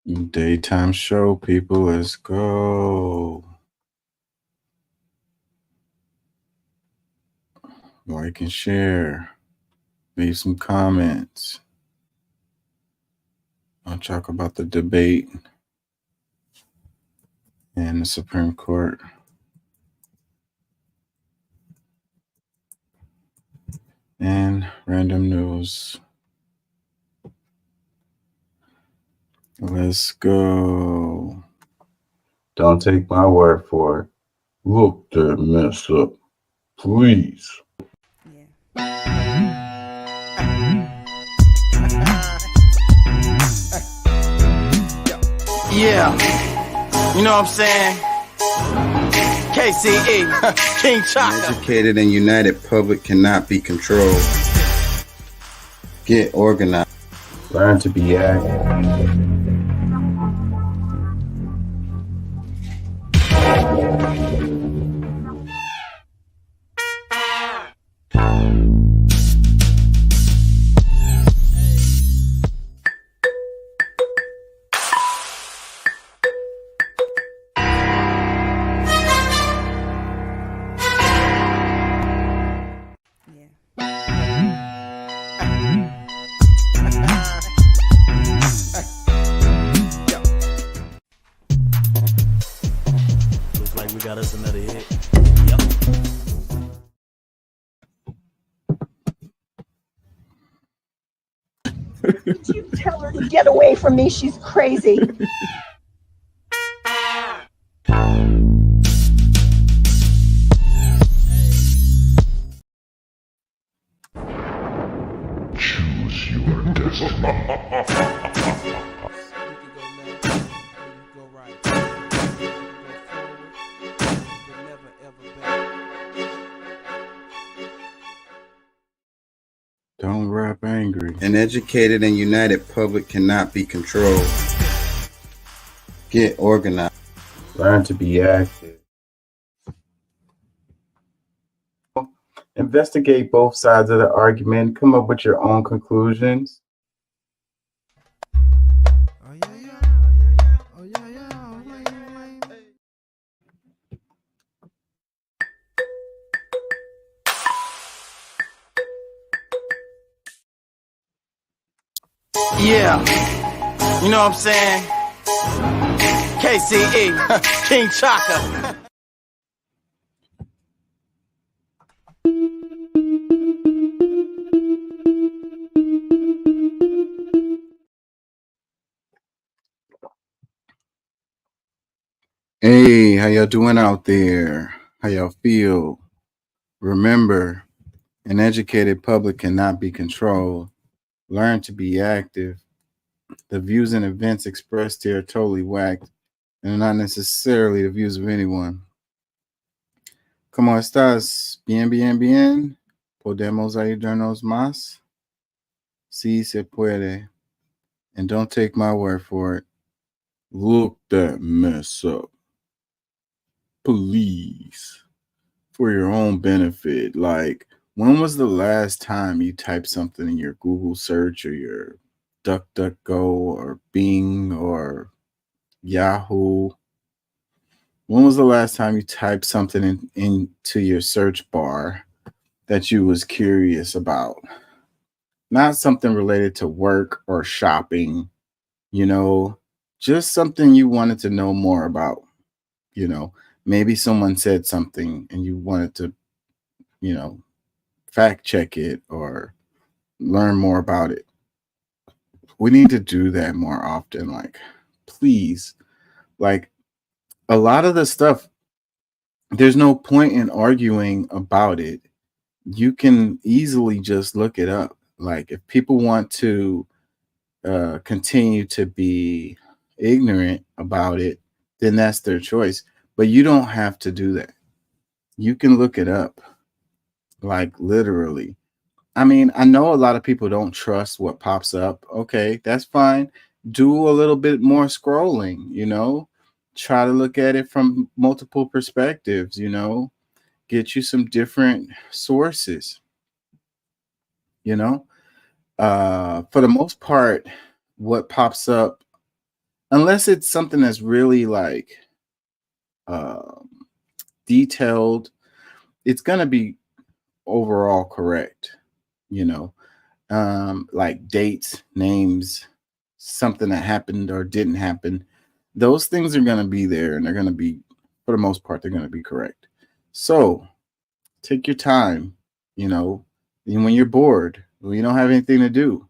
Daytime show, people. Let's go. Like and share. Leave some comments. I'll talk about the debate in the Supreme Court. And random news. Let's go. Don't take my word for it. Look that mess up, please. Yeah, you know what I'm saying? KCE, King An Chaka. educated and united public cannot be controlled. Get organized. Learn to be active. Looks like we got us another hit. Did you tell her to get away from me? She's crazy. Choose your destiny. Don't rap angry. An educated and united public cannot be controlled. Get organized. Learn to be active. Investigate both sides of the argument. Come up with your own conclusions. Yeah, you know what I'm saying? KCE, King Chaka. Hey, how y'all doing out there? How y'all feel? Remember, an educated public cannot be controlled. Learn to be active. The views and events expressed here are totally whacked and not necessarily the views of anyone. ¿Cómo estás? Bien, bien, bien. ¿Podemos ayudarnos más? Sí se puede. And don't take my word for it. Look that mess up, please, for your own benefit. Like, when was the last time you typed something in your Google search or your DuckDuckGo or Bing or Yahoo? When was the last time you typed something into your search bar that you was curious about? Not something related to work or shopping, just something you wanted to know more about. Maybe someone said something and you wanted to, fact check it or learn more about it. We need to do that more often. Like, please, like, a lot of the stuff, there's no point in arguing about it. You can easily just look it up. Like, if people want to continue to be ignorant about it, then that's their choice. But you don't have to do that. You can look it up, like, literally. I mean, I know a lot of people don't trust what pops up. Okay, that's fine. Do a little bit more scrolling. Try to look at it from multiple perspectives, get you some different sources, for the most part, what pops up, unless it's something that's really like detailed, it's gonna be overall correct. You know, like dates, names, something that happened or didn't happen. Those things are gonna be there, and they're gonna be, for the most part, they're gonna be correct. So take your time. You know, and when you're bored, when you don't have anything to do,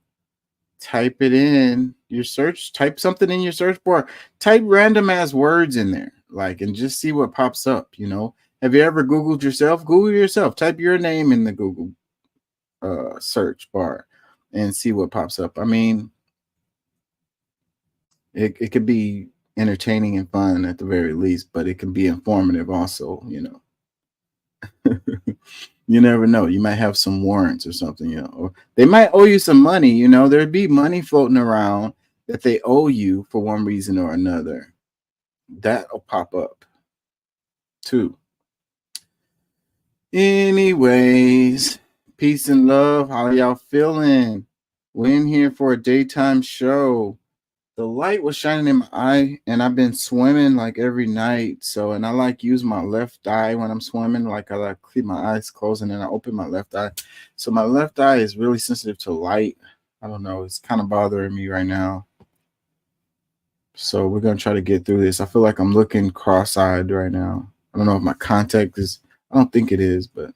type it in your search, type something in your search bar, type random ass words in there, like, and just see what pops up. You know, have you ever Googled yourself? Google yourself, type your name in the Google search bar and see what pops up. I mean, it could be entertaining and fun at the very least, but it can be informative also, you know. You never know. You might have some warrants or something, you know, or they might owe you some money, you know. There'd be money floating around that they owe you for one reason or another. That'll pop up too. Anyways, peace and love. How y'all feeling? We're in here for a daytime show. The light was shining in my eye, and I've been swimming like every night. So, and I like use my left eye when I'm swimming. Like I like keep my eyes closed, and then I open my left eye. So my left eye is really sensitive to light. I don't know. It's kind of bothering me right now. So we're gonna try to get through this. I feel like I'm looking cross-eyed right now. I don't know if my contact is. I don't think it is, but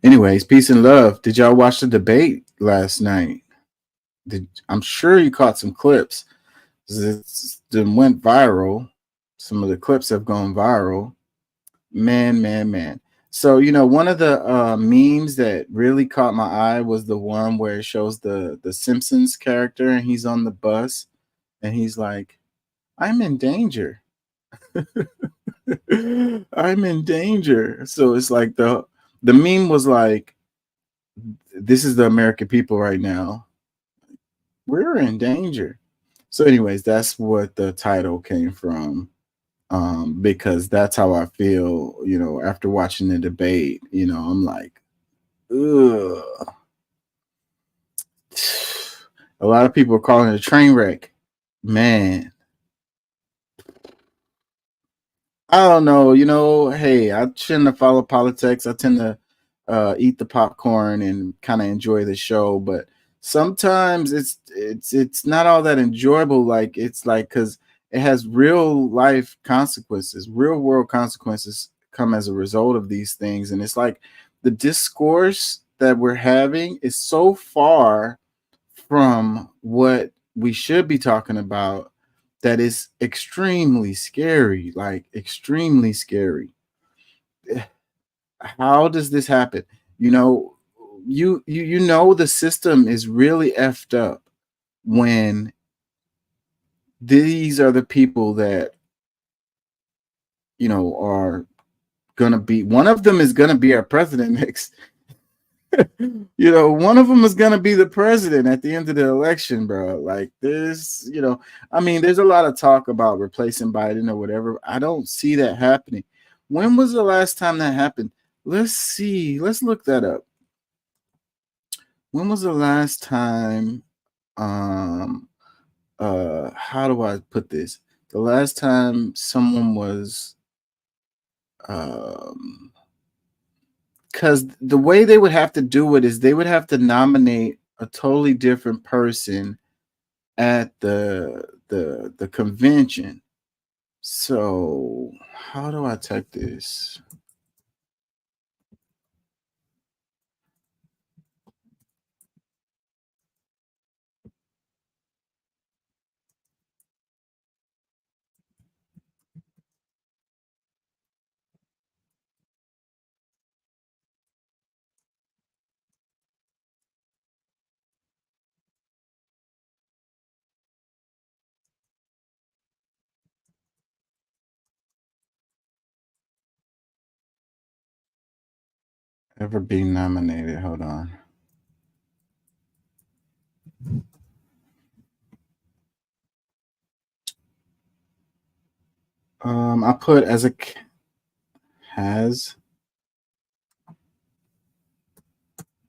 anyways, peace and love. Did y'all watch the debate last night? I'm sure you caught some clips. It went viral. Some of the clips have gone viral. Man. So, you know, one of the memes that really caught my eye was the one where it shows the Simpsons character, and he's on the bus and he's like, I'm in danger. I'm in danger. So it's like the meme was like, this is the American people right now. We're in danger. So, anyways, that's what the title came from. Because that's how I feel, you know, after watching the debate. You know, I'm like, ugh. A lot of people are calling it a train wreck. Man, I don't know. You know, hey, I tend to follow politics. I tend to eat the popcorn and kind of enjoy the show, but sometimes it's not all that enjoyable. Like it's like because it has real life consequences, real world consequences come as a result of these things, and it's like the discourse that we're having is so far from what we should be talking about that is extremely scary, like extremely scary. How does this happen? You know, you know the system is really effed up when these are the people that, you know, are gonna be, one of them is gonna be our president next. You know, one of them is gonna be the president at the end of the election, bro. Like this, you know, I mean, there's a lot of talk about replacing Biden or whatever. I don't see that happening. When was the last time that happened? Let's see. Let's look that up. When was the last time? How do I put this? The last time someone was, because the way they would have to do it is they would have to nominate a totally different person at the convention. So how do I type this? Ever being nominated? Hold on. I put as a has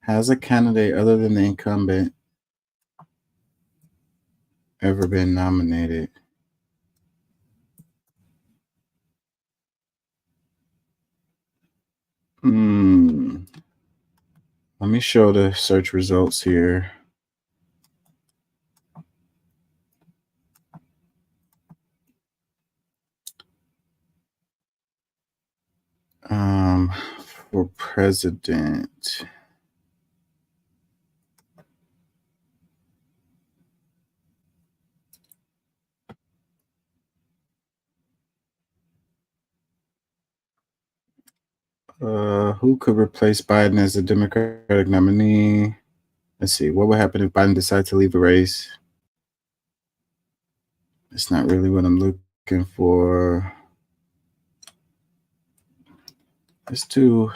a candidate other than the incumbent ever been nominated. Let me show the search results here. For president. Who could replace Biden as a Democratic nominee? Let's see. What would happen if Biden decided to leave the race? It's not really what I'm looking for. Let's do.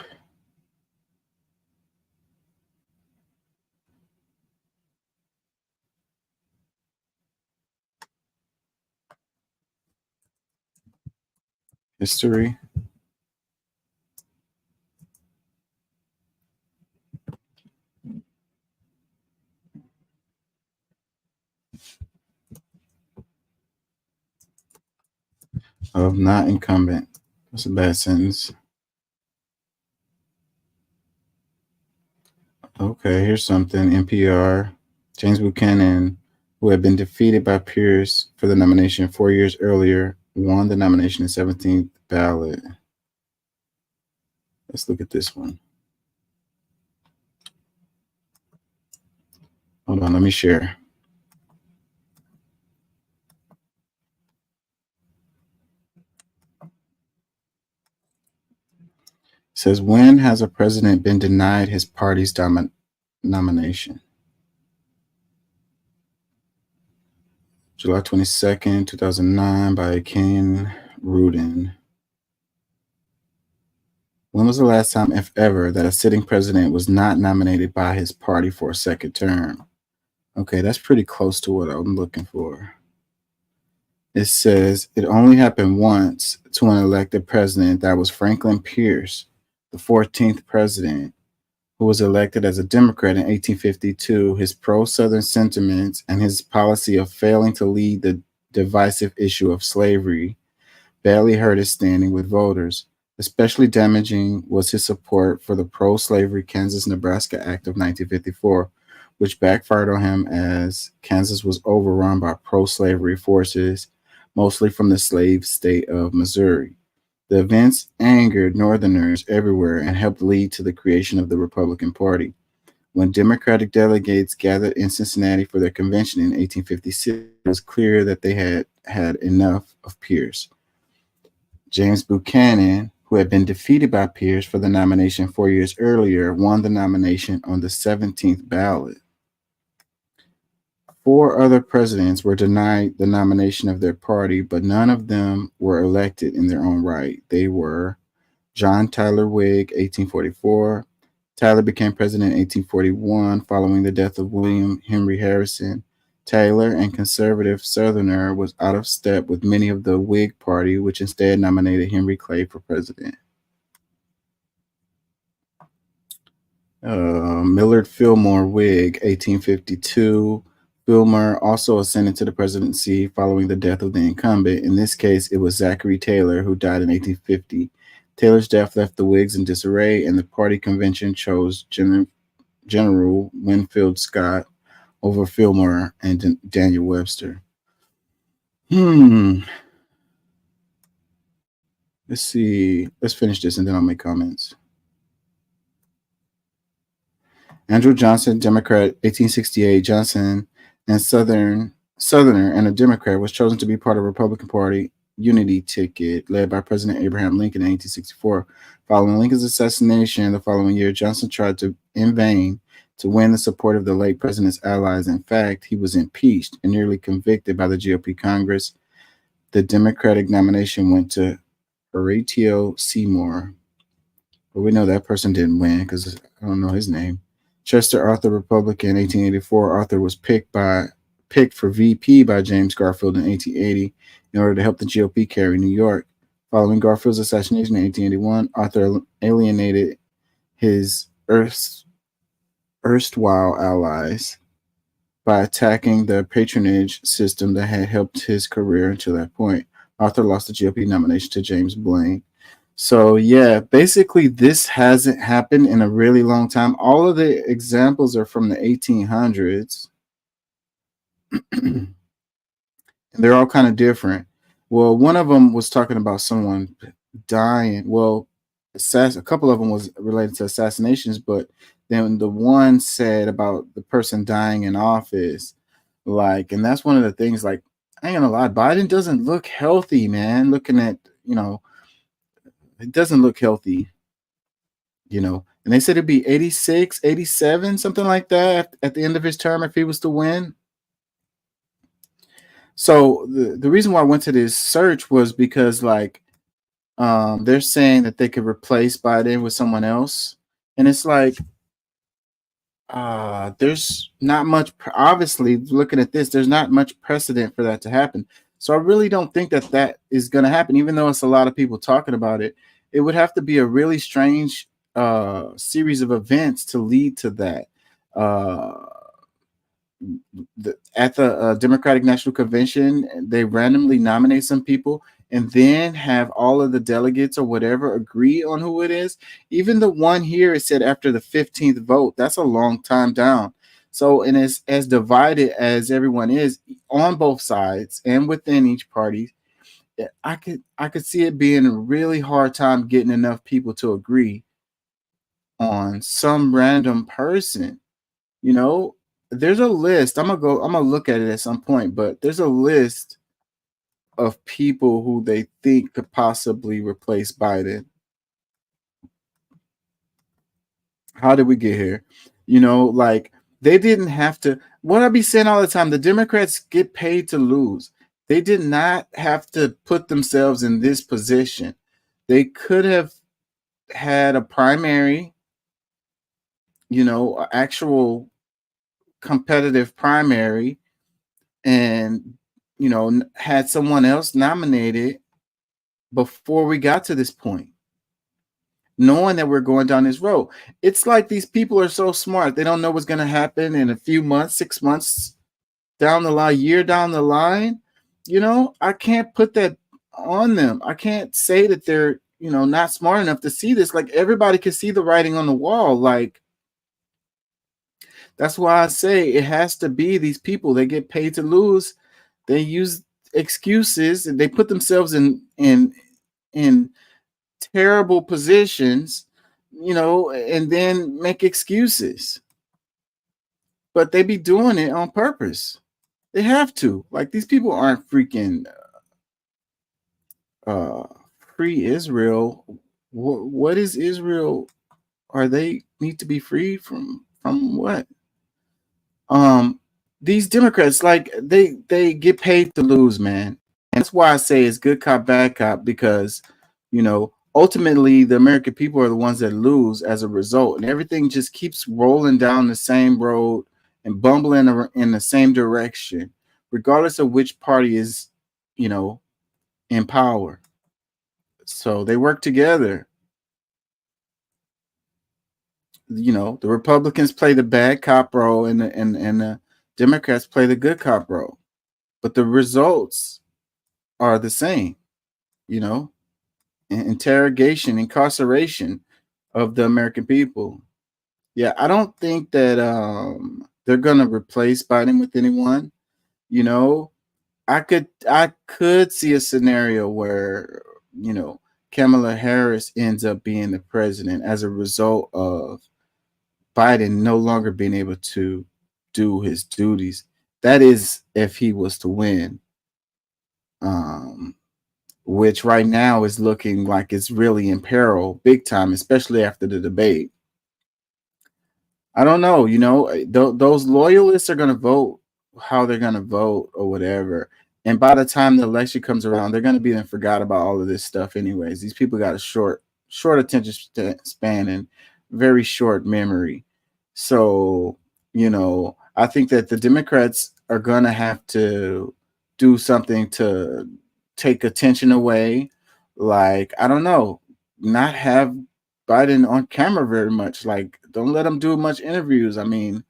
History. Of not incumbent. That's a bad sentence. Okay, here's something. NPR. James Buchanan, who had been defeated by Pierce for the nomination 4 years earlier, won the nomination in 17th ballot. Let's look at this one. Hold on, let me share. It says, when has a president been denied his party's nomination? July 22nd, 2009, by Ken Rudin. When was the last time, if ever, that a sitting president was not nominated by his party for a second term? Okay, that's pretty close to what I'm looking for. It says it only happened once to an elected president. That was Franklin Pierce, the 14th president, who was elected as a Democrat in 1852. His pro-Southern sentiments and his policy of failing to lead the divisive issue of slavery barely hurt his standing with voters. Especially damaging was his support for the pro-slavery Kansas-Nebraska Act of 1954, which backfired on him as Kansas was overrun by pro-slavery forces, mostly from the slave state of Missouri. The events angered Northerners everywhere and helped lead to the creation of the Republican Party. When Democratic delegates gathered in Cincinnati for their convention in 1856, it was clear that they had had enough of Pierce. James Buchanan, who had been defeated by Pierce for the nomination 4 years earlier, won the nomination on the 17th ballot. 4 other presidents were denied the nomination of their party, but none of them were elected in their own right. They were John Tyler Whig, 1844. Tyler became president in 1841 following the death of William Henry Harrison. Taylor, a conservative Southerner, was out of step with many of the Whig Party, which instead nominated Henry Clay for president. Millard Fillmore, Whig, 1852. Fillmore also ascended to the presidency following the death of the incumbent. In this case, it was Zachary Taylor, who died in 1850. Taylor's death left the Whigs in disarray, and the party convention chose General Winfield Scott over Fillmore and Daniel Webster. Let's see. Let's finish this, and then I'll make comments. Andrew Johnson, Democrat, 1868. Johnson, and Southerner and a Democrat, was chosen to be part of the Republican Party unity ticket led by President Abraham Lincoln in 1864. Following Lincoln's assassination the following year, Johnson tried in vain to win the support of the late president's allies. In fact, he was impeached and nearly convicted by the GOP Congress. The Democratic nomination went to Horatio Seymour, but we know that person didn't win because I don't know his name. Chester Arthur, Republican, 1884. Arthur was picked for VP by James Garfield in 1880 in order to help the GOP carry New York. Following Garfield's assassination in 1881, Arthur alienated his erstwhile allies by attacking the patronage system that had helped his career until that point. Arthur lost the GOP nomination to James Blaine. So yeah, basically this hasn't happened in a really long time. All of the examples are from the 1800s. And they're all kind of different. Well, one of them was talking about someone dying. Well, a couple of them was related to assassinations, but then the one said about the person dying in office, like, and that's one of the things. Like, I ain't gonna lie, Biden doesn't look healthy, man. Looking at, it doesn't look healthy, And they said it'd be 86, 87, something like that at the end of his term if he was to win. So the reason why I went to this search was because, like, they're saying that they could replace Biden with someone else, and it's like, there's not much. Obviously, looking at this, there's not much precedent for that to happen. So I really don't think that that is going to happen, even though it's a lot of people talking about it. It would have to be a really strange series of events to lead to that. At the Democratic National Convention, they randomly nominate some people and then have all of the delegates or whatever agree on who it is. Even the one here, it said after the 15th vote. That's a long time down. So, and as divided as everyone is on both sides and within each party, I could see it being a really hard time getting enough people to agree on some random person. There's a list. I'm gonna look at it at some point, but there's a list of people who they think could possibly replace Biden. How did we get here? Like, they didn't have to. What I be saying all the time, the Democrats get paid to lose. They did not have to put themselves in this position. They could have had a primary, actual competitive primary, and had someone else nominated before we got to this point, knowing that we're going down this road. It's like these people are so smart, they don't know what's going to happen in a few months, 6 months down the line, year down the line. I can't put that on them. I can't say that they're not smart enough to see this. Like, everybody can see the writing on the wall. Like, that's why I say it has to be these people. They get paid to lose. They use excuses, and they put themselves in terrible positions, and then make excuses. But they be doing it on purpose. They have to. Like, these people aren't freaking free Israel. What is Israel? Are they need to be free from what? These Democrats, like, they get paid to lose, man. And that's why I say it's good cop, bad cop, because ultimately the American people are the ones that lose as a result, and everything just keeps rolling down the same road and bumbling in the same direction, regardless of which party is in power. So they work together. The Republicans play the bad cop role, and the Democrats play the good cop role, but the results are the same. Interrogation, incarceration of the American people. Yeah, I don't think that they're gonna replace Biden with anyone. I could see a scenario where Kamala Harris ends up being the president as a result of Biden no longer being able to do his duties. That is, if he was to win, which right now is looking like it's really in peril, big time, especially after the debate. I don't know. Those loyalists are going to vote how they're going to vote or whatever. And by the time the election comes around, they're going to be then forgot about all of this stuff anyways. These people got a short attention span and very short memory. So, I think that the Democrats are going to have to do something to take attention away. Like, I don't know, not have Biden on camera very much. Like, don't let him do much interviews. I mean,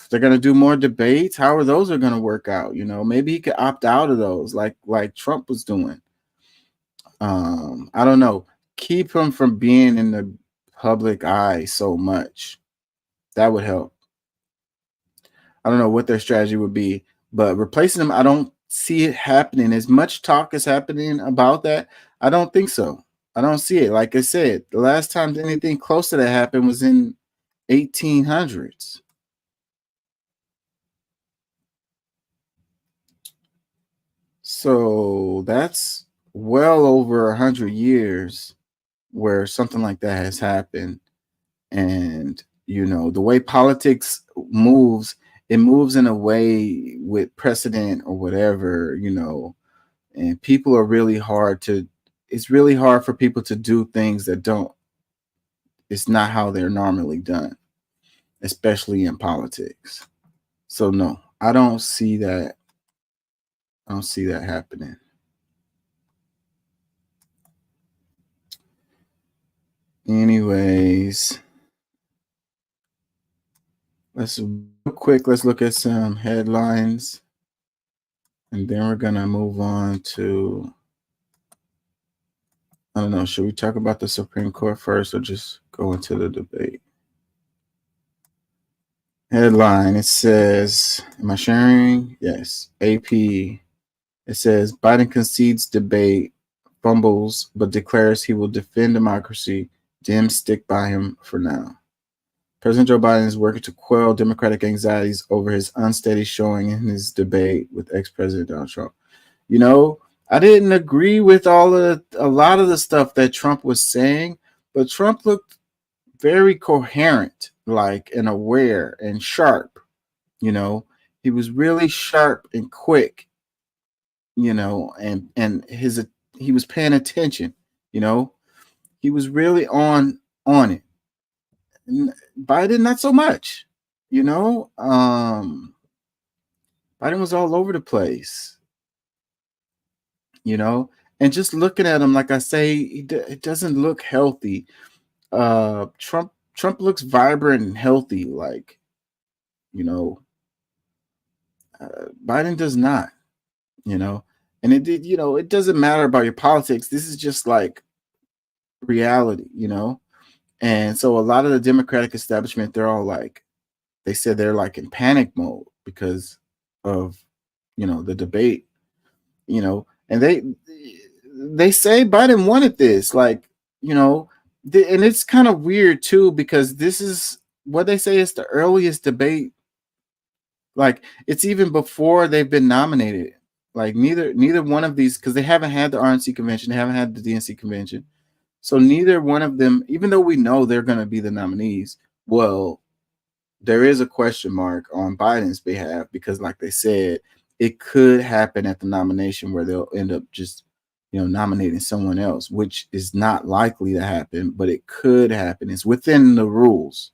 if they're gonna do more debates, how are those are gonna work out? You know, maybe he could opt out of those, like Trump was doing. I don't know. Keep him from being in the public eye so much. That would help. I don't know what their strategy would be, but replacing him, I don't see it happening. As much talk is happening about that, I don't think so. I don't see it. Like I said, the last time anything close to that happened was in 1800s. So that's well over 100 years where something like that has happened. And you know, the way politics moves, it moves in a way with precedent or whatever, you know, and people are really hard to, it's really hard for people to do things that don't, it's not how they're normally done, especially in politics. So no, I don't see that. I don't see that happening. Anyways, let's real quick, let's look at some headlines and then we're gonna move on to, I don't know, should we talk about the Supreme Court first or just go into the debate? Headline, it says, am I sharing? Yes. AP, it says Biden concedes debate, fumbles, but declares he will defend democracy. Dems stick by him for now. President Joe Biden is working to quell Democratic anxieties over his unsteady showing in his debate with ex-President Donald Trump. You know, I didn't agree with a lot of the stuff that Trump was saying, but Trump looked very coherent, like, and aware and sharp. You know, he was really sharp and quick, you know, and he was paying attention, you know. He was really on it. Biden, not so much, you know. Biden was all over the place, you know, and just looking at him, like I say, it doesn't look healthy. Trump looks vibrant and healthy, like, you know. Biden does not, you know, and it did, you know, it doesn't matter about your politics. This is just like reality, you know. And so a lot of the Democratic establishment, they're all like, they said they're like in panic mode because of, you know, the debate, you know, and they say Biden wanted this, like, you know, and it's kind of weird too, because this is what they say is the earliest debate. Like, it's even before they've been nominated. Like neither one of these, because they haven't had the RNC convention, they haven't had the DNC convention. So neither one of them, even though we know they're going to be the nominees, well, there is a question mark on Biden's behalf because, like they said, it could happen at the nomination where they'll end up just, you know, nominating someone else, which is not likely to happen, but it could happen. It's within the rules.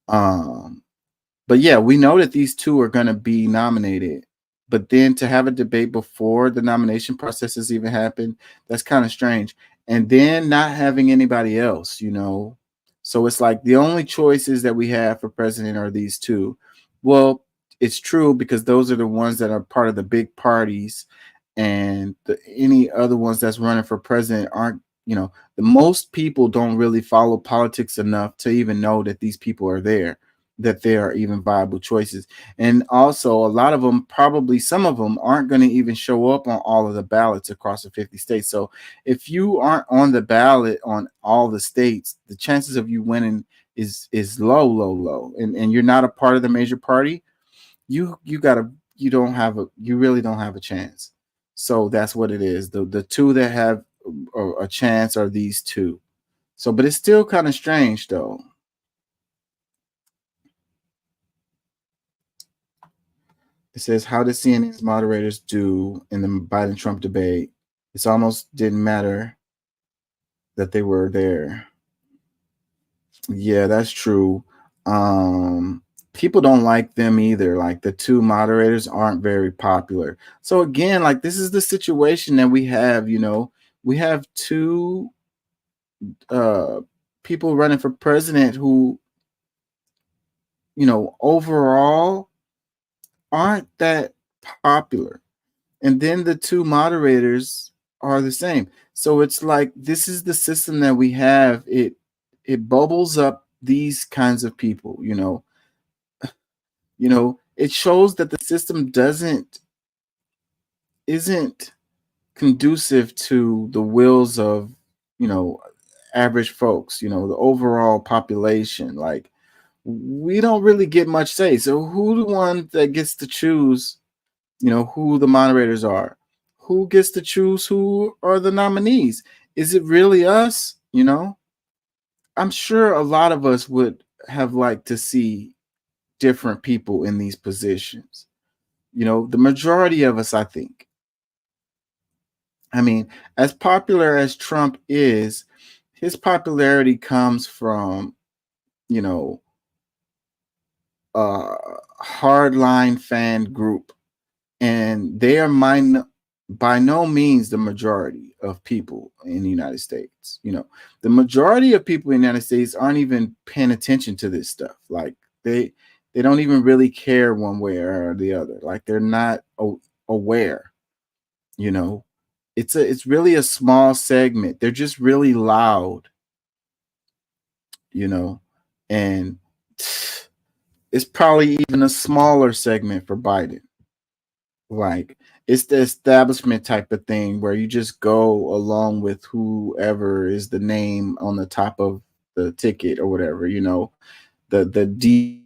But yeah, we know that these two are going to be nominated. But then to have a debate before the nomination process has even happened, that's kind of strange. And then not having anybody else, you know. So it's like the only choices that we have for president are these two. Well, it's true because those are the ones that are part of the big parties, and any other ones that's running for president aren't, you know, the most people don't really follow politics enough to even know that these people are there, that they are even viable choices. And also a lot of them, probably some of them, aren't going to even show up on all of the ballots across the 50 states. So if you aren't on the ballot on all the states, the chances of you winning is low. And you're not a part of the major party, you really don't have a chance. So that's what it is. The two that have a chance are these two. So, but it's still kind of strange though. It says, how did CNN's moderators do in the Biden-Trump debate? It's almost didn't matter that they were there. Yeah, that's true. People don't like them either. Like the two moderators aren't very popular. So again, like this is the situation that we have, you know, we have two people running for president who overall aren't that popular. And then the two moderators are the same. So it's like this is the system that we have. It bubbles up these kinds of people, it shows that the system isn't conducive to the wills of, average folks, the overall population. Like we don't really get much say. So who the one that gets to choose, who the moderators are? Who gets to choose who are the nominees? Is it really us? I'm sure a lot of us would have liked to see different people in these positions. The majority of us, I think. I mean, as popular as Trump is, his popularity comes from, a hardline fan group, and they are by no means the majority of people in the United States. The majority of people in the United States aren't even paying attention to this stuff. Like they don't even really care one way or the other. Like they're not aware. It's really a small segment. They're just really loud. And it's probably even a smaller segment for Biden. Like it's the establishment type of thing where you just go along with whoever is the name on the top of the ticket or whatever, the D,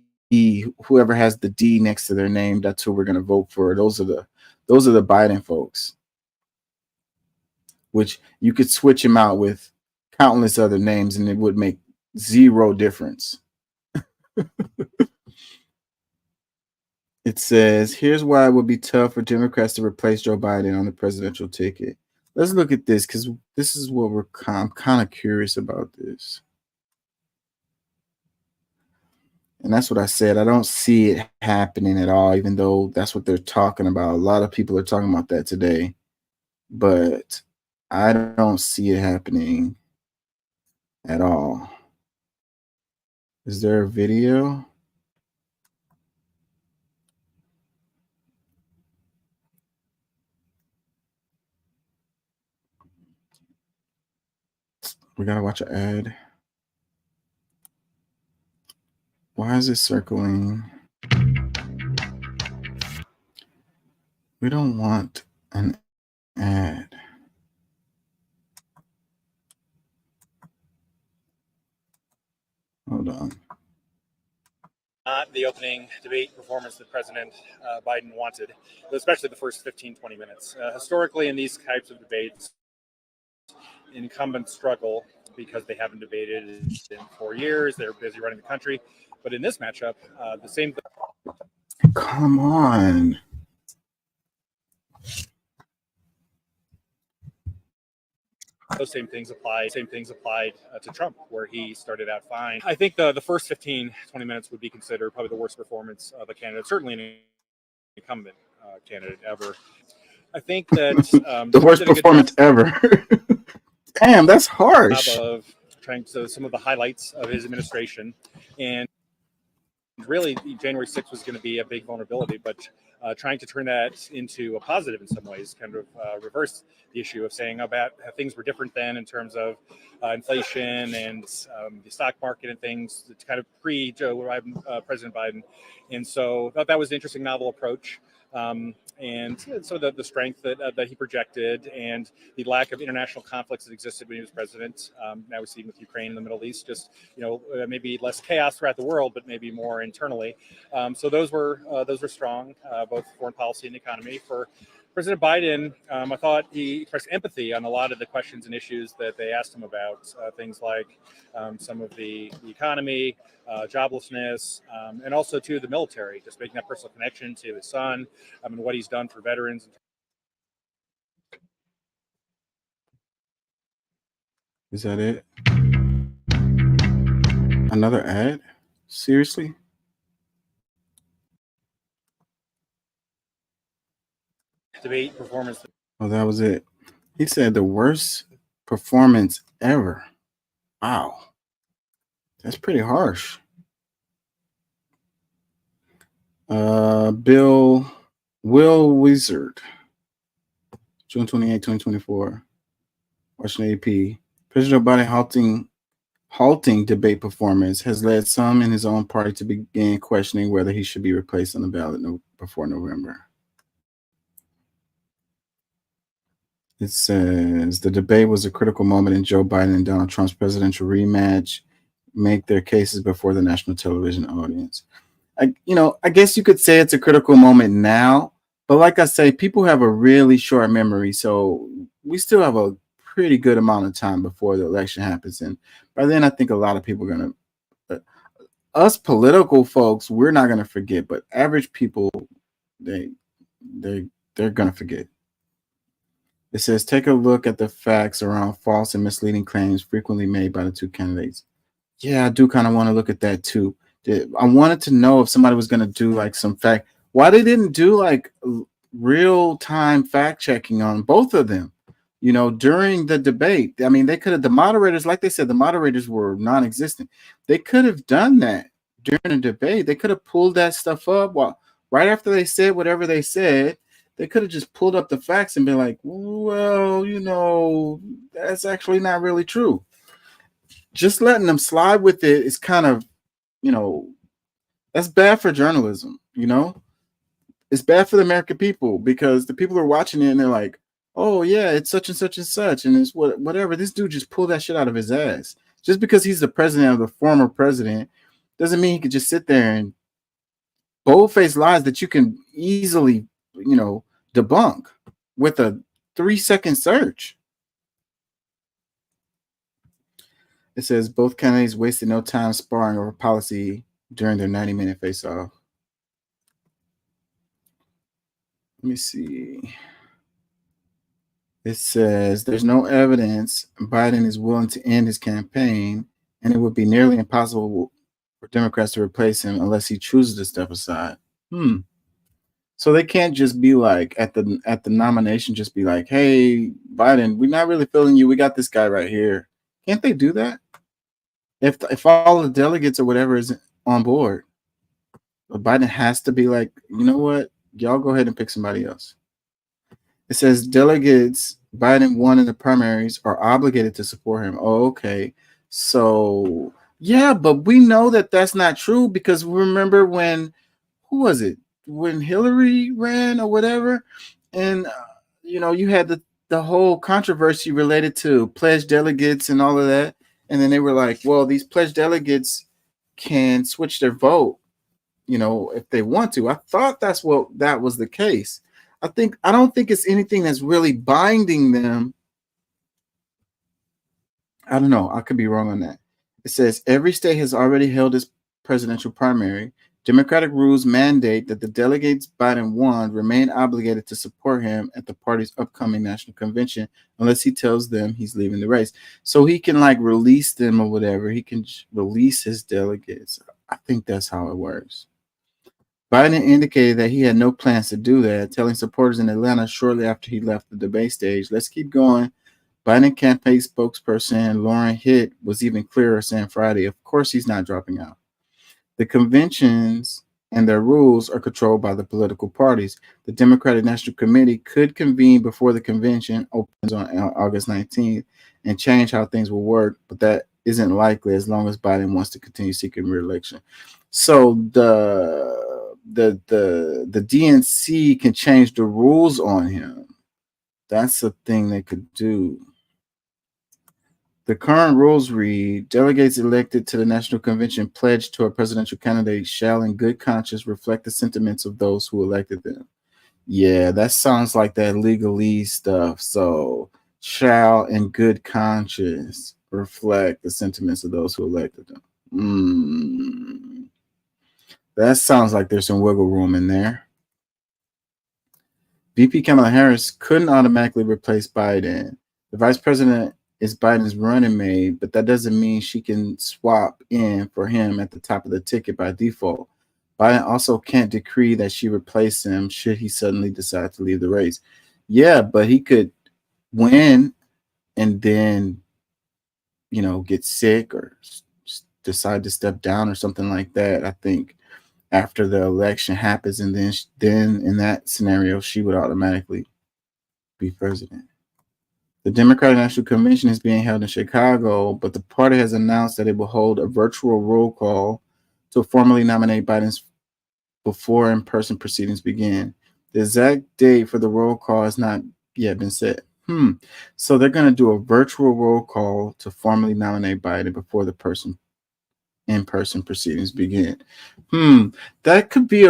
whoever has the D next to their name, that's who we're going to vote for. Those are the Biden folks, which you could switch them out with countless other names and it would make zero difference. It says, here's why it would be tough for Democrats to replace Joe Biden on the presidential ticket. Let's look at this because this is what I'm kind of curious about this. And that's what I said. I don't see it happening at all, even though that's what they're talking about. A lot of people are talking about that today. But I don't see it happening at all. Is there a video? We gotta watch an ad. Why is it circling? We don't want an ad. Hold on. Not the opening debate performance that President Biden wanted, but especially the first 15, 20 minutes. Historically, in these types of debates, incumbents struggle because they haven't debated in 4 years. They're busy running the country. But in this matchup, the same thing. Come on. Those same things applied to Trump, where he started out fine. I think the first 15, 20 minutes would be considered probably the worst performance of a candidate, certainly an incumbent candidate ever. I think that the worst performance ever. Damn, that's harsh. Of trying to some of the highlights of his administration, and really January 6th was going to be a big vulnerability, but trying to turn that into a positive in some ways, kind of reverse the issue of saying about how things were different then in terms of inflation and the stock market and things. It's kind of pre-Joe Biden, President Biden, and so I thought that was an interesting, novel approach. And so the strength that he projected and the lack of international conflicts that existed when he was president. Now we see with Ukraine and the Middle East, just maybe less chaos throughout the world, but maybe more internally. So those were strong, both foreign policy and the economy. For President Biden, I thought he expressed empathy on a lot of the questions and issues that they asked him about, things like some of the economy, joblessness, and also to the military, just making that personal connection to his son and what he's done for veterans. Is that it? Another ad? Seriously? Debate performance. Oh, that was it. He said the worst performance ever. Wow. That's pretty harsh. Will Wizard, June 28, 2024. Washington AP. President Joe Biden halting debate performance has led some in his own party to begin questioning whether he should be replaced on the ballot before November. It says the debate was a critical moment in Joe Biden and Donald Trump's presidential rematch, make their cases before the national television audience. I guess you could say it's a critical moment now, but like I say, people have a really short memory, so we still have a pretty good amount of time before the election happens, and by then I think a lot of people are gonna, us political folks, we're not gonna forget, but average people, they're gonna forget. It says, take a look at the facts around false and misleading claims frequently made by the two candidates. Yeah, I do kind of want to look at that too. I wanted to know if somebody was going to do like some fact, why they didn't do like real time fact checking on both of them, during the debate. I mean, they could have, the moderators, like they said, the moderators were non-existent. They could have done that during the debate. They could have pulled that stuff up right after they said whatever they said. They could have just pulled up the facts and been like, well, that's actually not really true. Just letting them slide with it is kind of, that's bad for journalism, It's bad for the American people because the people are watching it and they're like, oh, yeah, it's such and such and such. And it's whatever. This dude just pulled that shit out of his ass. Just because he's the president of the former president doesn't mean he could just sit there and bold-faced lies that you can easily, debunk with a 3-second search. It says both candidates wasted no time sparring over policy during their 90-minute face-off. Let me see. It says there's no evidence Biden is willing to end his campaign, and it would be nearly impossible for Democrats to replace him unless he chooses to step aside. So they can't just be like at the nomination, just be like, hey, Biden, we're not really feeling you. We got this guy right here. Can't they do that? If all the delegates or whatever is on board, but Biden has to be like, you know what? Y'all go ahead and pick somebody else. It says delegates Biden won in the primaries are obligated to support him. Oh, okay. So, yeah, but we know that that's not true because remember when Hillary ran or whatever, and you had the whole controversy related to pledged delegates and all of that, and then they were like, well, these pledged delegates can switch their vote, if they want to. I thought that was the case. I don't think it's anything that's really binding them. I don't know. I could be wrong on that. It says every state has already held its presidential primary. Democratic rules mandate that the delegates Biden won remain obligated to support him at the party's upcoming national convention unless he tells them he's leaving the race. So he can release them or whatever. He can release his delegates. I think that's how it works. Biden indicated that he had no plans to do that, telling supporters in Atlanta shortly after he left the debate stage, let's keep going. Biden campaign spokesperson Lauren Hitt was even clearer, saying Friday, of course he's not dropping out. The conventions and their rules are controlled by the political parties. The Democratic National Committee could convene before the convention opens on August 19th and change how things will work, but that isn't likely as long as Biden wants to continue seeking re-election. So the DNC can change the rules on him. That's a thing they could do. The current rules read, delegates elected to the National Convention pledged to a presidential candidate shall in good conscience reflect the sentiments of those who elected them. Yeah, that sounds like that legalese stuff. So, shall in good conscience reflect the sentiments of those who elected them. That sounds like there's some wiggle room in there. VP Kamala Harris couldn't automatically replace Biden. The vice president is Biden's running mate, but that doesn't mean she can swap in for him at the top of the ticket by default. Biden also can't decree that she replace him should he suddenly decide to leave the race. Yeah, but he could win and then, get sick or decide to step down or something like that, I think. after the election happens, and then in that scenario, she would automatically be president. The Democratic National Convention is being held in Chicago, but the party has announced that it will hold a virtual roll call to formally nominate Biden before in-person proceedings begin. The exact date for the roll call has not yet been set. So they're going to do a virtual roll call to formally nominate Biden before the in-person proceedings begin. They could be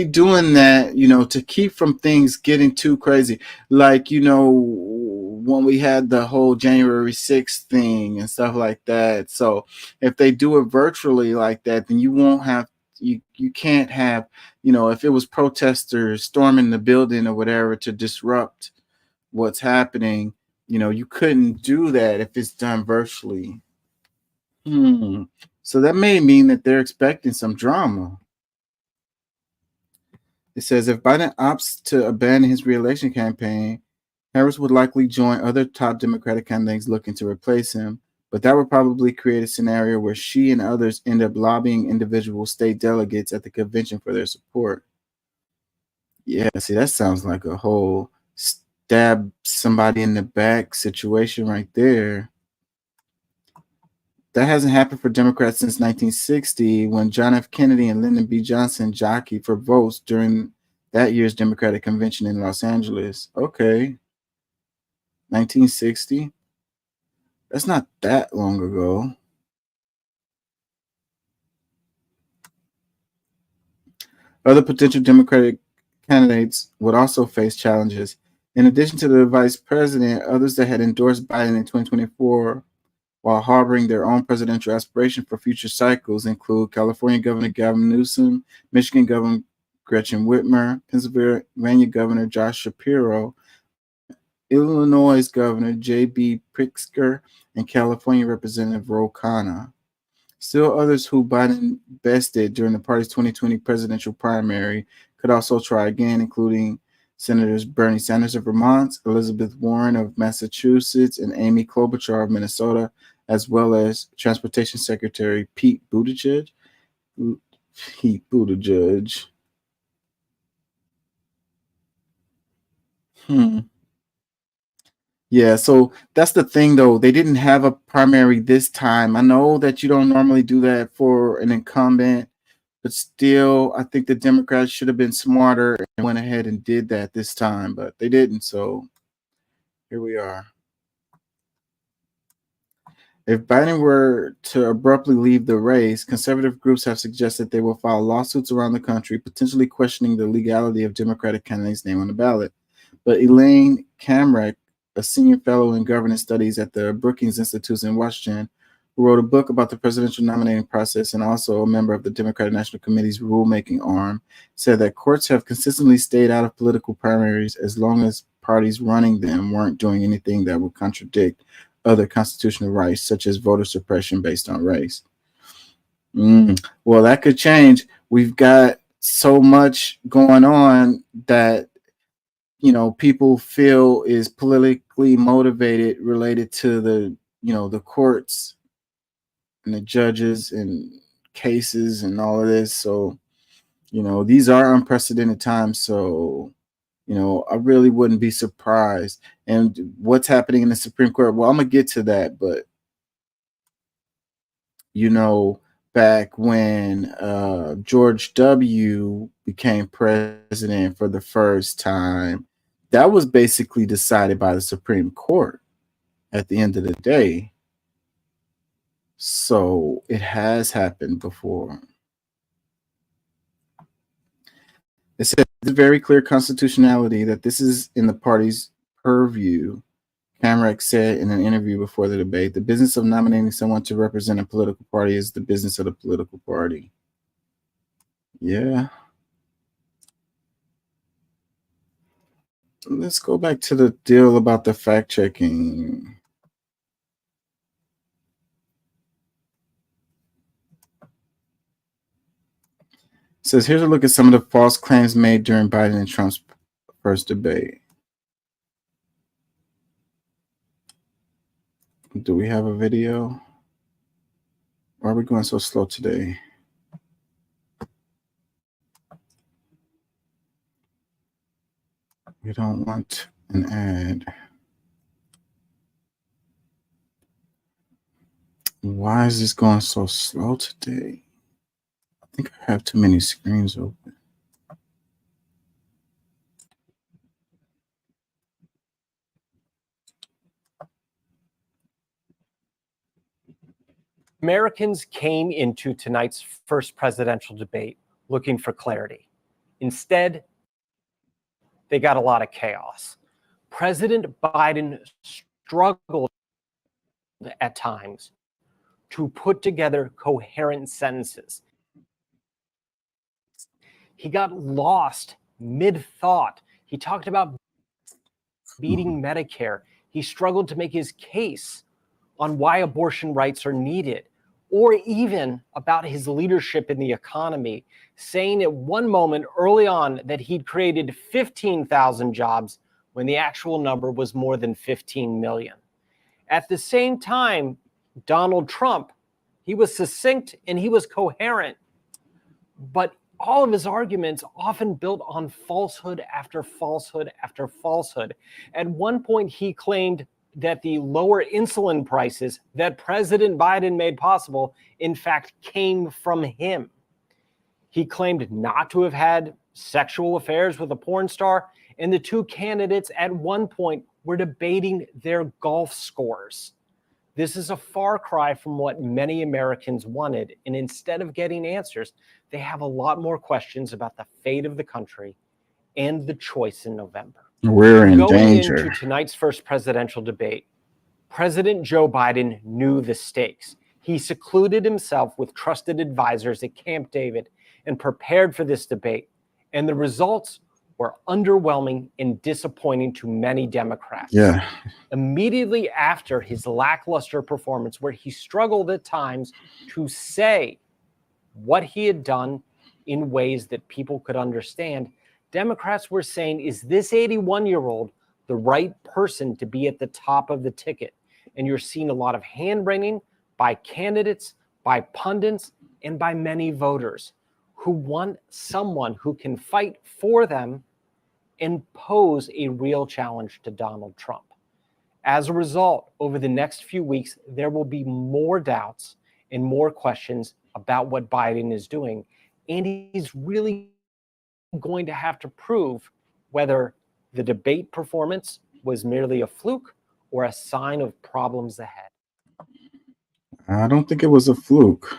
doing that, to keep from things getting too crazy. Like, when we had the whole January 6th thing and stuff like that. So if they do it virtually like that, then you won't have, you can't have, if it was protesters storming the building or whatever to disrupt what's happening, you couldn't do that if it's done virtually. So that may mean that they're expecting some drama. It says if Biden opts to abandon his re-election campaign, Harris would likely join other top Democratic candidates looking to replace him, but that would probably create a scenario where she and others end up lobbying individual state delegates at the convention for their support. Yeah, see, that sounds like a whole stab somebody in the back situation right there. That hasn't happened for Democrats since 1960, when John F. Kennedy and Lyndon B. Johnson jockeyed for votes during that year's Democratic convention in Los Angeles. Okay. 1960? That's not that long ago. Other potential Democratic candidates would also face challenges. In addition to the vice president, others that had endorsed Biden in 2024 while harboring their own presidential aspiration for future cycles include California Governor Gavin Newsom, Michigan Governor Gretchen Whitmer, Pennsylvania Governor Josh Shapiro, Illinois Governor J.B. Pritzker, and California Representative Ro Khanna. Still others who Biden bested during the party's 2020 presidential primary could also try again, including Senators Bernie Sanders of Vermont, Elizabeth Warren of Massachusetts, and Amy Klobuchar of Minnesota, as well as Transportation Secretary Pete Buttigieg. Yeah, so that's the thing, though. They didn't have a primary this time. I know that you don't normally do that for an incumbent, but still, I think the Democrats should have been smarter and went ahead and did that this time, but they didn't. So here we are. If Biden were to abruptly leave the race, conservative groups have suggested they will file lawsuits around the country, potentially questioning the legality of Democratic candidates' name on the ballot. But Elaine Kamrek, a senior fellow in governance studies at the Brookings Institute in Washington, who wrote a book about the presidential nominating process and also a member of the Democratic National Committee's rulemaking arm, said that courts have consistently stayed out of political primaries as long as parties running them weren't doing anything that would contradict other constitutional rights, such as voter suppression based on race. Well, that could change. We've got so much going on that people feel is politically motivated related to the courts and the judges and cases and all of this. So, these are unprecedented times. So, I really wouldn't be surprised. And what's happening in the Supreme Court? Well, I'm going to get to that, but, back when George W. became president for the first time, that was basically decided by the Supreme Court at the end of the day. So it has happened before. It says it's very clear constitutionality that this is in the party's purview. Kamrek said in an interview before the debate, the business of nominating someone to represent a political party is the business of the political party. Yeah. Let's go back to the deal about the fact checking. It says, here's a look at some of the false claims made during Biden and Trump's first debate. Do we have a video? Why are we going so slow today? We don't want an ad. Why is this going so slow today? I think I have too many screens open. Americans came into tonight's first presidential debate looking for clarity. Instead, they got a lot of chaos. President Biden struggled at times to put together coherent sentences. He got lost mid-thought. He talked about beating Medicare. He struggled to make his case on why abortion rights are needed, or even about his leadership in the economy, saying at one moment early on that he'd created 15,000 jobs when the actual number was more than 15 million. At the same time, Donald Trump, he was succinct and he was coherent, but all of his arguments often built on falsehood after falsehood after falsehood. At one point, he claimed that the lower insulin prices that President Biden made possible, in fact, came from him. He claimed not to have had sexual affairs with a porn star, and the two candidates at one point were debating their golf scores. This is a far cry from what many Americans wanted, and instead of getting answers, they have a lot more questions about the fate of the country and the choice in November. We're in Going danger. into tonight's first presidential debate, President Joe Biden knew the stakes. He secluded himself with trusted advisors at Camp David and prepared for this debate. And the results were underwhelming and disappointing to many Democrats. Yeah. Immediately after his lackluster performance, where he struggled at times to say what he had done in ways that people could understand, Democrats were saying, is this 81-year-old the right person to be at the top of the ticket? And you're seeing a lot of hand-wringing by candidates, by pundits, and by many voters who want someone who can fight for them and pose a real challenge to Donald Trump. As a result, over the next few weeks, there will be more doubts and more questions about what Biden is doing. And he's really going to have to prove whether the debate performance was merely a fluke or a sign of problems ahead. I don't think it was a fluke.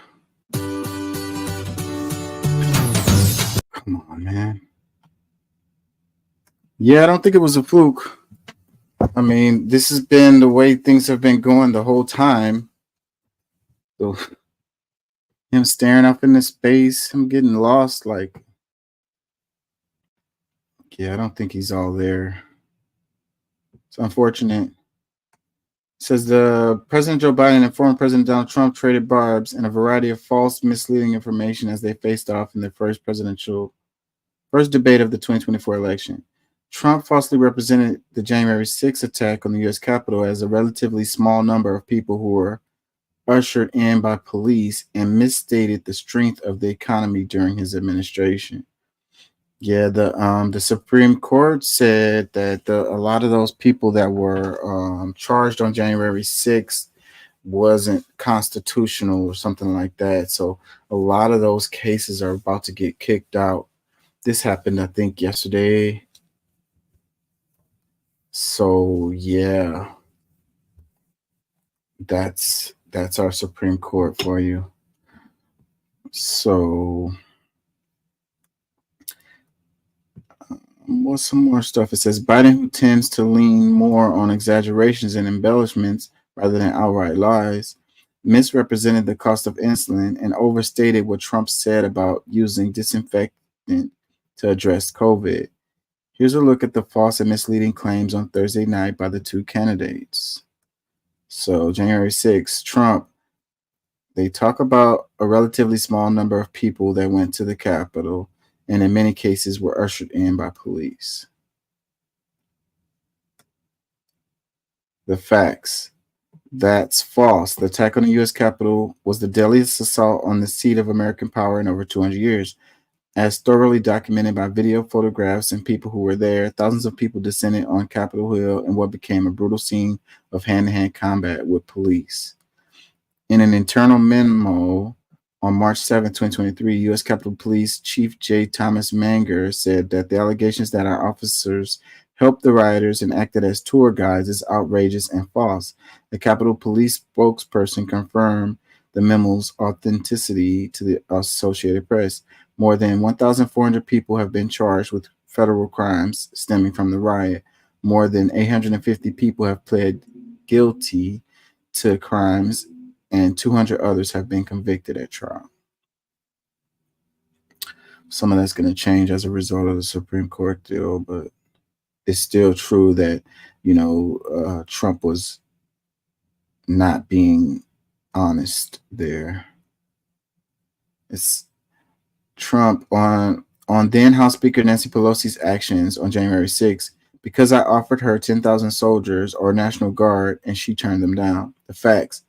Come on, man. Yeah, I don't think it was a fluke. I mean, this has been the way things have been going the whole time. So, him staring up into space, him getting lost, like, yeah, I don't think he's all there. It's unfortunate. It says the President Joe Biden and former President Donald Trump traded barbs and a variety of false, misleading information as they faced off in their first debate of the 2024 election. Trump falsely represented the January 6th attack on the U.S. Capitol as a relatively small number of people who were ushered in by police and misstated the strength of the economy during his administration. Yeah, the Supreme Court said that a lot of those people that were charged on January 6th wasn't constitutional or something like that. So a lot of those cases are about to get kicked out. This happened, I think, yesterday. So yeah, that's our Supreme Court for you. So what's some more stuff? It says Biden, who tends to lean more on exaggerations and embellishments rather than outright lies, misrepresented the cost of insulin and overstated what Trump said about using disinfectant to address COVID. Here's a look at the false and misleading claims on Thursday night by the two candidates. So January 6th, Trump, they talk about a relatively small number of people that went to the Capitol and in many cases were ushered in by police. The facts. That's false. The attack on the U.S. Capitol was the deadliest assault on the seat of American power in over 200 years. As thoroughly documented by video, photographs, and people who were there, thousands of people descended on Capitol Hill in what became a brutal scene of hand-to-hand combat with police. In an internal memo on March 7, 2023, U.S. Capitol Police Chief J. Thomas Manger said that the allegations that our officers helped the rioters and acted as tour guides is outrageous and false. The Capitol Police spokesperson confirmed the memo's authenticity to the Associated Press. More than 1,400 people have been charged with federal crimes stemming from the riot. More than 850 people have pled guilty to crimes, and 200 others have been convicted at trial. Some of that's going to change as a result of the Supreme Court deal, but it's still true that, Trump was not being honest there. It's Trump on then House Speaker Nancy Pelosi's actions on January 6, because I offered her 10,000 soldiers or National Guard and she turned them down. The facts.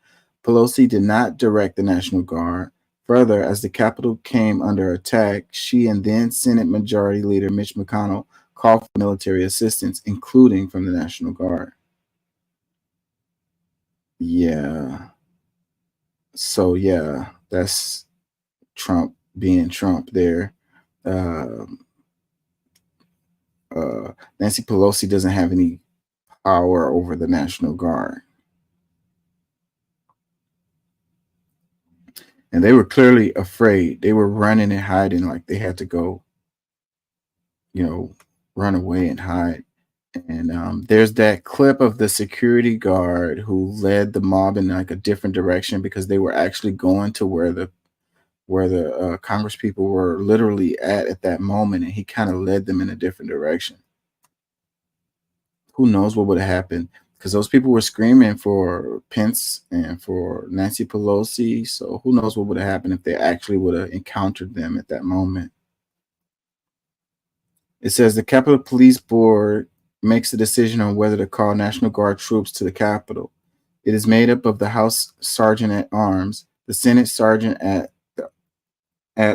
Pelosi did not direct the National Guard. Further, as the Capitol came under attack, she and then Senate Majority Leader Mitch McConnell called for military assistance, including from the National Guard. Yeah. So, yeah, that's Trump being Trump there. Nancy Pelosi doesn't have any power over the National Guard. And they were clearly afraid. They were running and hiding, like they had to go, run away and hide. And there's that clip of the security guard who led the mob in like a different direction because they were actually going to where the Congress people were literally at that moment, and he kind of led them in a different direction. Who knows what would have happened? Because those people were screaming for Pence and for Nancy Pelosi. So who knows what would have happened if they actually would have encountered them at that moment. It says the Capitol Police Board makes the decision on whether to call National Guard troops to the Capitol. It is made up of the House Sergeant at Arms, the Senate Sergeant at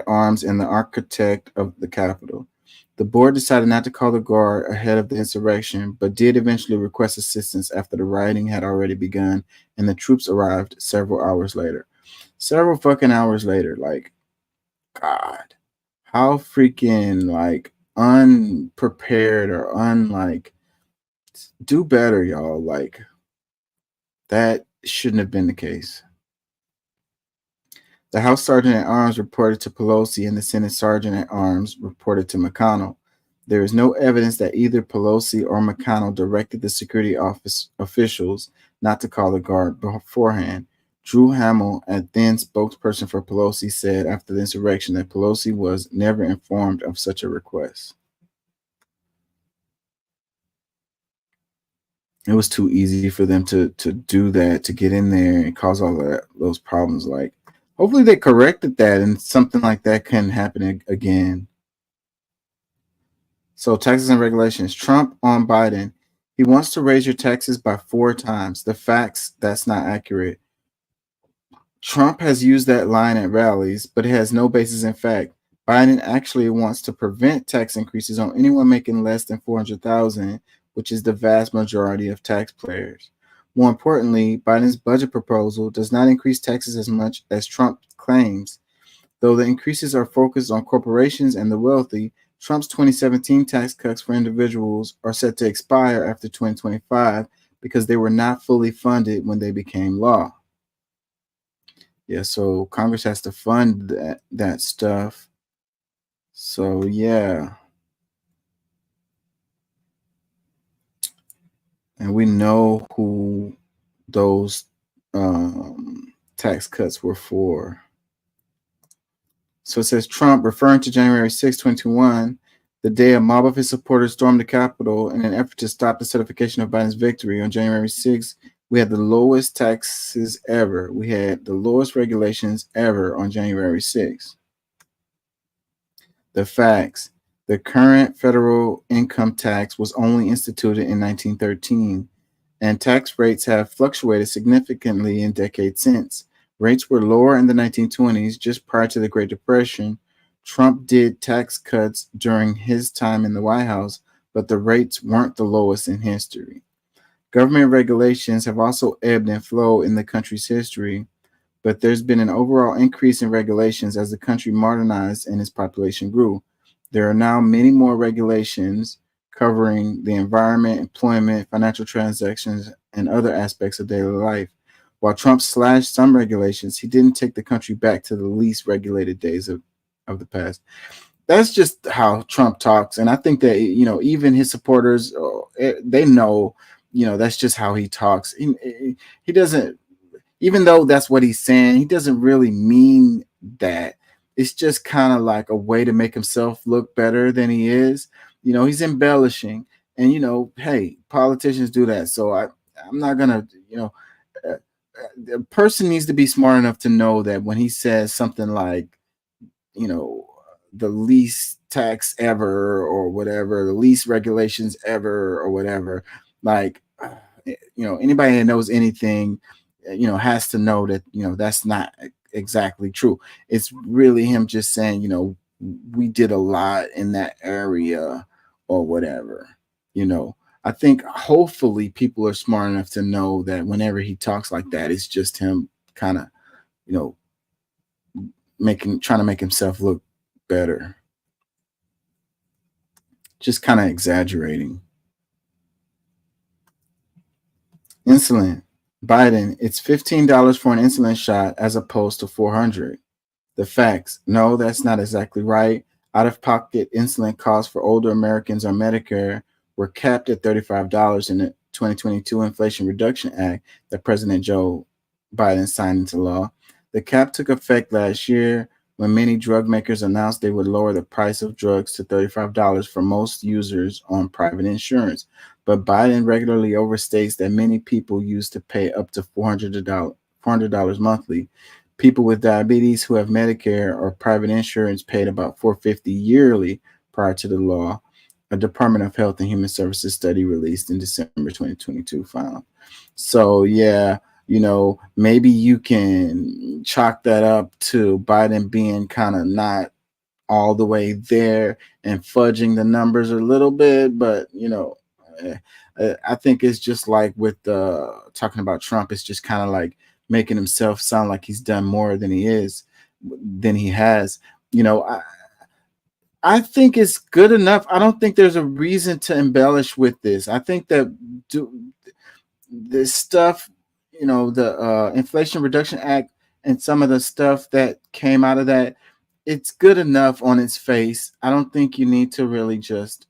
Arms, and the architect of the Capitol. The board decided not to call the Guard ahead of the insurrection, but did eventually request assistance after the rioting had already begun and the troops arrived several hours later. Several fucking hours later, like, God, how freaking, like, unprepared or do better, y'all. Like, that shouldn't have been the case. The House Sergeant at Arms reported to Pelosi and the Senate Sergeant at Arms reported to McConnell. There is no evidence that either Pelosi or McConnell directed the security office officials not to call the Guard beforehand. Drew Hamill, a then spokesperson for Pelosi, said after the insurrection that Pelosi was never informed of such a request. It was too easy for them to do that, to get in there and cause all those problems. Like, hopefully they corrected that and something like that couldn't happen again. So taxes and regulations. Trump on Biden. He wants to raise your taxes by 4 times. The facts, that's not accurate. Trump has used that line at rallies, but it has no basis in fact. Biden actually wants to prevent tax increases on anyone making less than $400,000, which is the vast majority of taxpayers. More importantly, Biden's budget proposal does not increase taxes as much as Trump claims. Though the increases are focused on corporations and the wealthy, Trump's 2017 tax cuts for individuals are set to expire after 2025 because they were not fully funded when they became law. Yeah, so Congress has to fund that stuff. So, yeah. And we know who those tax cuts were for. So it says Trump, referring to January 6, 2021, the day a mob of his supporters stormed the Capitol in an effort to stop the certification of Biden's victory. On January 6, we had the lowest taxes ever. We had the lowest regulations ever on January 6. The facts. The current federal income tax was only instituted in 1913, and tax rates have fluctuated significantly in decades since. Rates were lower in the 1920s, just prior to the Great Depression. Trump did tax cuts during his time in the White House, but the rates weren't the lowest in history. Government regulations have also ebbed and flowed in the country's history, but there's been an overall increase in regulations as the country modernized and its population grew. There are now many more regulations covering the environment, employment, financial transactions, and other aspects of daily life. While Trump slashed some regulations, he didn't take the country back to the least regulated days of the past. That's just how Trump talks. And I think that, even his supporters, they know, that's just how he talks. He doesn't, even though that's what he's saying, he doesn't really mean that. It's just kind of like a way to make himself look better than he is. He's embellishing, and hey, politicians do that. So I'm not gonna, the person needs to be smart enough to know that when he says something like, the least tax ever or whatever, the least regulations ever or whatever, like, anybody that knows anything, has to know that, that's not exactly true. It's really him just saying, we did a lot in that area or whatever. I think hopefully people are smart enough to know that whenever he talks like that, it's just him kind of, trying to make himself look better. Just kind of exaggerating. Insulin. Biden, it's $15 for an insulin shot as opposed to $400. The facts. No, that's not exactly right. Out-of-pocket insulin costs for older Americans on Medicare were capped at $35 in the 2022 Inflation Reduction Act that President Joe Biden signed into law. The cap took effect last year when many drug makers announced they would lower the price of drugs to $35 for most users on private insurance. But Biden regularly overstates that many people used to pay up to $400 monthly. People with diabetes who have Medicare or private insurance paid about $450 yearly prior to the law, a Department of Health and Human Services study released in December 2022 found. So, yeah, maybe you can chalk that up to Biden being kind of not all the way there and fudging the numbers a little bit. But, I think it's just like with talking about Trump, it's just kind of like making himself sound like he's done more than he has. I think it's good enough. I don't think there's a reason to embellish with this. I think that this stuff, the Inflation Reduction Act and some of the stuff that came out of that, it's good enough on its face. I don't think you need to really just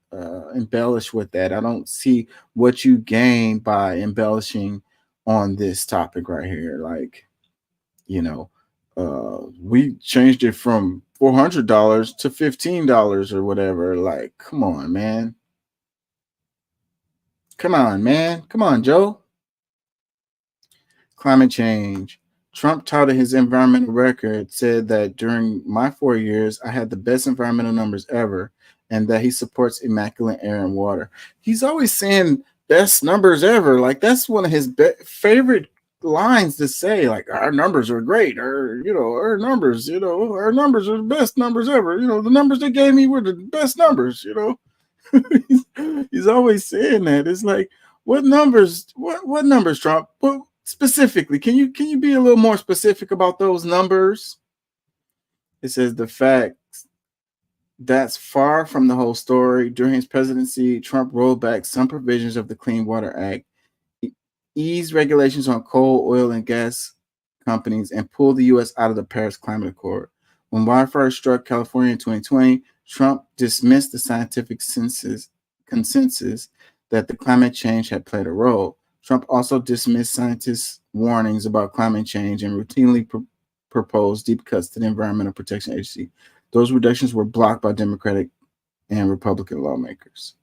embellish with that. I don't see what you gain by embellishing on this topic right here. Like, we changed it from $400 to $15 or whatever. Like, come on, man. Come on, Joe. Climate change. Trump touted his environmental record, said that during my 4 years, I had the best environmental numbers ever, and that he supports immaculate air and water. He's always saying best numbers ever. Like, that's one of his favorite lines to say, like, our numbers are great, or our numbers are the best numbers ever. The numbers they gave me were the best numbers. He's always saying that. It's like, what numbers? What numbers, Trump? Well, specifically, can you be a little more specific about those numbers? It says the facts. That's far from the whole story. During his presidency, Trump rolled back some provisions of the Clean Water Act, eased regulations on coal, oil, and gas companies, and pulled the U.S. out of the Paris Climate Accord. When wildfires struck California in 2020, Trump dismissed the scientific consensus that the climate change had played a role. Trump also dismissed scientists' warnings about climate change and routinely proposed deep cuts to the Environmental Protection Agency. Those reductions were blocked by Democratic and Republican lawmakers.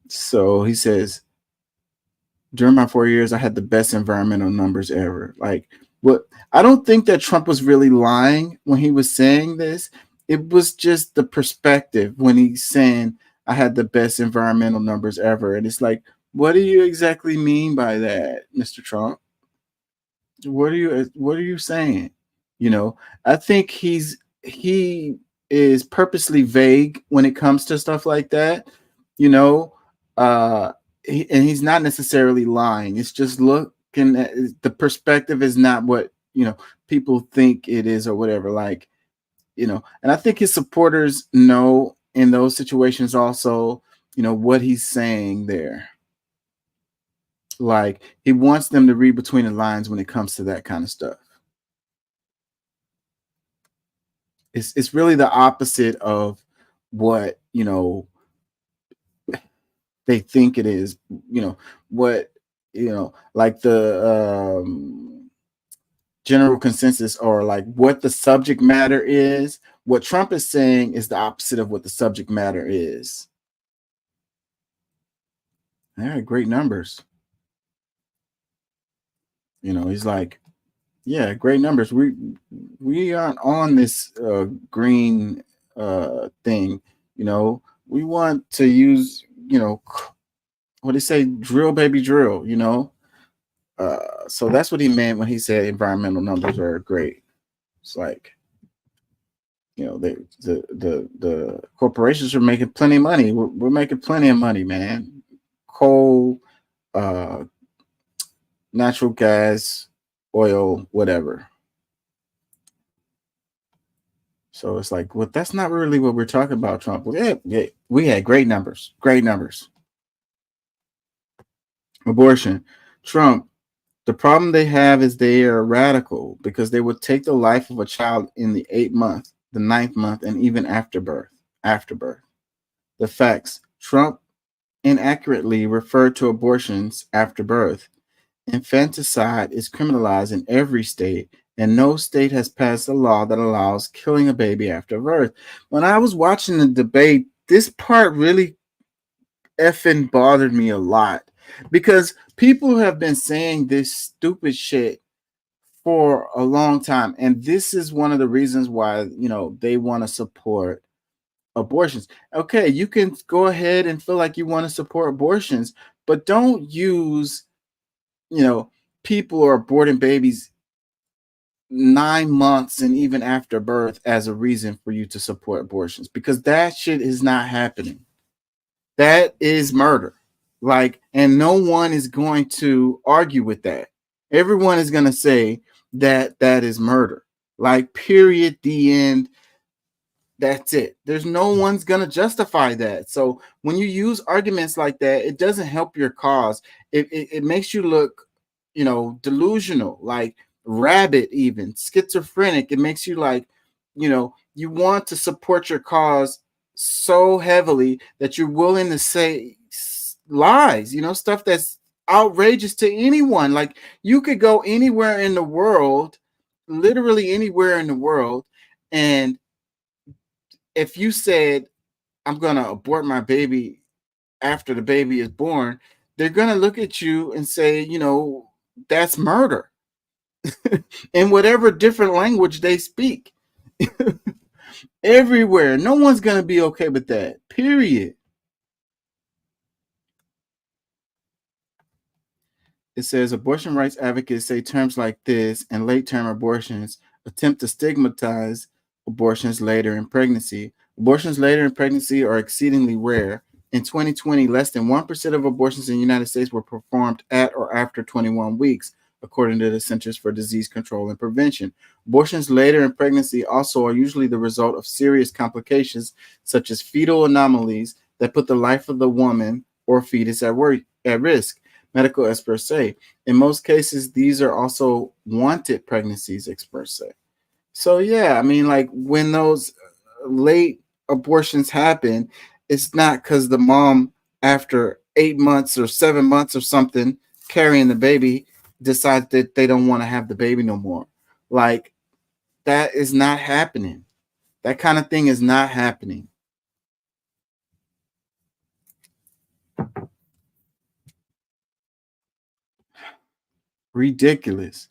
So he says, during my 4 years, I had the best environmental numbers ever. Like, what? I don't think that Trump was really lying when he was saying this. It was just the perspective when he's saying, I had the best environmental numbers ever. And it's like, what do you exactly mean by that, Mr. Trump? What are you saying? I think he is purposely vague when it comes to stuff like that, you know, and he's not necessarily lying. It's just looking at the perspective is not what, you know, people think it is or whatever. Like, you know, and I think his supporters know in those situations also, you know, what he's saying there. Like, he wants them to read between the lines when it comes to that kind of stuff. It's really the opposite of what, you know, they think it is, you know, what, you know, like the general consensus or like what the subject matter is. What Trump is saying is the opposite of what the subject matter is. Yeah, great numbers. You know, he's like, yeah, great numbers. We aren't on this green thing. You know, we want to use, you know, what do you say, drill baby drill, you know. So that's what he meant when he said environmental numbers are great. It's like, you know, the corporations are making plenty of money. We're making plenty of money, man. Coal, natural gas, oil, whatever. So it's like, well, that's not really what we're talking about, Trump. Yeah, we had great numbers. Abortion. Trump, the problem they have is they are radical because they would take the life of a child in the 8th month, the 9th month, and even after birth. The facts. Trump inaccurately referred to abortions after birth. Infanticide is criminalized in every state, and no state has passed a law that allows killing a baby after birth. When I was watching the debate, this part really effing bothered me a lot because people have been saying this stupid shit for a long time, and this is one of the reasons why, you know, they want to support abortions. Okay, you can go ahead and feel like you want to support abortions, but don't use, you know, people are aborting babies 9 months and even after birth as a reason for you to support abortions, because that shit is not happening. That is murder. Like, and no one is going to argue with that. Everyone is going to say that that is murder. Like, period, the end. That's it. There's no one's going to justify that. So when you use arguments like that, it doesn't help your cause. It makes you look, you know, delusional, like rabid, even schizophrenic. It makes you like, you know, you want to support your cause so heavily that you're willing to say lies, you know, stuff that's outrageous to anyone. Like, you could go anywhere in the world, literally anywhere in the world, and if you said, I'm going to abort my baby after the baby is born, they're going to look at you and say, you know, that's murder in whatever different language they speak. Everywhere. No one's going to be okay with that, period. It says abortion rights advocates say terms like this and late-term abortions attempt to stigmatize abortions later in pregnancy. Abortions later in pregnancy are exceedingly rare. In 2020, less than 1% of abortions in the United States were performed at or after 21 weeks, according to the Centers for Disease Control and Prevention. Abortions later in pregnancy also are usually the result of serious complications, such as fetal anomalies that put the life of the woman or fetus at risk. Medical experts say. In most cases, these are also wanted pregnancies, experts say. So, yeah, I mean, like, when those late abortions happen, it's not because the mom, after 8 months or 7 months or something, carrying the baby, decides that they don't want to have the baby no more. Like, that is not happening. That kind of thing is not happening. Ridiculous.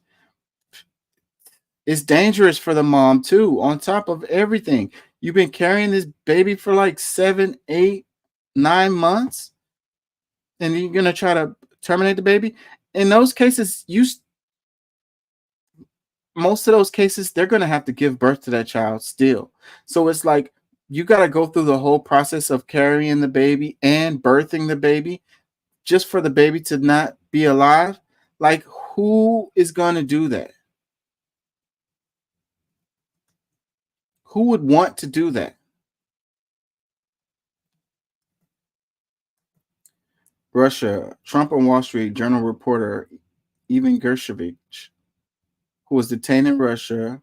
It's dangerous for the mom too. On top of everything, you've been carrying this baby for like 7, 8, 9 months, and you're gonna try to terminate the baby. In those cases, most of those cases, they're going to have to give birth to that child still. So it's like you got to go through the whole process of carrying the baby and birthing the baby just for the baby to not be alive. Like, who is going to do that? Who would want to do that? Russia, Trump on Wall Street Journal reporter Ivan Gershkovich, who was detained in Russia.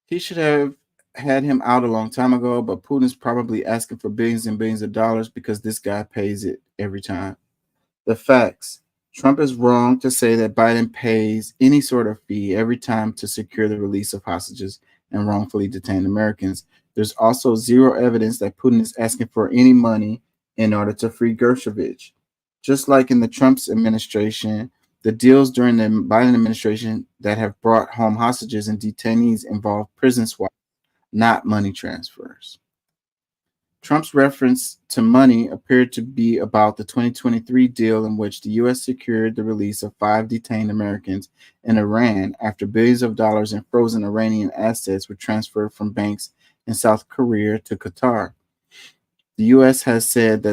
He should have had him out a long time ago, but Putin's probably asking for billions and billions of dollars because this guy pays it every time. The facts. Trump is wrong to say that Biden pays any sort of fee every time to secure the release of hostages and wrongfully detained Americans. There's also zero evidence that Putin is asking for any money in order to free Gershkovich. Just like in the Trump's administration, the deals during the Biden administration that have brought home hostages and detainees involve prison swaps, not money transfers. Trump's reference to money appeared to be about the 2023 deal in which the U.S. secured the release of 5 detained Americans in Iran after billions of dollars in frozen Iranian assets were transferred from banks in South Korea to Qatar. The U.S. has said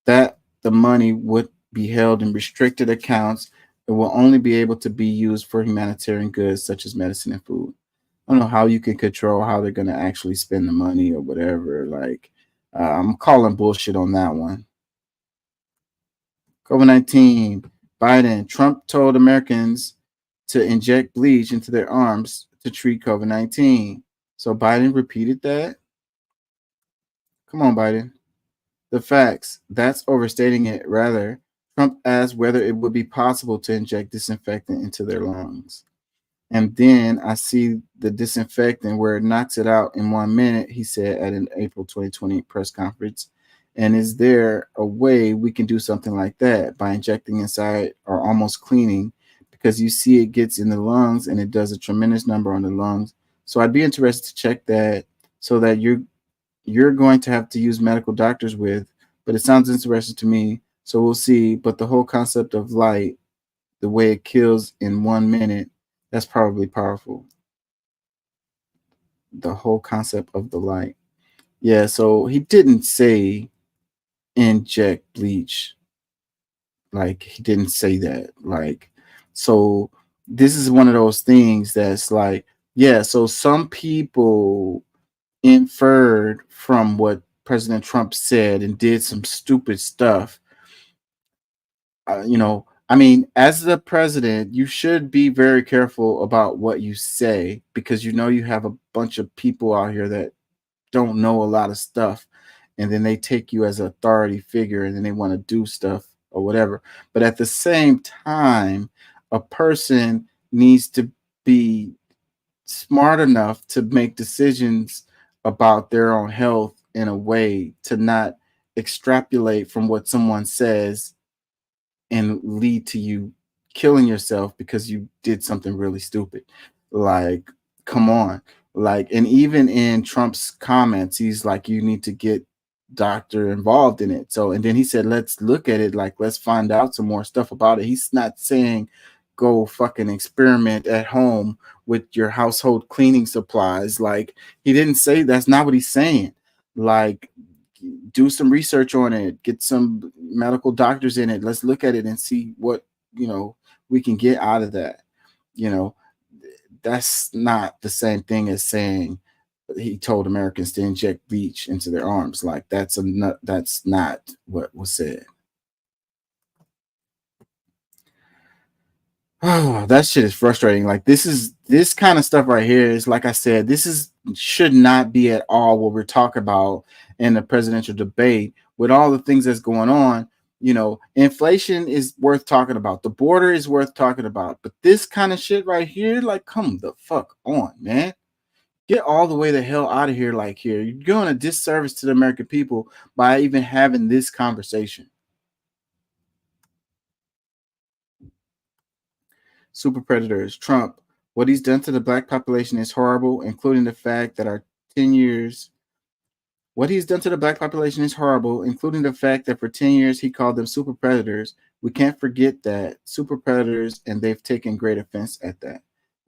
that the money would be held in restricted accounts and will only be able to be used for humanitarian goods such as medicine and food. I don't know how you can control how they're going to actually spend the money or whatever. Like, I'm calling bullshit on that one. COVID-19, Biden, Trump told Americans to inject bleach into their arms to treat COVID-19. So Biden repeated that? Come on, Biden. The facts. That's overstating it. Rather, Trump asked whether it would be possible to inject disinfectant into their lungs. And then I see the disinfectant where it knocks it out in 1 minute, he said at an April 2020 press conference. And is there a way we can do something like that by injecting inside or almost cleaning? Because you see it gets in the lungs and it does a tremendous number on the lungs. So I'd be interested to check that so that you're going to have to use medical doctors with, but it sounds interesting to me. So we'll see. But the whole concept of light, the way it kills in 1 minute, that's probably powerful. The whole concept of the light. Yeah, so he didn't say inject bleach. Like, he didn't say that. Like, so this is one of those things that's like, yeah, so some people inferred from what President Trump said and did some stupid stuff. I mean, as the president, you should be very careful about what you say because you have a bunch of people out here that don't know a lot of stuff, and then they take you as an authority figure and then they want to do stuff or whatever. But at the same time, a person needs to be smart enough to make decisions about their own health in a way to not extrapolate from what someone says and lead to you killing yourself because you did something really stupid. Like, come on. Like, and even in Trump's comments, he's like, you need to get doctor involved in it. So, and then he said, let's look at it. Like, let's find out some more stuff about it. He's not saying go fucking experiment at home with your household cleaning supplies. Like, he didn't say, that's not what he's saying. Like, do some research on it, get some medical doctors in it. Let's look at it and see what, we can get out of that. That's not the same thing as saying he told Americans to inject bleach into their arms. Like, that's not what was said. Oh, that shit is frustrating. Like, this kind of stuff right here is, like I said, should not be at all what we're talking about in the presidential debate with all the things that's going on. Inflation is worth talking about. The border is worth talking about. But this kind of shit right here, like, come the fuck on, man. Get all the way the hell out of here. Like, here, you're doing a disservice to the American people by even having this conversation. Super predators. Trump, what he's done to the black population is horrible, including the fact that our 10 years. What he's done to the black population is horrible, including the fact that for 10 years he called them super predators. We can't forget that super predators, and they've taken great offense at that.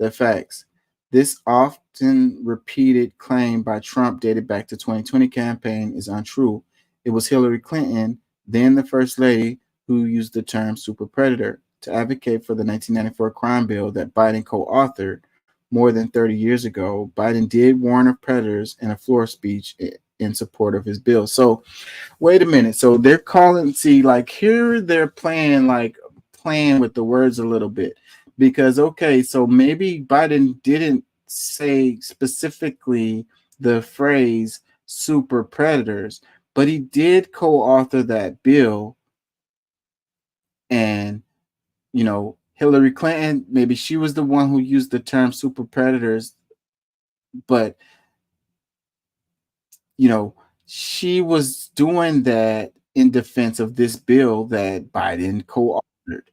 The facts. This often repeated claim by Trump dated back to 2020 campaign is untrue. It was Hillary Clinton, then the First Lady, who used the term super predator to advocate for the 1994 crime bill that Biden co-authored more than 30 years ago. Biden did warn of predators in a floor speech in support of his bill. So wait a minute. So they're calling, see, like here they're playing with the words a little bit. Because, okay, so maybe Biden didn't say specifically the phrase super predators, but he did co-author that bill. And, you know, Hillary Clinton, maybe she was the one who used the term super predators, but, you know, she was doing that in defense of this bill that Biden co-authored.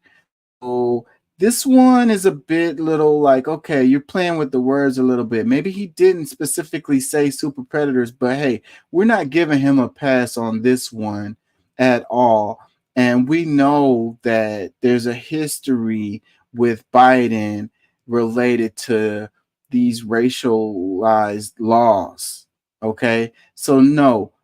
So this one is a bit little like, okay, you're playing with the words a little bit. Maybe he didn't specifically say super predators, but hey, we're not giving him a pass on this one at all. And we know that there's a history with Biden related to these racialized laws. Okay, so no,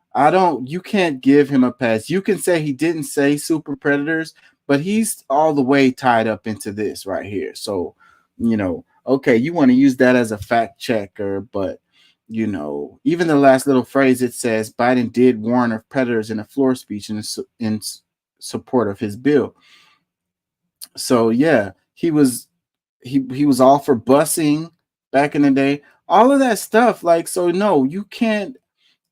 you can't give him a pass. You can say he didn't say super predators, but he's all the way tied up into this right here. So, you know, okay, you want to use that as a fact checker, but, you know, even the last little phrase, it says Biden did warn of predators in a floor speech in support of his bill. So, yeah, he was all for busing back in the day. All of that stuff, like, so no, you can't.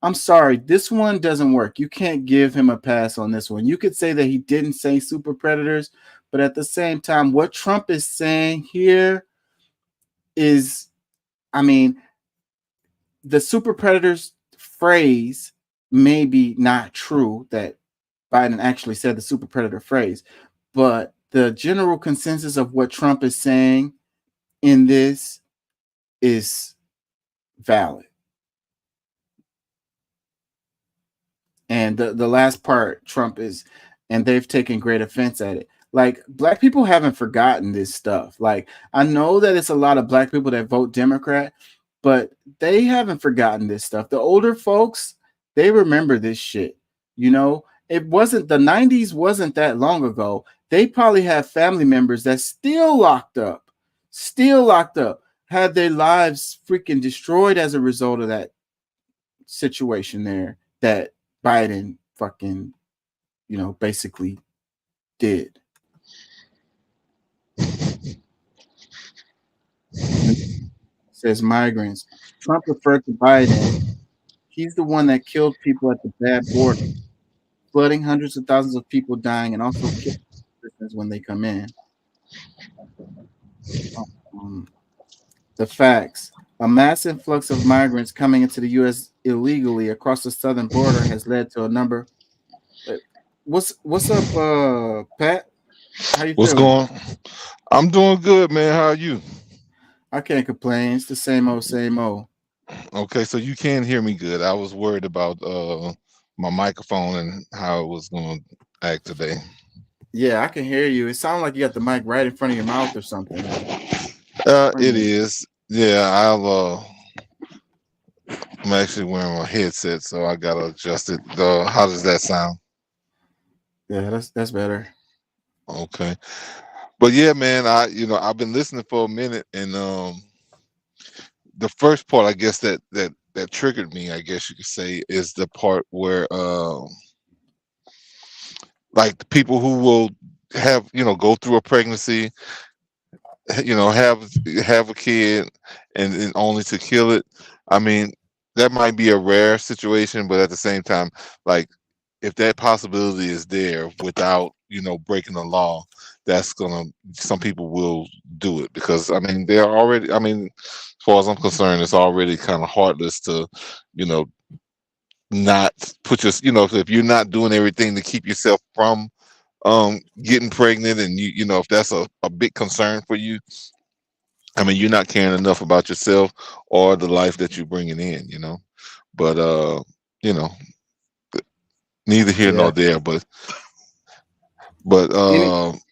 I'm sorry, this one doesn't work. You can't give him a pass on this one. You could say that he didn't say super predators, but at the same time, what Trump is saying here is, I mean, the super predators phrase may be not true that Biden actually said the super predator phrase, but the general consensus of what Trump is saying in this is valid. And the last part, Trump is, and they've taken great offense at it. Like, black people haven't forgotten this stuff. Like, I know that it's a lot of black people that vote Democrat, but they haven't forgotten this stuff. The older folks, they remember this shit. You know, it wasn't, the 90s wasn't that long ago. They probably have family members that's still locked up, had their lives freaking destroyed as a result of that situation there that Biden fucking, you know, basically did. Says migrants. Trump referred to Biden. He's the one that killed people at the bad border, flooding, hundreds of thousands of people dying, and also killing citizens when they come in. The facts. A mass influx of migrants coming into the U.S. illegally across the southern border has led to a number. What's up, Pat? How you What's feeling? going? I'm doing good, man. How are you? I can't complain. It's the same old, same old. Okay, so you can hear me good. I was worried about my microphone and how it was going to act today. Yeah, I can hear you. It sounds like you got the mic right in front of your mouth or something. It is. Yeah, I'm actually wearing a headset, so I gotta adjust it. How does that sound? Yeah, that's better. Okay, but yeah, man, I've been listening for a minute, and the first part, I guess that triggered me, I guess you could say, is the part where like the people who will have, go through a pregnancy, have a kid and only to kill it. I mean, that might be a rare situation, but at the same time, like, if that possibility is there without, breaking the law, some people will do it, because I mean, as far as I'm concerned, it's already kind of heartless to, not put if you're not doing everything to keep yourself from getting pregnant, and if that's a big concern for you, I mean, you're not caring enough about yourself or the life that you're bringing in, but neither here nor there. But But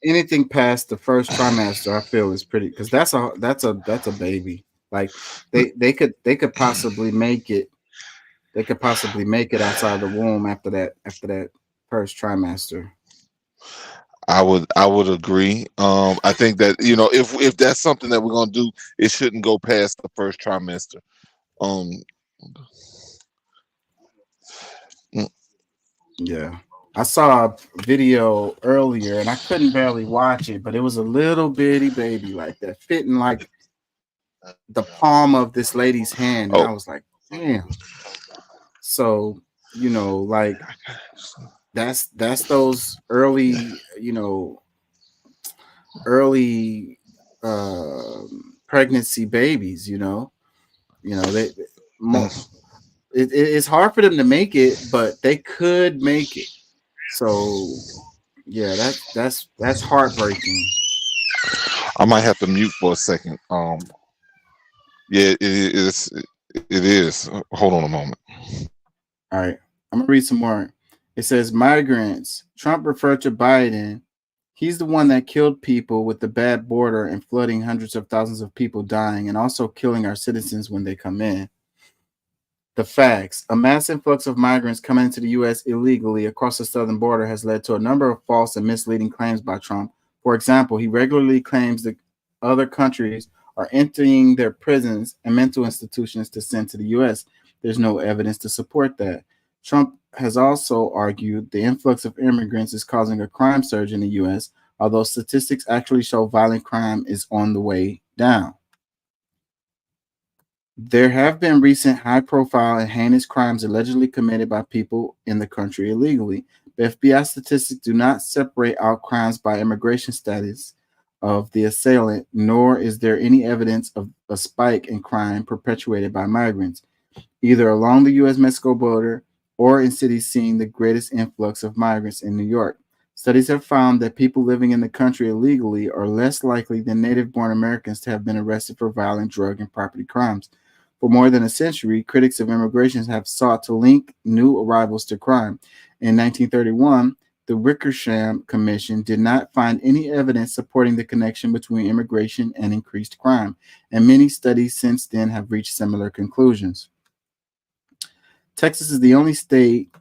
Anything past the first trimester, I feel is pretty, because that's a baby. Like they could possibly make it. They could possibly make it outside the womb after that first trimester. I would agree. I think that, you know, if that's something that we're gonna do, it shouldn't go past the first trimester. Yeah. I saw a video earlier and I couldn't barely watch it, but it was a little bitty baby like that, fitting like the palm of this lady's hand. And I was like, damn. So, you know, like that's those early, you know, early pregnancy babies, you know, it's hard for them to make it, but they could make it. So yeah, that's heartbreaking. I might have to mute for a second. Yeah, it is. Hold on a moment. All right, I'm gonna read some more. It says migrants. Trump referred to Biden. He's the one that killed people with the bad border and flooding, hundreds of thousands of people dying, and also killing our citizens when they come in. The facts. A mass influx of migrants coming into the U.S. illegally across the southern border has led to a number of false and misleading claims by Trump. For example, he regularly claims that other countries are emptying their prisons and mental institutions to send to the U.S. There's no evidence to support that. Trump has also argued the influx of immigrants is causing a crime surge in the U.S., although statistics actually show violent crime is on the way down. There have been recent high-profile and heinous crimes allegedly committed by people in the country illegally. The FBI statistics do not separate out crimes by immigration status of the assailant, nor is there any evidence of a spike in crime perpetuated by migrants, either along the U.S.-Mexico border or in cities seeing the greatest influx of migrants in New York. Studies have found that people living in the country illegally are less likely than native-born Americans to have been arrested for violent drug and property crimes. For more than a century, critics of immigration have sought to link new arrivals to crime. In 1931, the Wickersham Commission did not find any evidence supporting the connection between immigration and increased crime, and many studies since then have reached similar conclusions. Texas is the only state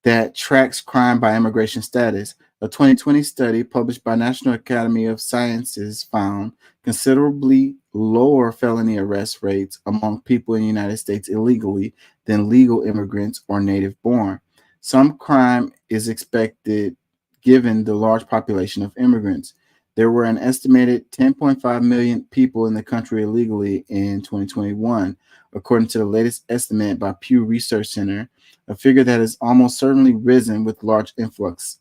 that tracks crime by immigration status. A 2020 study published by National Academy of Sciences found considerably lower felony arrest rates among people in the United States illegally than legal immigrants or native-born. Some crime is expected given the large population of immigrants. There were an estimated 10.5 million people in the country illegally in 2021, according to the latest estimate by Pew Research Center, a figure that has almost certainly risen with large influxes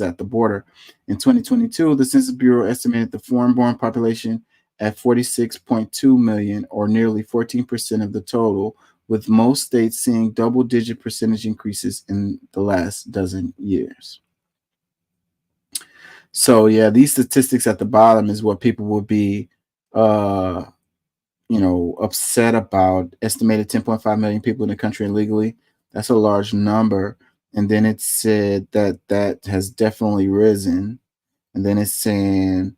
at the border. In 2022, the Census Bureau estimated the foreign-born population at 46.2 million, or nearly 14% of the total, with most states seeing double-digit percentage increases in the last dozen years. So, yeah, these statistics at the bottom is what people would be, upset about. Estimated 10.5 million people in the country illegally. That's a large number. And then it said that has definitely risen. And then it's saying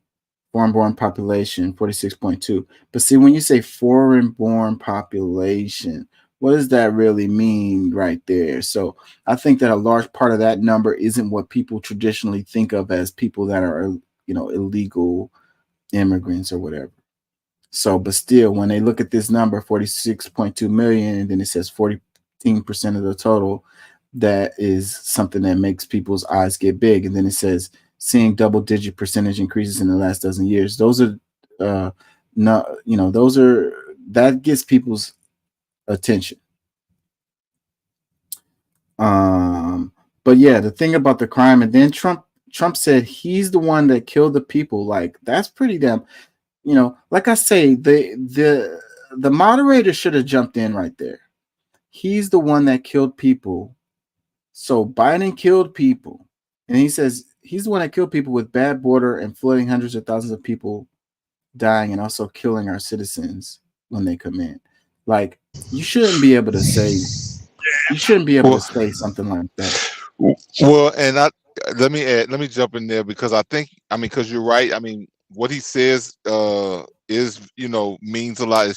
foreign-born population, 46.2. But see, when you say foreign-born population, what does that really mean right there? So I think that a large part of that number isn't what people traditionally think of as people that are, illegal immigrants or whatever. So, but still, when they look at this number, 46.2 million, and then it says 14% of the total, that is something that makes people's eyes get big. And then it says seeing double-digit percentage increases in the last dozen years. Those are that gets people's attention. But yeah, the thing about the crime, and then Trump said he's the one that killed the people. Like, that's pretty damn, like I say, the moderator should have jumped in right there. He's the one that killed people. So Biden killed people, and he says he's the one that killed people with bad border and flooding, hundreds of thousands of people dying, and also killing our citizens when they come in. Like, you shouldn't be able to say something like that. Well, and let me jump in there because I think, because you're right. What he says is, means a lot.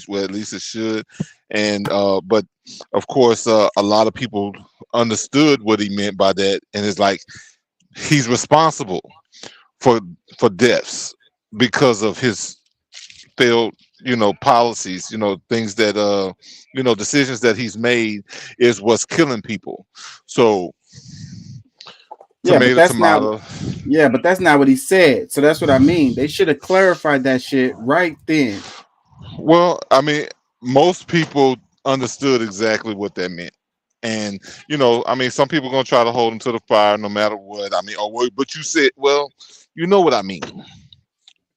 Well, at least it should. And but of course, a lot of people understood what he meant by that, and it's like he's responsible for deaths because of his failed, policies, things that decisions that he's made is what's killing people. So Yeah, but that's tomato. but that's not what he said. So that's what I mean. They should have clarified that shit right then. Well, most people understood exactly what that meant. And, some people are going to try to hold him to the fire no matter what. But you said, well, you know what I mean.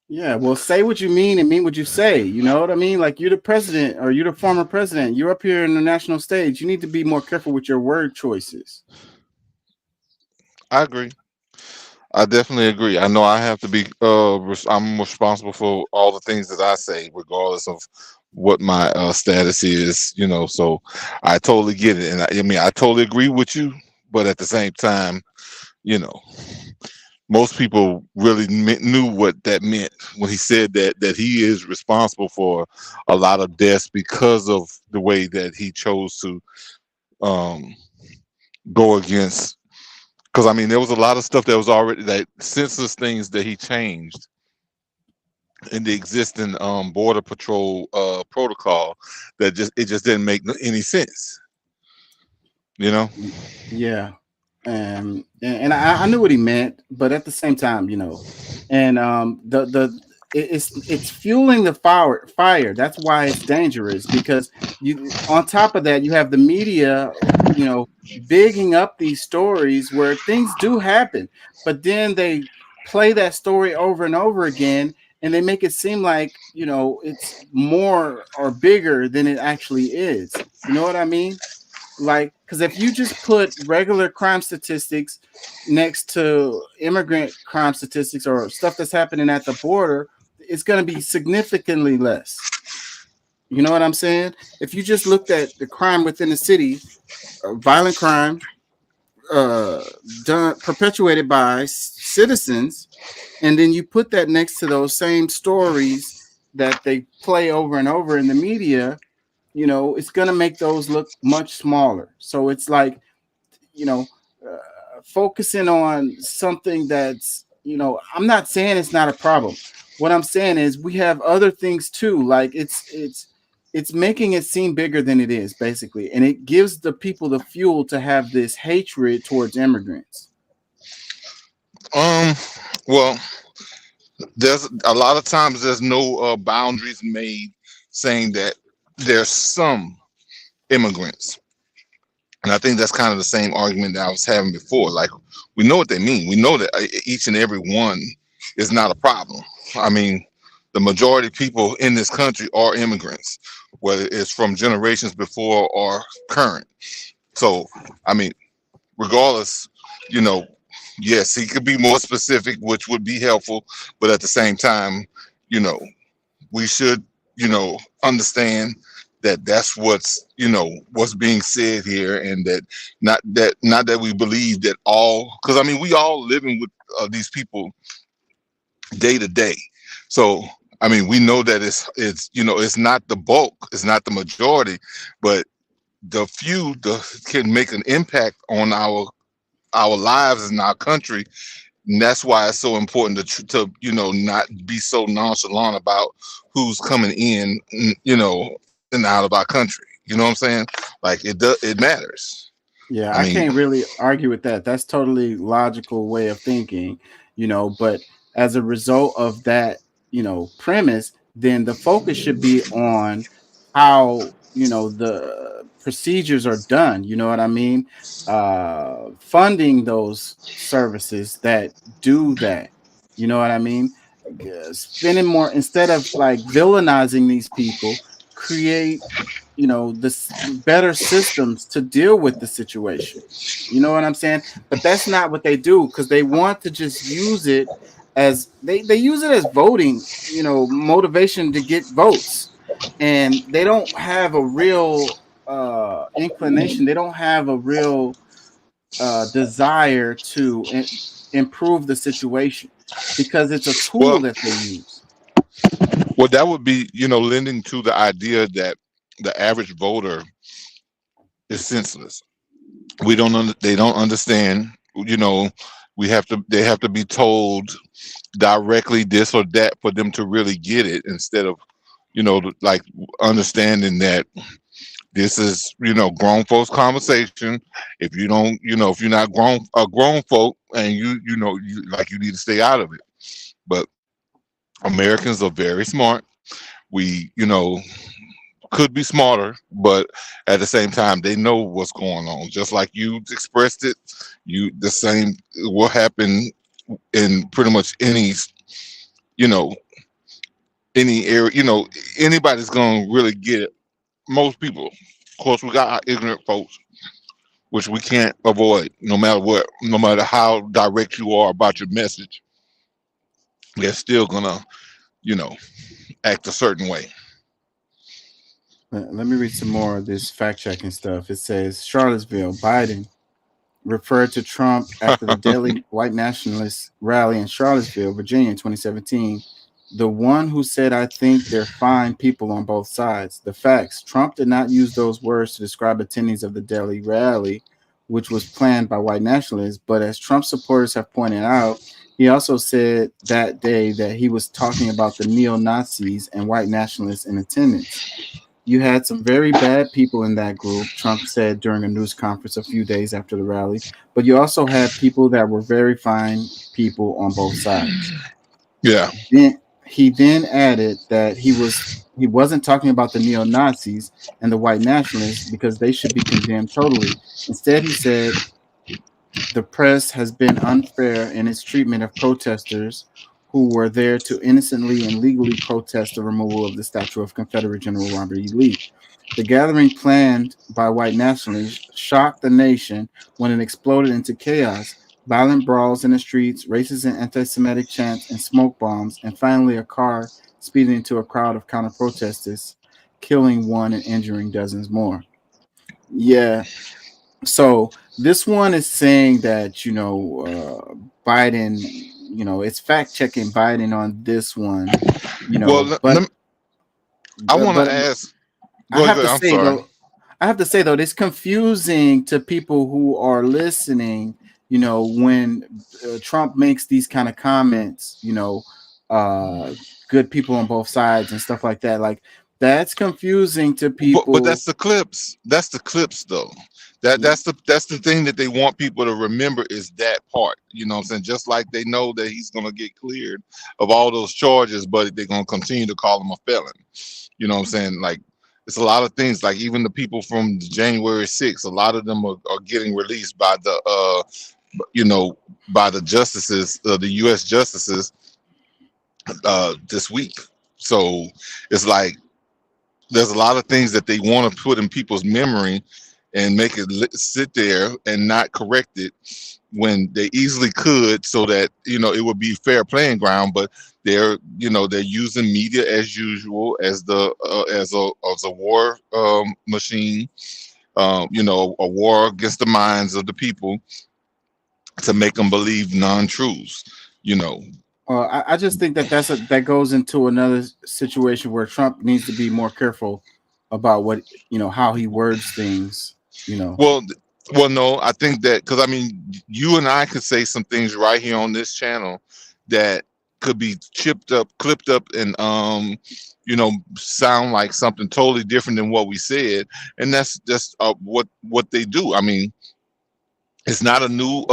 Yeah, well, say what you mean and mean what you say. You know what I mean? Like, you're the president or you're the former president. You're up here in the national stage. You need to be more careful with your word choices. I agree. I definitely agree. I know I have to be, I'm responsible for all the things that I say, regardless of what my status is, so I totally get it. And I totally agree with you, but at the same time, most people really knew what that meant when he said that he is responsible for a lot of deaths because of the way that he chose to go against. Because there was a lot of stuff that was already, that census things that he changed in the existing border patrol protocol that just didn't make any sense. Yeah. And I knew what he meant, but at the same time, and it's fueling the fire. That's why it's dangerous, because you, on top of that, you have the media, bigging up these stories where things do happen, but then they play that story over and over again, and they make it seem like, it's more or bigger than it actually is. You know what I mean? Like, because if you just put regular crime statistics next to immigrant crime statistics or stuff that's happening at the border, it's going to be significantly less. You know what I'm saying? If you just looked at the crime within the city, violent crime perpetuated by citizens, and then you put that next to those same stories that they play over and over in the media, it's going to make those look much smaller. So it's like, focusing on something that's, I'm not saying it's not a problem. What I'm saying is we have other things too. Like it's making it seem bigger than it is, basically. And it gives the people the fuel to have this hatred towards immigrants. Well, there's a lot of times there's no boundaries made, saying that there's some immigrants. And I think that's kind of the same argument that I was having before. Like, we know what they mean. We know that each and every one is not a problem. The majority of people in this country are immigrants, whether it's from generations before or current. So, regardless, yes, he could be more specific, which would be helpful. But at the same time, we should, understand that that's what's being said here, and that not that we believe that all, because we all living with these people day to day. So we know that it's not the bulk, it's not the majority, but the few can make an impact on our lives in our country. And that's why it's so important to not be so nonchalant about who's coming in, and out of our country. You know what I'm saying? Like, it matters. Yeah, I can't really argue with that. That's totally logical way of thinking, but as a result of that, premise, then the focus should be on how, the procedures are done. You know what I mean? Funding those services that do that. You know what I mean? Spending more, instead of like villainizing these people, create, this better systems to deal with the situation. You know what I'm saying? But that's not what they do, because they want to just use it as they use it as voting, motivation to get votes. And they don't have a real inclination. They don't have a real desire to improve the situation because it's a tool Well, that they use. well, that would be, lending to the idea that the average voter is senseless. They don't understand. They have to be told directly this or that for them to really get it, instead of, like understanding that this is, grown folks conversation. If you don't, if you're not grown folk, and you need to stay out of it. But Americans are very smart. We, could be smarter, but at the same time, they know what's going on. Just like you expressed it, the same will happen in pretty much any, any area. Anybody's gonna really get it. Most people. Of course, we got our ignorant folks, which we can't avoid, no matter what, no matter how direct you are about your message. They're still gonna, act a certain way. Let me read some more of this fact checking stuff. It says Charlottesville, Biden referred to Trump after the deadly white nationalist rally in Charlottesville, Virginia in 2017. The one who said, I think they're fine people on both sides. The facts. Trump did not use those words to describe attendees of the deadly rally, which was planned by white nationalists. But as Trump supporters have pointed out, he also said that day that he was talking about the neo-Nazis and white nationalists in attendance. You had some very bad people in that group, Trump said during a news conference a few days after the rally. But you also had people that were very fine people on both sides. Yeah. He then added that he wasn't talking about the neo-Nazis and the white nationalists because they should be condemned totally. Instead, he said the press has been unfair in its treatment of protesters who were there to innocently and legally protest the removal of the statue of Confederate General Robert E. Lee. The gathering planned by white nationalists shocked the nation when it exploded into chaos. Violent brawls in the streets, racist and anti-Semitic chants, and smoke bombs, and finally a car speeding into a crowd of counter-protesters, killing one and injuring dozens more. Yeah. So this one is saying that, Biden, it's fact-checking Biden on this one. Well, I want to ask. I have to say, though, it's confusing to people who are listening. When Trump makes these kind of comments, good people on both sides and stuff like that, like that's confusing to people. But that's the clips. That's the clips, though. That's the thing that they want people to remember is that part. You know what I'm saying? Just like they know that he's going to get cleared of all those charges, but they're going to continue to call him a felon. You know what I'm saying? Like, it's a lot of things. Like even the people from January 6th, a lot of them are getting released by the by the justices, the U.S. justices this week. So it's like there's a lot of things that they want to put in people's memory and make it sit there and not correct it when they easily could, so that it would be fair playing ground. But they're using media as usual as a war machine, a war against the minds of the people, to make them believe non-truths, I just think that goes into another situation where Trump needs to be more careful about what, how he words things, Well, no, I think that, because you and I could say some things right here on this channel that could be clipped up and, sound like something totally different than what we said. And that's just what they do. It's not a new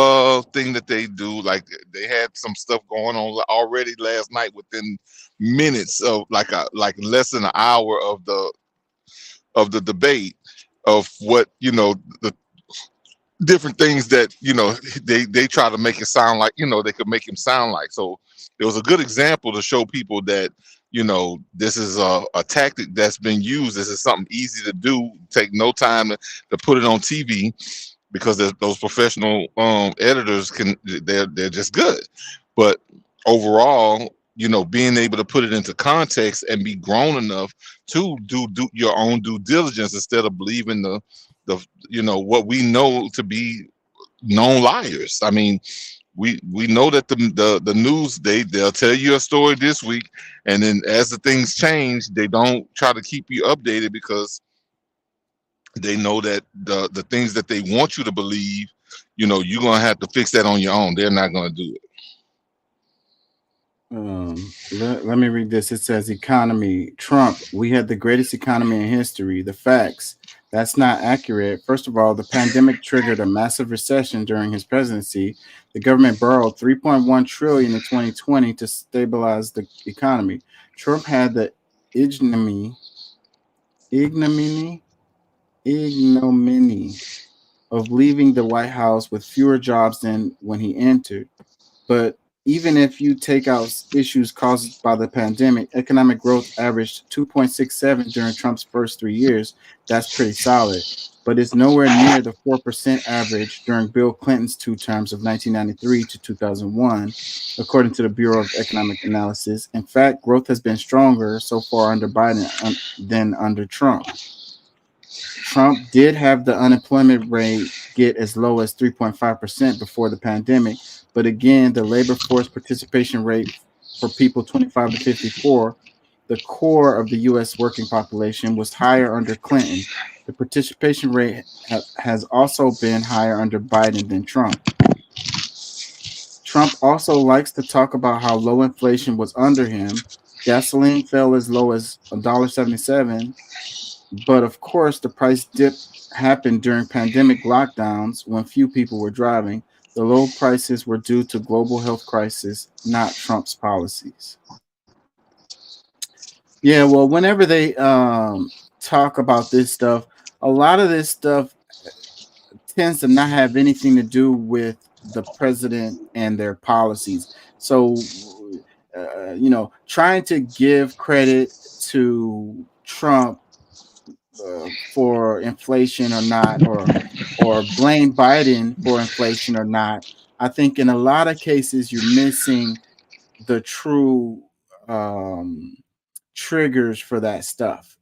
thing that they do. Like they had some stuff going on already last night within minutes of like less than an hour of the debate of what the different things that they try to make it sound like they could make him sound like. So it was a good example to show people that this is a tactic that's been used. This is something easy to do. Take no time to put it on TV. Because those professional editors they're just good. But overall, being able to put it into context and be grown enough to do your own due diligence instead of believing the what we know to be known liars. I mean, we know that the news, they'll tell you a story this week, and then as the things change, they don't try to keep you updated because they know that the things that they want you to believe, you're gonna have to fix that on your own. They're not gonna do it. Let me read this. It says, economy, Trump, we had the greatest economy in history. The facts, that's not accurate. First of all, the pandemic triggered a massive recession during his presidency. The government borrowed $3.1 trillion in 2020 to stabilize the economy. Trump had the ignominy of leaving the White House with fewer jobs than when he entered. But even if you take out issues caused by the pandemic, economic growth averaged 2.67 during Trump's first 3 years. That's pretty solid, but it's nowhere near the 4% average during Bill Clinton's 2 terms of 1993 to 2001, according to the Bureau of Economic Analysis. In fact, growth has been stronger so far under Biden than under Trump. Trump did have the unemployment rate get as low as 3.5% before the pandemic. But again, the labor force participation rate for people 25 to 54, the core of the U.S. working population, was higher under Clinton. The participation rate has also been higher under Biden than Trump. Trump also likes to talk about how low inflation was under him. Gasoline fell as low as $1.77. But of course, the price dip happened during pandemic lockdowns when few people were driving. The low prices were due to global health crisis, not Trump's policies. Yeah, well, whenever they talk about this stuff, a lot of this stuff tends to not have anything to do with the president and their policies. So, trying to give credit to Trump for inflation or not, or blame Biden for inflation or not, I think in a lot of cases you're missing the true triggers for that stuff.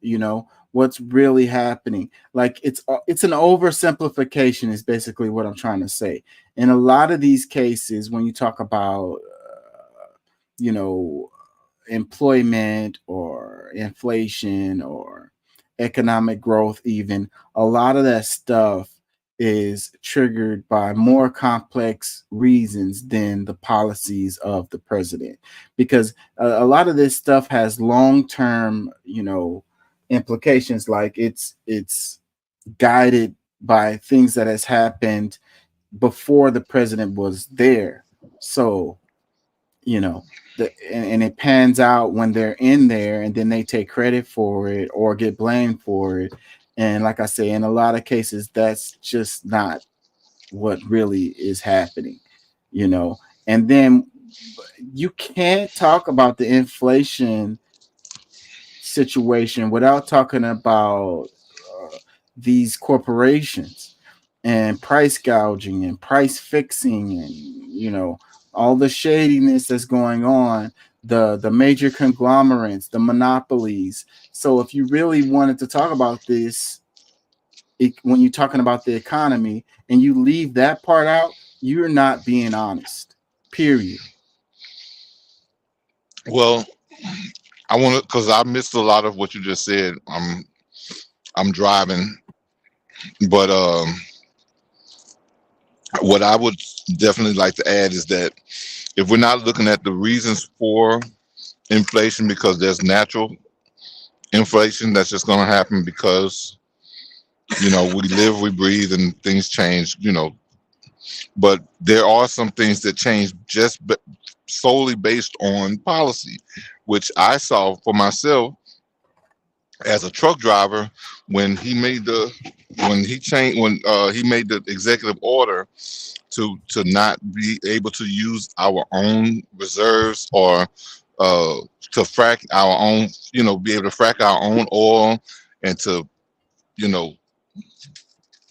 What's really happening. Like it's an oversimplification is basically what I'm trying to say. In a lot of these cases, when you talk about employment or inflation or economic growth, even, a lot of that stuff is triggered by more complex reasons than the policies of the president, because a lot of this stuff has long-term implications. Like it's guided by things that has happened before the president was there. So and it pans out when they're in there, and then they take credit for it or get blamed for it. And like I say, in a lot of cases, that's just not what really is happening, And then you can't talk about the inflation situation without talking about these corporations and price gouging and price fixing and, all the shadiness that's going on, the major conglomerates, the monopolies. So if you really wanted to talk about this, when you're talking about the economy and you leave that part out, you're not being honest, period. Well, I want to, because I missed a lot of what you just said. I'm driving, but what I would definitely like to add is that if we're not looking at the reasons for inflation, because there's natural inflation that's just going to happen because, we live, we breathe, and things change, but there are some things that change just solely based on policy, which I saw for myself as a truck driver when he made the executive order to not be able to use our own reserves or to frack our own, be able to frack our own oil and to,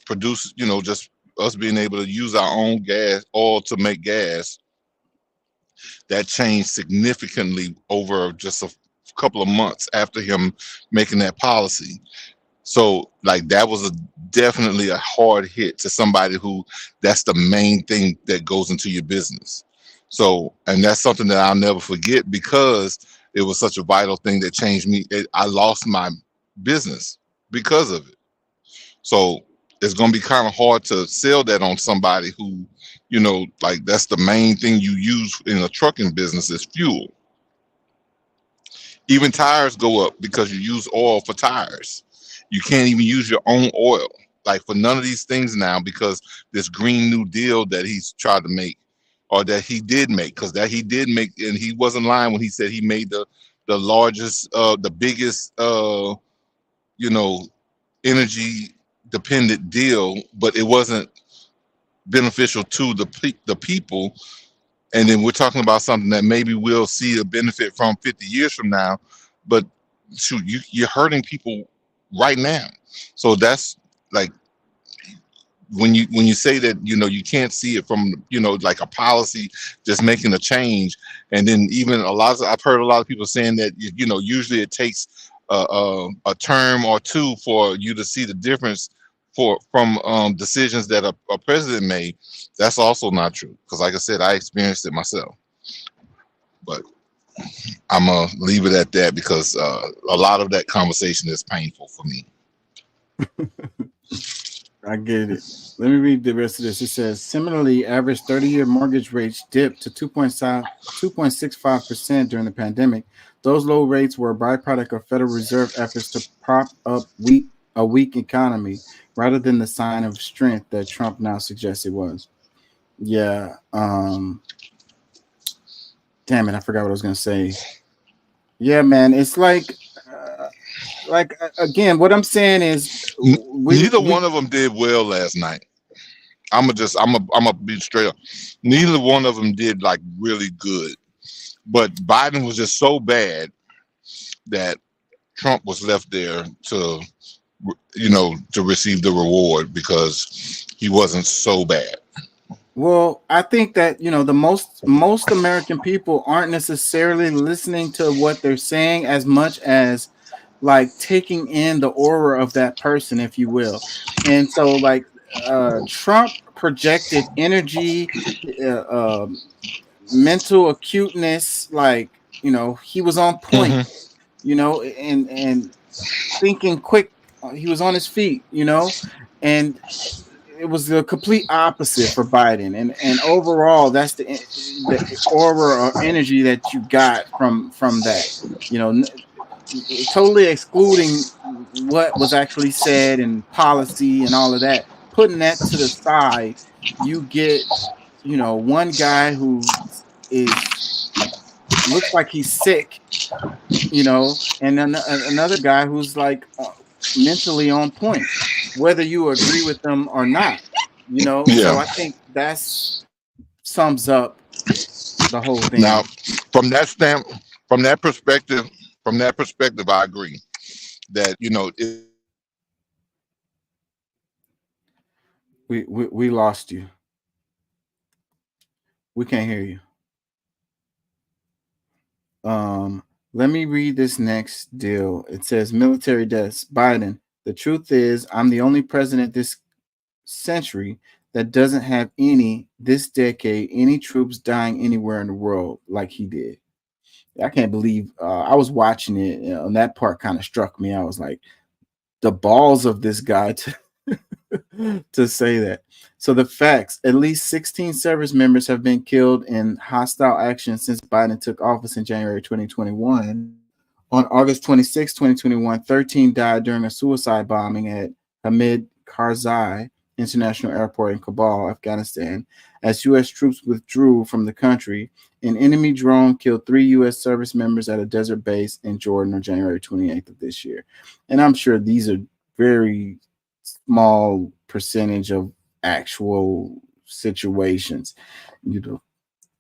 produce, just us being able to use our own oil to make gas. That changed significantly over just a couple of months after him making that policy. So like that was definitely a hard hit to somebody who that's the main thing that goes into your business. So, and that's something that I'll never forget because it was such a vital thing that changed me. I lost my business because of it. So it's going to be kind of hard to sell that on somebody who, like that's the main thing you use in a trucking business is fuel. Even tires go up because you use oil for tires. You can't even use your own oil, like for none of these things now, because this Green New Deal that he's tried to make, or that he did make, because that he did make, and he wasn't lying when he said he made the largest, the biggest, energy dependent deal, but it wasn't beneficial to the people. And then we're talking about something that maybe we'll see a benefit from 50 years from now, but shoot, you're hurting people right now. So that's like when you say that you can't see it from like a policy just making a change, and then even I've heard a lot of people saying that usually it takes a term or two for you to see the difference from decisions that a president made. That's also not true, because like I said, I experienced it myself. But I'm gonna leave it at that because a lot of that conversation is painful for me. I get it. Let me read the rest of this. It says, similarly, average 30-year mortgage rates dipped to 2.65% during the pandemic. Those low rates were a byproduct of Federal Reserve efforts to prop up a weak economy rather than the sign of strength that Trump now suggests it was. Yeah. Damn it, I forgot what I was going to say. Yeah, man, it's like again, what I'm saying is neither one of them did well last night. I'm gonna be straight up. Neither one of them did like really good, but Biden was just so bad that Trump was left there to receive the reward because he wasn't so bad. Well, I think that the most American people aren't necessarily listening to what they're saying as much as like taking in the aura of that person, if you will. And so like Trump projected energy, mental acuteness, like he was on point, and thinking quick. He was on his feet, and it was the complete opposite for Biden. And overall, that's the aura or energy that you got from that. Totally excluding what was actually said and policy and all of that. Putting that to the side, you get one guy who looks like he's sick, and another guy who's like mentally on point, whether you agree with them or not. Yeah. So I think that sums up the whole thing. Now, from that perspective, I agree that we lost you. We can't hear you. Let me read this next deal. It says military deaths. Biden, the truth is, I'm the only president this century that doesn't have this decade, any troops dying anywhere in the world like he did. I can't believe I was watching it, and that part kind of struck me. I was like, the balls of this guy to say that. So the facts, at least 16 service members have been killed in hostile action since Biden took office in January 2021. On August 26, 2021, 13 died during a suicide bombing at Hamid Karzai International Airport in Kabul, Afghanistan, as U.S. troops withdrew from the country. An enemy drone killed 3 U.S. service members at a desert base in Jordan on January 28th of this year. And I'm sure these are very small percentage of actual situations,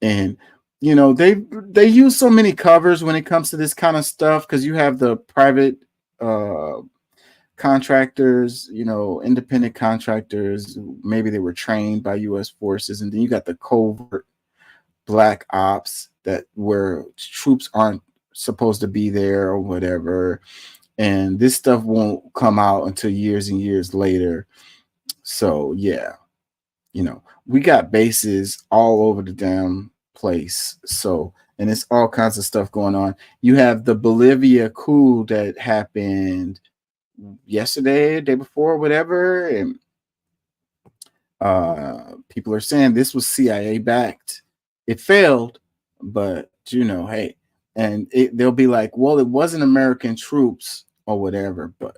and they use so many covers when it comes to this kind of stuff, because you have the private contractors, independent contractors, maybe they were trained by U.S. forces, and then you got the covert black ops where troops aren't supposed to be there or whatever. and this stuff won't come out until years and years later. So yeah, we got bases all over the damn place. So, and it's all kinds of stuff going on. You have the Bolivia coup that happened yesterday, day before, whatever, and people are saying this was CIA backed. It failed, but hey, and they'll be like, well, it wasn't American troops or whatever, but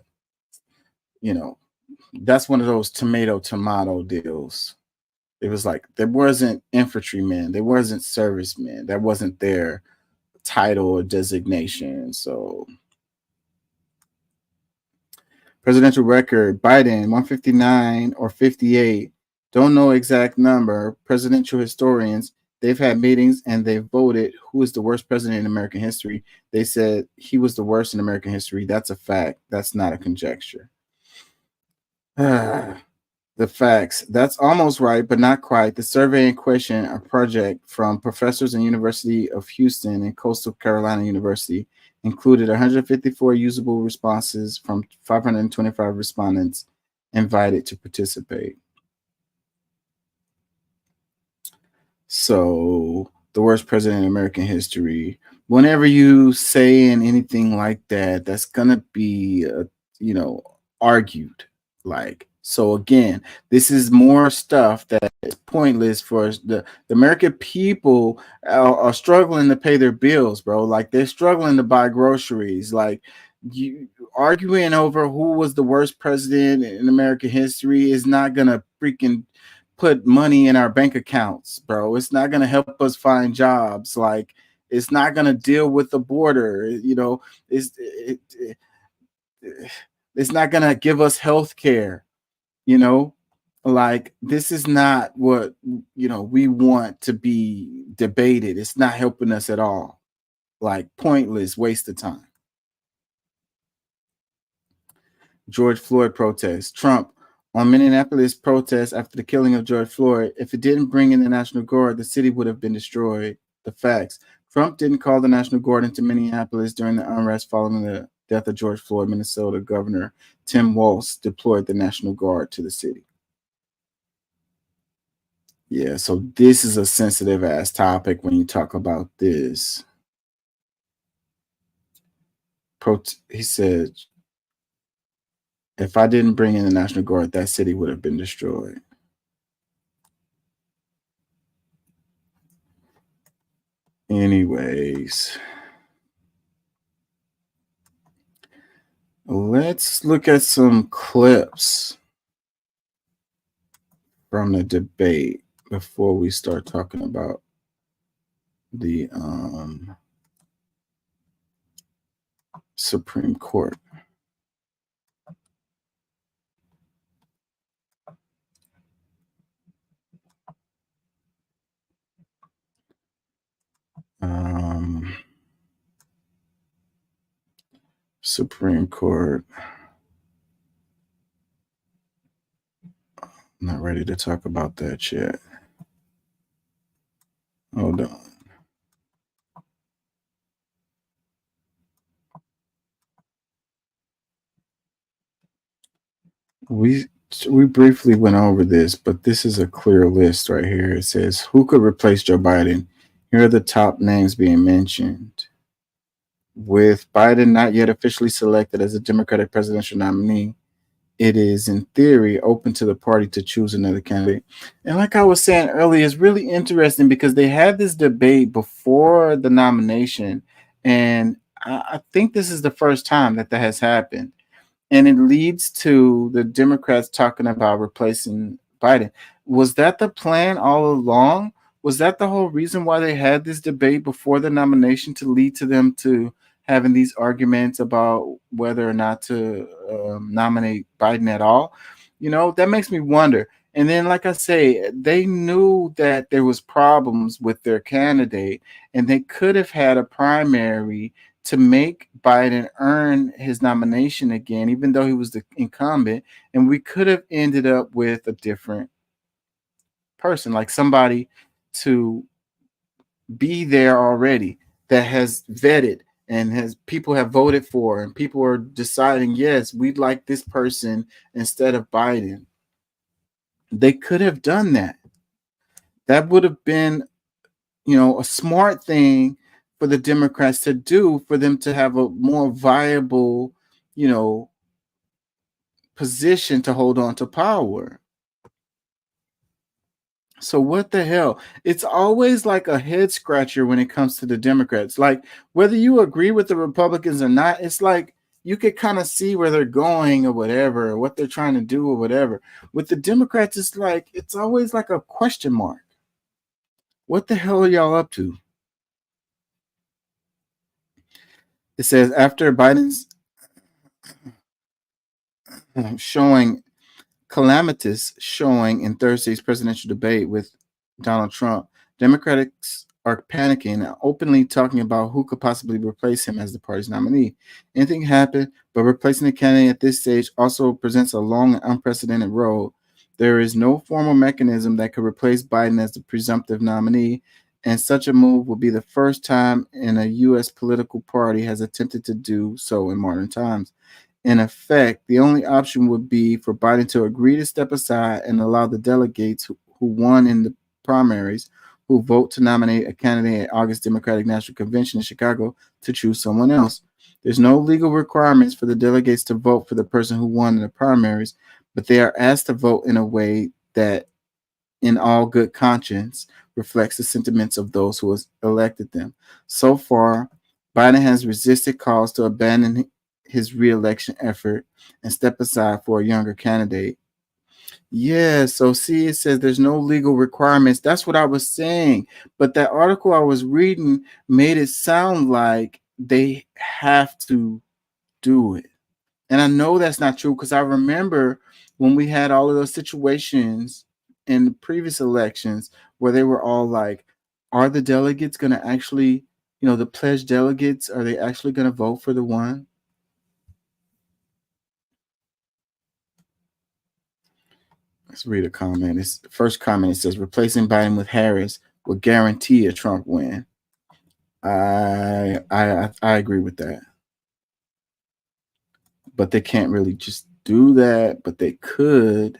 that's one of those tomato deals. It was like there wasn't infantrymen, there wasn't servicemen, that wasn't their title or designation. So presidential record, Biden 159 or 58. Don't know exact number. Presidential historians, they've had meetings and they've voted who is the worst president in American history. They said he was the worst in American history. That's a fact. That's not a conjecture. The facts. That's almost right, but not quite. The survey in question, a project from professors in University of Houston and Coastal Carolina University, included 154 usable responses from 525 respondents invited to participate. So, the worst president in American history. Whenever you say anything like that, that's gonna be, argued. So again, this is more stuff that is pointless for the American people are struggling to pay their bills, bro. Like they're struggling to buy groceries. Like you arguing over who was the worst president in American history is not gonna freaking put money in our bank accounts, bro. It's not gonna help us find jobs. Like it's not gonna deal with the border. It's not gonna give us health care. Like this is not what we want to be debated. It's not helping us at all. Like pointless waste of time. George Floyd protests. Trump on Minneapolis protests after the killing of George Floyd. If it didn't bring in the National Guard, the city would have been destroyed. The facts. Trump didn't call the National Guard into Minneapolis during the unrest following the death of George Floyd. Minnesota Governor Tim Walz deployed the National Guard to the city. Yeah, so this is a sensitive ass topic when you talk about this. He said, if I didn't bring in the National Guard, that city would have been destroyed. Anyways, let's look at some clips from the debate before we start talking about the Supreme Court. Supreme Court. I'm not ready to talk about that yet. Hold on. We briefly went over this, but this is a clear list right here. It says, who could replace Joe Biden? Here are the top names being mentioned. With Biden not yet officially selected as a Democratic presidential nominee, it is in theory open to the party to choose another candidate. And like I was saying earlier, it's really interesting because they had this debate before the nomination. And I think this is the first time that has happened. And it leads to the Democrats talking about replacing Biden. Was that the plan all along? Was that the whole reason why they had this debate before the nomination, to lead to them to having these arguments about whether or not to nominate Biden at all? That makes me wonder. And then, like I say, they knew that there was problems with their candidate, and they could have had a primary to make Biden earn his nomination again, even though he was the incumbent. And we could have ended up with a different person, like somebody to be there already that has vetted and has people have voted for, and people are deciding, yes, we'd like this person instead of Biden. They could have done that. That would have been, a smart thing for the Democrats to do, for them to have a more viable, position to hold on to power. So what the hell? It's always like a head scratcher when it comes to the Democrats. Like, whether you agree with the Republicans or not, it's like you could kind of see where they're going or whatever, or what they're trying to do or whatever. With the Democrats, it's always like a question mark. What the hell are y'all up to? It says after Biden's calamitous showing in Thursday's presidential debate with Donald Trump, Democrats are panicking and openly talking about who could possibly replace him as the party's nominee. Anything can happen, but replacing the candidate at this stage also presents a long and unprecedented road. There is no formal mechanism that could replace Biden as the presumptive nominee, and such a move will be the first time in a U.S. political party has attempted to do so in modern times. In effect, the only option would be for Biden to agree to step aside and allow the delegates who won in the primaries, who vote to nominate a candidate at August Democratic National Convention in Chicago, to choose someone else. There's no legal requirements for the delegates to vote for the person who won in the primaries, but they are asked to vote in a way that, in all good conscience, reflects the sentiments of those who elected them. So far, Biden has resisted calls to abandon his re-election effort and step aside for a younger candidate. Yeah, so see, it says there's no legal requirements. That's what I was saying. But that article I was reading made it sound like they have to do it. And I know that's not true, because I remember when we had all of those situations in the previous elections where they were all like, are the delegates going to actually, the pledged delegates, are they actually going to vote for the one? Let's read a comment. It's the first comment. It says replacing Biden with Harris would guarantee a Trump win. I agree with that. But they can't really just do that, but they could.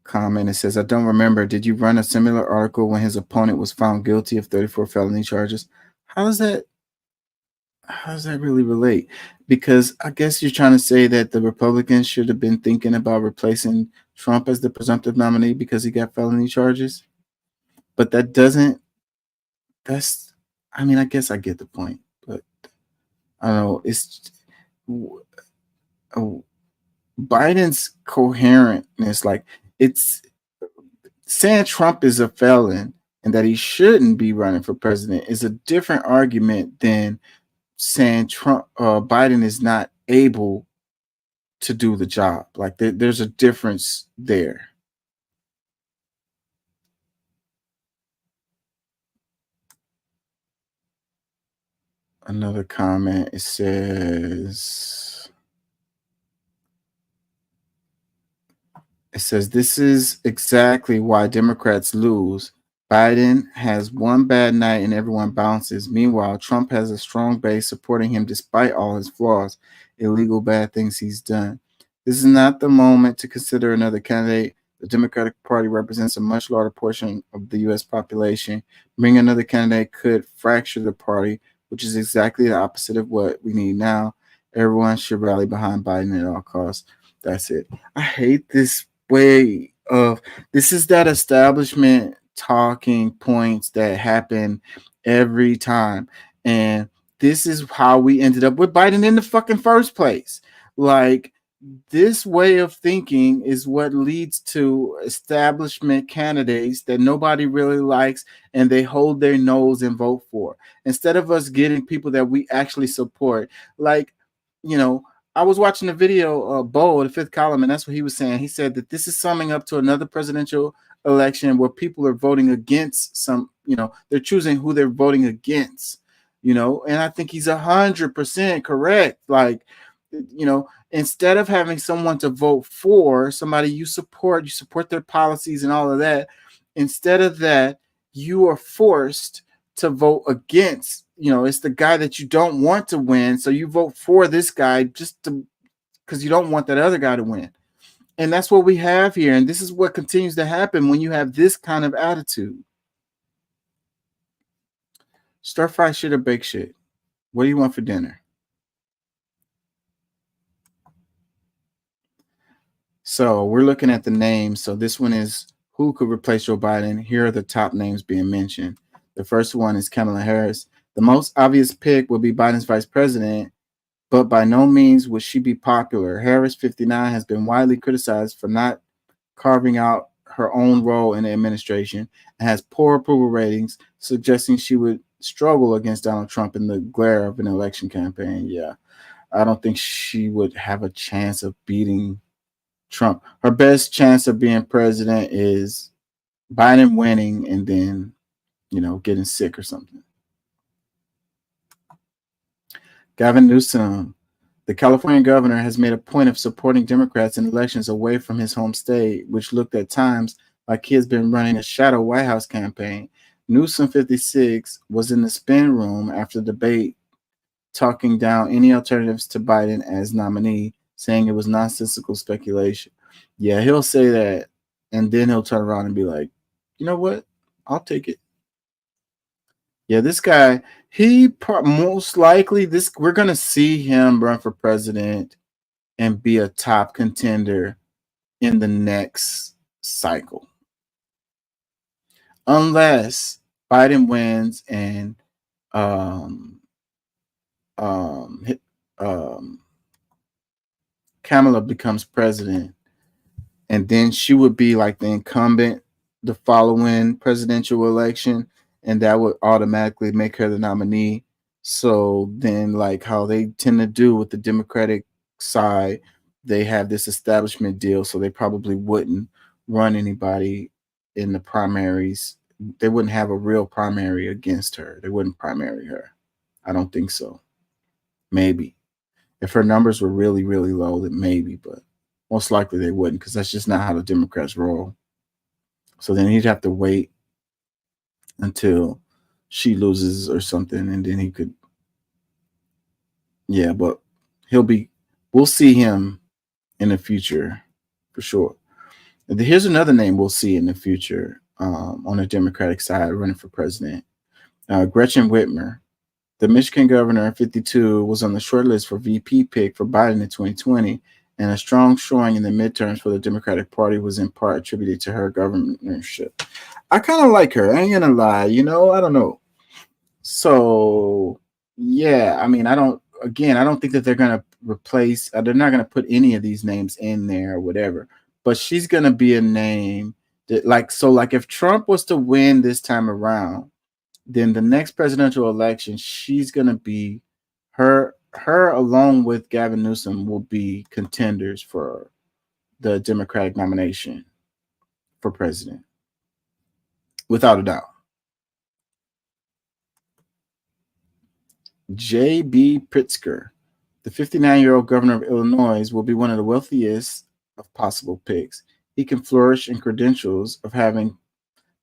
Comment. It says, I don't remember. Did you run a similar article when his opponent was found guilty of 34 felony charges? How does that really relate? Because I guess you're trying to say that the Republicans should have been thinking about replacing Trump as the presumptive nominee because he got felony charges. But I guess I get the point, but I don't know. Biden's coherentness, like, it's saying Trump is a felon and that he shouldn't be running for president, is a different argument than saying Biden is not able to do the job. Like, there's a difference there. Another comment, it says, this is exactly why Democrats lose. Biden has one bad night and everyone bounces. Meanwhile, Trump has a strong base supporting him despite all his flaws, illegal bad things he's done. This is not the moment to consider another candidate. The Democratic Party represents a much larger portion of the U.S. population. Bringing another candidate could fracture the party, which is exactly the opposite of what we need now. Everyone should rally behind Biden at all costs. That's it. I hate this way of, this is that establishment talking points that happen every time. And this is how we ended up with Biden in the fucking first place. Like, this way of thinking is what leads to establishment candidates that nobody really likes and they hold their nose and vote for, instead of us getting people that we actually support. Like, I was watching a video of Bo, the Fifth Column, and that's what he was saying. He said that this is summing up to another presidential election where people are voting against they're choosing who they're voting against, and I think he's 100% correct. Like, instead of having someone to vote for, somebody you support their policies and all of that, Instead of that, you are forced to vote against, it's the guy that you don't want to win. So you vote for this guy just because you don't want that other guy to win. And that's what we have here. And this is what continues to happen when you have this kind of attitude. Stir fry shit or bake shit? What do you want for dinner? So we're looking at the names. So this one is who could replace Joe Biden. Here are the top names being mentioned. The first one is Kamala Harris. The most obvious pick would be Biden's vice president, but by no means would she be popular. Harris, 59, has been widely criticized for not carving out her own role in the administration and has poor approval ratings, suggesting she would struggle against Donald Trump in the glare of an election campaign. Yeah, I don't think she would have a chance of beating Trump. Her best chance of being president is Biden winning and then, getting sick or something. Gavin Newsom, the California governor, has made a point of supporting Democrats in elections away from his home state, which looked at times like he has been running a shadow White House campaign. Newsom, 56, was in the spin room after the debate, talking down any alternatives to Biden as nominee, saying it was nonsensical speculation. Yeah, he'll say that, and then he'll turn around and be like, you know what? I'll take it. Yeah, this guy, most likely, we're going to see him run for president and be a top contender in the next cycle. Unless Biden wins and Kamala becomes president, and then she would be like the incumbent the following presidential election, and that would automatically make her the nominee. So then, like how they tend to do with the Democratic side, they have this establishment deal, so they probably wouldn't run anybody in the primaries. They wouldn't have a real primary against her. They wouldn't primary her. I don't think so. Maybe. If her numbers were really, really low, then maybe, but most likely they wouldn't, because that's just not how the Democrats roll. So then he'd have to wait until she loses or something, and then he could. Yeah, but we'll see him in the future for sure. And here's another name we'll see in the future on the Democratic side running for president. Gretchen Whitmer, the Michigan governor, 52, was on the short list for VP pick for Biden in 2020, and a strong showing in the midterms for the Democratic Party was in part attributed to her governorship. I kind of like her. I ain't gonna lie. I don't know. So, yeah, I mean, I don't think that they're going to replace, they're not going to put any of these names in there or whatever, but she's going to be a name that like if Trump was to win this time around, then the next presidential election, she's going to be her along with Gavin Newsom will be contenders for the Democratic nomination for president, without a doubt. J.B. Pritzker, the 59-year-old governor of Illinois, will be one of the wealthiest of possible picks. He can flourish in credentials of having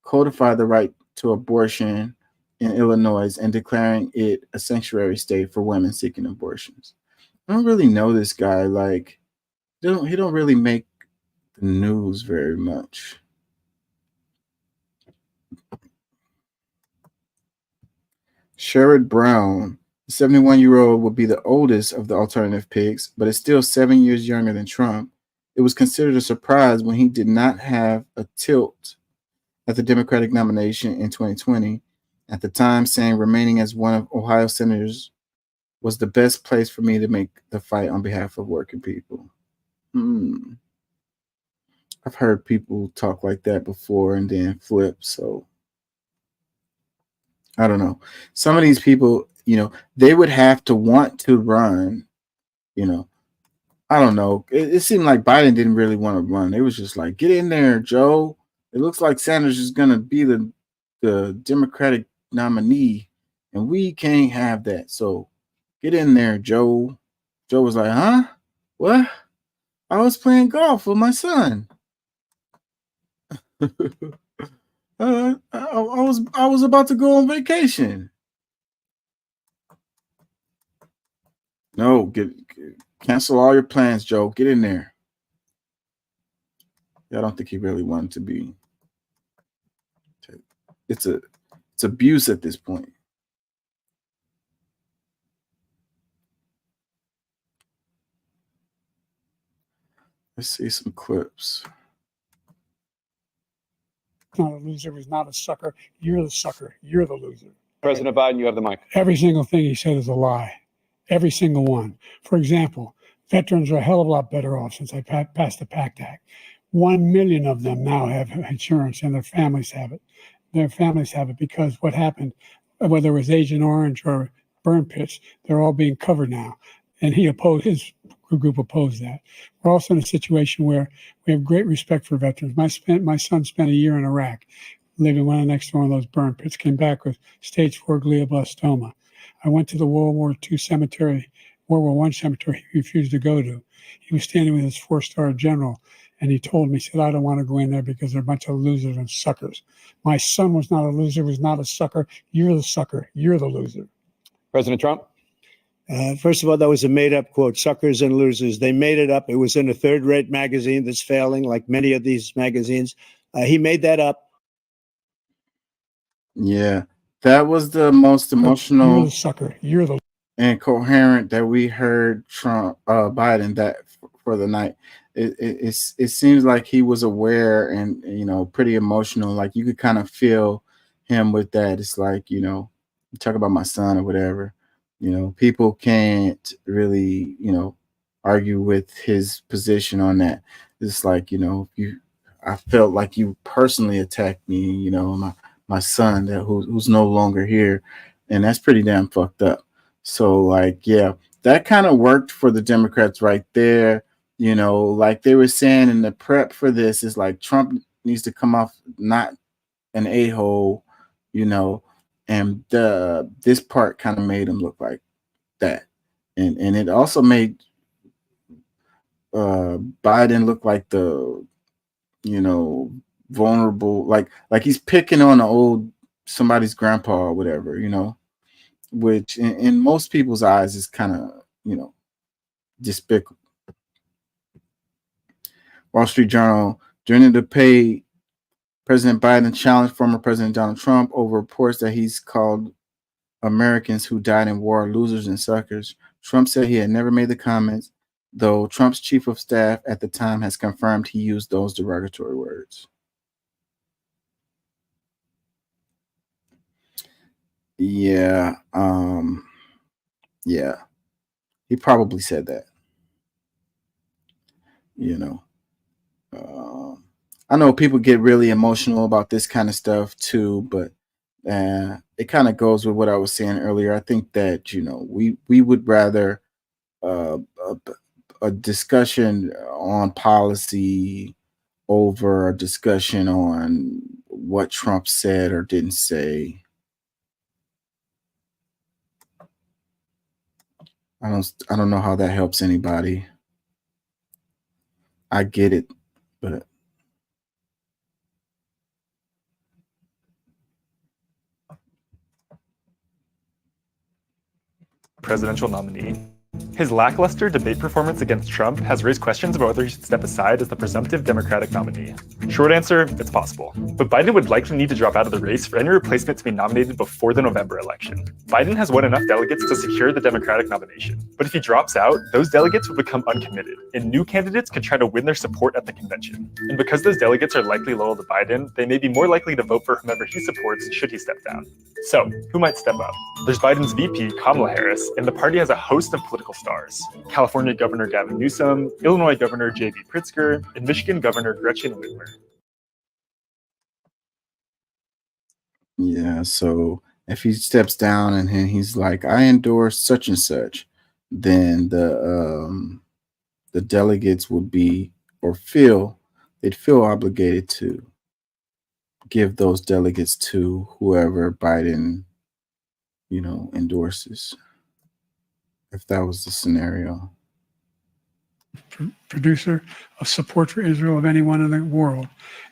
codified the right to abortion in Illinois and declaring it a sanctuary state for women seeking abortions. I don't really know this guy. Like, he don't really make the news very much. Sherrod Brown, the 71-year-old, will be the oldest of the alternative picks, but is still 7 years younger than Trump. It was considered a surprise when he did not have a tilt at the Democratic nomination in 2020, at the time saying remaining as one of Ohio senators was the best place for me to make the fight on behalf of working people. I've heard people talk like that before and then flip, so I don't know. Some of these people, they would have to want to run, I don't know. It seemed like Biden didn't really want to run. They was just like, get in there, Joe. It looks like Sanders is going to be the Democratic nominee, and we can't have that. So get in there, Joe. Joe was like, huh? What? I was playing golf with my son. I was about to go on vacation. No, cancel all your plans, Joe. Get in there. I don't think he really wanted to be. It's abuse at this point. Let's see some clips. Not a loser, he's not a sucker. You're the sucker. You're the loser. President Biden, you have the mic. Every single thing he said is a lie. Every single one. For example, veterans are a hell of a lot better off since I passed the PACT Act. 1 million of them now have insurance and their families have it. Their families have it because what happened, whether it was Agent Orange or burn pits, they're all being covered now. And his group opposed that. We're also in a situation where we have great respect for veterans. My son spent a year in Iraq, living right next to one of those burn pits, came back with stage 4 glioblastoma. I went to the World War II cemetery, World War I cemetery he refused to go to. He was standing with his 4-star general, and he told me, he said, I don't want to go in there because they're a bunch of losers and suckers. My son was not a loser, was not a sucker. You're the sucker. You're the loser. President Trump? First of all, that was a made-up quote, suckers and losers. They made it up. It was in a third-rate magazine that's failing, like many of these magazines. He made that up. Yeah, that was the most emotional You're the sucker. You're the and coherent that we heard Biden that for the night. It seems like he was aware and, you know, pretty emotional. Like you could kind of feel him with that. It's like, you know, you talk about my son or whatever. You know, people can't really, you know, argue with his position on that. It's like, you know, I felt like you personally attacked me, you know, my son who's no longer here, and that's pretty damn fucked up. So like, yeah, that kind of worked for the Democrats right there. You know, like they were saying in the prep for this is like Trump needs to come off not an a-hole, you know, and this part kind of made him look like that, and it also made Biden look like the, you know, vulnerable, like he's picking on somebody's grandpa or whatever, you know, which in most people's eyes is kind of, you know, despicable. Wall Street Journal, during the debate, President Biden challenged former President Donald Trump over reports that he's called Americans who died in war losers and suckers. Trump said he had never made the comments, though Trump's chief of staff at the time has confirmed he used those derogatory words. Yeah, yeah, he probably said that. You know, I know people get really emotional about this kind of stuff too, but it kind of goes with what I was saying earlier. I think that, you know, we would rather a discussion on policy over a discussion on what Trump said or didn't say. I don't know how that helps anybody. I get it, but presidential nominee. His lackluster debate performance against Trump has raised questions about whether he should step aside as the presumptive Democratic nominee. Short answer, it's possible. But Biden would likely need to drop out of the race for any replacement to be nominated before the November election. Biden has won enough delegates to secure the Democratic nomination. But if he drops out, those delegates would become uncommitted, and new candidates could try to win their support at the convention. And because those delegates are likely loyal to Biden, they may be more likely to vote for whomever he supports should he step down. So, who might step up? There's Biden's VP, Kamala Harris, and the party has a host of political stars. California Governor Gavin Newsom, Illinois Governor J.B. Pritzker, and Michigan Governor Gretchen Whitmer. Yeah, so if he steps down and he's like, I endorse such and such, then the delegates would be they'd feel obligated to give those delegates to whoever Biden, you know, endorses, if that was the scenario. producer of support for Israel of anyone in the world.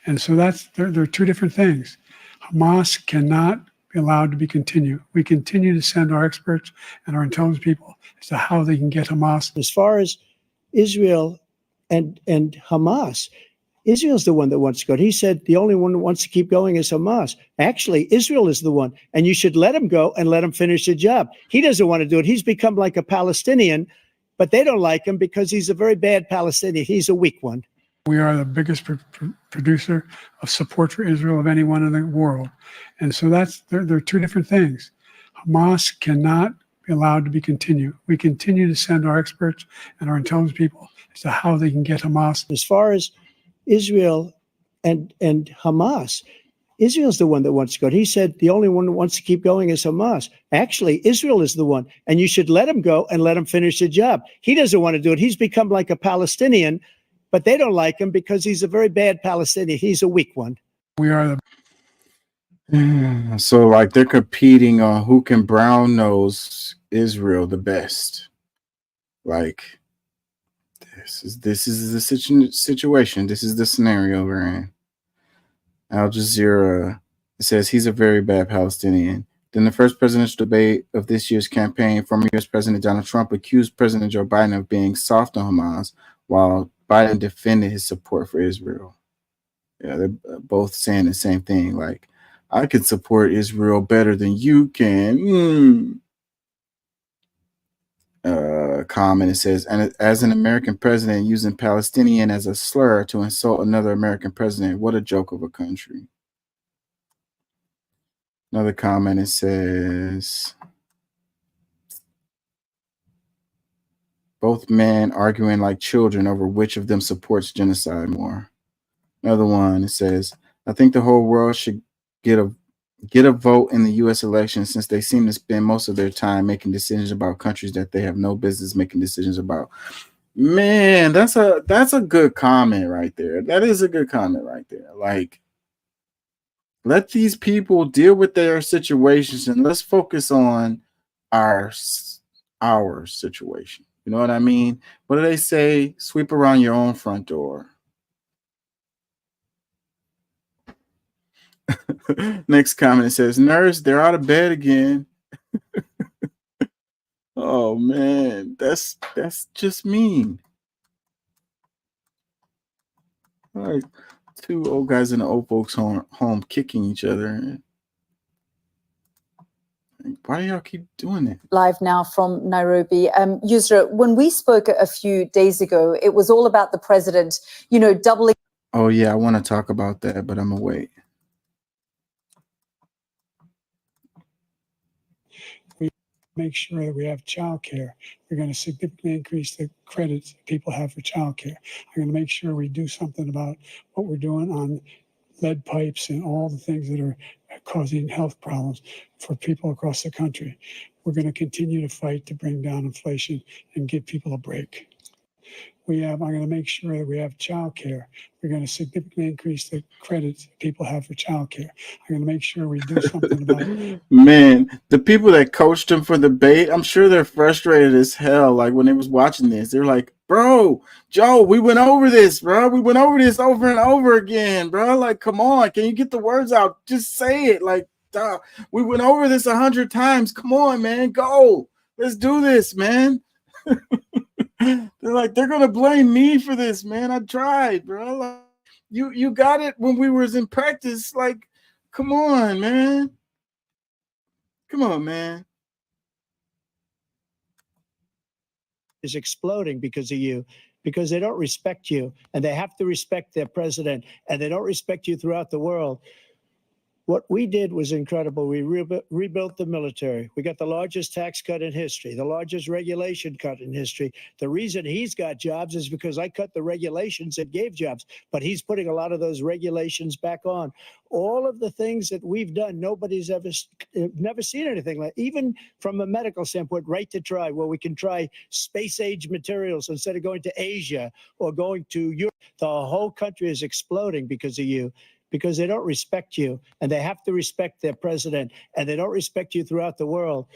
And so there are two different things. Hamas cannot be allowed to be continued. We continue to send our experts and our intelligence people as to how they can get Hamas. As far as Israel and Hamas, Israel's the one that wants to go. He said the only one that wants to keep going is Hamas. Actually, Israel is the one, and you should let him go and let him finish the job. He doesn't want to do it. He's become like a Palestinian, but they don't like him because he's a very bad Palestinian. He's a weak one. We are the biggest producer of support for Israel of anyone in the world. And so there are two different things. Hamas cannot be allowed to be continued. We continue to send our experts and our intelligence people as to how they can get Hamas. As far as Israel and Hamas, Israel's the one that wants to go. He said the only one that wants to keep going is Hamas. Actually, Israel is the one, and you should let him go and let him finish the job. He doesn't want to do it. He's become like a Palestinian, but they don't like him because he's a very bad Palestinian. He's a weak one. We are the so like they're competing on who can brown nose Israel the best. Like this is the situation. This is the scenario we're in. Al Jazeera says he's a very bad Palestinian. Then the first presidential debate of this year's campaign, former U.S. President Donald Trump accused President Joe Biden of being soft on Hamas, while Biden defended his support for Israel. Yeah, they're both saying the same thing. Like, I can support Israel better than you can. Comment, it says, and as an American president using Palestinian as a slur to insult another American president, what a joke of a country. Another comment, it says, both men arguing like children over which of them supports genocide more. Another one, it says, I think the whole world should get a vote in the U.S. election, since they seem to spend most of their time making decisions about countries that they have no business making decisions about. Man, that's a good comment right there. That is a good comment right there. Like, let these people deal with their situations and let's focus on our situation. You know what I mean? What do they say? Sweep around your own front door. Next comment says, nurse, they're out of bed again. Oh man, that's just mean. Like two old guys in the old folks home kicking each other. Why do y'all keep doing it? Live now from Nairobi. Yusra, when we spoke a few days ago, it was all about the president, doubling. Oh yeah, I want to talk about that, but I'm gonna wait. Make sure that we have childcare. We're going to significantly increase the credits people have for childcare. I'm going to make sure we do something about what we're doing on lead pipes and all the things that are causing health problems for people across the country. We're going to continue to fight to bring down inflation and give people a break. I'm going to make sure that we have childcare. We're going to significantly increase the credits people have for childcare. I'm going to make sure we do something about it. Man, the people that coached him for the debate, I'm sure they're frustrated as hell. Like when they was watching this, they're like, bro, Joe, we went over this, bro. We went over this over and over again, bro. Like, come on, can you get the words out? Just say it. Like, duh. We went over this 100 times. Come on, man, go. Let's do this, man. They're like, they're gonna blame me for this, man. I tried, bro. Like, you got it when we was in practice. Like, come on, man. Come on, man. Is exploding because of you, because they don't respect you, and they have to respect their president, and they don't respect you throughout the world. What we did was incredible. We rebuilt the military. We got the largest tax cut in history, the largest regulation cut in history. The reason he's got jobs is because I cut the regulations that gave jobs, but he's putting a lot of those regulations back on. All of the things that we've done, nobody's never seen anything like, even from a medical standpoint, right to try, where we can try space-age materials instead of going to Asia or going to Europe. The whole country is exploding because of you, because they don't respect you, and they have to respect their president, and they don't respect you throughout the world.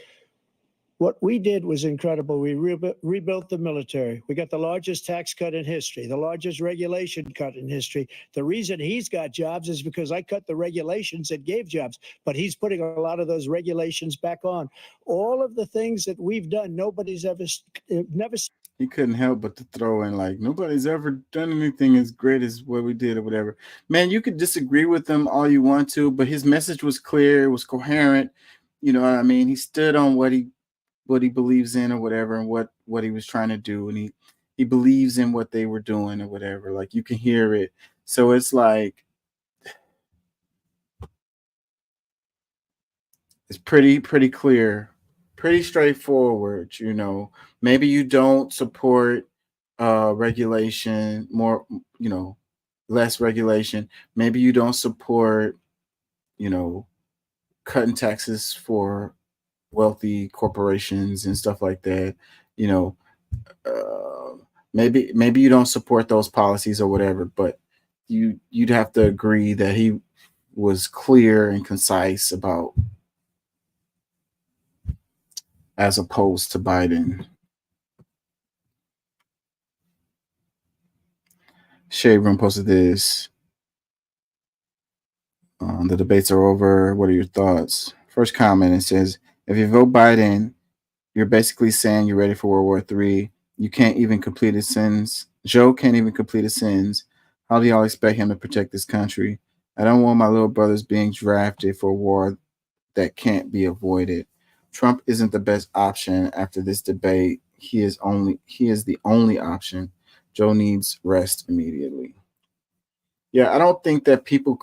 What we did was incredible. We rebuilt the military. We got the largest tax cut in history, the largest regulation cut in history. The reason he's got jobs is because I cut the regulations that gave jobs, but he's putting a lot of those regulations back on. All of the things that we've done, nobody's never. He couldn't help but to throw in like, nobody's ever done anything as great as what we did or whatever. Man, you could disagree with him all you want to, but his message was clear, it was coherent. You know what I mean? He stood on what he believes in or whatever, and what he was trying to do, and he believes in what they were doing or whatever. Like, you can hear it. So it's like, it's pretty clear, pretty straightforward. You know, maybe you don't support regulation, more, you know, less regulation. Maybe you don't support, you know, cutting taxes for wealthy corporations and stuff like that. You know, maybe you don't support those policies or whatever, but you'd have to agree that he was clear and concise about, as opposed to Biden. Shade Room posted this. The debates are over. What are your thoughts? First comment, it says, if you vote Biden, you're basically saying you're ready for World War III. You can't even complete his sins. Joe can't even complete his sins. How do y'all expect him to protect this country? I don't want my little brothers being drafted for a war that can't be avoided. Trump isn't the best option after this debate. He is the only option. Joe needs rest immediately. Yeah, I don't think that people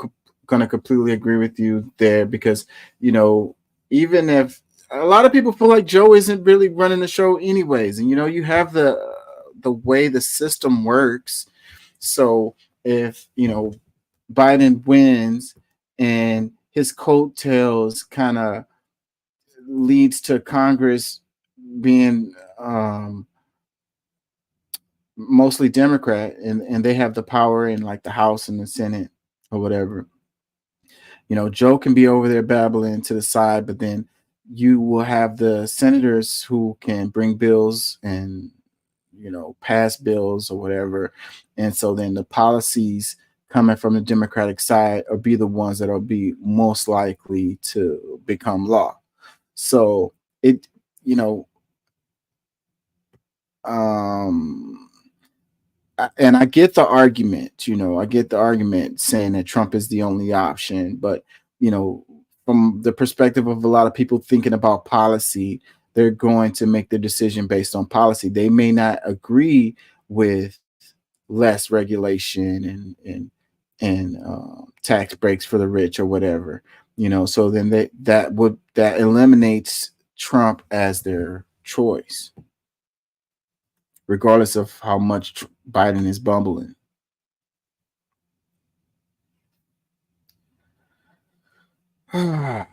going to completely agree with you there, because, you know, even if a lot of people feel like Joe isn't really running the show anyways, and, you know, you have the way the system works. So if, you know, Biden wins and his coattails kind of leads to Congress being mostly Democrat, and they have the power in like the House and the Senate or whatever, you know, Joe can be over there babbling to the side, but then you will have the senators who can bring bills and, you know, pass bills or whatever. And so then the policies coming from the Democratic side will be the ones that will be most likely to become law. So it, you know, and I get the argument, you know, saying that Trump is the only option, but, you know, from the perspective of a lot of people thinking about policy, they're going to make their decision based on policy. They may not agree with less regulation and tax breaks for the rich or whatever, you know, so then that eliminates Trump as their choice, regardless of how much Biden is bumbling. I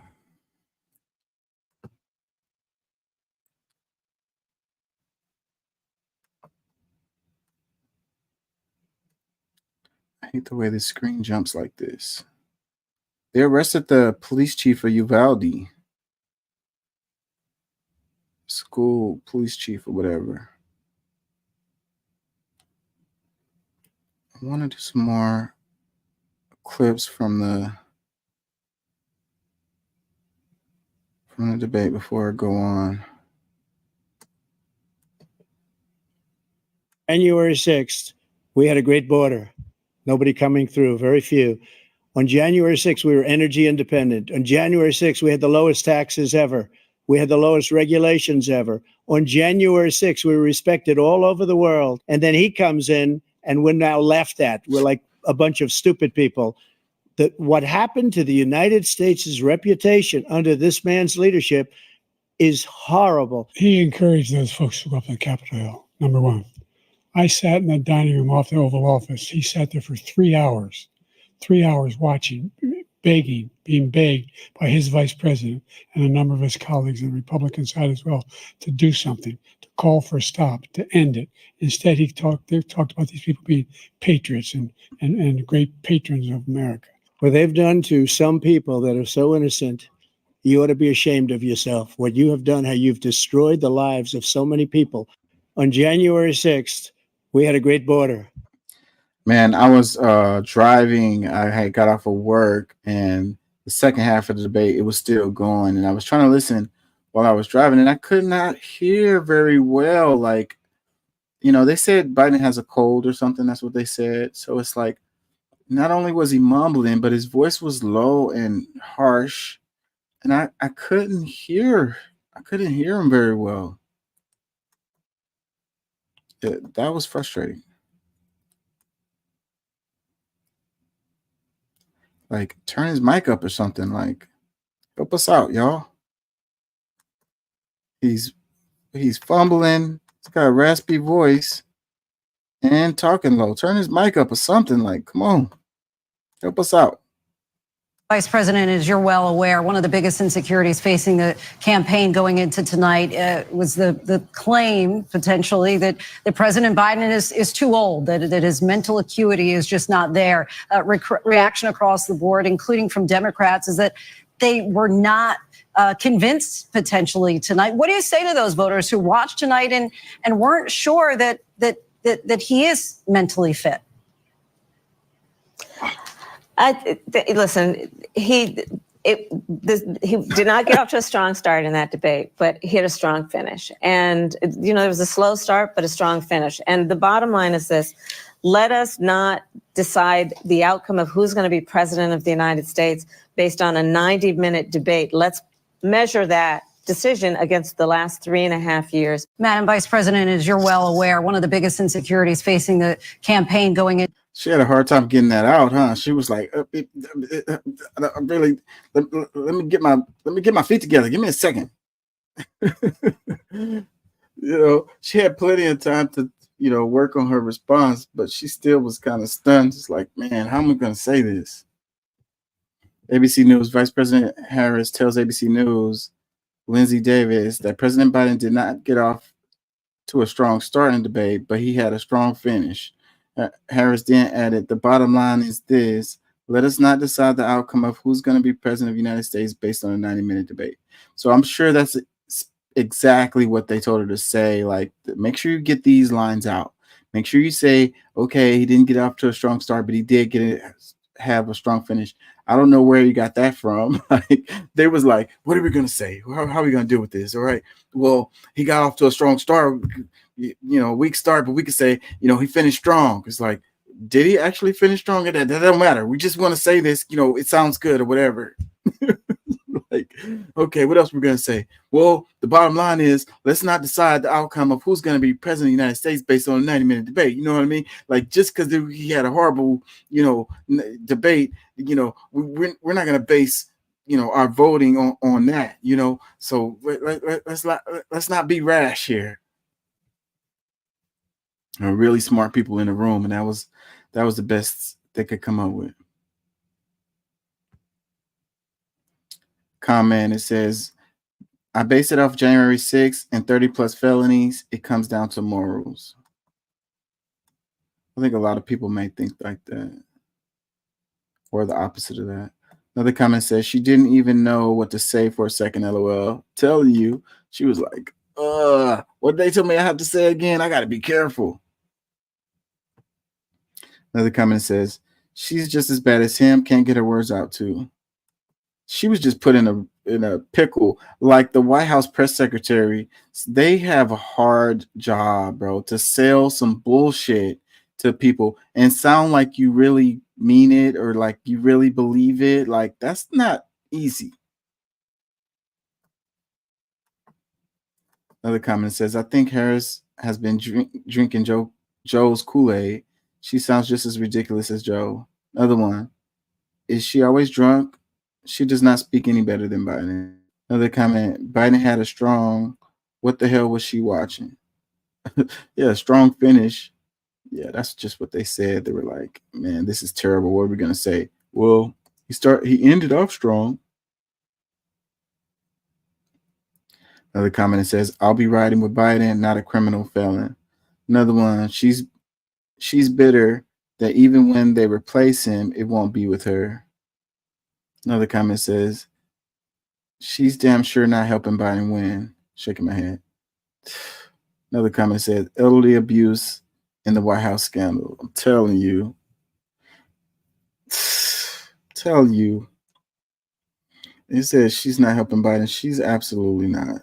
hate the way this screen jumps like this. They arrested the police chief of Uvalde. School police chief or whatever. I want to do some more clips from the debate before I go on. January 6th, we had a great border. Nobody coming through, very few. On January 6th, we were energy independent. On January 6th, we had the lowest taxes ever. We had the lowest regulations ever. On January 6th, we were respected all over the world. And then he comes in and we're now laughed at. We're like a bunch of stupid people. That what happened to the United States' reputation under this man's leadership is horrible. He encouraged those folks to go up to Capitol Hill, number one. I sat in the dining room off the Oval Office. He sat there for 3 hours watching, begging, being begged by his vice president and a number of his colleagues on the Republican side as well to do something, to call for a stop, to end it. Instead, they talked about these people being patriots and great patrons of America. What they've done to some people that are so innocent You ought to be ashamed of yourself. What you have done, how you've destroyed the lives of so many people. On January 6th, we had a great border. Man, I was driving. I had got off of work, and the second half of the debate, it was still going, and I was trying to listen while I was driving, and I could not hear very well. Like, they said Biden has a cold or something. That's what they said. So it's like, not only was he mumbling, but his voice was low and harsh, and I couldn't hear him very well. That was frustrating. Like, turn his mic up or something. Like, help us out, y'all. He's fumbling. He's got a raspy voice and talking low. Turn his mic up or something. Like, come on, help us out. Vice President, as you're well aware, one of the biggest insecurities facing the campaign going into tonight was the claim, potentially, that President Biden is too old, that his mental acuity is just not there. Reaction across the board, including from Democrats, is that they were not convinced potentially tonight. What do you say to those voters who watched tonight and weren't sure that he is mentally fit? Listen, he did not get off to a strong start in that debate, but he had a strong finish. And, there was a slow start, but a strong finish. And the bottom line is this: let us not decide the outcome of who's going to be president of the United States based on a 90-minute debate. Let's measure that decision against the last 3.5 years. Madam Vice President, as you're well aware, one of the biggest insecurities facing the campaign going in. She had a hard time getting that out, huh? She was like, "Really, let me get my feet together. Give me a second." She had plenty of time to, work on her response, but she still was kind of stunned. Just like, man, how am I going to say this? ABC News Vice President Harris tells ABC News Lindsay Davis that President Biden did not get off to a strong start in the debate, but he had a strong finish. Harris then added, "The bottom line is this: let us not decide the outcome of who's going to be president of the United States based on a 90-minute debate." So I'm sure that's exactly what they told her to say. Like, make sure you get these lines out. Make sure you say, okay, he didn't get off to a strong start, but he did have a strong finish. I don't know where you got that from. Like, they was like, what are we going to say? How are we going to deal with this? All right. Well, he got off to a strong start, weak start, but we could say, he finished strong. It's like, did he actually finish strong? That doesn't matter. We just want to say this, it sounds good or whatever. Like, okay, what else we're going to say? Well, the bottom line is, let's not decide the outcome of who's going to be president of the United States based on a 90-minute debate. You know what I mean? Like, just because he had a horrible, debate, we're not going to base, our voting on that, So let's not be rash here. Really smart people in the room, and that was the best they could come up with. Comment, it says, I base it off January 6th and 30 plus felonies. It comes down to morals. I think a lot of people may think like that, or the opposite of that. Another comment says, she didn't even know what to say for a second, LOL. Telling you, she was like, what they told me I have to say again? I got to be careful. Another comment says, she's just as bad as him, can't get her words out too. She was just put in a pickle. Like the White House press secretary, they have a hard job, bro, to sell some bullshit to people and sound like you really mean it or like you really believe it. Like, that's not easy. Another comment says, I think Harris has been drinking Joe's Kool-Aid. She sounds just as ridiculous as Joe. Another one, is she always drunk? She does not speak any better than Biden. Another comment, Biden had a strong, what the hell was she watching? Yeah, strong finish. Yeah, that's just what they said. They were like, man, this is terrible. What are we going to say? Well, he ended off strong. Another comment, it says, I'll be riding with Biden, not a criminal felon. Another one, she's bitter that even when they replace him, it won't be with her. Another comment says, She's damn sure not helping Biden win. Shaking my head. Another comment said elderly abuse in the White House scandal. I'm telling you. Tell you. It says she's not helping Biden. She's absolutely not.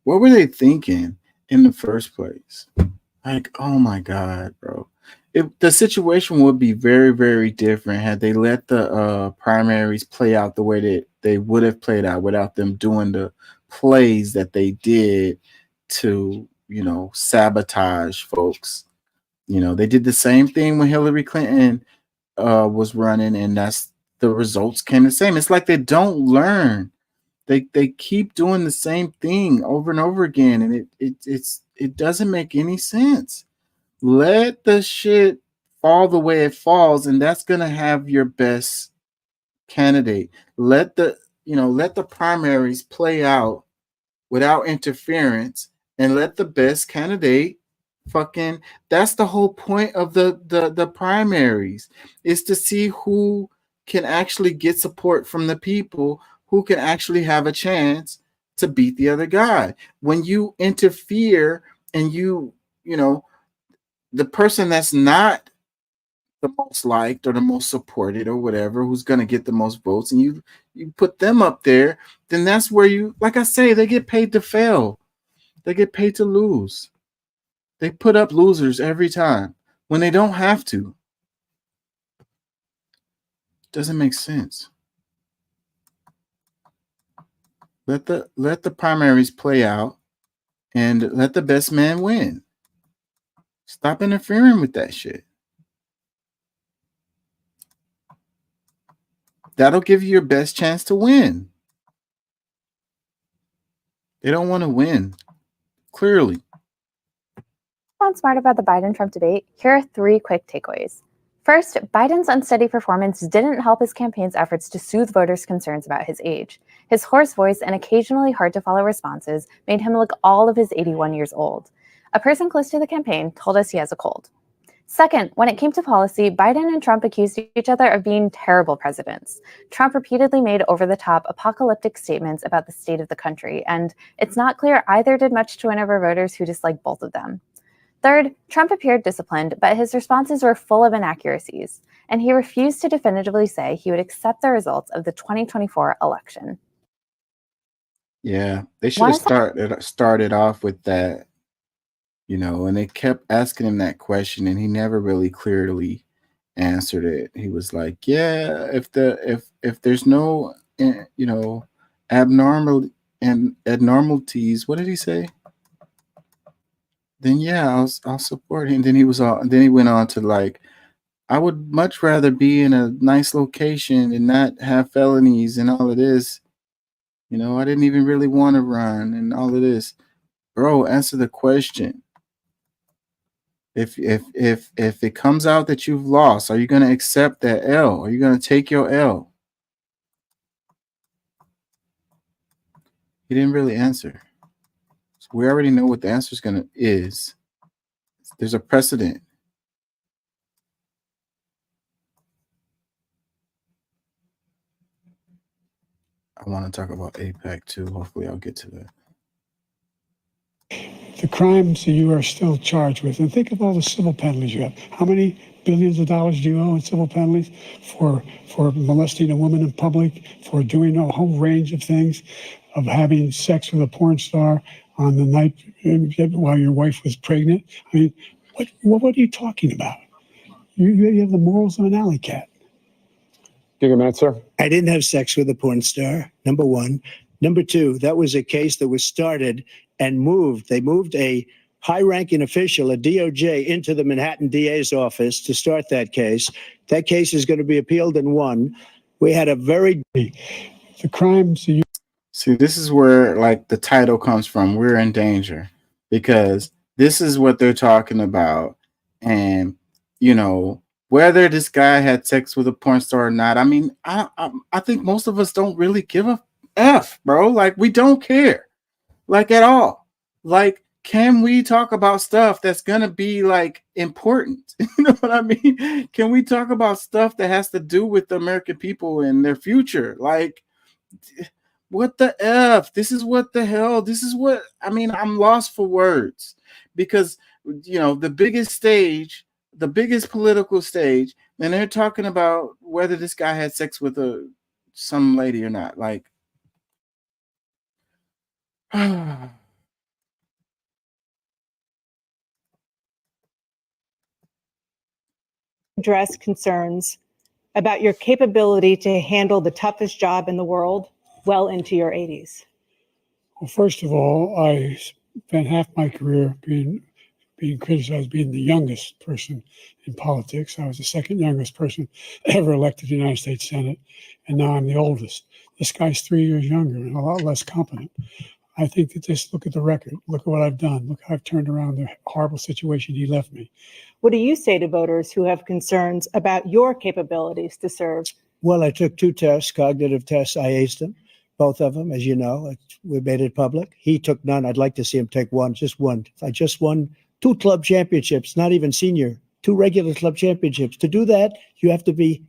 What were they thinking in the first place? Like, oh my God, bro. The situation would be very, very different had they let the primaries play out the way that they would have played out without them doing the plays that they did to, sabotage folks. They did the same thing when Hillary Clinton was running, and that's the results came the same. It's like they don't learn. They keep doing the same thing over and over again, and it doesn't make any sense. Let the shit fall the way it falls, and that's gonna have your best candidate. Let the primaries play out without interference, and let the best candidate that's the whole point of the primaries, is to see who can actually get support from the people, who can actually have a chance to beat the other guy. When you interfere and the person that's not the most liked or the most supported or whatever, who's going to get the most votes, and you put them up there, then that's where like I say, they get paid to fail. They get paid to lose. They put up losers every time when they don't have to. Doesn't make sense. Let the primaries play out and let the best man win. Stop interfering with that shit. That'll give you your best chance to win. They don't want to win. Clearly. Sound smart about the Biden-Trump debate? Here are 3 quick takeaways. First, Biden's unsteady performance didn't help his campaign's efforts to soothe voters' concerns about his age. His hoarse voice and occasionally hard-to-follow responses made him look all of his 81 years old. A person close to the campaign told us he has a cold. Second, when it came to policy, Biden and Trump accused each other of being terrible presidents. Trump repeatedly made over-the-top apocalyptic statements about the state of the country, and it's not clear either did much to win over voters who dislike both of them. Third, Trump appeared disciplined, but his responses were full of inaccuracies, and he refused to definitively say he would accept the results of the 2024 election. Yeah, they should have started off with that, and they kept asking him that question, and he never really clearly answered it. He was like, "Yeah, if there's no, abnormalities, what did he say? Then yeah, I'll support him." Then he went on to like, "I would much rather be in a nice location and not have felonies and all of this. I didn't even really want to run and all of this." Bro, answer the question. If it comes out that you've lost, are you going to accept that L? Are you going to take your L? He didn't really answer. So we already know what the answer is. There's a precedent. I want to talk about AIPAC too. Hopefully I'll get to that. The crimes that you are still charged with, and think of all the civil penalties you have. How many billions of dollars do you owe in civil penalties for molesting a woman in public, for doing a whole range of things, of having sex with a porn star on the night while your wife was pregnant? I mean, what are you talking about? You have the morals of an alley cat. Give your minute, sir. I didn't have sex with a porn star, number one. Number two, that was a case that was started and moved. They moved a high-ranking official, a DOJ, into the Manhattan DA's office to start that case. That case is going to be appealed and won. We had a very... The crimes you... See, this is where like the title comes from. We're in danger, because this is what they're talking about. And, whether this guy had sex with a porn star or not, I mean, I think most of us don't really give a F, bro. Like, we don't care, like, at all. Like, can we talk about stuff that's gonna be like important? You know what I mean? Can we talk about stuff that has to do with the American people and their future? Like, what the F? This is what the hell? This is what I mean. I'm lost for words because the biggest political stage, and they're talking about whether this guy had sex with some lady or not. Like, address concerns about your capability to handle the toughest job in the world well into your 80s? Well, first of all, I spent half my career being criticized being the youngest person in politics. I was the second youngest person ever elected to the United States Senate, and now I'm the oldest. This guy's 3 years younger and a lot less competent. I think that just look at the record. Look at what I've done. Look how I've turned around the horrible situation he left me. What do you say to voters who have concerns about your capabilities to serve? Well, I took 2 tests, cognitive tests. I aced them, both of them, as you know. We made it public. He took none. I'd like to see him take one, just one. I just won 2 club championships, not even senior, 2 regular club championships. To do that, you have to be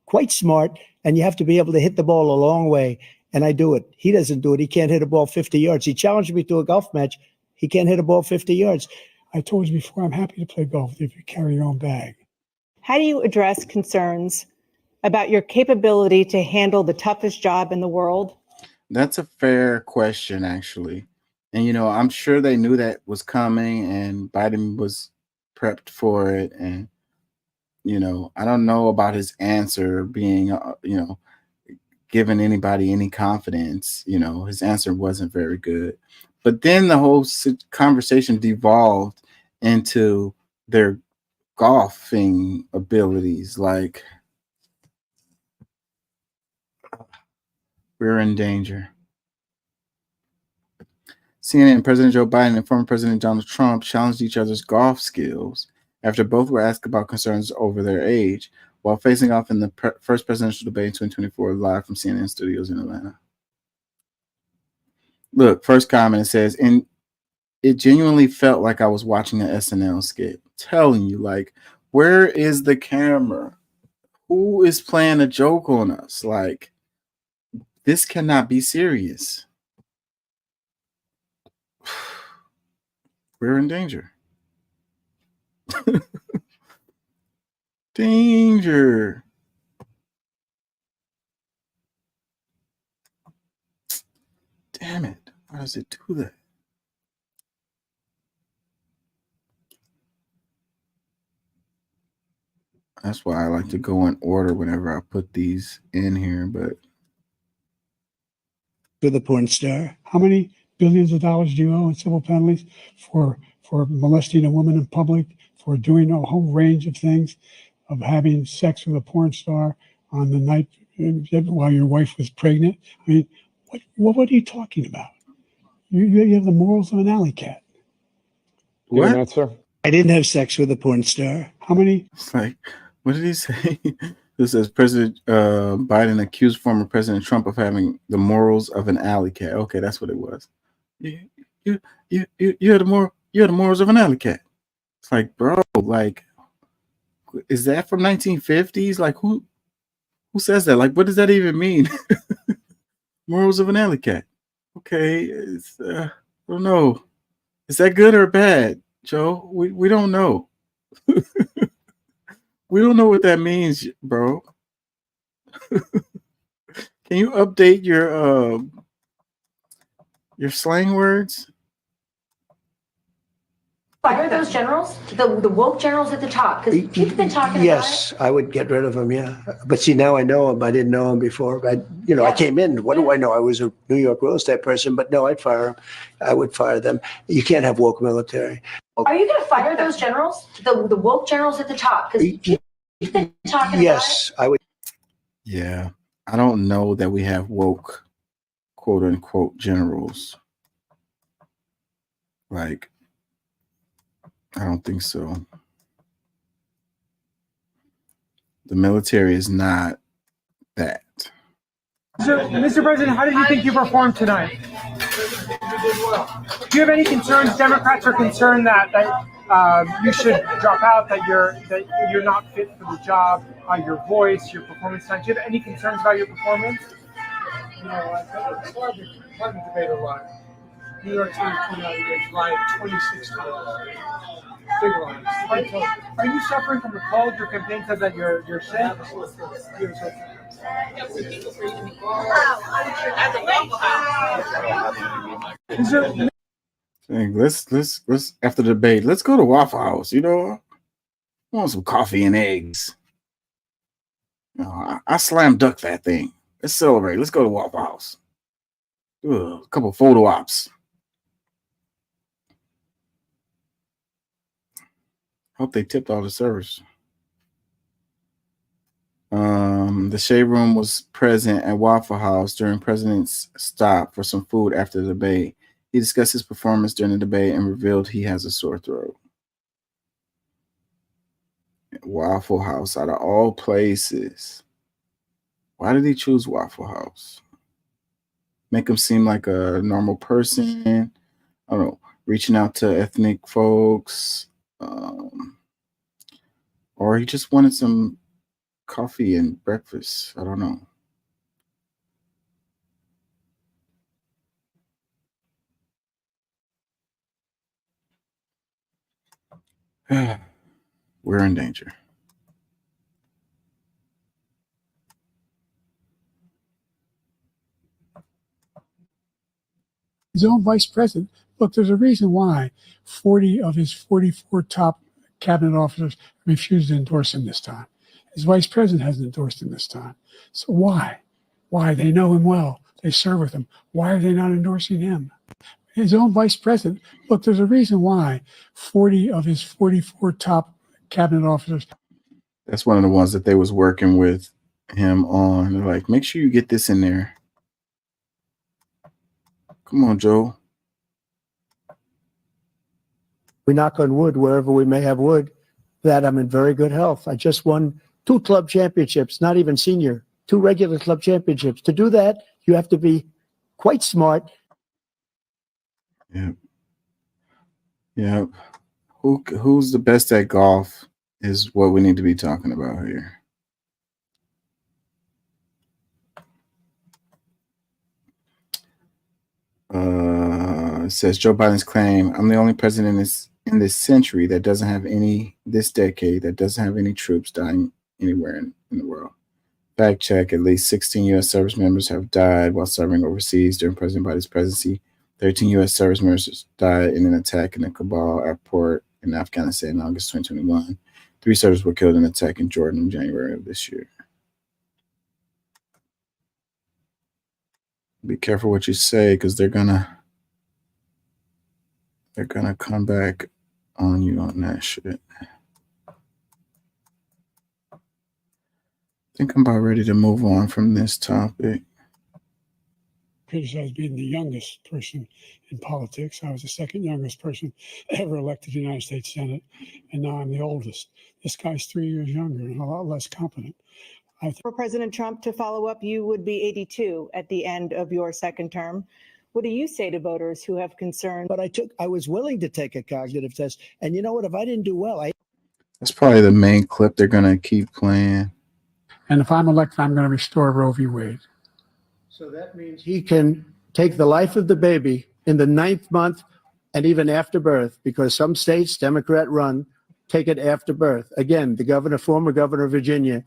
quite smart, and you have to be able to hit the ball a long way. And I do it. He doesn't do it. He can't hit a ball 50 yards. He challenged me to a golf match. He can't hit a ball 50 yards. I told you before, I'm happy to play golf if you carry your own bag. How do you address concerns about your capability to handle the toughest job in the world? That's a fair question, actually. And, I'm sure they knew that was coming and Biden was prepped for it. And, I don't know about his answer being, giving anybody any confidence. His answer wasn't very good. But then the whole conversation devolved into their golfing abilities. Like, we're in danger. CNN, President Joe Biden and former President Donald Trump challenged each other's golf skills after both were asked about concerns over their age while facing off in the first presidential debate in 2024 live from CNN studios in Atlanta. Look, first comment, it says, and it genuinely felt like I was watching an SNL skit. I'm telling you, like, where is the camera? Who is playing a joke on us? Like, this cannot be serious. We're in danger. Danger. Damn it. Why does it do that? That's why I like to go in order whenever I put these in here, but to the porn star. How many billions of dollars do you owe in civil penalties for molesting a woman in public, for doing a whole range of things, of having sex with a porn star on the night while your wife was pregnant? I mean, what are you talking about? You have the morals of an alley cat. What? Minute, sir. I didn't have sex with a porn star. How many? It's like, what did he say? This says President Biden accused former President Trump of having the morals of an alley cat. Okay, that's what it was. You had the morals of an alley cat. It's like, bro, like, is that from 1950s? Like, who says that? Like, what does that even mean? Morals of an alley cat. Okay, I don't know. Is that good or bad, Joe? We don't know. We don't know what that means, bro. Can you update your slang words? Fire those generals, the woke generals at the top, because you've been talking Yes, I would get rid of them, yeah. But see, now I know him. I didn't know him before. But, I came in. What do I know? I was a New York real estate person, but no, I'd fire them. I would fire them. You can't have woke military. Are you going to fire those generals, the woke generals at the top? Because you've been talking Yes, I would. Yeah, I don't know that we have woke, quote unquote, generals. Like, I don't think so. The military is not that. Mr. President, how did you think you performed tonight? Do you have any concerns? Democrats are concerned that you should drop out, that you're not fit for the job, your voice, your performance tonight. Do you have any concerns about your performance? It's hard to debate a lot. New York Times pointed out he lied 26 times. Big lies. Are you suffering from a cold? Your campaign says that you're sick. Let's after the debate, let's go to Waffle House. You know, I want some coffee and eggs. You know, I slam dunk that thing. Let's celebrate. Let's go to Waffle House. Do a couple photo ops. Hope they tipped all the servers. The Shade Room was present at Waffle House during President's stop for some food after the debate. He discussed his performance during the debate and revealed he has a sore throat. Waffle House, out of all places. Why did he choose Waffle House? Make him seem like a normal person. I don't know, reaching out to ethnic folks. Or he just wanted some coffee and breakfast. I don't know. We're in danger. His own vice president. Look, there's a reason why 40 of his 44 top cabinet officers refused to endorse him this time. His vice president hasn't endorsed him this time. So why? Why? They know him well. They serve with him. Why are they not endorsing him? His own vice president. Look, there's a reason why 40 of his 44 top cabinet officers. That's one of the ones that they was working with him on. They're like, make sure you get this in there. Come on, Joe. We knock on wood wherever we may have wood, that I'm in very good health. I just won 2 club championships, not even senior, 2 regular club championships. To do that, you have to be quite smart. Yep. Yep. Who's the best at golf is what we need to be talking about here. It says Joe Biden's claim, I'm the only president in this century that doesn't have this decade that doesn't have any troops dying anywhere in the world. Fact check, at least 16 U.S. service members have died while serving overseas during President Biden's presidency. 13 U.S. service members died in an attack in the Kabul airport in Afghanistan in August 2021. 3 soldiers were killed in an attack in Jordan in January of this year. Be careful what you say, because they're gonna come back on you on that shit. I think I'm about ready to move on from this topic. Criticized being the youngest person in politics. I was the second youngest person ever elected to the United States Senate, and now I'm the oldest. This guy's 3 years younger and a lot less competent. For President Trump to follow up, you would be 82 at the end of your second term. What do you say to voters who have concern? But I was willing to take a cognitive test. And you know what? If I didn't do well, That's probably the main clip they're gonna keep playing. And if I'm elected, I'm going to restore Roe v. Wade. So that means he can take the life of the baby in the 9th month and even after birth, because some states, Democrat run, take it after birth. Again, the former governor of Virginia,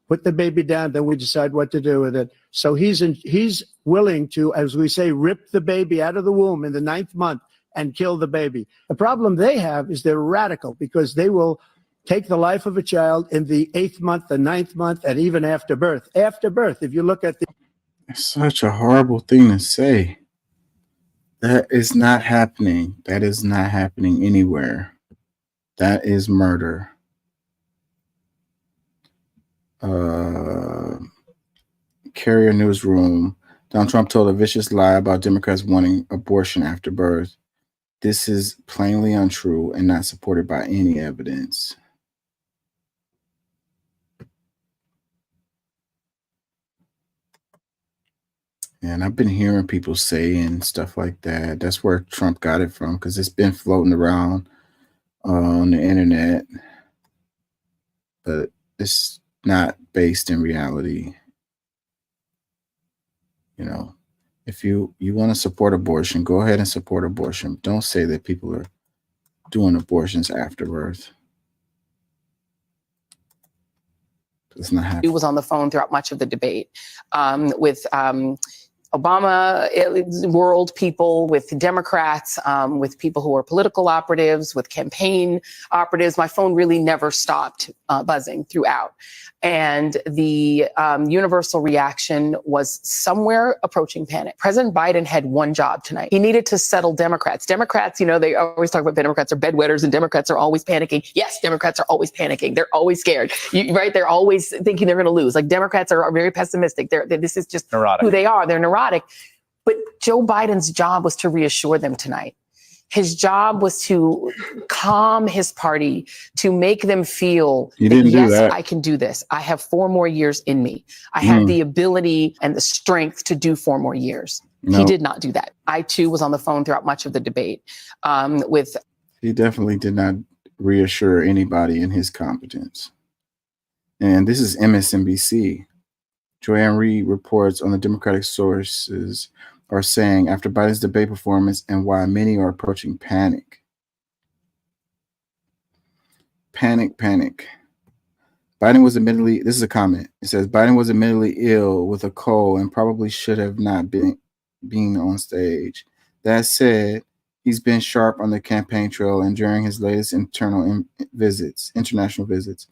put the baby down, then we decide what to do with it. So he's willing to, as we say, rip the baby out of the womb in the 9th month and kill the baby. The problem they have is they're radical, because they will take the life of a child in the 8th month, the 9th month, and even after birth. After birth, if you look at It's such a horrible thing to say. That is not happening. That is not happening anywhere. That is murder. Carrier Newsroom. Donald Trump told a vicious lie about Democrats wanting abortion after birth. This is plainly untrue and not supported by any evidence. And I've been hearing people saying stuff like that. That's where Trump got it from, because it's been floating around on the internet. But it's not based in reality. You know, if you want to support abortion, go ahead and support abortion. Don't say that people are doing abortions after birth. It's not happening. He was on the phone throughout much of the debate with Obama world people, with Democrats, with people who are political operatives, with campaign operatives. My phone really never stopped buzzing throughout. And the universal reaction was somewhere approaching panic. President Biden had one job tonight. He needed to settle Democrats. Democrats, you know, they always talk about Democrats are bedwetters and Democrats are always panicking. Yes, Democrats are always panicking. They're always scared, right? They're always thinking they're going to lose. Like Democrats are very pessimistic. This is just neurotic. Who they are. They're neurotic. But Joe Biden's job was to reassure them tonight. His job was to calm his party, to make them feel that, yes, I can do this. I have 4 more years in me. I have the ability and the strength to do 4 more years. No. He did not do that. I, too, was on the phone throughout much of the debate with. He definitely did not reassure anybody in his competence. And this is MSNBC. Joanne Reed reports on the Democratic sources are saying after Biden's debate performance and why many are approaching panic. Panic. Biden was admittedly, this is a comment. It says Biden was admittedly ill with a cold and probably should have not been on stage. That said, he's been sharp on the campaign trail and during his latest international visits.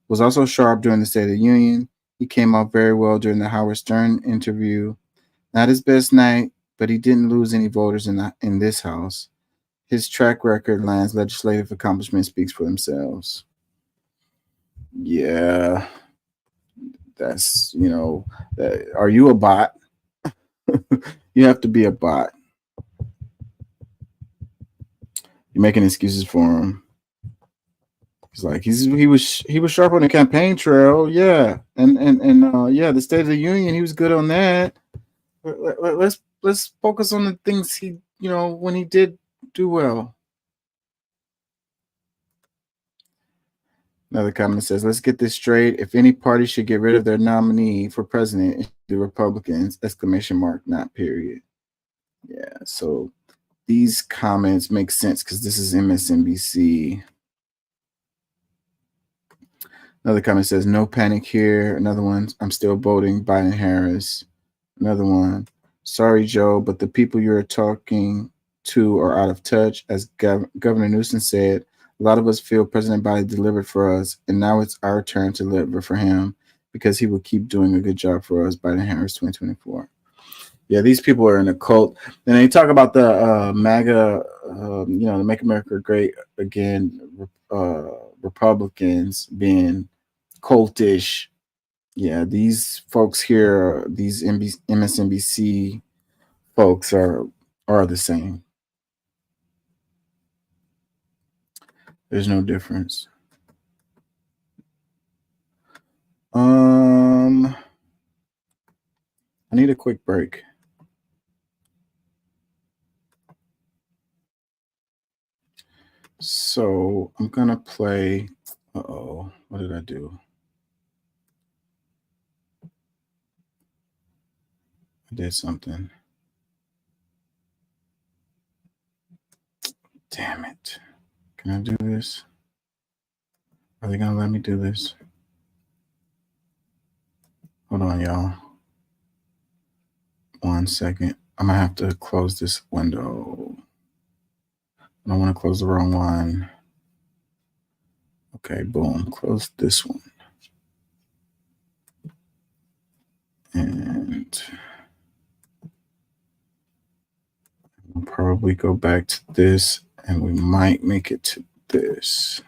Was also sharp during the State of the Union. He came off very well during the Howard Stern interview. Not his best night, but he didn't lose any voters in this House. His track record, lands, legislative accomplishments speaks for themselves. Yeah, that's, you know, are you a bot? You have to be a bot. You're making excuses for him. He's like he was sharp on the campaign trail, yeah, and yeah, the State of the Union, he was good on that. Let's focus on the things he, you know, when he did do well. Another comment says, let's get this straight. If any party should get rid of their nominee for president, the Republicans, ! Not period. Yeah, so these comments make sense because this is MSNBC. Another comment says, no panic here. Another one, I'm still voting Biden Harris. Another one, sorry, Joe, but the people you're talking to are out of touch. As Governor Newsom said, a lot of us feel President Biden delivered for us, and now it's our turn to deliver for him because he will keep doing a good job for us, Biden Harris 2024. Yeah, these people are in a cult. And they talk about the MAGA, you know, the Make America Great Again, Republicans being cultish. Yeah, these folks here, these MSNBC folks are the same. There's no difference. I need a quick break. So I'm gonna play. Uh-oh, what did I do? I did something. Damn it. Can I do this? Are they gonna let me do this? Hold on, y'all. 1 second. I'm gonna have to close this window. I don't want to close the wrong one. Okay, boom. Close this one. And we'll probably go back to this, and we might make it to this.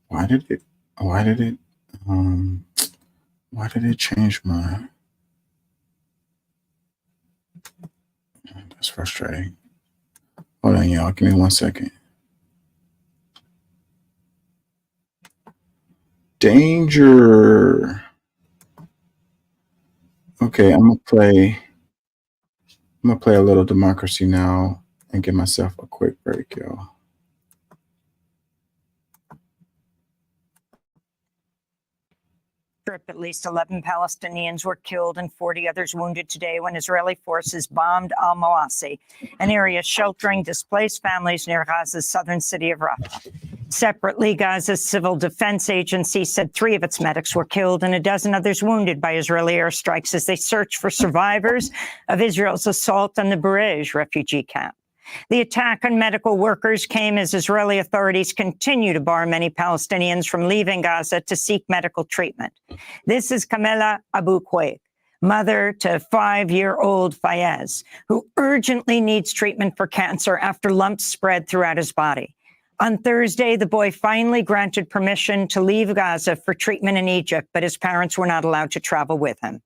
Why did it change my? That's frustrating. Hold on, y'all. Give me 1 second. Danger. Okay, I'm gonna play a little Democracy Now! And give myself a quick break, y'all. Strip, at least 11 Palestinians were killed and 40 others wounded today when Israeli forces bombed al-Mawasi, an area sheltering displaced families near Gaza's southern city of Rafah. Separately, Gaza's Civil Defense Agency said 3 of its medics were killed and a dozen others wounded by Israeli airstrikes as they search for survivors of Israel's assault on the Burej refugee camp. The attack on medical workers came as Israeli authorities continue to bar many Palestinians from leaving Gaza to seek medical treatment. This is Kamela Abu Quaid, mother to 5-year-old Fayez, who urgently needs treatment for cancer after lumps spread throughout his body. On Thursday, the boy finally granted permission to leave Gaza for treatment in Egypt, but his parents were not allowed to travel with him.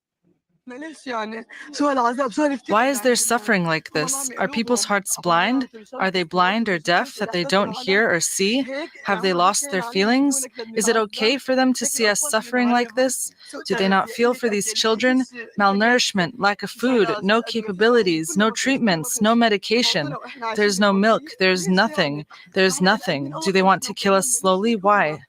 Why is there suffering like this? Are people's hearts blind? Are they blind or deaf that they don't hear or see? Have they lost their feelings? Is it okay for them to see us suffering like this? Do they not feel for these children? Malnourishment, lack of food, no capabilities, no treatments, no medication. There's no milk. There's nothing. There's nothing. Do they want to kill us slowly? Why?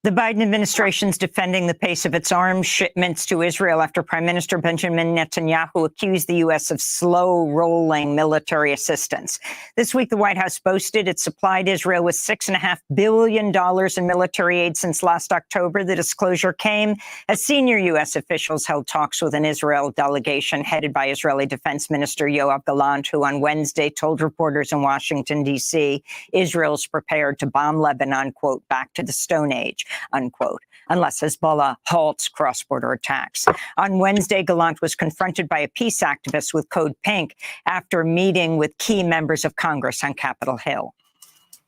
The Biden administration is defending the pace of its arms shipments to Israel after Prime Minister Benjamin Netanyahu accused the U.S. of slow-rolling military assistance. This week, the White House boasted it supplied Israel with $6.5 billion in military aid since last October. The disclosure came as senior U.S. officials held talks with an Israel delegation headed by Israeli Defense Minister Yoav Gallant, who on Wednesday told reporters in Washington, D.C., Israel's prepared to bomb Lebanon, quote, back to the Stone Age, unquote, unless Hezbollah halts cross-border attacks. On Wednesday, Gallant was confronted by a peace activist with Code Pink after meeting with key members of Congress on Capitol Hill.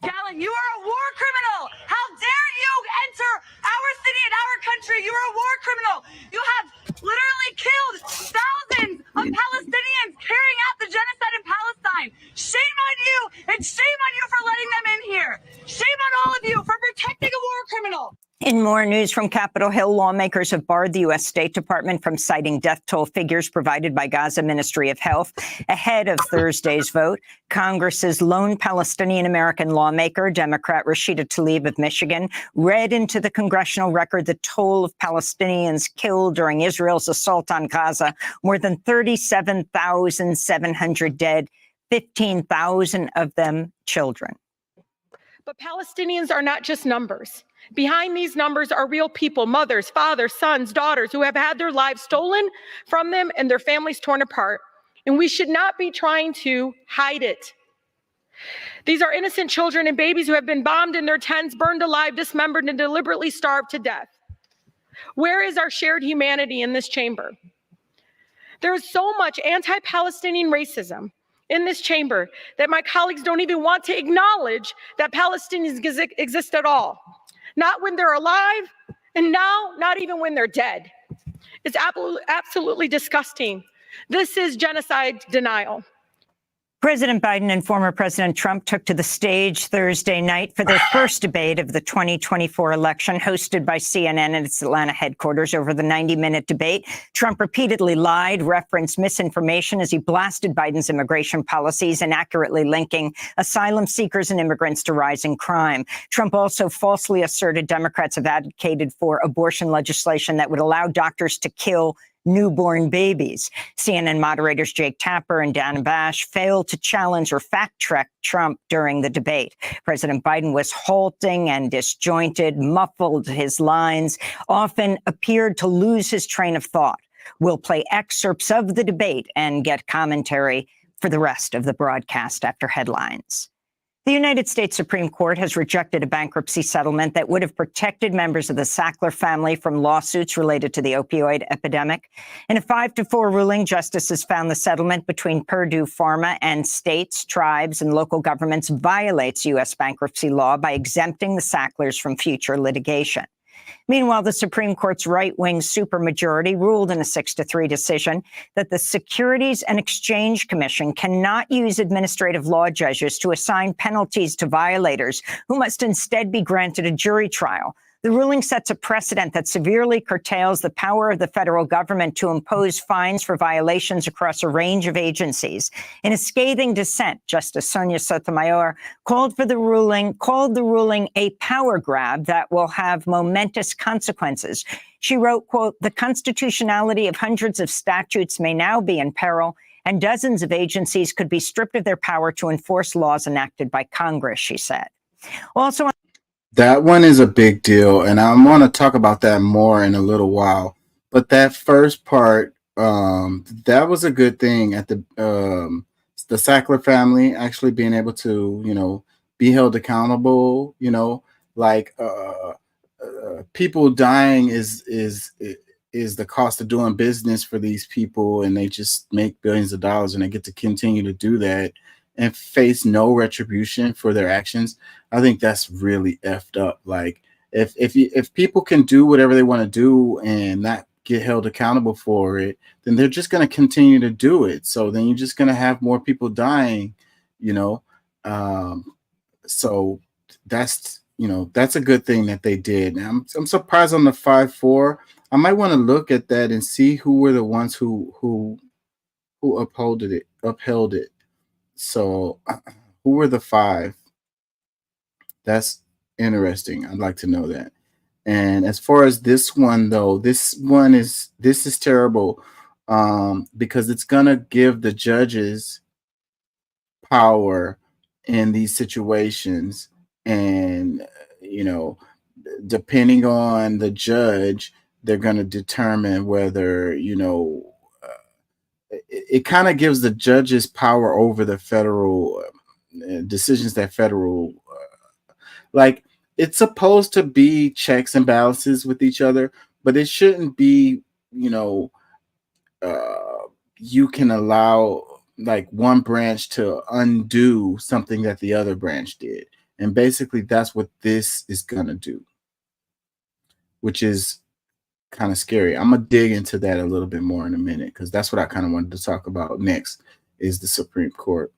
Gallant, you are a war criminal. How dare you enter our city and our country? You are a war criminal. You have literally killed thousands of Palestinians carrying out the genocide in Palestine. Shame on you and shame on you for letting them in here. Shame on all of you for protecting a war criminal. In more news from Capitol Hill, lawmakers have barred the U.S. State Department from citing death toll figures provided by Gaza Ministry of Health ahead of Thursday's vote. Congress's lone Palestinian-American lawmaker, Democrat Rashida Tlaib of Michigan, read into the congressional record the toll of Palestinians killed during Israel's assault on Gaza, more than 37,700 dead, 15,000 of them children. But Palestinians are not just numbers. Behind these numbers are real people, mothers, fathers, sons, daughters who have had their lives stolen from them and their families torn apart. And we should not be trying to hide it. These are innocent children and babies who have been bombed in their tents, burned alive, dismembered, and deliberately starved to death. Where is our shared humanity in this chamber? There is so much anti-Palestinian racism in this chamber that my colleagues don't even want to acknowledge that Palestinians exist at all. Not when they're alive, and now not even when they're dead. It's absolutely disgusting. This is genocide denial. President Biden and former President Trump took to the stage Thursday night for their first debate of the 2024 election, hosted by CNN at its Atlanta headquarters. Over the 90-minute debate, Trump repeatedly lied, referenced misinformation as he blasted Biden's immigration policies, inaccurately linking asylum seekers and immigrants to rising crime. Trump also falsely asserted Democrats have advocated for abortion legislation that would allow doctors to kill newborn babies. CNN moderators Jake Tapper and Dan Bash failed to challenge or fact-check Trump during the debate. President Biden was halting and disjointed, muffled his lines, often appeared to lose his train of thought. We'll play excerpts of the debate and get commentary for the rest of the broadcast after headlines. The United States Supreme Court has rejected a bankruptcy settlement that would have protected members of the Sackler family from lawsuits related to the opioid epidemic. In a 5-4 ruling, justices found the settlement between Purdue Pharma and states, tribes, and local governments violates U.S. bankruptcy law by exempting the Sacklers from future litigation. Meanwhile, the Supreme Court's right-wing supermajority ruled in a 6-3 decision that the Securities and Exchange Commission cannot use administrative law judges to assign penalties to violators who must instead be granted a jury trial. The ruling sets a precedent that severely curtails the power of the federal government to impose fines for violations across a range of agencies. In a scathing dissent, Justice Sonia Sotomayor called the ruling a power grab that will have momentous consequences. She wrote, quote, "The constitutionality of hundreds of statutes may now be in peril, and dozens of agencies could be stripped of their power to enforce laws enacted by Congress," she said. Also, that one is a big deal, and I want to talk about that more in a little while. But that first part, that was a good thing at the Sackler family actually being able to, be held accountable. Like people dying is the cost of doing business for these people, and they just make billions of dollars, and they get to continue to do that and face no retribution for their actions. I think that's really effed up. Like if people can do whatever they want to do and not get held accountable for it, then they're just going to continue to do it. So then you're just going to have more people dying, so that's a good thing that they did. Now, I'm surprised on the 5-4. I might want to look at that and see who were the ones who upheld it. So who were the 5? That's interesting. I'd like to know that. And as far as this one, though, this is terrible because it's going to give the judges power in these situations. And, depending on the judge, they're going to determine whether, it kind of gives the judges power over the federal decisions that federal, like it's supposed to be checks and balances with each other, but it shouldn't be, you can allow like one branch to undo something that the other branch did. And basically that's what this is going to do, which is kind of scary. I'm gonna dig into that a little bit more in a minute, because that's what I kind of wanted to talk about next is the Supreme Court.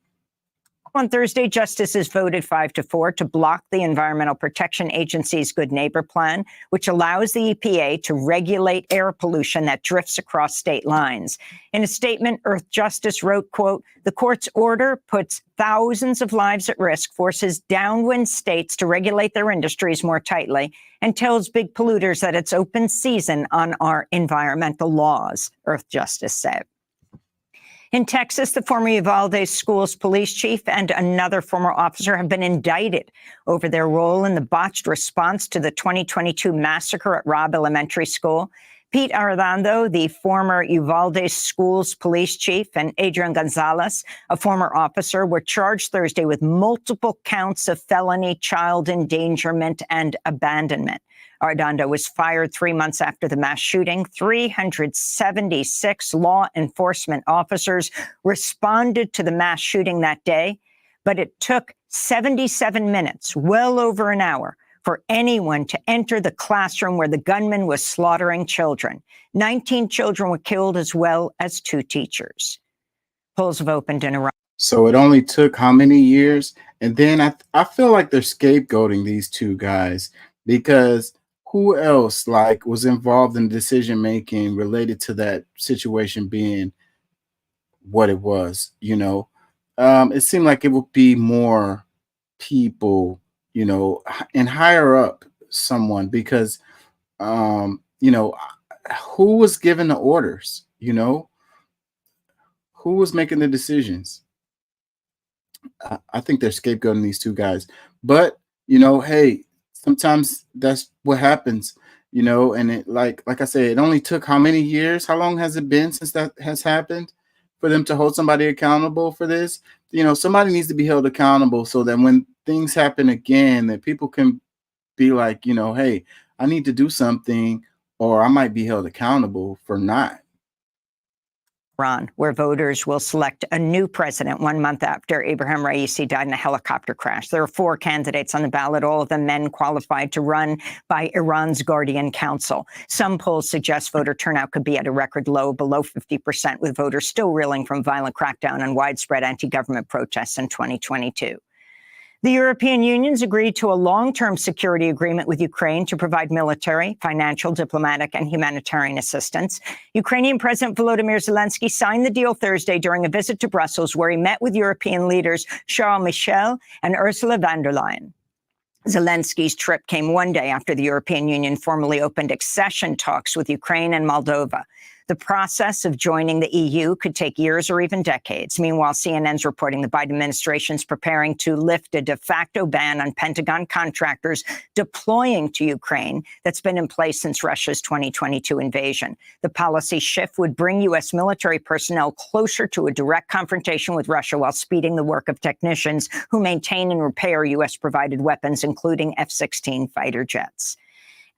On Thursday, justices voted 5-4 to block the Environmental Protection Agency's Good Neighbor Plan, which allows the EPA to regulate air pollution that drifts across state lines. In a statement, Earthjustice wrote, quote, "The court's order puts thousands of lives at risk, forces downwind states to regulate their industries more tightly, and tells big polluters that it's open season on our environmental laws," Earthjustice said. In Texas, the former Uvalde Schools police chief and another former officer have been indicted over their role in the botched response to the 2022 massacre at Robb Elementary School. Pete Arredondo, the former Uvalde Schools police chief, and Adrian Gonzalez, a former officer, were charged Thursday with multiple counts of felony child endangerment and abandonment. Arredondo was fired 3 months after the mass shooting. 376 law enforcement officers responded to the mass shooting that day, but it took 77 minutes, well over an hour, for anyone to enter the classroom where the gunman was slaughtering children. 19 children were killed, as well as 2 teachers. Polls have opened in Iran. So it only took how many years? And then I feel like they're scapegoating these 2 guys, because who else was involved in decision making related to that situation being what it was? It seemed like it would be more people, and higher up someone, because who was giving the orders? Who was making the decisions? I think they're scapegoating these 2 guys, but hey, sometimes that's what happens, and it like I said, it only took how many years? How long has it been since that has happened for them to hold somebody accountable for this? Somebody needs to be held accountable so that when things happen again, that people can be like, hey, I need to do something, or I might be held accountable for not. Iran, where voters will select a new president 1 month after Abraham Raisi died in a helicopter crash. There are 4 candidates on the ballot, all of them men qualified to run by Iran's Guardian Council. Some polls suggest voter turnout could be at a record low, below 50%, with voters still reeling from violent crackdown and widespread anti-government protests in 2022. The European Union's agreed to a long-term security agreement with Ukraine to provide military, financial, diplomatic, and humanitarian assistance. Ukrainian President Volodymyr Zelensky signed the deal Thursday during a visit to Brussels, where he met with European leaders Charles Michel and Ursula von der Leyen. Zelensky's trip came one day after the European Union formally opened accession talks with Ukraine and Moldova. The process of joining the EU could take years or even decades. Meanwhile, CNN's reporting the Biden administration is preparing to lift a de facto ban on Pentagon contractors deploying to Ukraine that's been in place since Russia's 2022 invasion. The policy shift would bring U.S. military personnel closer to a direct confrontation with Russia while speeding the work of technicians who maintain and repair U.S.-provided weapons, including F-16 fighter jets.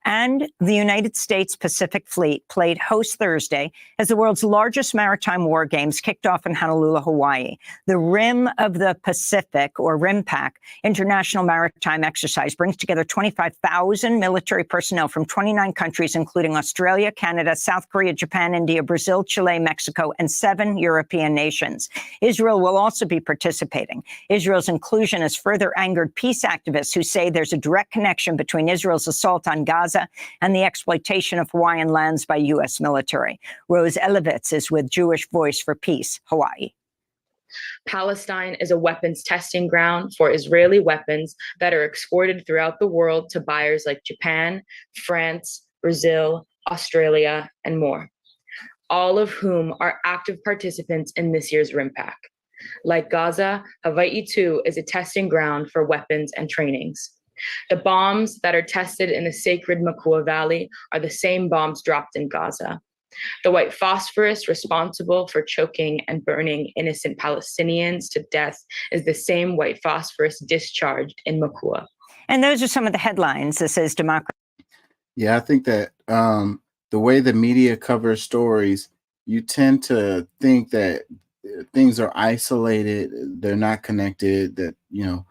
And the United States Pacific Fleet played host Thursday as the world's largest maritime war games kicked off in Honolulu, Hawaii. The Rim of the Pacific, or RIMPAC, International Maritime Exercise, brings together 25,000 military personnel from 29 countries, including Australia, Canada, South Korea, Japan, India, Brazil, Chile, Mexico, and 7 European nations. Israel will also be participating. Israel's inclusion has further angered peace activists who say there's a direct connection between Israel's assault on Gaza and the exploitation of Hawaiian lands by U.S. military. Rose Elovitz is with Jewish Voice for Peace, Hawaii. Palestine is a weapons testing ground for Israeli weapons that are exported throughout the world to buyers like Japan, France, Brazil, Australia, and more, all of whom are active participants in this year's RIMPAC. Like Gaza, Hawaii too is a testing ground for weapons and trainings. The bombs that are tested in the sacred Makua Valley are the same bombs dropped in Gaza. The white phosphorus responsible for choking and burning innocent Palestinians to death is the same white phosphorus discharged in Makua. And those are some of the headlines. This is Democracy. Yeah, I think that the way the media covers stories, you tend to think that things are isolated, they're not connected, that, you know,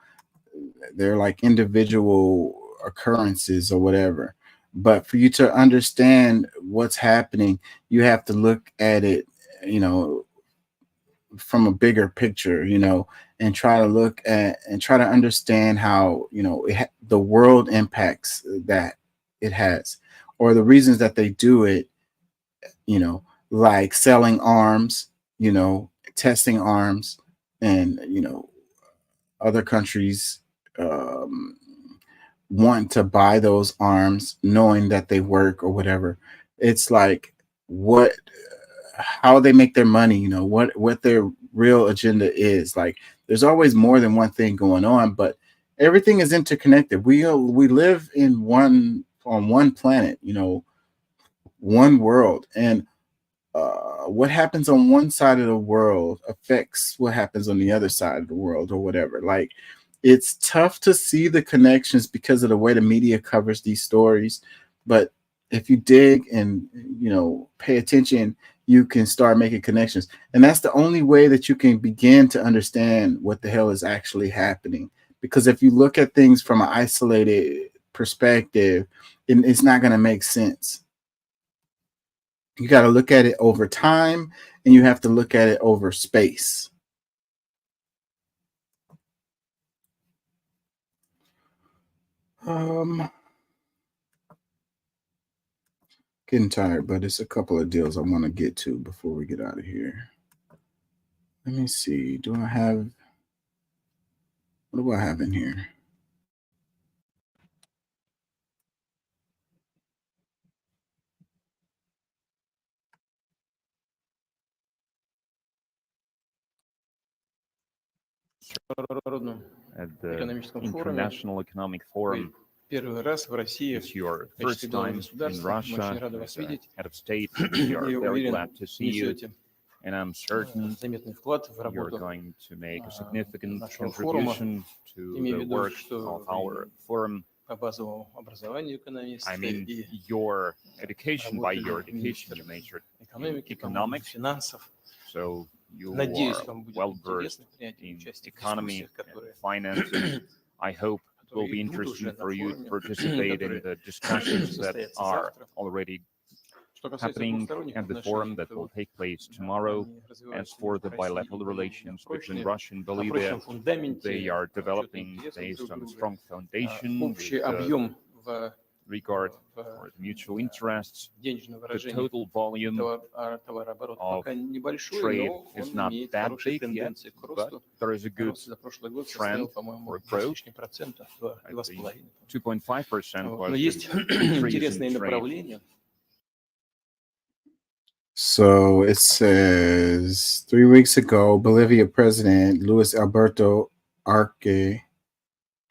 they're like individual occurrences or whatever. But for you to understand what's happening, you have to look at it, you know, from a bigger picture, you know, and try to look at and try to understand how, you know, the world impacts that it has, or the reasons that they do it, you know, like selling arms, you know, testing arms, and, you know, other countries want to buy those arms knowing that they work or whatever. It's like how they make their money, you know, what their real agenda is. Like, there's always more than one thing going on, but everything is interconnected. We live on one planet, you know, one world, and what happens on one side of the world affects what happens on the other side of the world or whatever. Like, it's tough to see the connections because of the way the media covers these stories. But if you dig and, you know, pay attention, you can start making connections. And that's the only way that you can begin to understand what the hell is actually happening. Because if you look at things from an isolated perspective, it's not going to make sense. You got to look at it over time, and you have to look at it over space. Getting tired, but it's a couple of deals I want to get to before we get out of here. Let me see. What do I have in here? At the International Economic Forum. It's your first time in Russia as a head of state. We are very glad to see you, and I'm certain you're going to make a significant contribution to the work of our forum. I mean, your education, by your education, you majored in economics, so you are well versed in economy and finance. I hope it will be interesting for you to participate in the discussions that are already happening at the forum that will take place tomorrow. As for the bilateral relations between Russia and Bolivia, they are developing based on a strong foundation with regard for the mutual interests. The total volume of trade is not that big yet, but there is a good trend for growth. 2.5% was the increase in trade. So it says 3 weeks ago, Bolivia President Luis Alberto Arce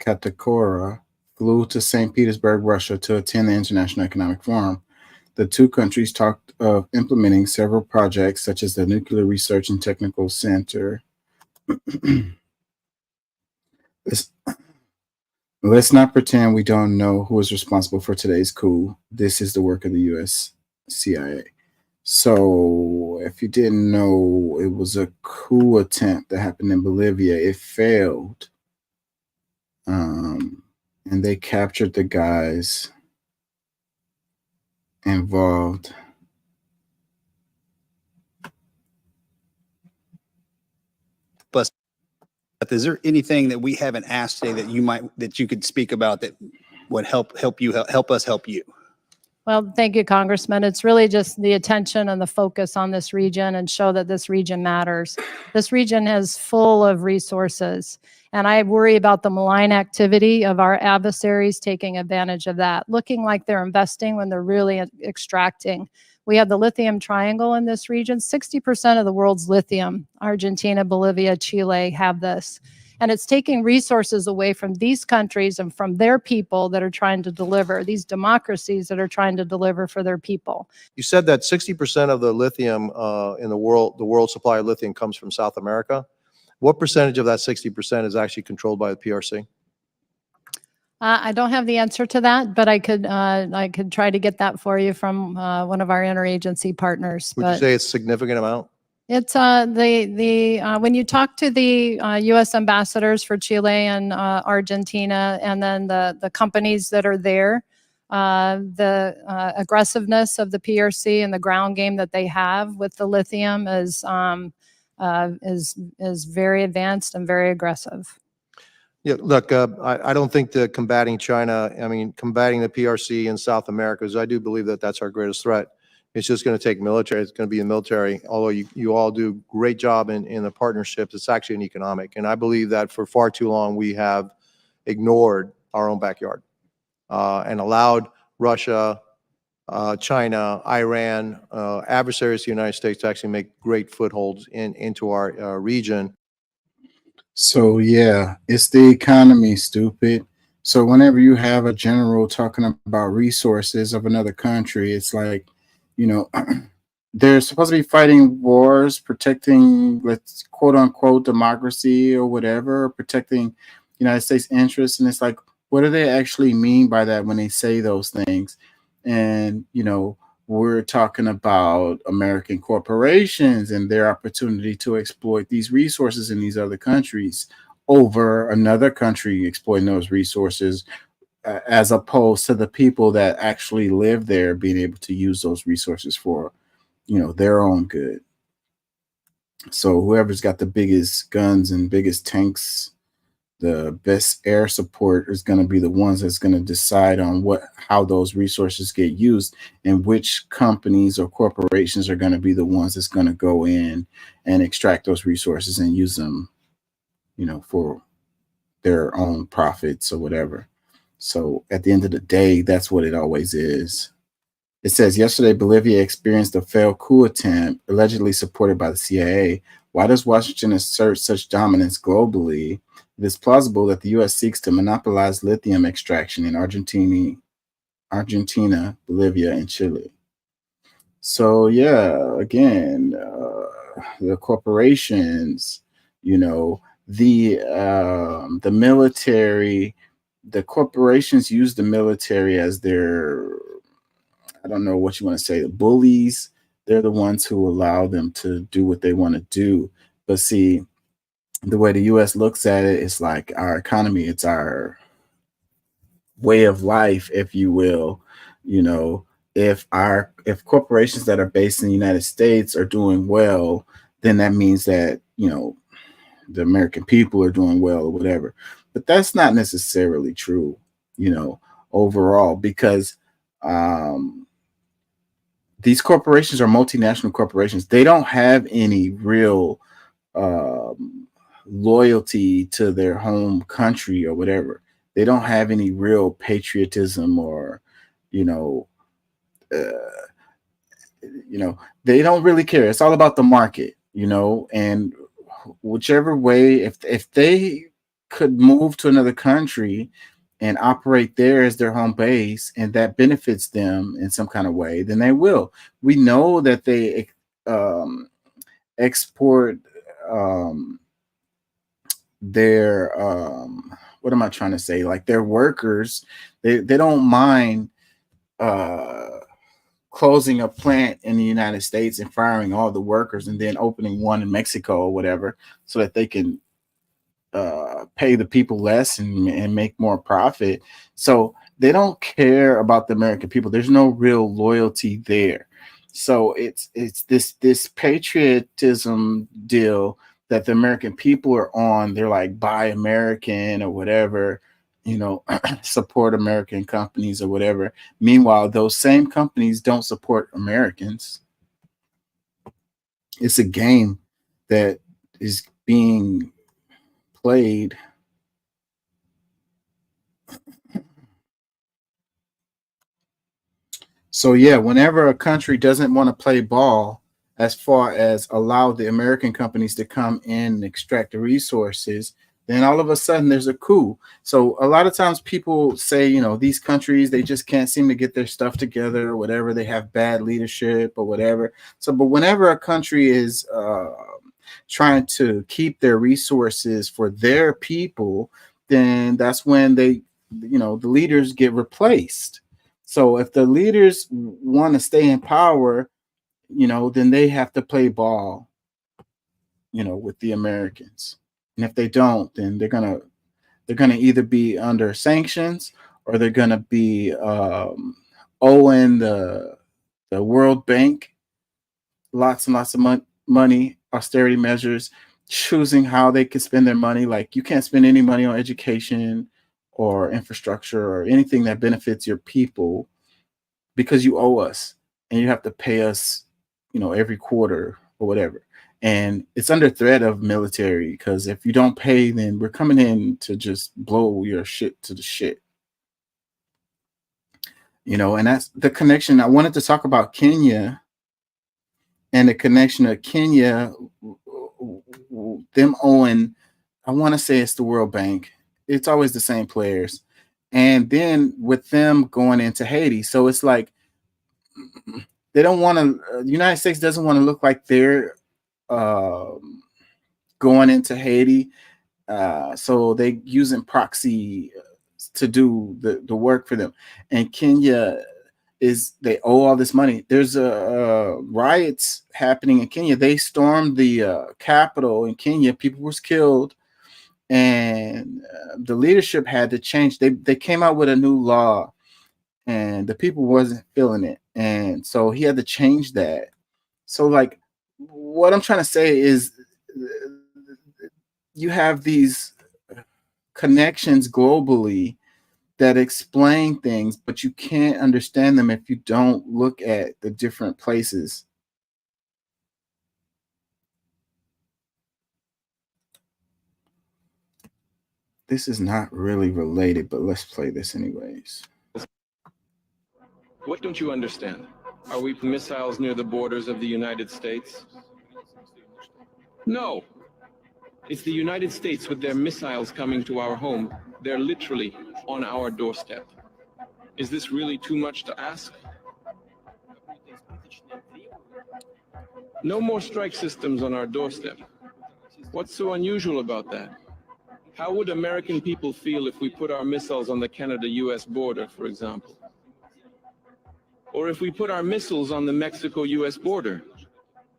Catacora flew to St. Petersburg, Russia to attend the International Economic Forum. The two countries talked of implementing several projects such as the Nuclear Research and Technical Center. Let's not pretend we don't know who is responsible for today's coup. This is the work of the U.S. CIA. So if you didn't know, it was a coup attempt that happened in Bolivia. It failed. And they captured the guys involved. But is there anything that we haven't asked today that you could speak about that would help us help you? Well, thank you, Congressman. It's really just the attention and the focus on this region and show that this region matters. This region is full of resources, and I worry about the malign activity of our adversaries taking advantage of that, looking like they're investing when they're really extracting. We have the lithium triangle in this region. 60% of the world's lithium, Argentina, Bolivia, Chile, have this. And it's taking resources away from these countries and from their people that are trying to deliver, these democracies that are trying to deliver for their people. You said that 60% of the lithium in the world supply of lithium comes from South America. What percentage of that 60% is actually controlled by the PRC? I don't have the answer to that, but I could try to get that for you from one of our interagency partners. Would you say it's a significant amount? It's when you talk to the U.S. ambassadors for Chile and Argentina, and then the companies that are there, the aggressiveness of the PRC and the ground game that they have with the lithium is very advanced and very aggressive. Yeah, look, I don't think that combating China, combating the PRC in South America, because I do believe that that's our greatest threat. It's just going to take military. It's going to be the military. Although you all do a great job in the partnerships, it's actually an economic. And I believe that for far too long, we have ignored our own backyard and allowed Russia, China, Iran, adversaries to the United States to actually make great footholds into our region. So yeah, it's the economy, stupid. So whenever you have a general talking about resources of another country, it's like, you know, they're supposed to be fighting wars, protecting, let's quote unquote, democracy or whatever, protecting United States interests. And it's like, what do they actually mean by that when they say those things? And, you know, we're talking about American corporations and their opportunity to exploit these resources in these other countries over another country exploiting those resources, as opposed to the people that actually live there being able to use those resources for, you know, their own good. So whoever's got the biggest guns and biggest tanks, the best air support is going to be the ones that's going to decide on how those resources get used, and which companies or corporations are going to be the ones that's going to go in and extract those resources and use them, you know, for their own profits or whatever. So at the end of the day, that's what it always is. It says, yesterday, Bolivia experienced a failed coup attempt allegedly supported by the CIA. Why does Washington assert such dominance globally? It is plausible that the U.S. seeks to monopolize lithium extraction in Argentina, Bolivia, and Chile. So yeah, again, the corporations, you know, the military, the corporations use the military as their, I don't know what you want to say, the bullies. They're the ones who allow them to do what they want to do. But see, the way the U.S. looks at it, it's like our economy, it's our way of life, if you will. You know, if corporations that are based in the United States are doing well, then that means that, you know, the American people are doing well or whatever. But that's not necessarily true, you know, overall, because these corporations are multinational corporations. They don't have any real loyalty to their home country or whatever. They don't have any real patriotism or, you know, they don't really care. It's all about the market, you know, and whichever way, if they could move to another country and operate there as their home base, and that benefits them in some kind of way, then they will. We know that they export their what am I trying to say? Like their workers, they don't mind closing a plant in the United States and firing all the workers and then opening one in Mexico or whatever, so that they can pay the people less and make more profit. So they don't care about the American people. There's no real loyalty there. So it's this patriotism deal that the American people are on. They're like, buy American or whatever, you know, support American companies or whatever. Meanwhile, those same companies don't support Americans. It's a game that is being played. So yeah, whenever a country doesn't want to play ball as far as allow the American companies to come in and extract the resources, then all of a sudden there's a coup. So a lot of times people say, you know, these countries, they just can't seem to get their stuff together or whatever. They have bad leadership or whatever. So, but whenever a country is trying to keep their resources for their people, then that's when they, you know, the leaders get replaced. So if the leaders want to stay in power, you know, then they have to play ball, you know, with the Americans. And if they don't, then they're gonna either be under sanctions or they're gonna be owing the World Bank lots and lots of money, austerity measures, choosing how they can spend their money. Like you can't spend any money on education or infrastructure or anything that benefits your people because you owe us and you have to pay us, you know, every quarter or whatever. And it's under threat of military, because if you don't pay, then we're coming in to just blow your shit to the shit. You know, and that's the connection. I wanted to talk about Kenya and the connection of Kenya, them owing, I want to say it's the World Bank. It's always the same players. And then with them going into Haiti. So it's like, they don't want to, the United States doesn't want to look like they're going into Haiti. So they using proxy to do the work for them. And Kenya they owe all this money. There's riots happening in Kenya. They stormed the capital in Kenya. People was killed. And the leadership had to change. They came out with a new law and the people wasn't feeling it. And so he had to change that. So like what I'm trying to say is you have these connections globally that explain things, but you can't understand them if you don't look at the different places. This is not really related, but let's play this anyways. What don't you understand? Are we missiles near the borders of the United States? No. It's the United States with their missiles coming to our home. They're literally on our doorstep. Is this really too much to ask? No more strike systems on our doorstep. What's so unusual about that? How would American people feel if we put our missiles on the Canada-US border, for example? Or if we put our missiles on the Mexico-US border?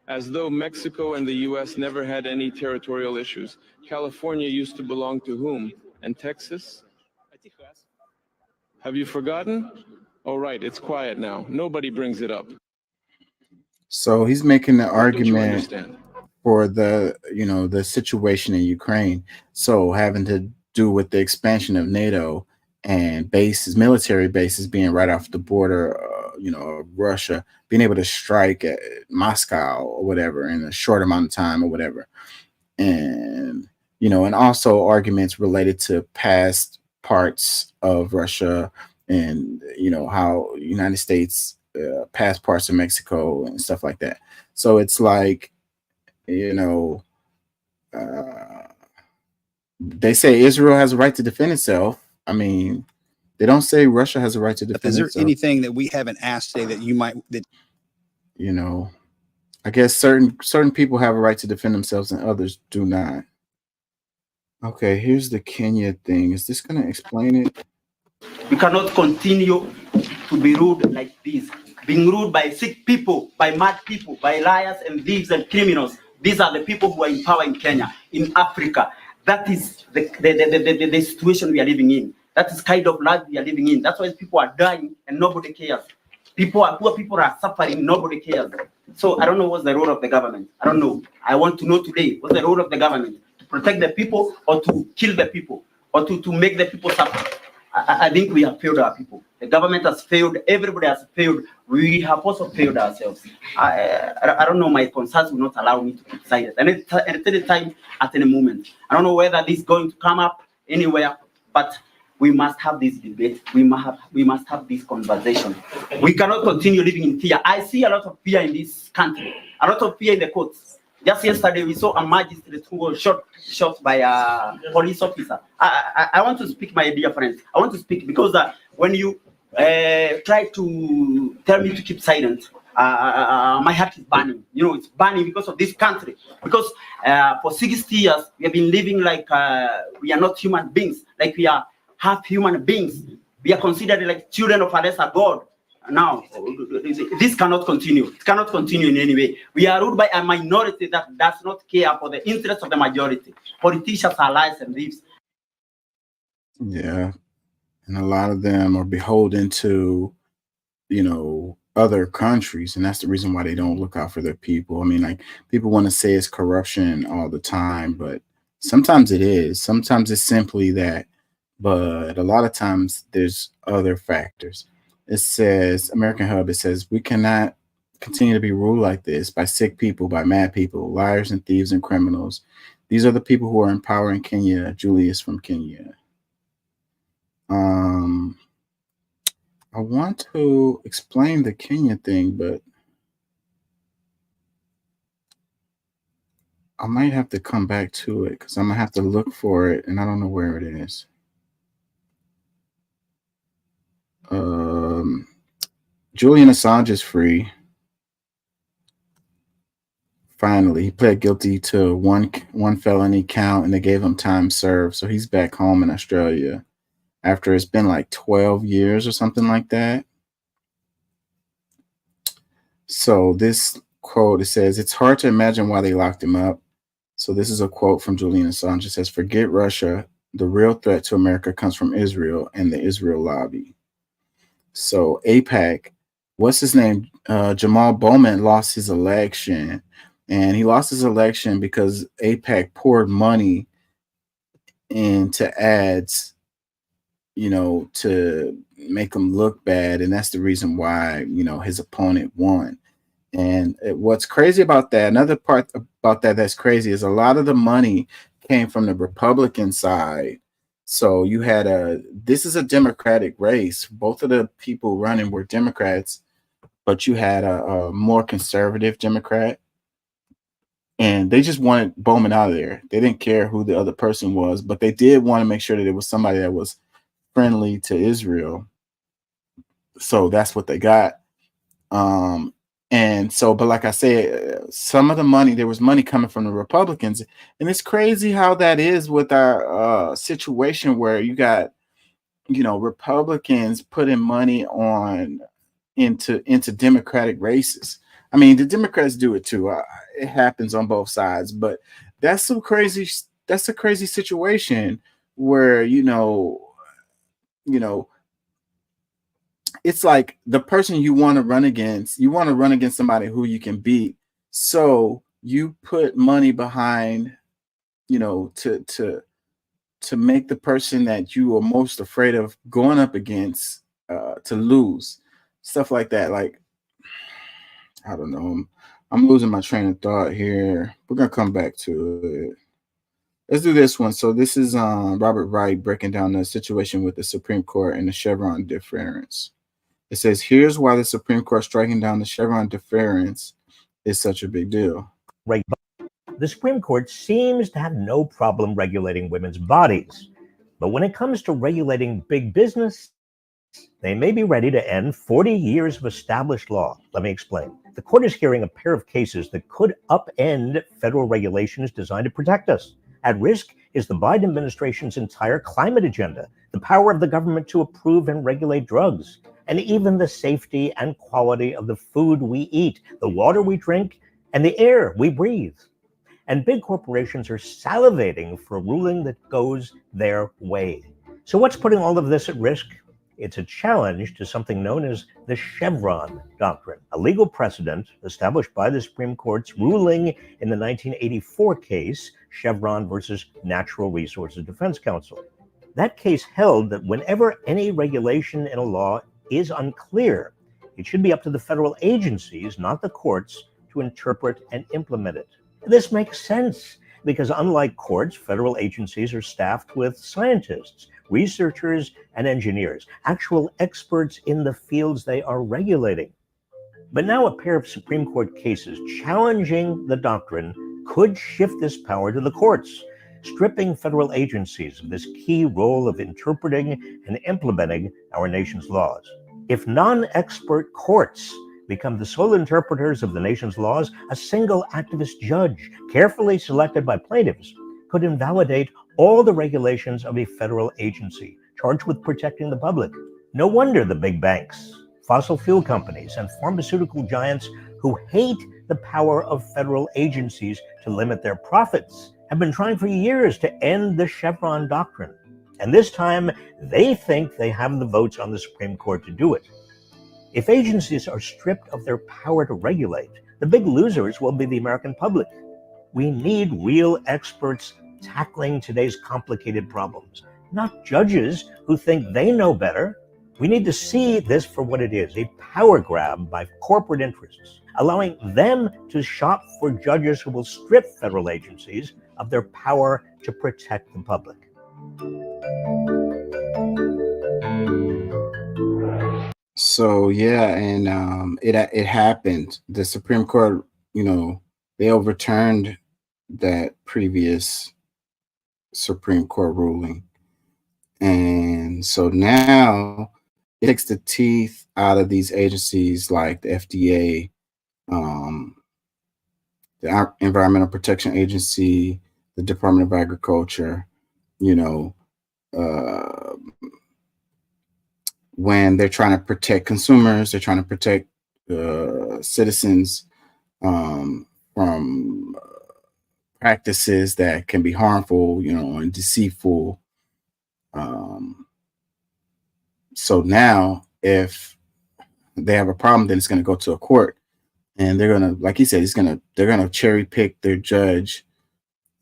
As though Mexico and the US never had any territorial issues. California used to belong to whom? And Texas? Have you forgotten? All right, it's quiet now. Nobody brings it up. So he's making the What don't you argument understand? for the, the situation in Ukraine. So having to do with the expansion of NATO and bases, military bases being right off the border, of Russia, being able to strike at Moscow or whatever in a short amount of time or whatever. And, and also arguments related to past parts of Russia and, how United States past parts of Mexico and stuff like that. So it's like, they say Israel has a right to defend itself. I mean, they don't say Russia has a right to defend Is there itself. anything that we haven't asked today that you might, that I guess certain people have a right to defend themselves and others do not. Okay, here's the Kenya thing. Is this going to explain it? We cannot continue to be rude like this. Being ruled by sick people, by mad people, by liars and thieves and criminals. These are the people who are in power in Kenya, in Africa. That is the situation we are living in. That is kind of life we are living in. That's why people are dying and nobody cares. Poor people are suffering, nobody cares. So I don't know what's the role of the government. I don't know. I want to know today, what's the role of the government? To protect the people or to kill the people or to make the people suffer? I think we have failed our people. The government has failed. Everybody has failed. We have also failed ourselves. I don't know. My concerns will not allow me to keep silent. And at any time, at any moment, I don't know whether this is going to come up anywhere, but we must have this debate. We must have this conversation. We cannot continue living in fear. I see a lot of fear in this country. A lot of fear in the courts. Just yesterday, we saw a magistrate who was shot by a police officer. I want to speak, my dear friends. I want to speak because when you try to tell me to keep silent, my heart is burning. It's burning because of this country. Because for 60 years, we have been living like we are not human beings, like we are half human beings. We are considered like children of a lesser God. Now, this cannot continue. It cannot continue in any way. We are ruled by a minority that does not care for the interests of the majority. Politicians are liars and thieves. Yeah. And a lot of them are beholden to, other countries. And that's the reason why they don't look out for their people. I mean, like, people want to say it's corruption all the time, but sometimes it is. Sometimes it's simply that. But a lot of times there's other factors. It says, American Hub, it says, we cannot continue to be ruled like this by sick people, by mad people, liars and thieves and criminals. These are the people who are in power in Kenya. Julius from Kenya. I want to explain the Kenya thing, but I might have to come back to it because I'm going to have to look for it, and I don't know where it is. Julian Assange is free. Finally, he pled guilty to one felony count, and they gave him time served. So he's back home in Australia after it's been like 12 years or something like that. So this quote, it says, it's hard to imagine why they locked him up. So this is a quote from Julian Assange. It says, forget Russia. The real threat to America comes from Israel and the Israel lobby. So AIPAC, what's his name? Jamal Bowman lost his election, and he lost his election because AIPAC poured money into ads, to make him look bad. And that's the reason why, his opponent won. And what's crazy about that, another part about that that's crazy, is a lot of the money came from the Republican side. So you had this is a Democratic race. Both of the people running were Democrats, but you had a more conservative Democrat, and they just wanted Bowman out of there. They didn't care who the other person was, but they did want to make sure that it was somebody that was friendly to Israel. So that's what they got. And so, but like I said, some of the money, there was money coming from the Republicans, and it's crazy how that is with our situation where you got, Republicans putting money into Democratic races. I mean, the Democrats do it too. It happens on both sides, but that's a crazy situation where, it's like the person you want to run against somebody who you can beat. So you put money behind, to make the person that you are most afraid of going up against to lose. Stuff like that. Like, I don't know. I'm losing my train of thought here. We're gonna come back to it. Let's do this one. So this is Robert Wright breaking down the situation with the Supreme Court and the Chevron deference. It says, here's why the Supreme Court striking down the Chevron deference is such a big deal. Right. The Supreme Court seems to have no problem regulating women's bodies. But when it comes to regulating big business, they may be ready to end 40 years of established law. Let me explain. The court is hearing a pair of cases that could upend federal regulations designed to protect us. At risk is the Biden administration's entire climate agenda, the power of the government to approve and regulate drugs, and even the safety and quality of the food we eat, the water we drink, and the air we breathe. And big corporations are salivating for a ruling that goes their way. So what's putting all of this at risk? It's a challenge to something known as the Chevron doctrine, a legal precedent established by the Supreme Court's ruling in the 1984 case, Chevron versus Natural Resources Defense Council. That case held that whenever any regulation in a law is unclear, it should be up to the federal agencies, not the courts, to interpret and implement it. This makes sense because unlike courts, federal agencies are staffed with scientists, researchers, and engineers, actual experts in the fields they are regulating. But now a pair of Supreme Court cases challenging the doctrine could shift this power to the courts, stripping federal agencies of this key role of interpreting and implementing our nation's laws. If non-expert courts become the sole interpreters of the nation's laws, a single activist judge, carefully selected by plaintiffs, could invalidate all the regulations of a federal agency charged with protecting the public. No wonder the big banks, fossil fuel companies, and pharmaceutical giants who hate the power of federal agencies to limit their profits have been trying for years to end the Chevron doctrine. And this time, they think they have the votes on the Supreme Court to do it. If agencies are stripped of their power to regulate, the big losers will be the American public. We need real experts tackling today's complicated problems, not judges who think they know better. We need to see this for what it is, a power grab by corporate interests, allowing them to shop for judges who will strip federal agencies of their power to protect the public. So yeah, and it happened. The Supreme Court, they overturned that previous Supreme Court ruling, and so now it takes the teeth out of these agencies like the FDA, the Environmental Protection Agency, the Department of Agriculture, when they're trying to protect consumers, they're trying to protect citizens from practices that can be harmful, and deceitful. So now if they have a problem, then it's going to go to a court, and they're going to, like he said, they're going to cherry pick their judge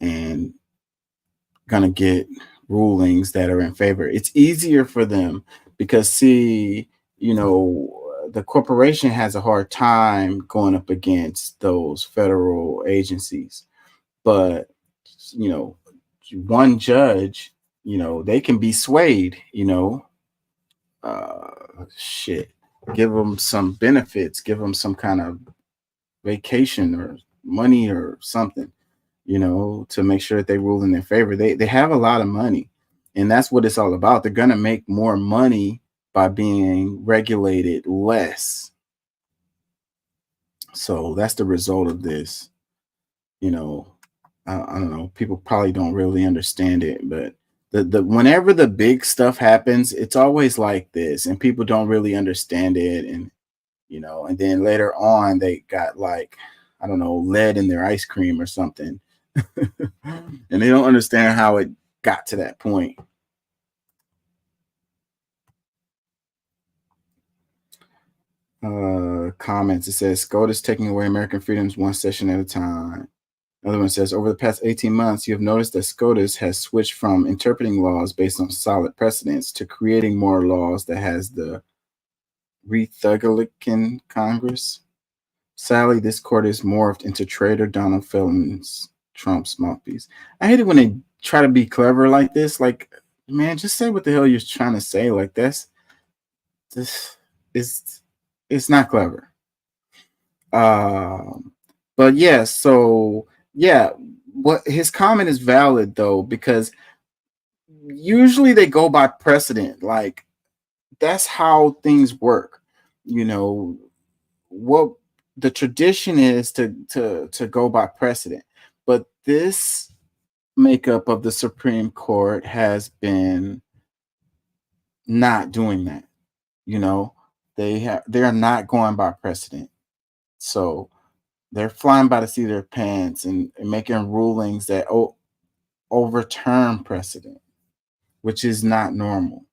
and going to get rulings that are in favor. It's easier for them because, the corporation has a hard time going up against those federal agencies. But, one judge, they can be swayed, give them some benefits, give them some kind of vacation or money or something, to make sure that they rule in their favor. They have a lot of money, and that's what it's all about. They're going to make more money by being regulated less. So that's the result of this. I don't know. People probably don't really understand it, but whenever the big stuff happens, it's always like this, and people don't really understand it. And, and then later on they got lead in their ice cream or something. And they don't understand how it got to that point. comments. It says SCOTUS taking away American freedoms one session at a time. Another one says, over the past 18 months, you have noticed that SCOTUS has switched from interpreting laws based on solid precedents to creating more laws that has the Republican Congress. Sadly, this court is morphed into traitor Donald Trump's mouthpiece. I hate it when they try to be clever like this. Like, man, just say what the hell you're trying to say. Like, this is, it's not clever. But yeah, so yeah, what his comment is valid though, because usually they go by precedent. Like, that's how things work. You know, what the tradition is to go by precedent. But this makeup of the Supreme Court has been not doing that. You know, they are not going by precedent. So they're flying by the seat of their pants and making rulings that overturn precedent, which is not normal.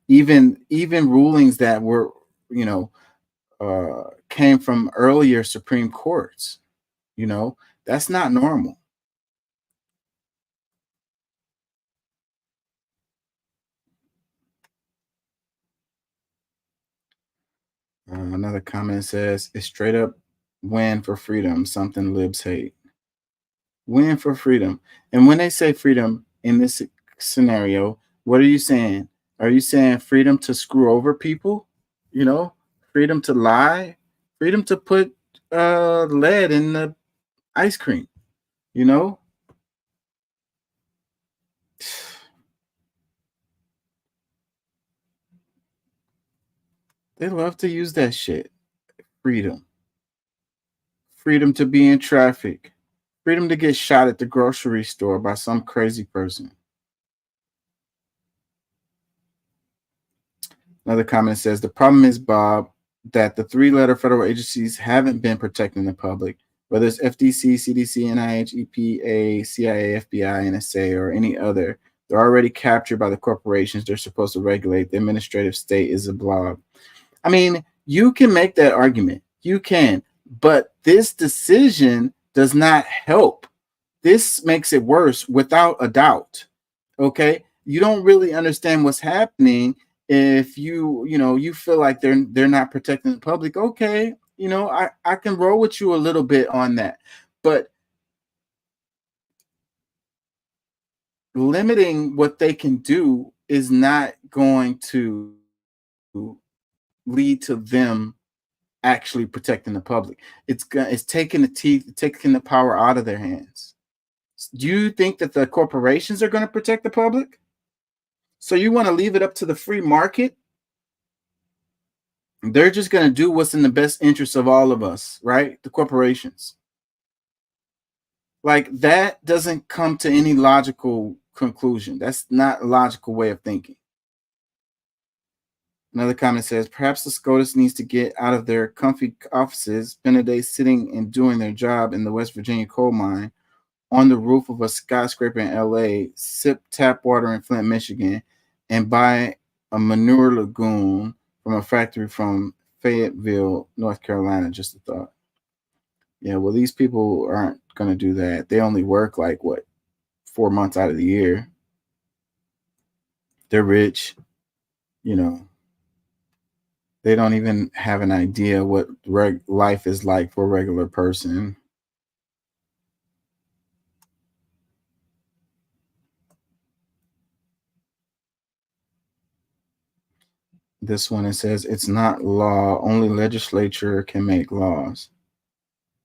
Even rulings that were, you know, came from earlier Supreme Courts, you know, that's not normal. Another comment says, it's straight up win for freedom, something libs hate. Win for freedom. And when they say freedom in this scenario, what are you saying? Are you saying freedom to screw over people? You know, freedom to lie, freedom to put lead in the ice cream, you know? They love to use that shit. Freedom. Freedom to be in traffic. Freedom to get shot at the grocery store by some crazy person. Another comment says, the problem is, Bob, that the three-letter federal agencies haven't been protecting the public, whether it's FTC, CDC, NIH, EPA, CIA, FBI, NSA, or any other. They're already captured by the corporations they're supposed to regulate. The administrative state is a blob. I mean, you can make that argument. You can. But this decision does not help. This makes it worse without a doubt. Okay? You don't really understand what's happening if you feel like they're not protecting the public. Okay, you know, I can roll with you a little bit on that. But limiting what they can do is not going to lead to them actually protecting the public. It's taking the power out of their hands. Do you think that the corporations are going to protect the public? So you want to leave it up to the free market? They're just going to do what's in the best interest of all of us, right? The corporations. Like, that doesn't come to any logical conclusion. That's not a logical way of thinking. Another comment says, perhaps the SCOTUS needs to get out of their comfy offices, spend a day sitting and doing their job in the West Virginia coal mine, on the roof of a skyscraper in LA, sip tap water in Flint, Michigan, and buy a manure lagoon from a factory from Fayetteville, North Carolina. Just a thought. Yeah, well, these people aren't going to do that. They only work like, 4 months out of the year. They're rich, you know. They don't even have an idea what life is like for a regular person. This one, it says, it's not law. Only legislature can make laws.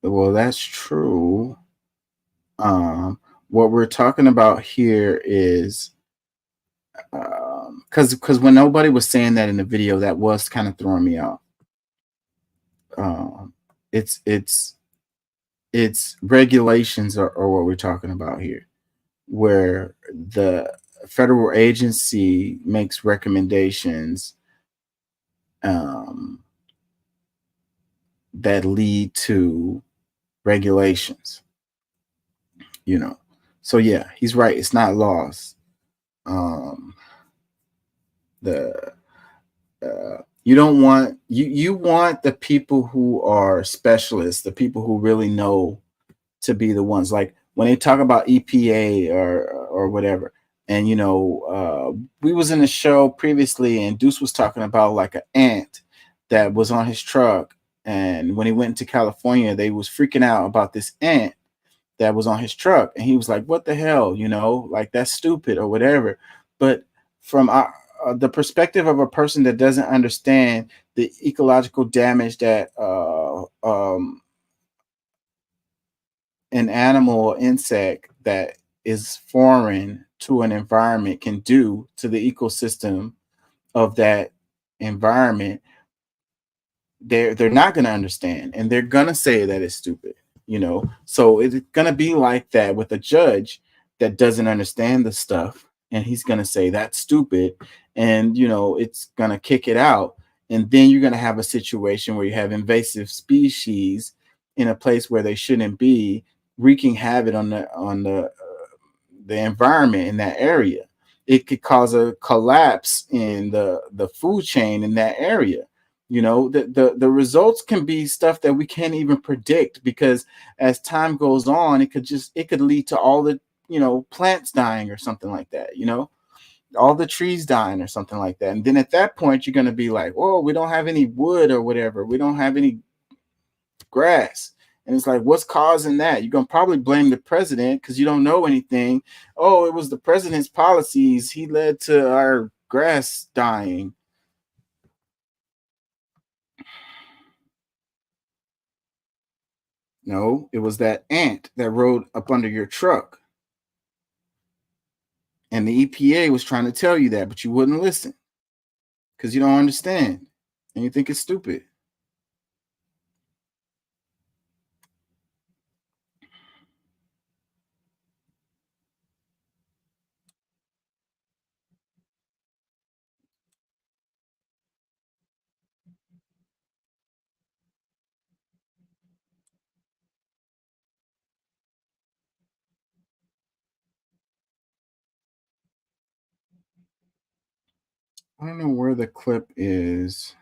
Well, that's true. What we're talking about here is, because when nobody was saying that in the video, that was kind of throwing me off. It's regulations are what we're talking about here, where the federal agency makes recommendations that lead to regulations, you know. So yeah, he's right. It's not laws. You don't want you want the people who are specialists, the people who really know, to be the ones. Like when they talk about EPA or whatever. And we was in a show previously, and Deuce was talking about like an ant that was on his truck, and when he went to California, they was freaking out about this ant that was on his truck, and he was like, "What the hell, like that's stupid or whatever." But from the perspective of a person that doesn't understand the ecological damage that an animal or insect that is foreign to an environment can do to the ecosystem of that environment, they're not going to understand, and they're going to say that it's stupid. So it's going to be like that with a judge that doesn't understand the stuff, and he's going to say that's stupid, and it's going to kick it out. And then you're going to have a situation where you have invasive species in a place where they shouldn't be, wreaking havoc on the environment in that area. It could cause a collapse in the food chain in that area. The results can be stuff that we can't even predict, because as time goes on, it could lead to all the plants dying or something like that, all the trees dying or something like that. And then at that point, you're going to be like, oh, we don't have any wood or whatever, we don't have any grass. And it's like, what's causing that? You're going to probably blame the president because you don't know anything. Oh, it was the president's policies. He led to our grass dying. No, it was that ant that rode up under your truck. And the EPA was trying to tell you that, but you wouldn't listen because you don't understand and you think it's stupid. I don't know where the clip is.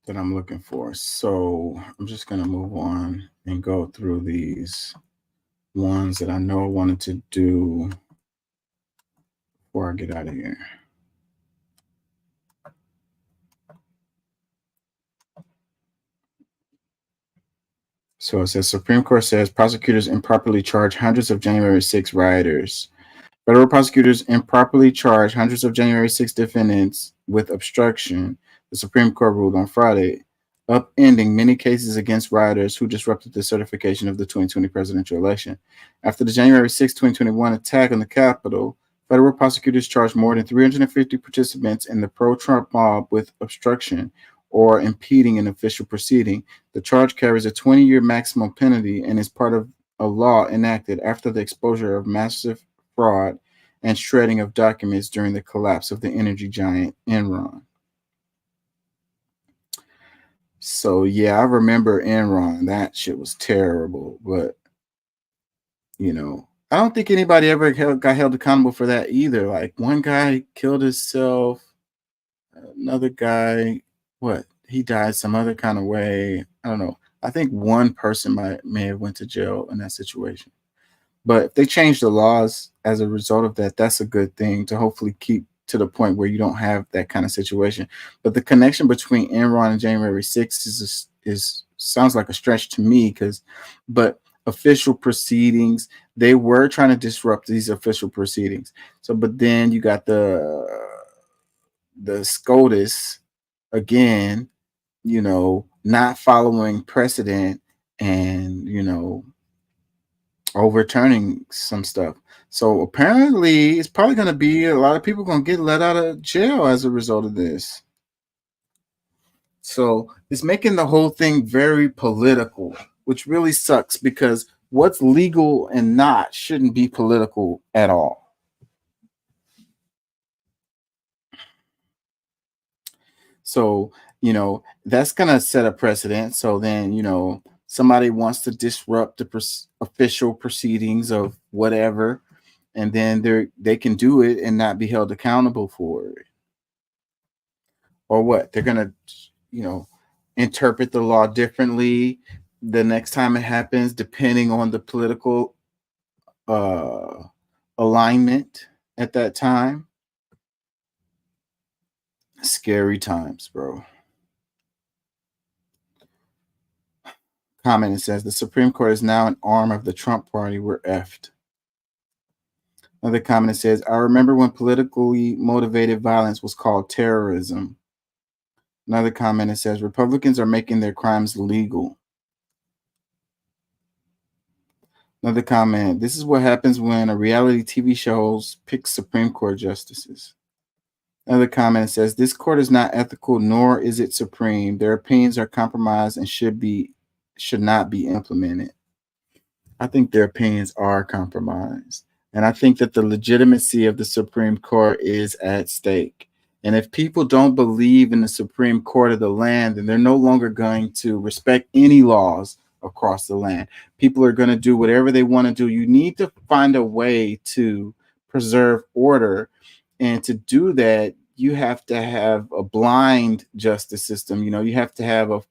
That I'm looking for. So I'm just going to move on and go through these ones that I know I wanted to do before I get out of here. So it says Supreme Court says prosecutors improperly charged hundreds of January 6 rioters. Federal prosecutors improperly charged hundreds of January 6 defendants with obstruction, the Supreme Court ruled on Friday, upending many cases against rioters who disrupted the certification of the 2020 presidential election. After the January 6, 2021 attack on the Capitol, federal prosecutors charged more than 350 participants in the pro-Trump mob with obstruction or impeding an official proceeding. The charge carries a 20-year maximum penalty and is part of a law enacted after the exposure of massive fraud and shredding of documents during the collapse of the energy giant Enron. So yeah, I remember Enron. That shit was terrible, but I don't think anybody ever got held accountable for that either. Like one guy killed himself, another guy, he died some other kind of way. I don't know. I think one person may have went to jail in that situation. But if they change the laws as a result of that, that's a good thing to hopefully keep to the point where you don't have that kind of situation. But the connection between Enron and January 6th sounds like a stretch to me, but official proceedings, they were trying to disrupt these official proceedings. So, but then you got the SCOTUS again, not following precedent and, overturning some stuff. So apparently it's probably going to be a lot of people going to get let out of jail as a result of this. So it's making the whole thing very political, which really sucks because what's legal and not shouldn't be political at all. So, that's going to set a precedent. So then, somebody wants to disrupt the official proceedings of whatever, and then they can do it and not be held accountable for it. Or what? They're gonna, interpret the law differently the next time it happens, depending on the political alignment at that time. Scary times, bro. Comment, it says the Supreme Court is now an arm of the Trump party. We're effed. Another comment, it says, I remember when politically motivated violence was called terrorism. Another comment, it says Republicans are making their crimes legal. Another comment, this is what happens when a reality TV show picks Supreme Court justices. Another comment, it says this court is not ethical, nor is it supreme. Their opinions are compromised and should not be implemented. I think their opinions are compromised. And I think that the legitimacy of the Supreme Court is at stake. And if people don't believe in the Supreme Court of the land, then they're no longer going to respect any laws across the land. People are going to do whatever they want to do. You need to find a way to preserve order. And to do that, you have to have a blind justice system. You have to have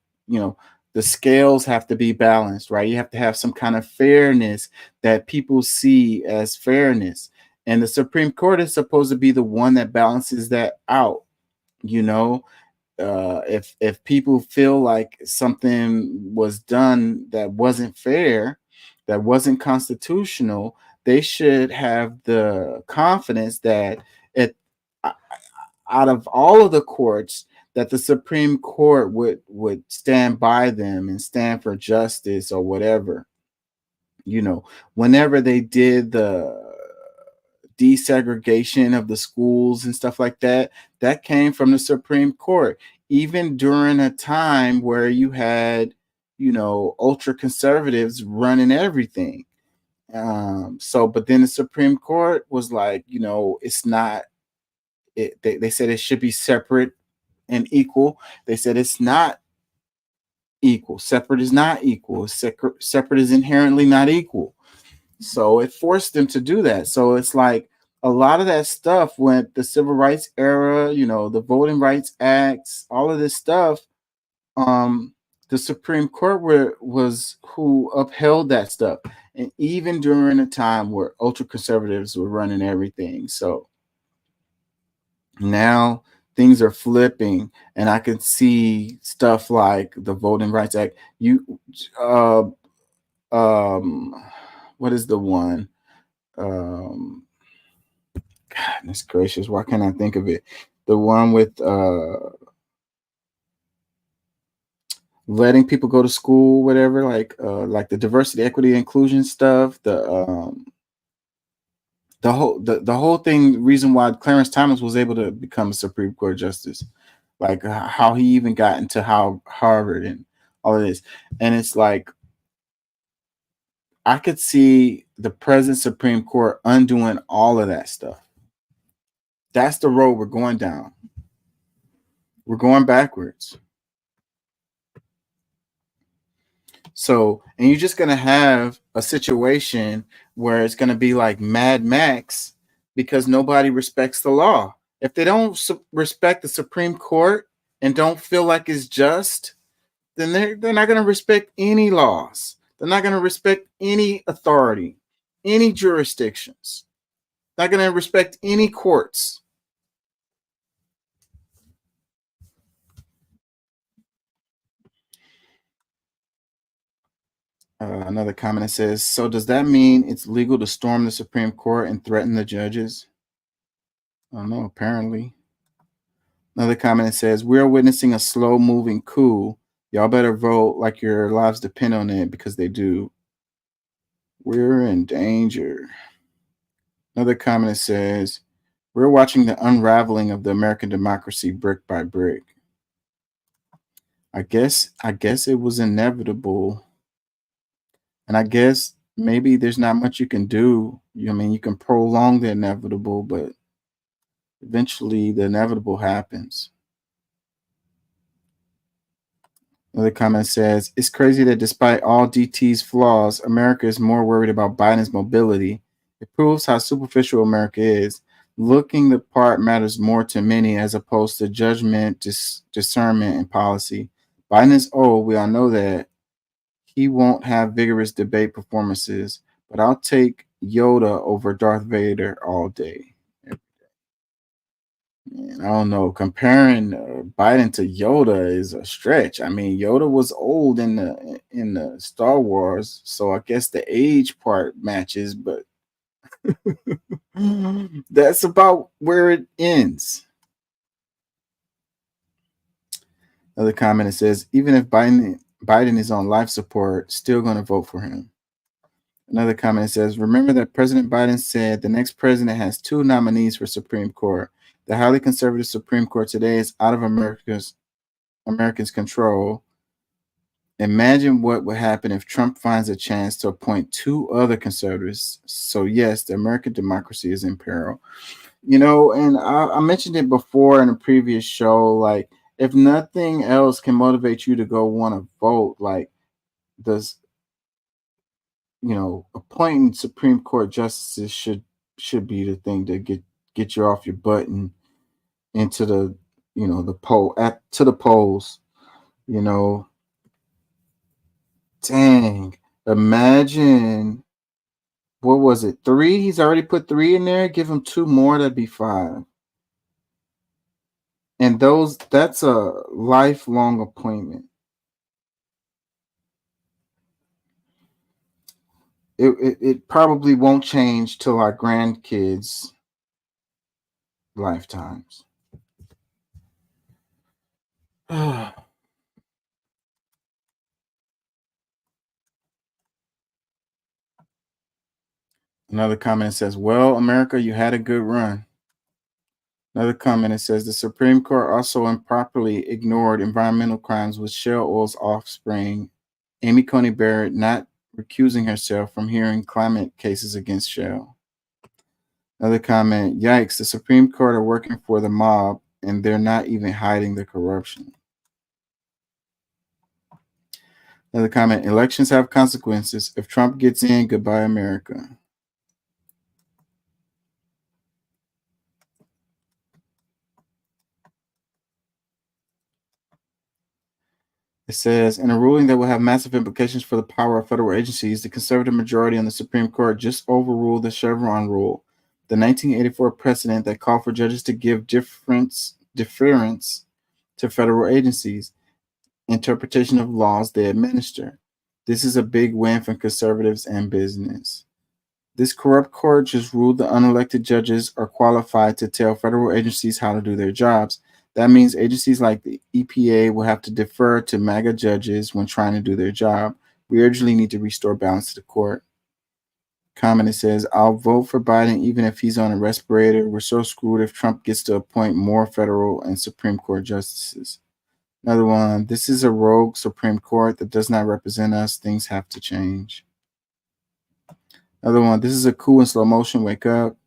the scales have to be balanced, right? You have to have some kind of fairness that people see as fairness. And the Supreme Court is supposed to be the one that balances that out. If people feel like something was done that wasn't fair, that wasn't constitutional, they should have the confidence that out of all of the courts, that the Supreme Court would stand by them and stand for justice or whatever. Whenever they did the desegregation of the schools and stuff like that, that came from the Supreme Court. Even during a time where you had, ultra conservatives running everything. But then the Supreme Court was like, it's not. They said it should be separate and equal. They said it's not equal. Separate is not equal. Separate is inherently not equal. So it forced them to do that. So it's like a lot of that stuff went the civil rights era, the Voting Rights Acts, all of this stuff. The Supreme Court was who upheld that stuff. And even during a time where ultra conservatives were running everything. So now things are flipping, and I can see stuff like the Voting Rights Act. What is the one? Goodness gracious, why can't I think of it? The one with letting people go to school, whatever, like the diversity, equity, inclusion stuff. The whole thing, reason why Clarence Thomas was able to become a Supreme Court justice, like how he even got into Harvard and all of this. And it's like, I could see the present Supreme Court undoing all of that stuff. That's the road we're going down. We're going backwards. So, and you're just going to have a situation where it's going to be like Mad Max because nobody respects the law. If they don't respect the Supreme Court and don't feel like it's just, then they're not going to respect any laws. They're not going to respect any authority, any jurisdictions. Not going to respect any courts. Another comment that says, so does that mean it's legal to storm the Supreme Court and threaten the judges? I don't know, apparently. Another comment that says, we're witnessing a slow-moving coup. Y'all better vote like your lives depend on it, because they do. We're in danger. Another comment that says, we're watching the unraveling of the American democracy brick by brick. I guess it was inevitable. And I guess maybe there's not much you can do. You can prolong the inevitable, but eventually the inevitable happens. Another comment says, it's crazy that despite all DT's flaws, America is more worried about Biden's mobility. It proves how superficial America is. Looking the part matters more to many as opposed to judgment, discernment, and policy. Biden is old. We all know that. He won't have vigorous debate performances, but I'll take Yoda over Darth Vader all day. Man, I don't know. Comparing Biden to Yoda is a stretch. I mean, Yoda was old in the Star Wars, so I guess the age part matches, but that's about where it ends. Another comment that says, even if Biden is on life support, still going to vote for him. Another comment that says, remember that President Biden said the next president has 2 nominees for Supreme Court. The highly conservative Supreme Court today is out of Americans' control. Imagine what would happen if Trump finds a chance to appoint 2 other conservatives. So yes, the American democracy is in peril. You know, and I mentioned it before in a previous show, like, if nothing else can motivate you to go want to vote, like, does, you know, appointing Supreme Court justices should be the thing to get you off your butt and into the, you know, to the polls, you know. Dang, imagine, what was it, 3? He's already put 3 in there. Give him 2 more, that'd be 5. And that's a lifelong appointment. It probably won't change till our grandkids' lifetimes. Another comment says, well, America, you had a good run. Another comment that says, the Supreme Court also improperly ignored environmental crimes with Shell Oil's offspring, Amy Coney Barrett, not recusing herself from hearing climate cases against Shell. Another comment, yikes, the Supreme Court are working for the mob and they're not even hiding the corruption. Another comment, elections have consequences. If Trump gets in, goodbye, America. It says, in a ruling that will have massive implications for the power of federal agencies, the conservative majority on the Supreme Court just overruled the Chevron rule, the 1984 precedent that called for judges to give deference to federal agencies' interpretation of laws they administer. This is a big win for conservatives and business. This corrupt court just ruled the unelected judges are qualified to tell federal agencies how to do their jobs. That means agencies like the EPA will have to defer to MAGA judges when trying to do their job. We urgently need to restore balance to the court. Comment that says, I'll vote for Biden even if he's on a respirator. We're so screwed if Trump gets to appoint more federal and Supreme Court justices. Another one, this is a rogue Supreme Court that does not represent us. Things have to change. Another one, this is a coup in slow motion. Wake up.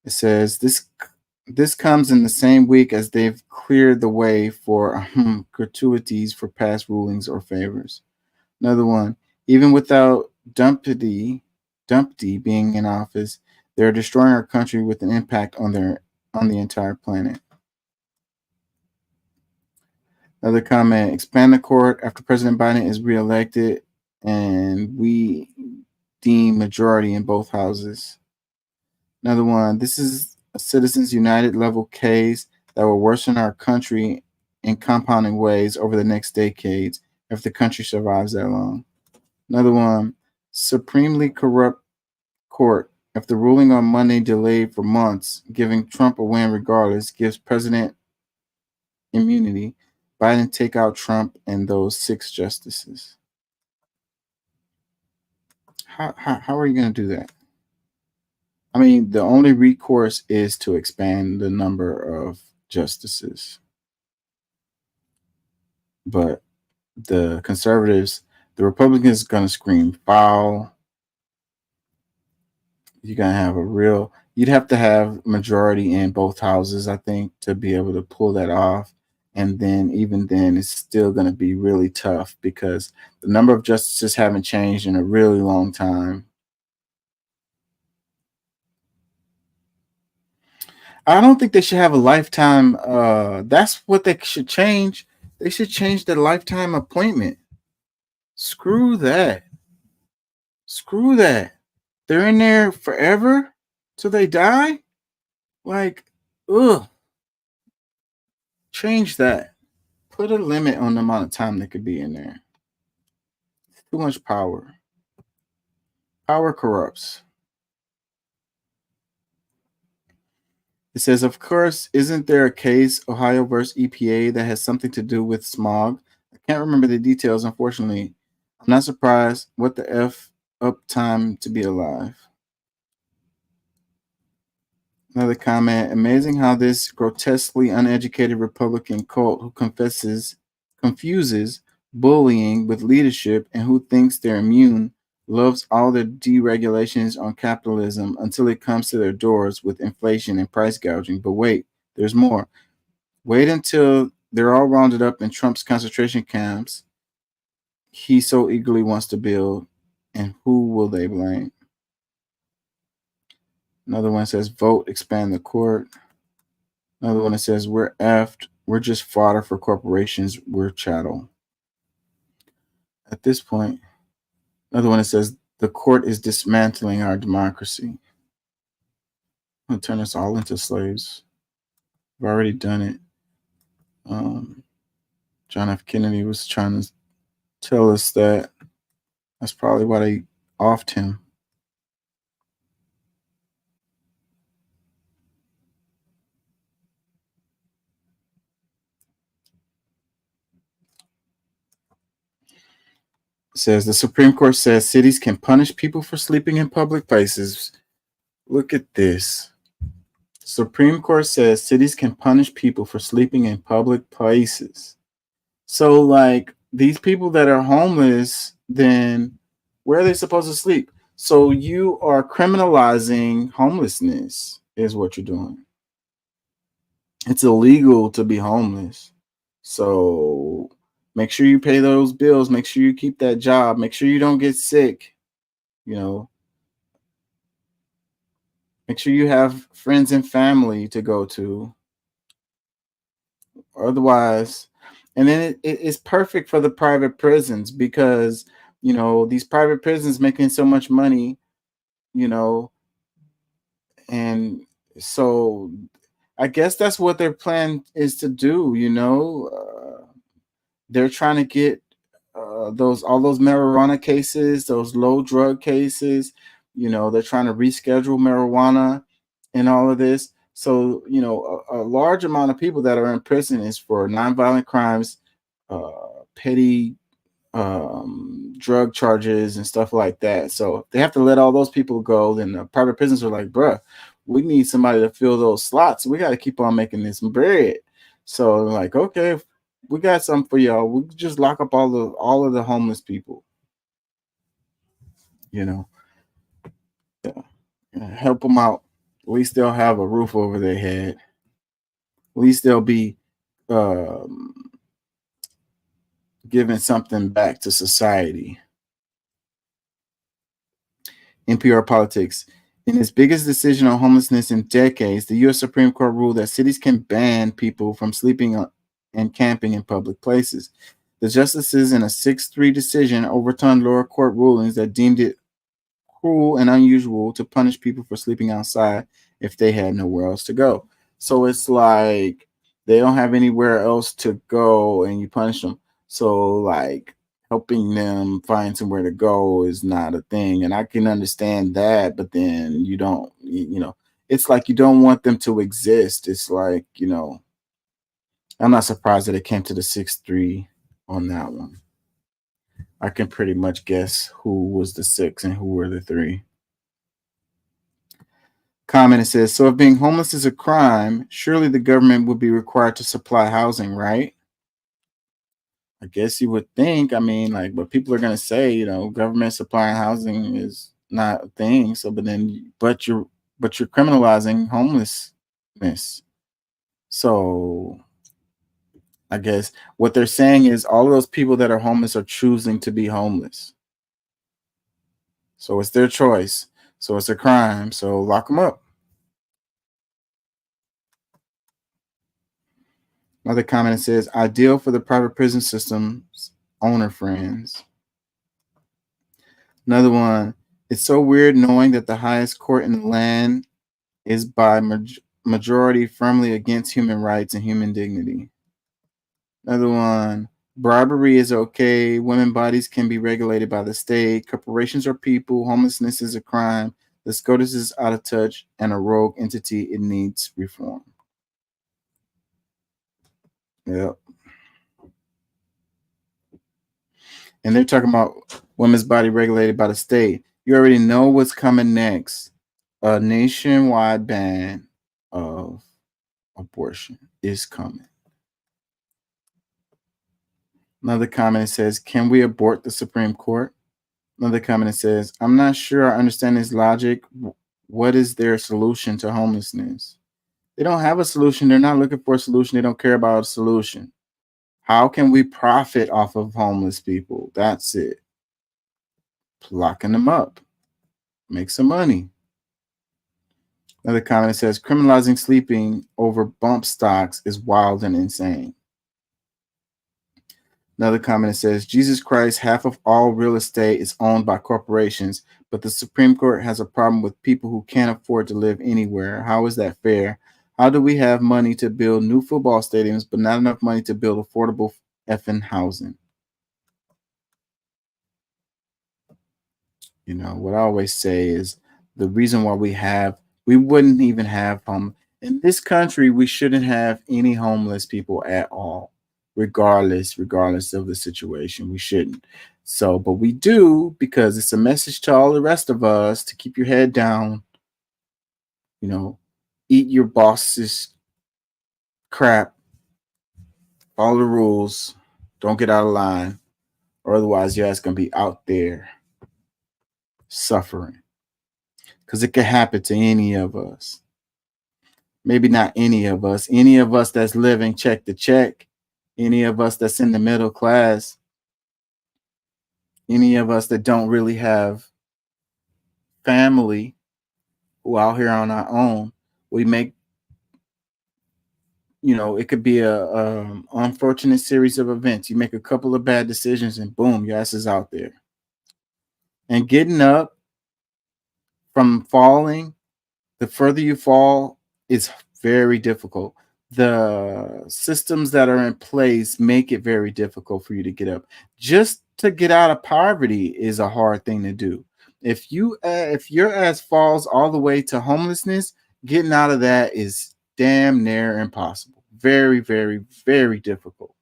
It says, this comes in the same week as they've cleared the way for gratuities for past rulings or favors. Another one, even without Dumpty being in office, they're destroying our country with an impact on the entire planet. Another comment, expand the court after President Biden is reelected and we deem majority in both houses. Another one, this is a Citizens United level case that will worsen our country in compounding ways over the next decades if the country survives that long. Another one, supremely corrupt court. If the ruling on Monday delayed for months, giving Trump a win regardless, gives President immunity. Biden take out Trump and those 6 justices. How are you going to do that? I mean, the only recourse is to expand the number of justices. But the conservatives, the Republicans, going to scream foul. You're going to have you'd have to have majority in both houses, I think, to be able to pull that off. And then even then, it's still going to be really tough because the number of justices haven't changed in a really long time. I don't think they should have a lifetime. That's what they should change. They should change the lifetime appointment. Screw that. Screw that. They're in there forever till they die. Like, ugh. Change that. Put a limit on the amount of time they could be in there. It's too much power. Power corrupts. It says, of course, isn't there a case, Ohio versus EPA, that has something to do with smog? I can't remember the details, unfortunately. I'm not surprised. What the F up time to be alive. Another comment. Amazing how this grotesquely uneducated Republican cult who confuses bullying with leadership and who thinks they're immune loves all the deregulations on capitalism until it comes to their doors with inflation and price gouging. But wait, there's more. Wait until they're all rounded up in Trump's concentration camps he so eagerly wants to build, and who will they blame? Another one says, vote, expand the court. Another one that says, we're effed. We're just fodder for corporations. We're chattel. At this point, another one that says, the court is dismantling our democracy. It'll turn us all into slaves. We've already done it. John F. Kennedy was trying to tell us that. That's probably why they offed him. Says the Supreme Court says cities can punish people for sleeping in public places. Look at this. Supreme Court says cities can punish people for sleeping in public places. So, like, these people that are homeless, then where are they supposed to sleep? So you are criminalizing homelessness is what you're doing. It's illegal to be homeless. So make sure you pay those bills. Make sure you keep that job. Make sure you don't get sick. You know, make sure you have friends and family to go to. Otherwise, and then it's perfect for the private prisons because, you know, these private prisons making so much money, you know, and so I guess that's what their plan is to do, you know. They're trying to get all those marijuana cases, those low drug cases, you know, they're trying to reschedule marijuana and all of this. So, you know, a large amount of people that are in prison is for nonviolent crimes, petty drug charges and stuff like that. So they have to let all those people go. Then the private prisons are like, bruh, we need somebody to fill those slots. We got to keep on making this bread. So like, okay, we got something for y'all. We just lock up all of the homeless people. You know, yeah. Help them out. At least they'll have a roof over their head. At least they'll be giving something back to society. NPR Politics. In its biggest decision on homelessness in decades, the U.S. Supreme Court ruled that cities can ban people from sleeping and camping in public places. The justices in a 6-3 decision overturned lower court rulings that deemed it cruel and unusual to punish people for sleeping outside if they had nowhere else to go. So it's like they don't have anywhere else to go and you punish them. So like helping them find somewhere to go is not a thing. And I can understand that, but then you don't, you know, it's like you don't want them to exist. It's like, you know, I'm not surprised that it came to the 6-3 on that one. I can pretty much guess who was the 6 and who were the 3. Comment, it says, so if being homeless is a crime, surely the government would be required to supply housing, right? I guess you would think. I mean, like, but people are going to say, you know, government supplying housing is not a thing. So, but you're criminalizing homelessness. So I guess what they're saying is all of those people that are homeless are choosing to be homeless. So it's their choice. So it's a crime. So lock them up. Another comment says, ideal for the private prison system's owner friends. Another one, it's so weird knowing that the highest court in the land is by majority firmly against human rights and human dignity. Another one, bribery is okay. Women bodies can be regulated by the state. Corporations are people. Homelessness is a crime. The SCOTUS is out of touch and a rogue entity. It needs reform. Yep. And they're talking about women's body regulated by the state. You already know what's coming next. A nationwide ban of abortion is coming. Another comment says, can we abort the Supreme Court? Another comment says, I'm not sure I understand this logic. What is their solution to homelessness? They don't have a solution. They're not looking for a solution. They don't care about a solution. How can we profit off of homeless people? That's it. Locking them up. Make some money. Another comment says, criminalizing sleeping over bump stocks is wild and insane. Another comment says, Jesus Christ, half of all real estate is owned by corporations, but the Supreme Court has a problem with people who can't afford to live anywhere. How is that fair? How do we have money to build new football stadiums, but not enough money to build affordable effing housing? You know, what I always say is the reason why we wouldn't even have in this country, we shouldn't have any homeless people at all. Regardless of the situation, we shouldn't. So, but we do, because it's a message to all the rest of us to keep your head down, you know, eat your boss's crap, follow the rules, don't get out of line, or otherwise your ass gonna be out there suffering. Because it could happen to any of us. Maybe not any of us that's living check to check. Any of us that's in the middle class, any of us that don't really have family, who out here on our own, we make, you know, it could be a unfortunate series of events. You make a couple of bad decisions and boom, your ass is out there. And getting up from falling, the further you fall, is very difficult. The systems that are in place make it very difficult for you to get up. Just to get out of poverty is a hard thing to do. If your ass falls all the way to homelessness, getting out of that is damn near impossible. Very, very, very difficult.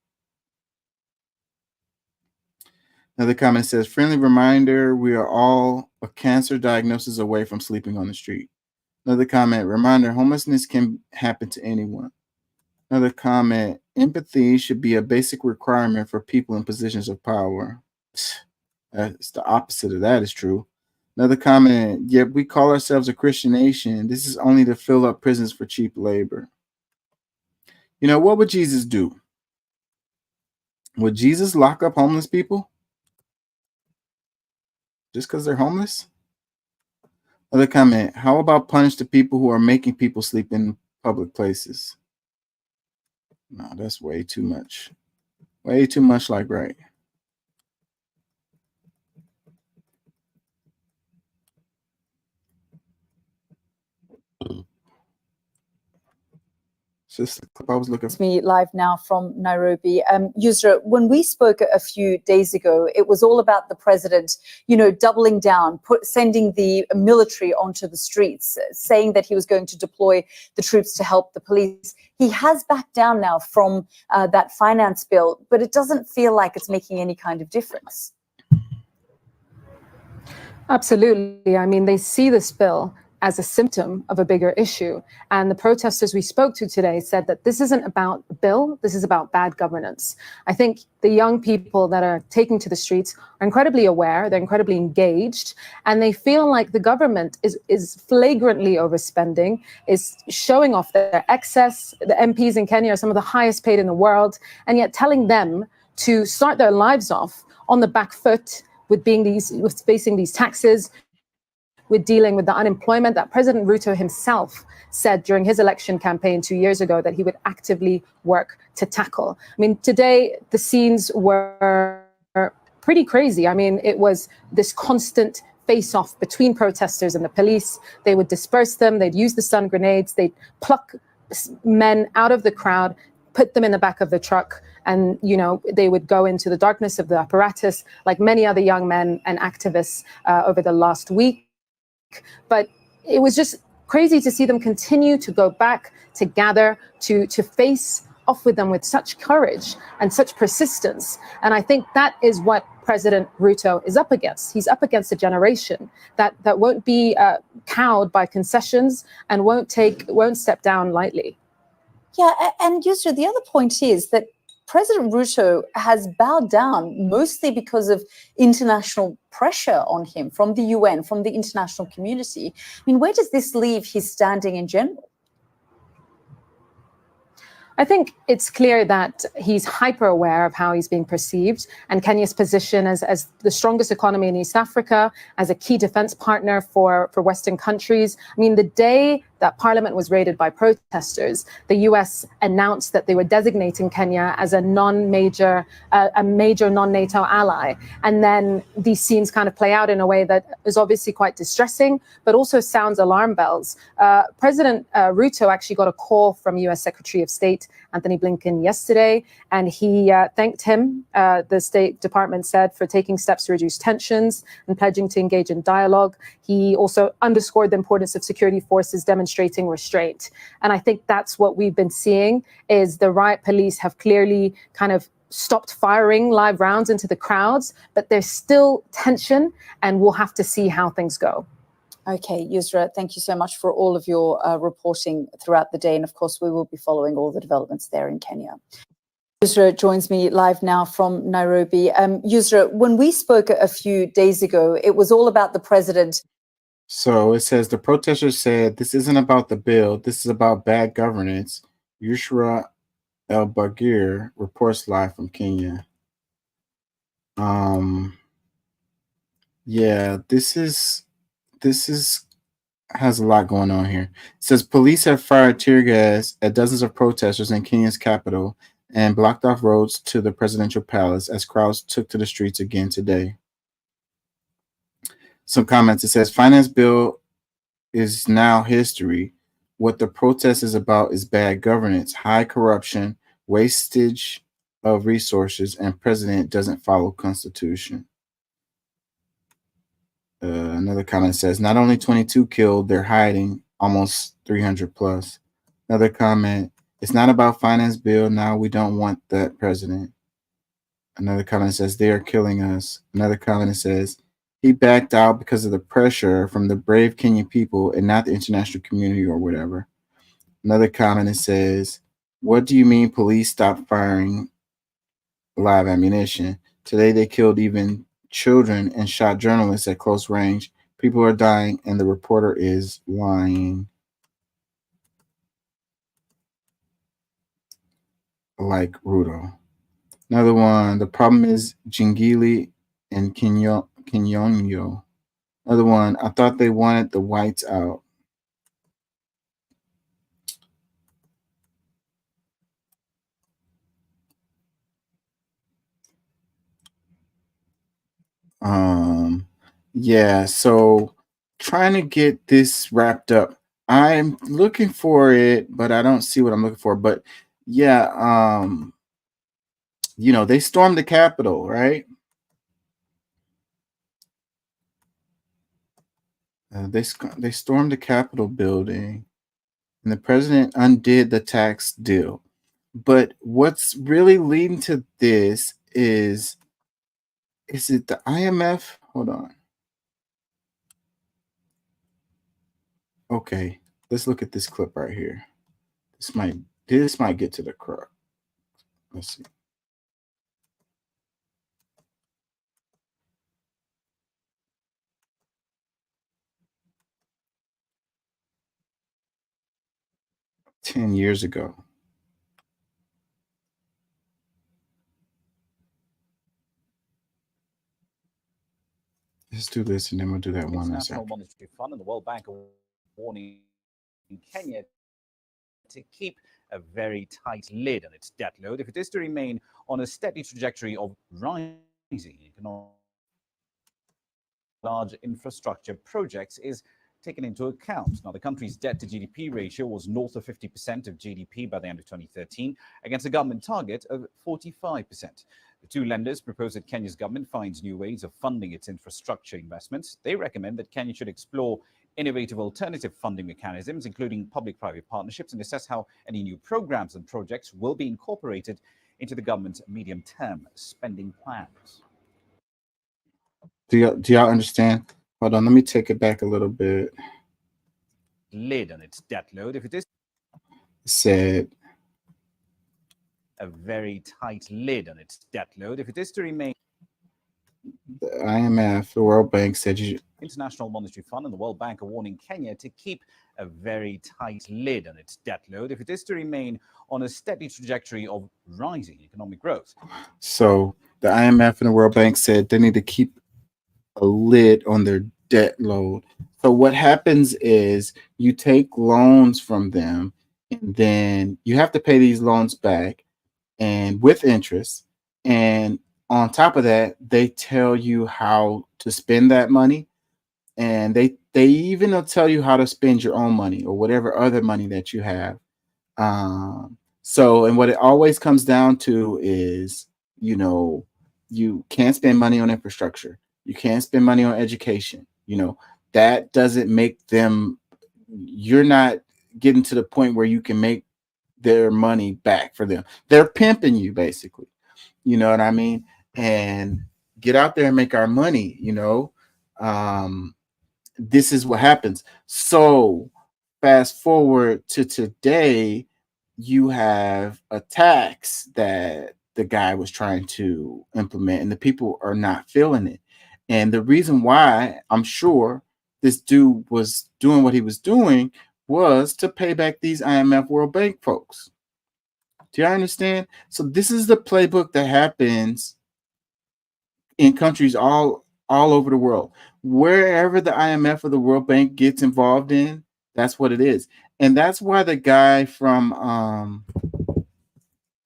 Another comment says, friendly reminder, we are all a cancer diagnosis away from sleeping on the street. Another comment, reminder, homelessness can happen to anyone. Another comment, empathy should be a basic requirement for people in positions of power. It's the opposite of that is true. Another comment, yet we call ourselves a Christian nation. This is only to fill up prisons for cheap labor. You know, what would Jesus do? Would Jesus lock up homeless people? Just because they're homeless? Another comment, how about punish the people who are making people sleep in public places? No, that's way too much. Way too much like right. Just the clip I was looking for. Me live now from Nairobi. Yusra, when we spoke a few days ago, it was all about the president, doubling down, sending the military onto the streets, saying that he was going to deploy the troops to help the police. He has backed down now from that finance bill, but it doesn't feel like it's making any kind of difference. Absolutely. I mean, they see this bill as a symptom of a bigger issue. And the protesters we spoke to today said that this isn't about a bill, this is about bad governance. I think the young people that are taking to the streets are incredibly aware, they're incredibly engaged, and they feel like the government is flagrantly overspending, is showing off their excess. The MPs in Kenya are some of the highest paid in the world, and yet telling them to start their lives off on the back foot with facing these taxes, with dealing with the unemployment that President Ruto himself said during his election campaign 2 years ago that he would actively work to tackle. I mean, today the scenes were pretty crazy. I mean, it was this constant face-off between protesters and the police. They would disperse them, they'd use the stun grenades, they'd pluck men out of the crowd, put them in the back of the truck, and they would go into the darkness of the apparatus like many other young men and activists over the last week. But it was just crazy to see them continue to go back, to gather, to face off with them with such courage and such persistence. And I think that is what President Ruto is up against. He's up against a generation that won't be cowed by concessions and won't step down lightly. Yeah, and Yusra, the other point is that President Ruto has bowed down mostly because of international pressure on him from the UN, from the international community. I mean, where does this leave his standing in general? I think it's clear that he's hyper aware of how he's being perceived, and Kenya's position as the strongest economy in East Africa, as a key defense partner for Western countries. I mean, the day that Parliament was raided by protesters, the US announced that they were designating Kenya as a major non-NATO ally. And then these scenes kind of play out in a way that is obviously quite distressing, but also sounds alarm bells. President Ruto actually got a call from US Secretary of State Anthony Blinken yesterday, and he thanked him, the State Department said, for taking steps to reduce tensions and pledging to engage in dialogue. He also underscored the importance of security forces demonstrating restraint. And I think that's what we've been seeing, is the riot police have clearly kind of stopped firing live rounds into the crowds, but there's still tension, and we'll have to see how things go. Okay, Yusra, thank you so much for all of your reporting throughout the day. And of course, we will be following all the developments there in Kenya. Yusra joins me live now from Nairobi. Yusra, when we spoke a few days ago, it was all about the president. So it says the protesters said this isn't about the bill, this is about bad governance. Yusra El-Bagir reports live from Kenya. Yeah, this has a lot going on here. It says police have fired tear gas at dozens of protesters in Kenya's capital and blocked off roads to the presidential palace as crowds took to the streets again today. Some comments. It says finance bill is now history. What the protest is about is bad governance, high corruption, wastage of resources, and president doesn't follow constitution. Another comment says not only 22 killed, they're hiding, almost 300 plus. Another comment, it's not about finance bill. Now we don't want that president. Another comment says they are killing us. Another comment says he backed out because of the pressure from the brave Kenyan people and not the international community or whatever. Another comment says, what do you mean police stopped firing live ammunition? Today they killed even children and shot journalists at close range. People are dying and the reporter is lying. Like Ruto. Another one, the problem is Jingili and Kinyonyo. Another one, I thought they wanted the whites out. Yeah, so trying to get this wrapped up. I'm looking for it, but I don't see what I'm looking for. But yeah, they stormed the Capitol, right? They stormed the Capitol building, and the president undid the tax deal. But what's really leading to this is it the IMF? Hold on. Okay, let's look at this clip right here. This might get to the crux. Let's see. Ten years ago. Let's do this, and then we'll do that one in a International second. Monetary Fund and the World Bank are warning Kenya to keep a very tight lid on its debt load if it is to remain on a steady trajectory of rising economic. Large infrastructure projects is taken into account. Now, the country's debt to GDP ratio was north of 50% of GDP by the end of 2013, against a government target of 45%. The two lenders propose that Kenya's government finds new ways of funding its infrastructure investments. They recommend that Kenya should explore innovative alternative funding mechanisms, including public-private partnerships, and assess how any new programs and projects will be incorporated into the government's medium-term spending plans. Do y'all understand? Hold on, let me take it back a little bit. Lid on its debt load if it is. Said A very tight lid on its debt load if it is to remain. the IMF, the World Bank said International Monetary Fund and the World Bank are warning Kenya to keep a very tight lid on its debt load if it is to remain on a steady trajectory of rising economic growth. So the IMF and the World Bank said they need to keep a lid on their debt load. So what happens is you take loans from them, and then you have to pay these loans back, and with interest. And on top of that, they tell you how to spend that money, and they even will tell you how to spend your own money or whatever other money that you have. And what it always comes down to is, you can't spend money on infrastructure. You can't spend money on education. That doesn't make them, you're not getting to the point where you can make their money back for them. They're pimping you, basically. You know what I mean? And get out there and make our money, this is what happens. So fast forward to today, you have a tax that the guy was trying to implement, and the people are not feeling it. And the reason why I'm sure this dude was doing what he was doing was to pay back these IMF World Bank folks. Do you understand? So this is the playbook that happens in countries all over the world. Wherever the IMF or the World Bank gets involved in, that's what it is. And that's why the guy from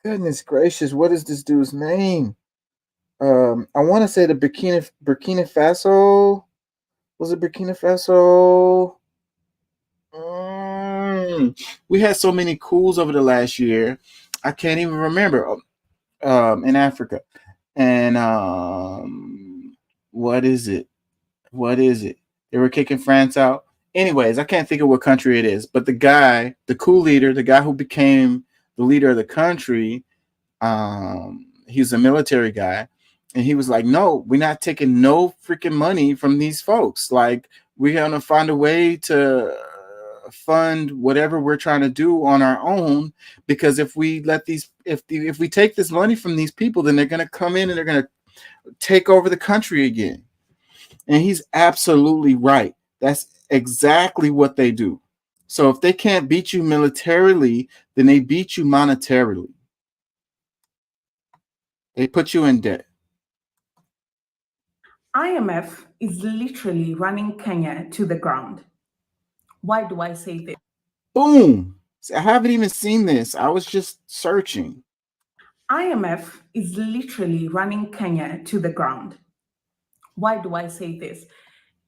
goodness gracious, what is this dude's name? I want to say the Burkina Faso. Was it Burkina Faso? We had so many coups over the last year. I can't even remember. In Africa. And what is it? They were kicking France out. Anyways, I can't think of what country it is. But the guy, the coup leader, the guy who became the leader of the country, he's a military guy. And he was like, no, we're not taking no freaking money from these folks. Like, we're going to find a way to fund whatever we're trying to do on our own, because if we let if we take this money from these people, then they're going to come in and they're going to take over the country again. And he's absolutely right. That's exactly what they do. So if they can't beat you militarily, then they beat you monetarily. They put you in debt. IMF is literally running Kenya to the ground. Why do I say this? Boom. I haven't even seen this. I was just searching. IMF is literally running Kenya to the ground. Why do I say this?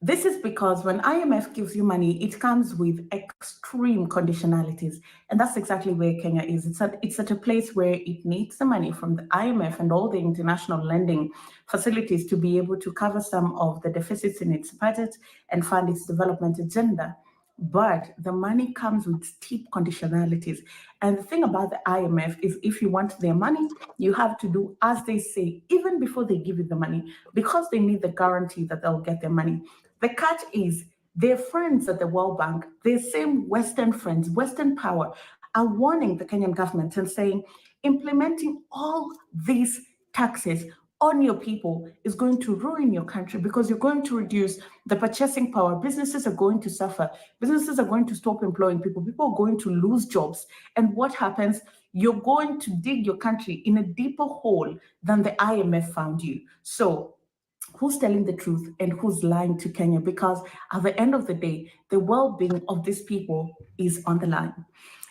This is because when IMF gives you money, it comes with extreme conditionalities. And that's exactly where Kenya is. It's at a place where it needs the money from the IMF and all the international lending facilities to be able to cover some of the deficits in its budget and fund its development agenda. But the money comes with steep conditionalities. And the thing about the IMF is if you want their money, you have to do as they say, even before they give you the money, because they need the guarantee that they'll get their money. The catch is Their friends at the World Bank, their same Western friends, Western power, are warning the Kenyan government and saying, implementing all these taxes on your people is going to ruin your country because you're going to reduce the purchasing power. Businesses are going to suffer. Businesses are going to stop employing people. People are going to lose jobs. And what happens? You're going to dig your country in a deeper hole than the IMF found you. So who's telling the truth and who's lying to Kenya? Because at the end of the day, the well-being of these people is on the line.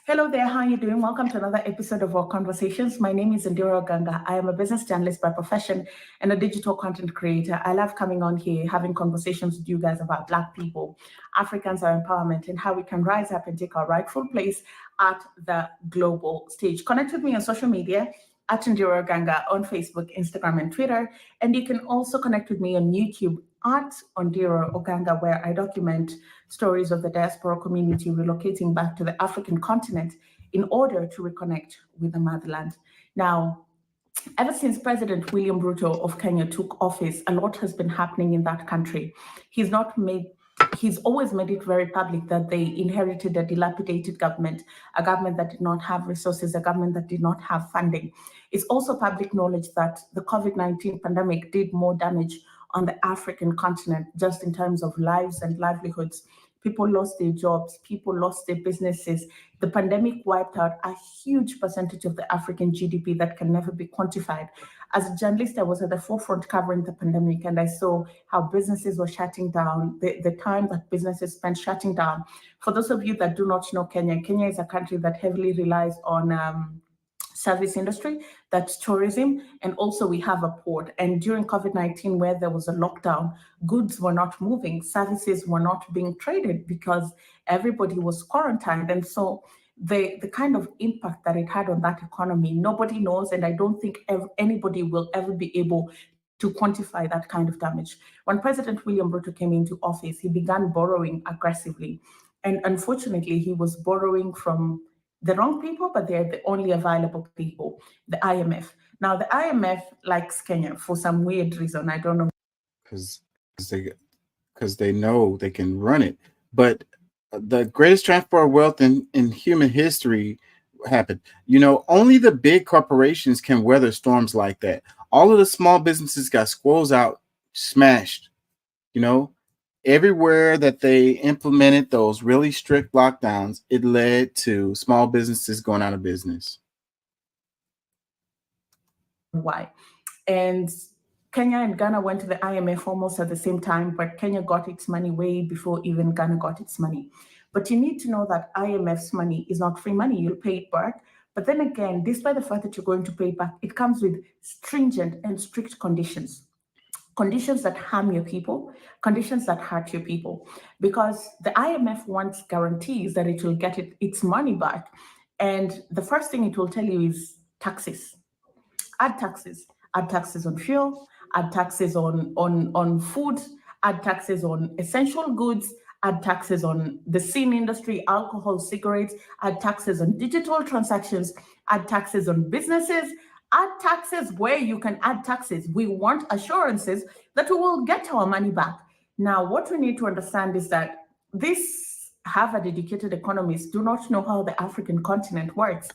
Hello there, how are you doing? Welcome to another episode of our conversations. My name is Indira Oganga. I am a business journalist by profession and a digital content creator. I love coming on here, having conversations with you guys about Black people, Africans, our empowerment, and how we can rise up and take our rightful place at the global stage. Connect with me on social media at Indira Oganga on Facebook, Instagram, and Twitter. And you can also connect with me on YouTube at Indira Oganga, where I document stories of the diaspora community relocating back to the African continent in order to reconnect with the motherland. Now, ever since President William Ruto of Kenya took office, a lot has been happening in that country. He's always made it very public that they inherited a dilapidated government, a government that did not have resources, a government that did not have funding. It's also public knowledge that the COVID-19 pandemic did more damage on the African continent, just in terms of lives and livelihoods. People lost their jobs, people lost their businesses. The pandemic wiped out a huge percentage of the African GDP that can never be quantified. As a journalist, I was at the forefront covering the pandemic, and I saw how businesses were shutting down, the time that businesses spent shutting down. For those of you that do not know Kenya, Kenya is a country that heavily relies on service industry, that's tourism, and also we have a port. And during COVID-19, where there was a lockdown, goods were not moving, services were not being traded because everybody was quarantined. And so the kind of impact that it had on that economy, nobody knows, and I don't think anybody will ever be able to quantify that kind of damage. When President William Ruto came into office, he began borrowing aggressively. And unfortunately, he was borrowing from the wrong people, but they're the only available people, the IMF. Now, the IMF likes Kenya for some weird reason. I don't know. Because they know they can run it. But the greatest transfer of wealth in human history happened. You know, only the big corporations can weather storms like that. All of the small businesses got squoze out, smashed, you know. Everywhere that they implemented those really strict lockdowns, it led to small businesses going out of business. Why? And Kenya and Ghana went to the IMF almost at the same time, but Kenya got its money way before even Ghana got its money. But you need to know that IMF's money is not free money. You'll pay it back. But then again, despite the fact that you're going to pay it back, it comes with stringent and strict conditions. Conditions that harm your people, conditions that hurt your people, because the IMF wants guarantees that it will get its money back. And the first thing it will tell you is taxes. Add taxes on fuel, add taxes on food, add taxes on essential goods, add taxes on the sin industry, alcohol, cigarettes, add taxes on digital transactions, add taxes on businesses, add taxes where you can add taxes. We want assurances that we will get our money back. Now, what we need to understand is that these Harvard-educated economists do not know how the African continent works.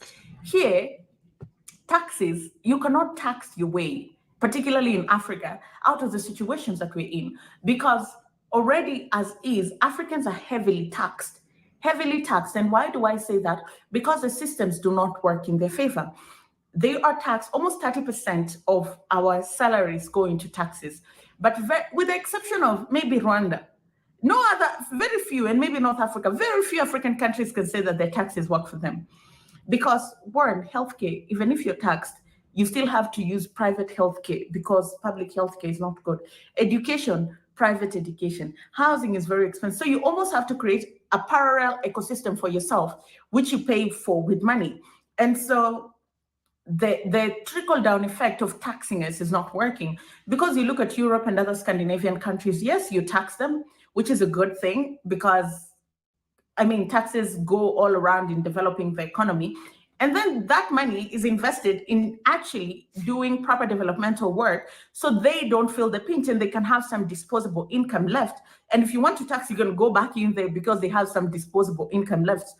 Here, taxes, you cannot tax your way, particularly in Africa, out of the situations that we're in, because already as is, Africans are heavily taxed. And why do I say that? Because the systems do not work in their favor. They are taxed, almost 30% of our salaries go into taxes. But with the exception of maybe Rwanda, no other, very few, and maybe North Africa, very few African countries can say that their taxes work for them. Because one, healthcare, even if you're taxed, you still have to use private healthcare because public healthcare is not good. Education, private education. Housing is very expensive. So you almost have to create a parallel ecosystem for yourself, which you pay for with money. And so the trickle-down effect of taxing us is not working. Because you look at Europe and other Scandinavian countries, yes, you tax them, which is a good thing because, I mean, taxes go all around in developing the economy. And then that money is invested in actually doing proper developmental work so they don't feel the pinch and they can have some disposable income left. And if you want to tax, you're going to go back in there because they have some disposable income left.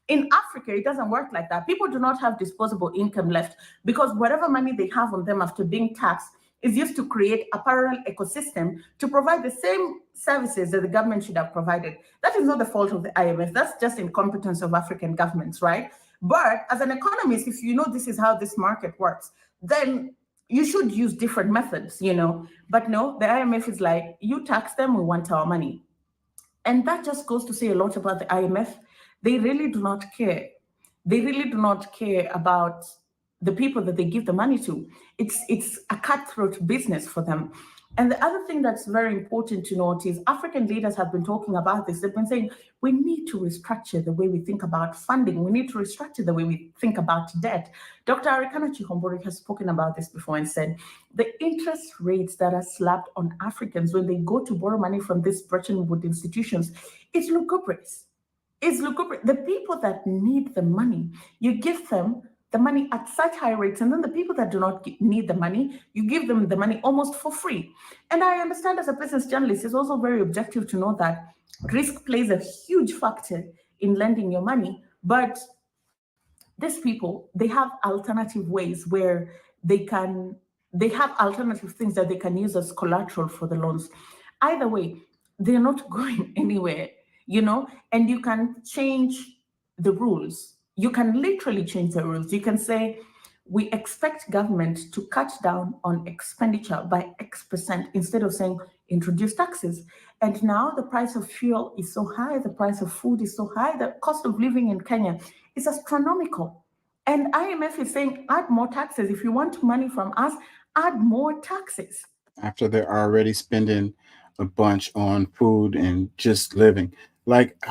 In Africa, it doesn't work like that. People do not have disposable income left because whatever money they have on them after being taxed is used to create a parallel ecosystem to provide the same services that the government should have provided. That is not the fault of the IMF. That's just incompetence of African governments, right? But as an economist, if you know this is how this market works, then you should use different methods, you know. But no, the IMF is like, you tax them, we want our money. And that just goes to say a lot about the IMF. They really do not care. They really do not care about the people that they give the money to. It's a cutthroat business for them. And the other thing that's very important to note is African leaders have been talking about this. They've been saying, we need to restructure the way we think about funding. We need to restructure the way we think about debt. Dr. Arikana Chihombori has spoken about this before and said, the interest rates that are slapped on Africans when they go to borrow money from these Bretton Woods institutions, it's lugubrious. It's lugubrious. The people that need the money, you give them the money at such high rates, and then the people that do not need the money, you give them the money almost for free. And I understand as a business journalist, it's also very objective to know that risk plays a huge factor in lending your money, but these people, they have alternative ways where they have alternative things that they can use as collateral for the loans. Either way, they're not going anywhere, you know, and you can change the rules. You can literally change the rules. You can say, we expect government to cut down on expenditure by X% instead of saying introduce taxes. And now the price of fuel is so high, the price of food is so high, the cost of living in Kenya is astronomical. And IMF is saying, add more taxes. If you want money from us, add more taxes. After they're already spending a bunch on food and just living. Like,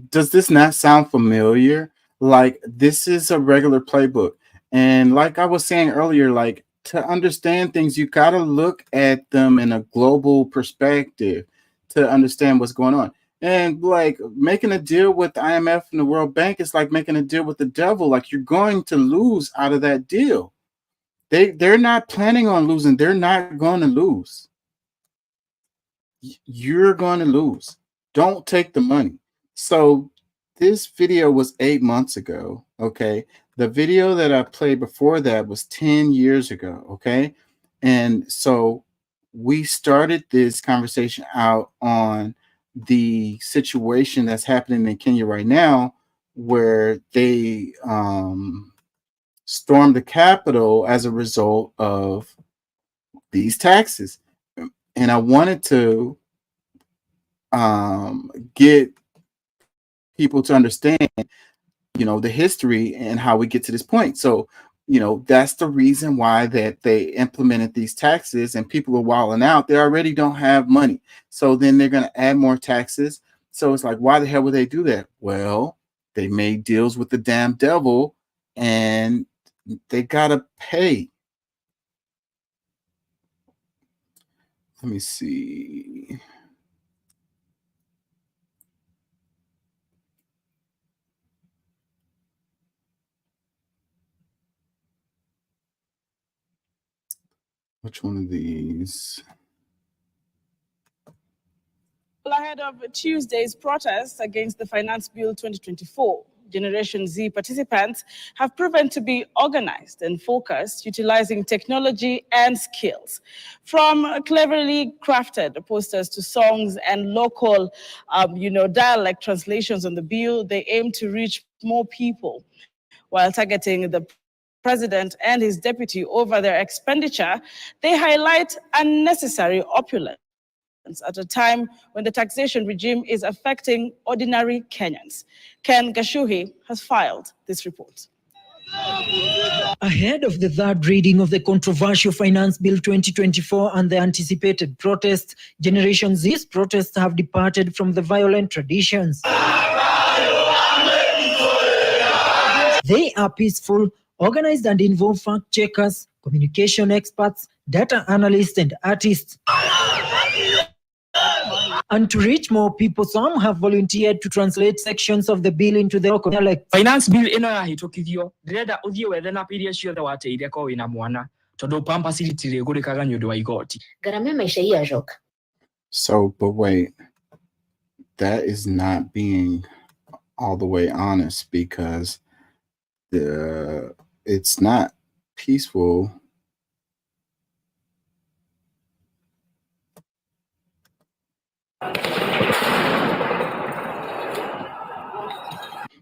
does this not sound familiar? Like, this is a regular playbook. And like I was saying earlier, like, to understand things, you got to look at them in a global perspective to understand what's going on. And like making a deal with the IMF and the World Bank is like making a deal with the devil. Like, you're going to lose out of that deal. They're not planning on losing. They're not going to lose. You're going to lose. Don't take the money. So this video was 8 months ago, okay? The video that I played before that was 10 years ago, okay? And so we started this conversation out on the situation that's happening in Kenya right now, where they stormed the Capitol as a result of these taxes. And I wanted to get people to understand, you know, the history and how we get to this point. So, you know, that's the reason why that they implemented these taxes, and people are wilding out. They already don't have money. So then they're going to add more taxes. So it's like, why the hell would they do that? Well, they made deals with the damn devil and they got to pay. Let me see. Which one of these? Ahead of Tuesday's protests against the Finance Bill 2024, Generation Z participants have proven to be organized and focused, utilizing technology and skills. From cleverly crafted posters to songs and local, dialect translations on the bill, they aim to reach more people while targeting the president and his deputy over their expenditure. They highlight unnecessary opulence at a time when the taxation regime is affecting ordinary Kenyans. Ken Gashuhi has filed this report. Ahead of the third reading of the controversial Finance Bill 2024 and the anticipated protests, Generation Z's protests have departed from the violent traditions. They are peaceful, organized and involve fact checkers, communication experts, data analysts and artists. And to reach more people, some have volunteered to translate sections of the bill into the local dialect. Finance bill ino yahitũkithio ndirenda ũthiĩ wethana iria ciothe wateire ko wĩna mwana tondũ pampers itirĩgũrĩkaga nĩ ũndũ wa igoti. Gharama ya maisha hii yajoka. So, but wait, that is not being all the way honest, because it's not peaceful.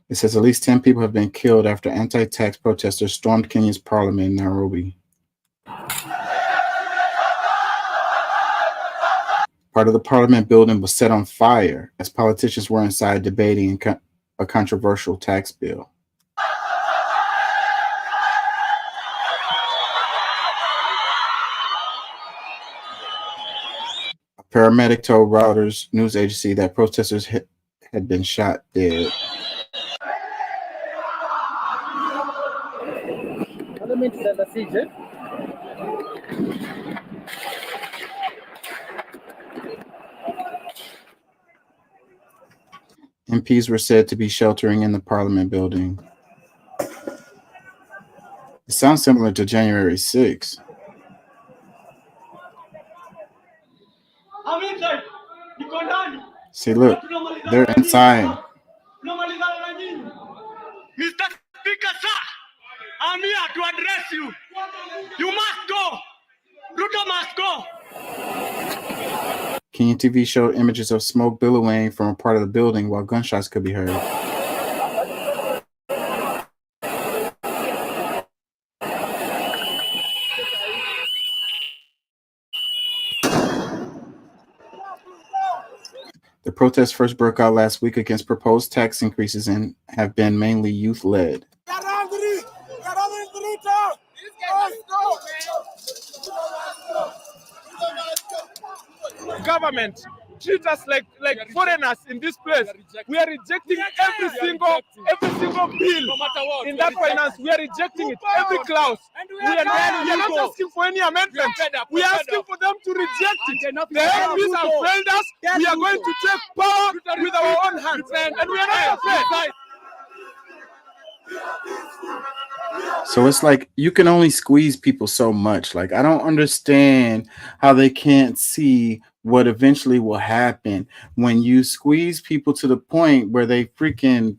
It says at least 10 people have been killed after anti-tax protesters stormed Kenya's parliament in Nairobi. Part of the parliament building was set on fire as politicians were inside debating a controversial tax bill. A paramedic told Reuters news agency that protesters had been shot dead. MPs were said to be sheltering in the parliament building. It sounds similar to January 6th. See, look, they're inside. Mr. Speaker, sir, I'm here to address you. You must go. Ruto must go. Kenyan TV showed images of smoke billowing from a part of the building while gunshots could be heard. The protests first broke out last week against proposed tax increases and have been mainly youth-led. Government treat us like foreigners in this place. We are rejecting every single bill in that finance. We are rejecting it, every clause. We are not asking for any amendment. We are asking for them to reject it. The MPs have failed us. We are going to take power with our own hands, and we are not afraid. So it's like you can only squeeze people so much. Like, I don't understand how they can't see what eventually will happen when you squeeze people to the point where they freaking,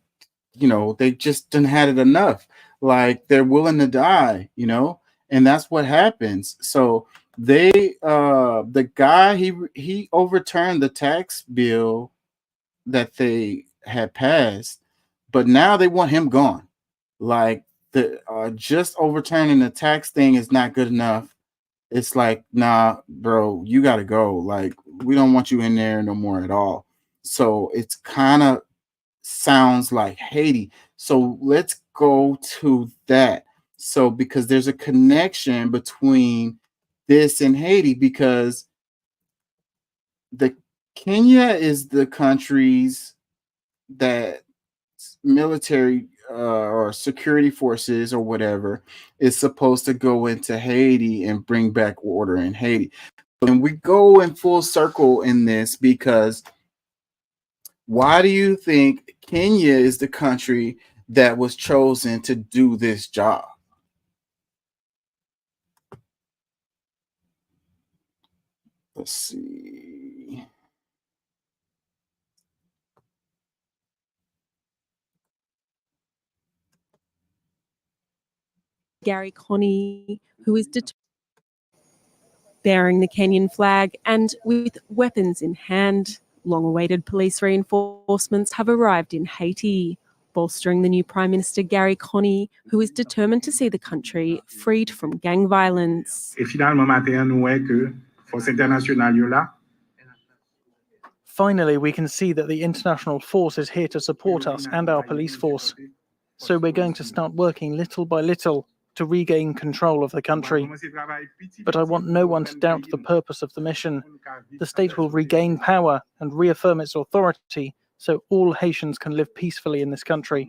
they just done had it enough. Like, they're willing to die, and that's what happens. So the guy, he overturned the tax bill that they had passed, but now they want him gone. Like, just overturning the tax thing is not good enough. It's like, nah, bro, you got to go. Like, we don't want you in there no more at all. So it's kind of sounds like Haiti. So let's go to that. So because there's a connection between this and Haiti, because Kenya is the countries that military or security forces or whatever is supposed to go into Haiti and bring back order in Haiti. And we go in full circle in this because why do you think Kenya is the country that was chosen to do this job? Let's see. Gary Connie, who is bearing the Kenyan flag and with weapons in hand. Long-awaited police reinforcements have arrived in Haiti, bolstering the new Prime Minister Gary Connie, who is determined to see the country freed from gang violence. Finally, we can see that the international force is here to support us and our police force. So we're going to start working little by little to regain control of the country. But I want no one to doubt the purpose of the mission. The state will regain power and reaffirm its authority so all Haitians can live peacefully in this country.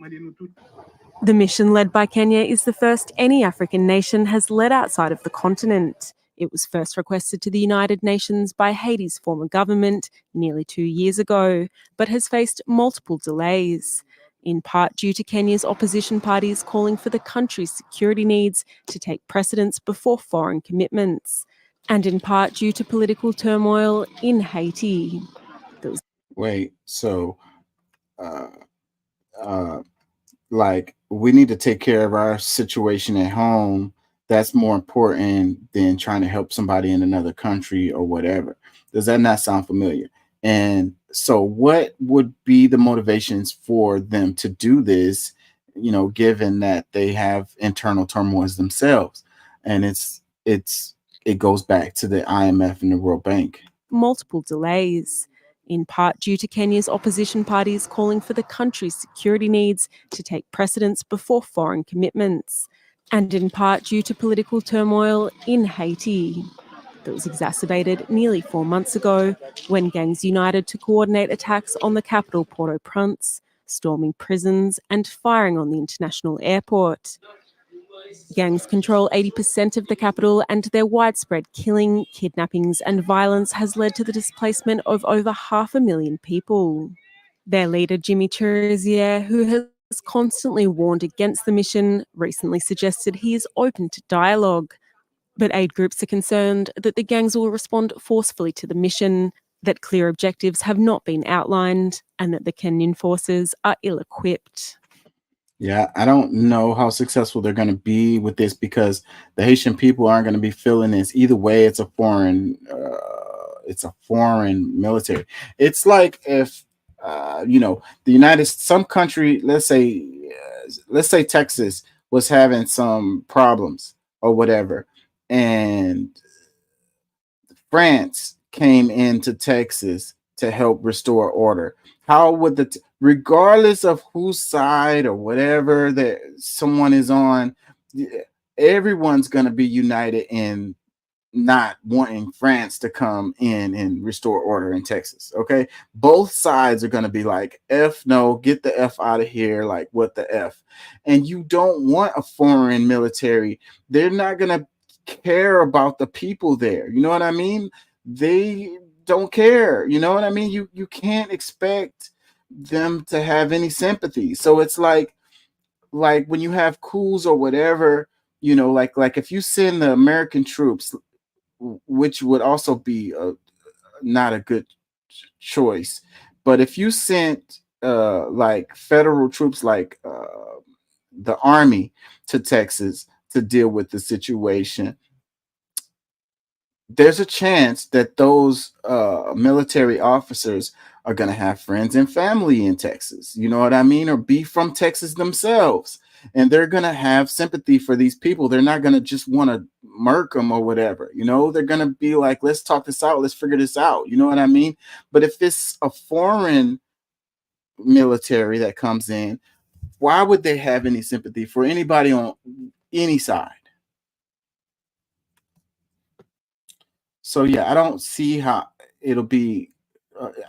The mission led by Kenya is the first any African nation has led outside of the continent. It was first requested to the United Nations by Haiti's former government nearly 2 years ago, but has faced multiple delays, in part due to Kenya's opposition parties calling for the country's security needs to take precedence before foreign commitments, and in part due to political turmoil in Haiti. Wait, so like we need to take care of our situation at home. That's more important than trying to help somebody in another country or whatever. Does that not sound familiar? And so what would be the motivations for them to do this, you know, given that they have internal turmoils themselves? And it goes back to the IMF and the World Bank. Multiple delays, in part due to Kenya's opposition parties calling for the country's security needs to take precedence before foreign commitments, and in part due to political turmoil in Haiti that was exacerbated nearly 4 months ago when gangs united to coordinate attacks on the capital Port-au-Prince, storming prisons and firing on the international airport. Gangs control 80% of the capital, and their widespread killing, kidnappings and violence has led to the displacement of over 500,000 people. Their leader, Jimmy Cherizier, who has constantly warned against the mission, recently suggested he is open to dialogue. But aid groups are concerned that the gangs will respond forcefully to the mission, that clear objectives have not been outlined, and that the Kenyan forces are ill-equipped. Yeah, I don't know how successful they're going to be with this because the Haitian people aren't going to be feeling this. Either way, it's a foreign military. It's like if you know, some country, let's say Texas was having some problems or whatever, and France came into Texas to help restore order. How would regardless of whose side or whatever that someone is on, everyone's going to be united in not wanting France to come in and restore order in Texas. Okay. Both sides are going to be like, F no, get the F out of here. Like, what the F? And you don't want a foreign military. They're not going to care about the people there. You know what I mean? They don't care. You know what I mean? You can't expect them to have any sympathy. So it's like when you have coups or whatever, you know, like if you send the American troops, which would also be not a good choice, but if you sent like federal troops like the army to Texas to deal with the situation, there's a chance that those military officers are going to have friends and family in Texas, you know what I mean, or be from Texas themselves, and they're going to have sympathy for these people. They're not going to just want to murk them or whatever, you know. They're going to be like, let's talk this out, let's figure this out, you know what I mean? But if it's a foreign military that comes in, why would they have any sympathy for anybody on any side? So yeah, I don't see how it'll be.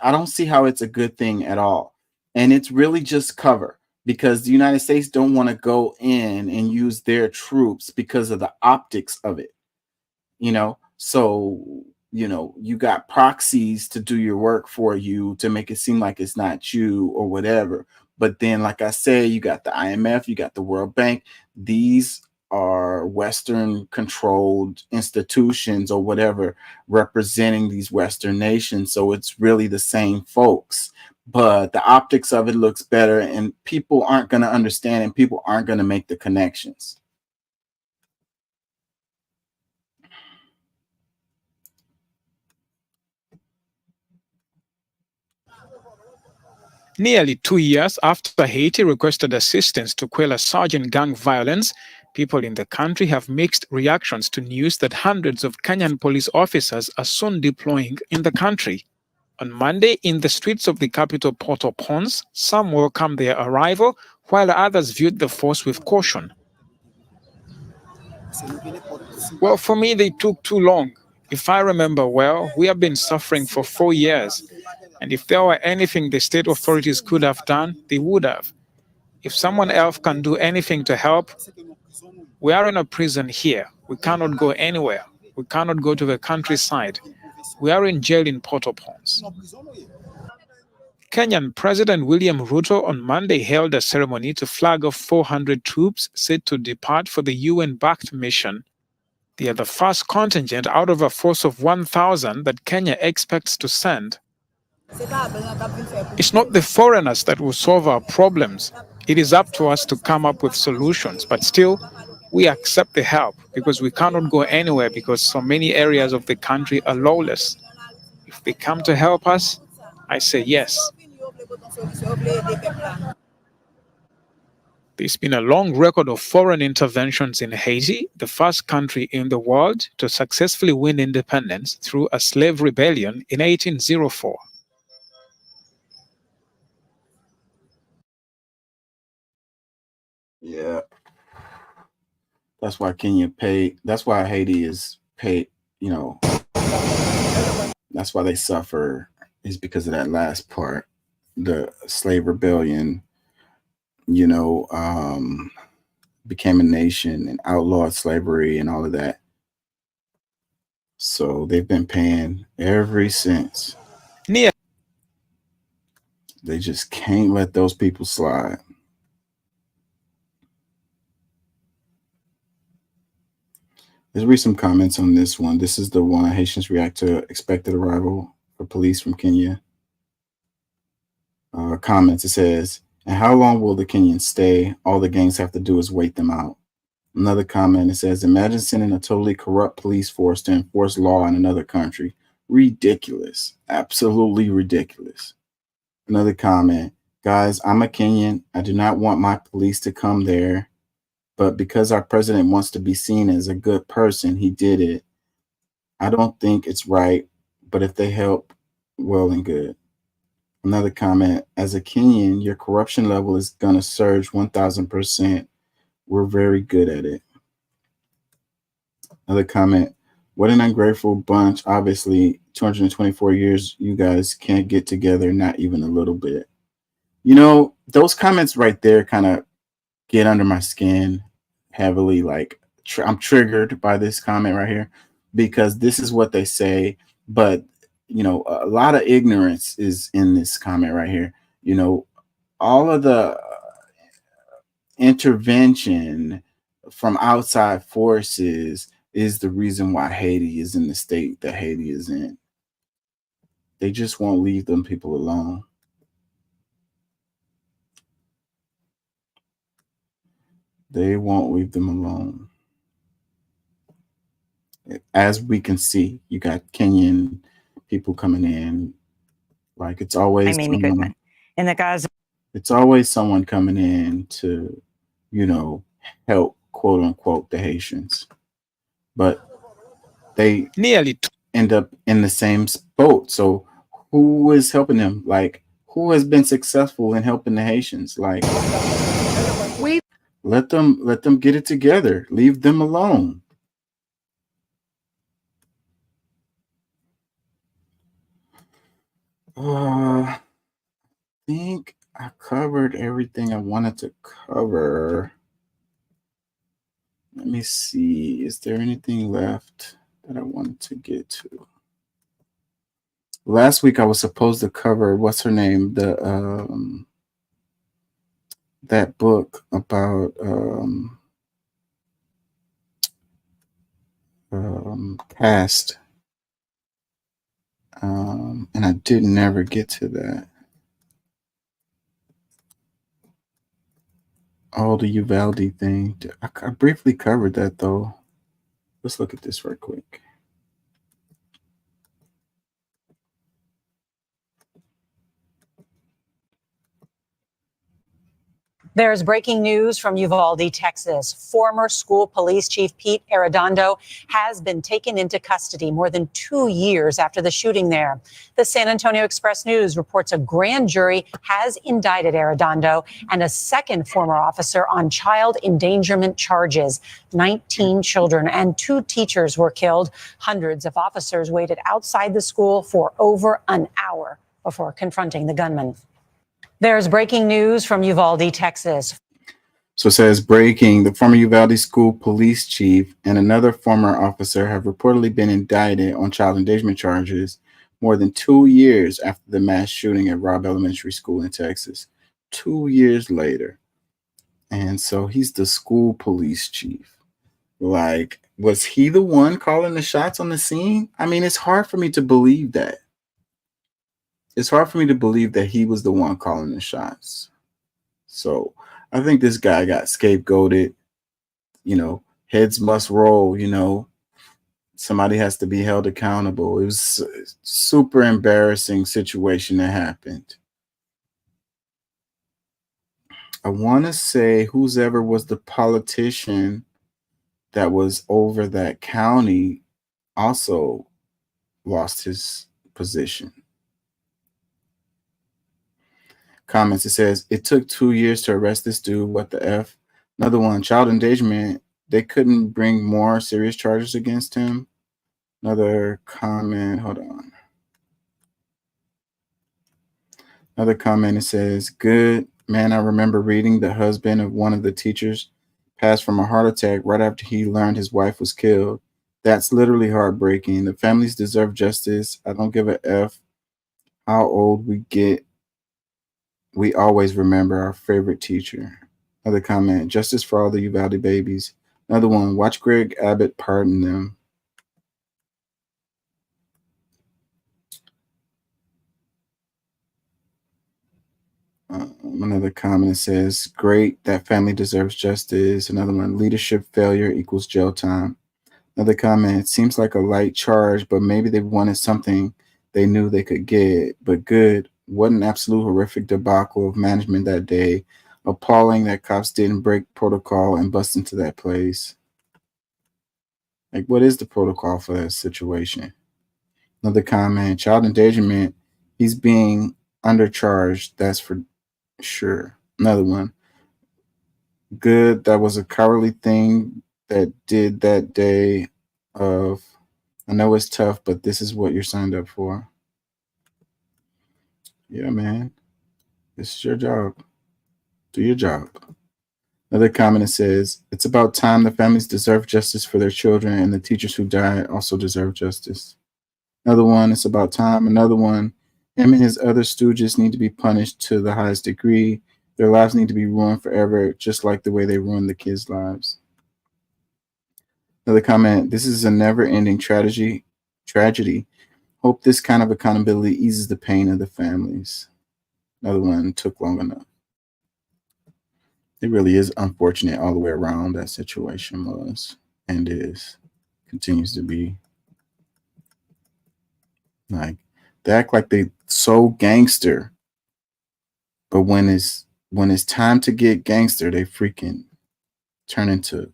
I don't see how it's a good thing at all. And it's really just cover because the United States don't want to go in and use their troops because of the optics of it. You know, so, you know, you got proxies to do your work for you to make it seem like it's not you or whatever. But then, like I said, you got the IMF, you got the World Bank. These are Western controlled institutions or whatever representing these Western nations. So it's really the same folks, but the optics of it looks better and people aren't going to understand and people aren't going to make the connections. Nearly 2 years after Haiti requested assistance to quell a surging gang violence, people in the country have mixed reactions to news that hundreds of Kenyan police officers are soon deploying in the country. On Monday, in the streets of the capital Port-au-Prince, some welcomed their arrival, while others viewed the force with caution. Well, for me, they took too long. If I remember well, we have been suffering for 4 years. And if there were anything the state authorities could have done, they would have. If someone else can do anything to help, we are in a prison here. We cannot go anywhere. We cannot go to the countryside. We are in jail in Port-au-Prince. Kenyan President William Ruto on Monday held a ceremony to flag off 400 troops set to depart for the UN-backed mission. They are the first contingent out of a force of 1,000 that Kenya expects to send. It's not the foreigners that will solve our problems. It is up to us to come up with solutions, but still, we accept the help because we cannot go anywhere because so many areas of the country are lawless. If they come to help us, I say yes. There's been a long record of foreign interventions in Haiti, the first country in the world to successfully win independence through a slave rebellion in 1804. Yeah. That's why that's why Haiti is paid, that's why they suffer, is because of that last part, the slave rebellion, became a nation and outlawed slavery and all of that. So they've been paying ever since. They just can't let those people slide. Let's read some comments on this one. This is the one: Haitians react to expected arrival for police from Kenya. Comments, it says, and how long will the Kenyans stay? All the gangs have to do is wait them out. Another comment, it says, imagine sending a totally corrupt police force to enforce law in another country. Ridiculous. Absolutely ridiculous. Another comment, guys, I'm a Kenyan. I do not want my police to come there. But because our president wants to be seen as a good person, he did it. I don't think it's right, but if they help, well and good. Another comment, as a Kenyan, your corruption level is going to surge 1,000%. We're very good at it. Another comment, what an ungrateful bunch. Obviously, 224 years, you guys can't get together, not even a little bit. Those comments right there kind of get under my skin heavily. Like, I'm triggered by this comment right here because this is what they say, but a lot of ignorance is in this comment right here. All of the intervention from outside forces is the reason why Haiti is in the state that Haiti is in. They just won't leave them people alone. They won't leave them alone. As we can see, you got Kenyan people coming in. Like, it's always I'm Amy Goodman. In the Gaza, it's always someone coming in to, help, quote unquote, the Haitians. But they nearly end up in the same boat. So who is helping them? Like, who has been successful in helping the Haitians? Like, let them get it together. Leave them alone. I think I covered everything I wanted to cover. Let me see. Is there anything left that I wanted to get to? Last week I was supposed to cover, what's her name? That book about caste. And I didn't ever get to that. Oh, the Uvalde thing. I briefly covered that though. Let's look at this right quick. There's breaking news from Uvalde, Texas. Former school police chief Pete Arredondo has been taken into custody more than 2 years after the shooting there. The San Antonio Express News reports a grand jury has indicted Arredondo and a second former officer on child endangerment charges. 19 children and 2 teachers were killed. Hundreds of officers waited outside the school for over an hour before confronting the gunman. There's breaking news from Uvalde, Texas. So it says breaking, the former Uvalde school police chief and another former officer have reportedly been indicted on child endangerment charges more than 2 years after the mass shooting at Robb Elementary School in Texas. 2 years later. And so he's the school police chief. Like, was he the one calling the shots on the scene? I mean, it's hard for me to believe that. It's hard for me to believe that he was the one calling the shots. So I think this guy got scapegoated. You know, heads must roll, you know. Somebody has to be held accountable. It was a super embarrassing situation that happened. I want to say whoever was the politician that was over that county also lost his position. Comments, it says, it took 2 years to arrest this dude. What the F? Another one, child endangerment. They couldn't bring more serious charges against him. Another comment, hold on. Another comment, it says, good. Man, I remember reading the husband of one of the teachers passed from a heart attack right after he learned his wife was killed. That's literally heartbreaking. The families deserve justice. I don't give a F how old we get. We always remember our favorite teacher. Another comment, justice for all the Uvalde babies. Another one, watch Greg Abbott pardon them. Another comment says, great, that family deserves justice. Another one, leadership failure equals jail time. Another comment, seems like a light charge, but maybe they wanted something they knew they could get. But good, what an absolute horrific debacle of management that day. Appalling that cops didn't break protocol and bust into that place. Like, what is the protocol for that situation? Another comment, child endangerment, he's being undercharged. That's for sure. Another one, good, that was a cowardly thing that did that day of, I know it's tough, but this is what you're signed up for. Yeah, man, this is your job. Do your job. Another comment, it says, it's about time. The families deserve justice for their children, and the teachers who died also deserve justice. Another one, it's about time. Another one, him and his other stooges need to be punished to the highest degree. Their lives need to be ruined forever, just like the way they ruined the kids' lives. Another comment, this is a never-ending tragedy. Hope this kind of accountability eases the pain of the families. Another one, took long enough. It really is unfortunate all the way around. That situation was and is, continues to be. Like, they act like they so gangster, but when it's time to get gangster, they freaking turn into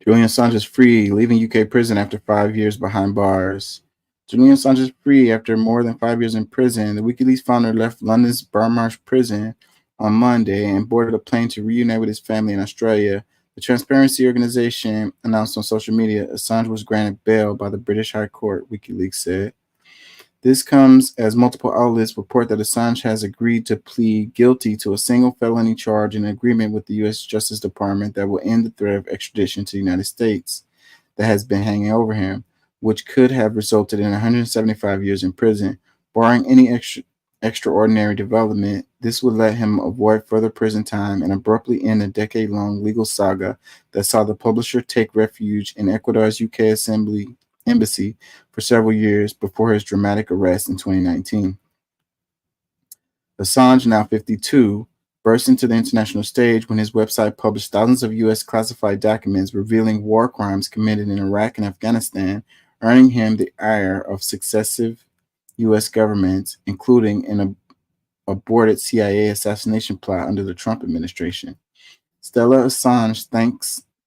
Julian Assange is free, leaving UK prison after 5 years behind bars. Julian Assange is free after more than 5 years in prison. The WikiLeaks founder left London's Belmarsh prison on Monday and boarded a plane to reunite with his family in Australia. The Transparency Organization announced on social media Assange was granted bail by the British High Court, WikiLeaks said. This comes as multiple outlets report that Assange has agreed to plead guilty to a single felony charge in agreement with the U.S. Justice Department that will end the threat of extradition to the United States that has been hanging over him, which could have resulted in 175 years in prison. Barring any extraordinary development, this would let him avoid further prison time and abruptly end a decade-long legal saga that saw the publisher take refuge in Ecuador's UK embassy for several years before his dramatic arrest in 2019. Assange, now 52, burst into the international stage when his website published thousands of U.S. classified documents revealing war crimes committed in Iraq and Afghanistan, earning him the ire of successive U.S. governments, including an aborted CIA assassination plot under the Trump administration. Stella Assange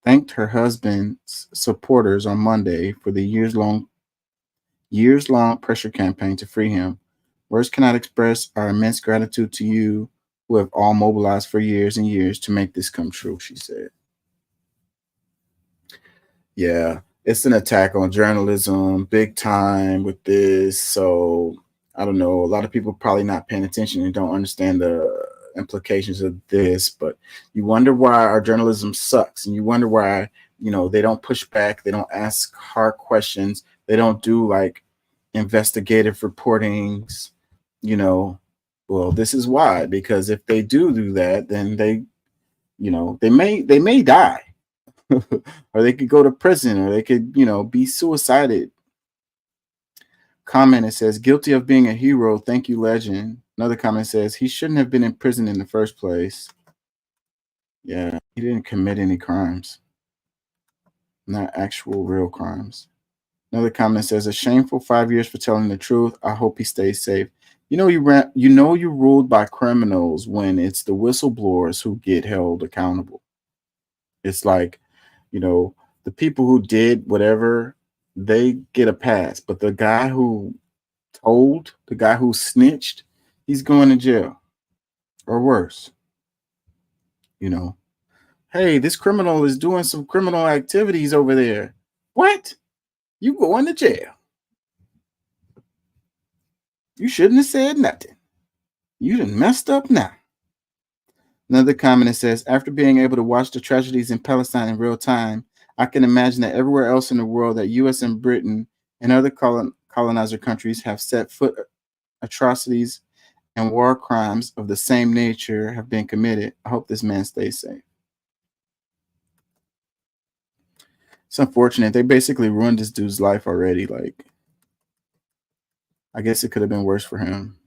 thanked her husband's supporters on Monday for the years-long pressure campaign to free him. Words cannot express our immense gratitude to you who have all mobilized for years and years to make this come true, she said. Yeah, it's an attack on journalism, big time with this. So I don't know. A lot of people probably not paying attention and don't understand the implications of this. But you wonder why our journalism sucks, and you wonder why they don't push back, they don't ask hard questions, they don't do like investigative reportings. Well, this is why, because if they do that, then they may die. Or they could go to prison, or they could, be suicided. Comment, it says, guilty of being a hero. Thank you, legend. Another comment says, he shouldn't have been in prison in the first place. Yeah, he didn't commit any crimes. Not actual real crimes. Another comment says, a shameful 5 years for telling the truth. I hope he stays safe. You ruled by criminals when it's the whistleblowers who get held accountable. It's like, the people who did whatever, they get a pass. But the guy who told, the guy who snitched, he's going to jail or worse. Hey, this criminal is doing some criminal activities over there. What? You going to jail. You shouldn't have said nothing. You done messed up now. Another comment that says, after being able to watch the tragedies in Palestine in real time, I can imagine that everywhere else in the world that U.S. and Britain and other colonizer countries have set foot atrocities and war crimes of the same nature have been committed. I hope this man stays safe. It's unfortunate. They basically ruined this dude's life already. Like, I guess it could have been worse for him.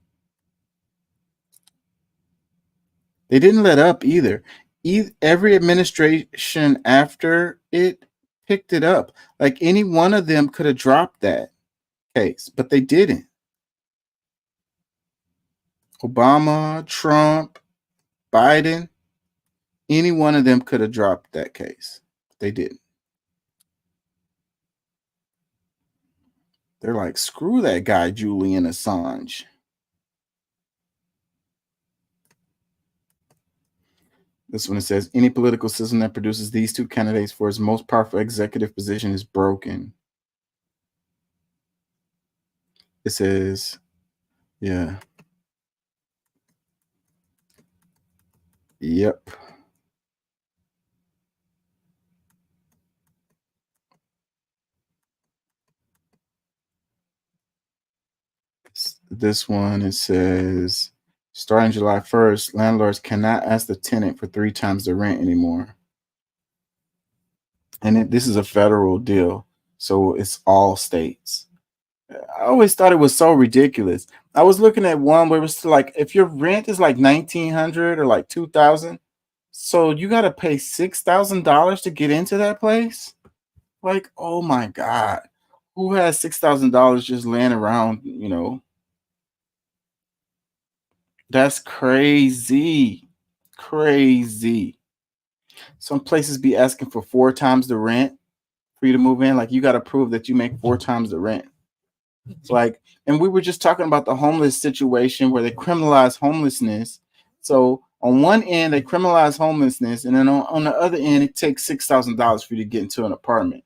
They didn't let up either. Every administration after it picked it up. Like, any one of them could have dropped that case, but they didn't. Obama, Trump, Biden, any one of them could have dropped that case. They didn't. They're like, screw that guy, Julian Assange. This one, it says, any political system that produces these two candidates for its most powerful executive position is broken. It says, yeah. Yep. This one, it says, starting July 1st, landlords cannot ask the tenant for 3 times the rent anymore. And this is a federal deal, so it's all states. I always thought it was so ridiculous. I was looking at one where it was like, if your rent is like $1,900 or like $2,000, so you got to pay $6,000 to get into that place? Like, oh my God. Who has $6,000 just laying around, That's crazy. Crazy. Some places be asking for 4 times the rent for you to move in. Like, you got to prove that you make 4 times the rent. It's like, and we were just talking about the homeless situation where they criminalize homelessness. So on one end, they criminalize homelessness, and then on the other end, it takes $6,000 for you to get into an apartment.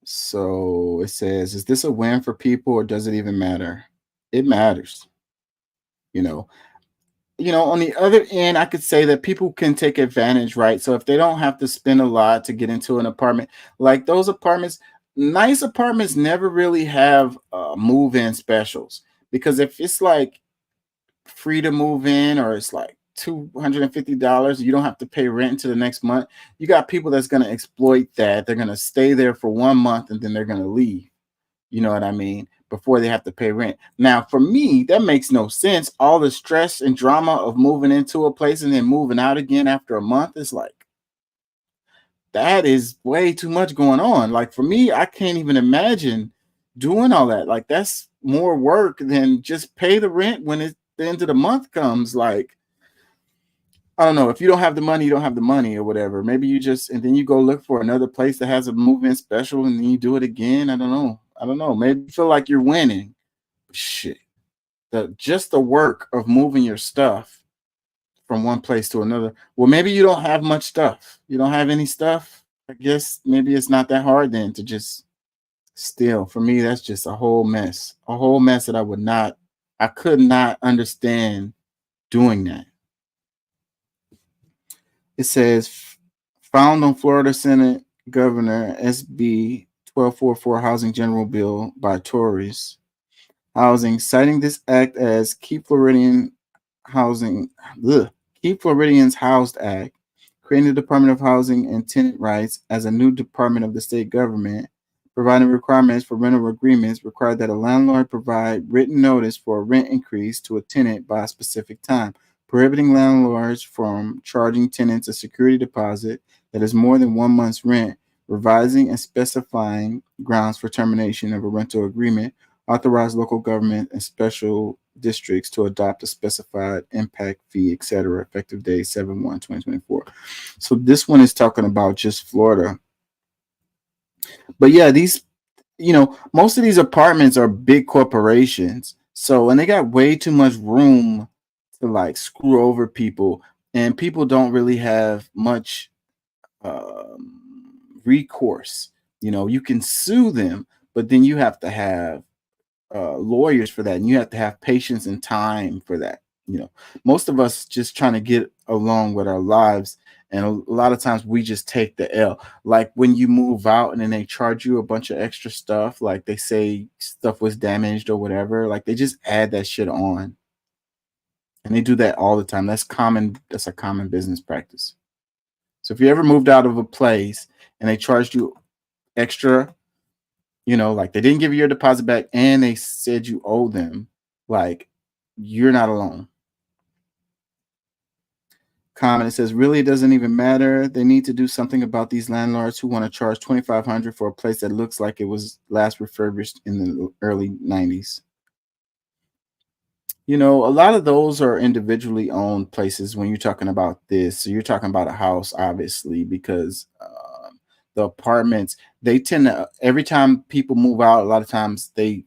So it says, is this a win for people, or does it even matter? It matters. On the other end, I could say that people can take advantage, right? So if they don't have to spend a lot to get into an apartment, like those apartments, nice apartments never really have move-in specials, because if it's like free to move in, or it's like $250, you don't have to pay rent until the next month, you got people that's going to exploit that. They're going to stay there for 1 month and then they're going to leave. You know what I mean? Before they have to pay rent. Now, for me, that makes no sense. All the stress and drama of moving into a place and then moving out again after a month is like, that is way too much going on. Like, for me, I can't even imagine doing all that. Like, that's more work than just pay the rent when the end of the month comes. Like, I don't know. If you don't have the money, you don't have the money or whatever. Maybe you just, and then you go look for another place that has a move-in special and then you do it again. I don't know. I don't know. Maybe you feel like you're winning. Shit. Just the work of moving your stuff from one place to another. Well, maybe you don't have much stuff. You don't have any stuff. I guess maybe it's not that hard then to just steal. For me, that's just a whole mess. A whole mess that I could not understand doing that. It says, found on Florida Senate Governor SB 1244 Housing General Bill by Tories. Housing, citing this act as Keep Floridians Housed Act, creating the Department of Housing and Tenant Rights as a new department of the state government, providing requirements for rental agreements, required that a landlord provide written notice for a rent increase to a tenant by a specific time, prohibiting landlords from charging tenants a security deposit that is more than 1 month's rent, revising and specifying grounds for termination of a rental agreement, authorize local government and special districts to adopt a specified impact fee, etc., effective day 7/1/2024. So this one is talking about just Florida. But yeah, most of these apartments are big corporations. So, and they got way too much room to like screw over people, and people don't really have much recourse. You can sue them, but then you have to have lawyers for that, and you have to have patience and time for that. Most of us just trying to get along with our lives, and a lot of times we just take the L. Like when you move out and then they charge you a bunch of extra stuff, like they say stuff was damaged or whatever, like they just add that shit on, and they do that all the time. That's a common business practice. So if you ever moved out of a place and they charged you extra, like they didn't give you your deposit back and they said you owe them, like you're not alone. Comment, it says, really, it doesn't even matter. They need to do something about these landlords who want to charge $2,500 for a place that looks like it was last refurbished in the early 90s. A lot of those are individually owned places when you're talking about this. So you're talking about a house, obviously, because the apartments, they tend to, every time people move out, a lot of times they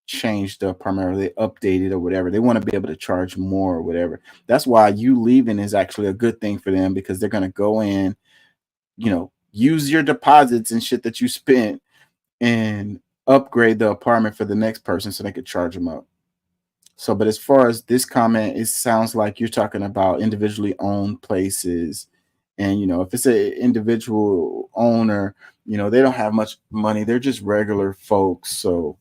change the apartment or they update it or whatever. They want to be able to charge more or whatever. That's why you leaving is actually a good thing for them, because they're going to go in, use your deposits and shit that you spent and upgrade the apartment for the next person so they could charge them up. So, but as far as this comment, it sounds like you're talking about individually owned places. And, if it's an individual owner, they don't have much money. They're just regular folks. So,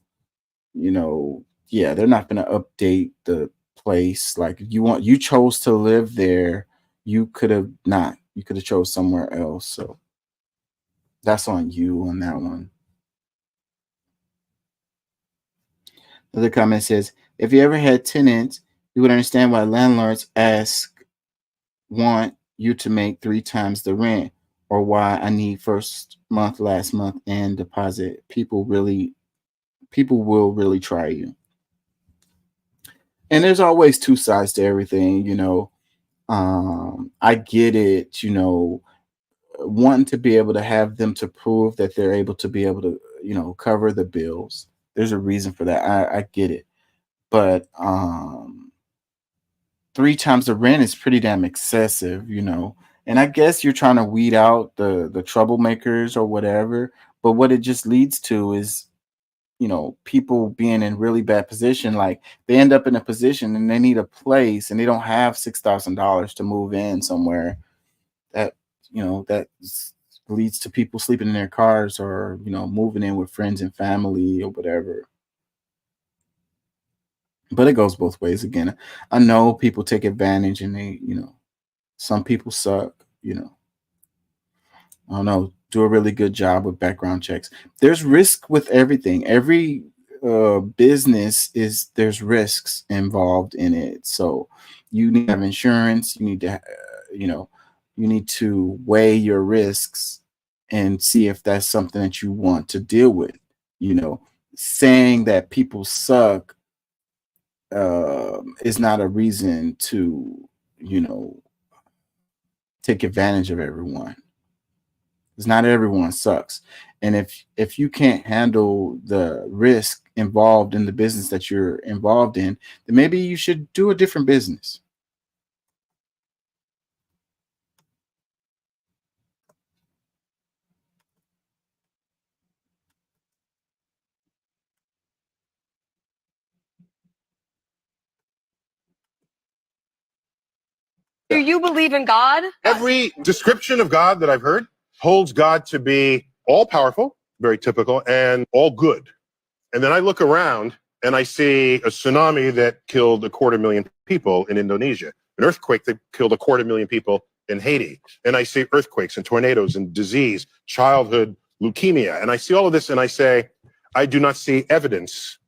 yeah, they're not going to update the place. Like you chose to live there. You could have not. You could have chose somewhere else. So that's on you on that one. Another comment says, if you ever had tenants, you would understand why landlords want you to make 3 times the rent, or why I need first month, last month, and deposit. People will really try you. And there's always two sides to everything, I get it, wanting to be able to have them to prove that they're able to be able to, cover the bills. There's a reason for that. I get it. But 3 times the rent is pretty damn excessive, And I guess you're trying to weed out the troublemakers or whatever. But what it just leads to is, people being in really bad position. Like they end up in a position and they need a place and they don't have $6,000 to move in somewhere. That leads to people sleeping in their cars or, moving in with friends and family or whatever. But it goes both ways. Again, I know people take advantage and they, some people suck, I don't know, do a really good job with background checks. There's risk with everything. Every business there's risks involved in it. So you need to have insurance. You need to, you need to weigh your risks and see if that's something that you want to deal with. Saying that people suck is not a reason to, take advantage of everyone. Because not everyone sucks. And if you can't handle the risk involved in the business that you're involved in, then maybe you should do a different business. Do you believe in God? Every description of God that I've heard holds God to be all powerful, very typical, and all good. And then I look around and I see a tsunami that killed 250,000 people in Indonesia, an earthquake that killed 250,000 people in Haiti. And I see earthquakes and tornadoes and disease, childhood leukemia. And I see all of this and I say, I do not see evidence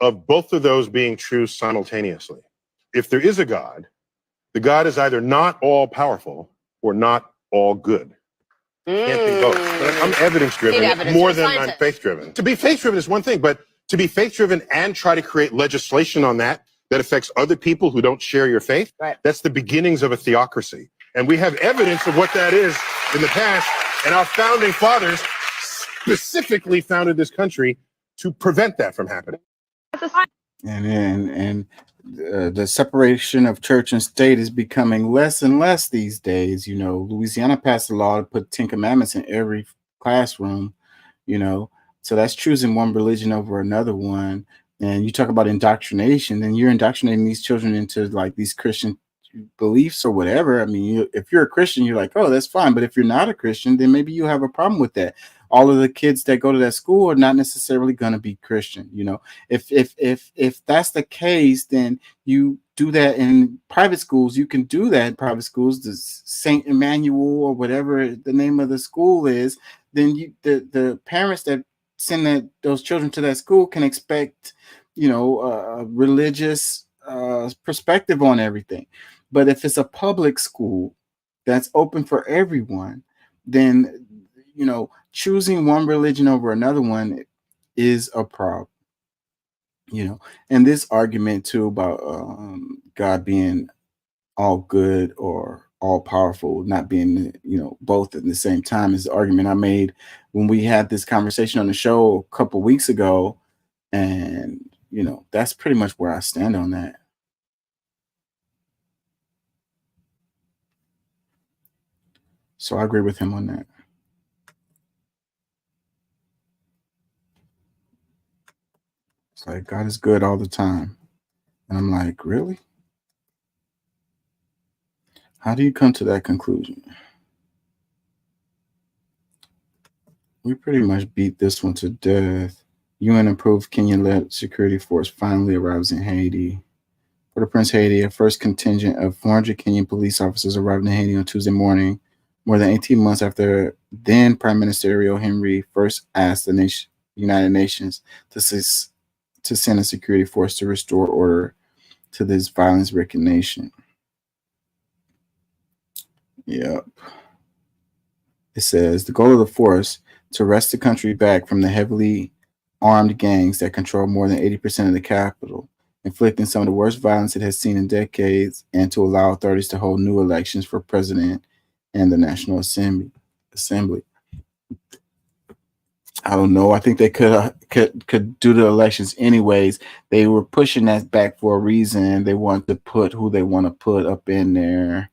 of both of those being true simultaneously. If there is a God, the God is either not all powerful or not all good. Can't be both. But I'm evidence driven more than I'm faith driven. To be faith driven is one thing, but to be faith driven and try to create legislation on that affects other people who don't share your faith, that's the beginnings of a theocracy. And we have evidence of what that is in the past. And our founding fathers specifically founded this country to prevent that from happening. And the separation of church and state is becoming less and less these days. You know, Louisiana passed a law to put 10 commandments in every classroom, you know, so that's choosing one religion over another one. And you talk about indoctrination, and you're indoctrinating these children into like these Christian beliefs or whatever. I mean, if you're a Christian, you're like, oh, that's fine. But if you're not a Christian, then maybe you have a problem with that. All of the kids that go to that school are not necessarily going to be Christian. You know, if that's the case, then you do that in private schools. You can do that in private schools, the St. Emmanuel or whatever the name of the school is. Then the parents that send those children to that school can expect, you know, a religious perspective on everything. But if it's a public school that's open for everyone, then, you know, choosing one religion over another one is a problem. You know, and this argument too about God being all good or all powerful, not being, you know, both at the same time, is the argument I made when we had this conversation on the show a couple weeks ago. And, you know, that's pretty much where I stand on that. So I agree with him on that. It's like God is good all the time. And I'm like, really? How do you come to that conclusion? We pretty much beat this one to death. UN approved Kenyan-led security force finally arrives in Haiti. Port-au-Prince, Haiti, a first contingent of 400 Kenyan police officers arrived in Haiti on Tuesday morning, more than 18 months after then Prime Minister Ariel Henry first asked the United Nations to send a security force to restore order to this violence-stricken nation. Yep. It says the goal of the force to wrest the country back from the heavily armed gangs that control more than 80% of the capital, inflicting some of the worst violence it has seen in decades, and to allow authorities to hold new elections for president and the National Assembly. I don't know. I think they could do the elections anyways. They were pushing that back for a reason. They want to put who they want to put up in there.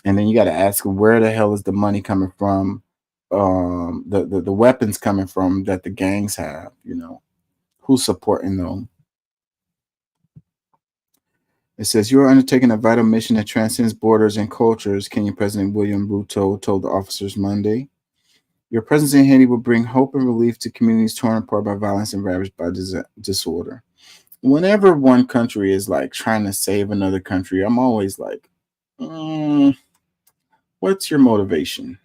And then you got to ask, where the hell is the money coming from? The weapons coming from that the gangs have, you know, who's supporting them? It says, you are undertaking a vital mission that transcends borders and cultures, Kenyan President William Ruto told the officers Monday. Your presence in Haiti will bring hope and relief to communities torn apart by violence and ravaged by disorder. Whenever one country is like trying to save another country, I'm always like, what's your motivation?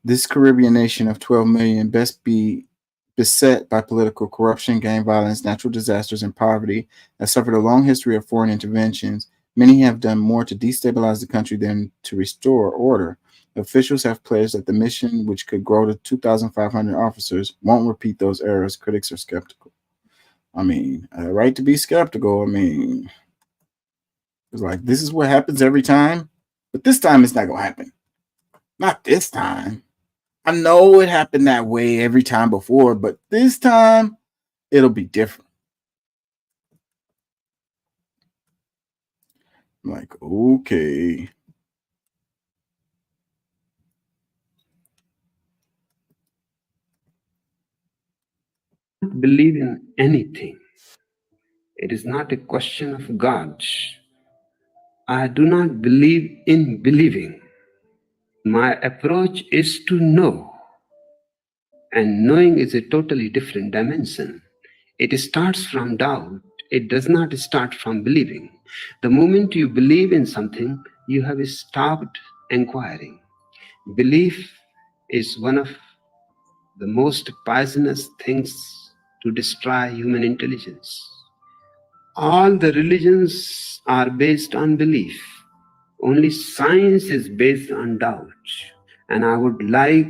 This Caribbean nation of 12 million best be beset by political corruption, gang violence, natural disasters, and poverty, has suffered a long history of foreign interventions. Many have done more to destabilize the country than to restore order. Officials have pledged that the mission, which could grow to 2,500 officers, won't repeat those errors. Critics are skeptical. I mean, right to be skeptical. I mean, it's like, this is what happens every time, but this time it's not going to happen. Not this time. I know it happened that way every time before, but this time it'll be different. I'm like, okay. Believe in anything. It is not a question of God. I do not believe in believing. My approach is to know. And knowing is a totally different dimension. It starts from doubt. It does not start from believing. The moment you believe in something, you have stopped inquiring. Belief is one of the most poisonous things to destroy human intelligence. All the religions are based on belief. Only science is based on doubt. And I would like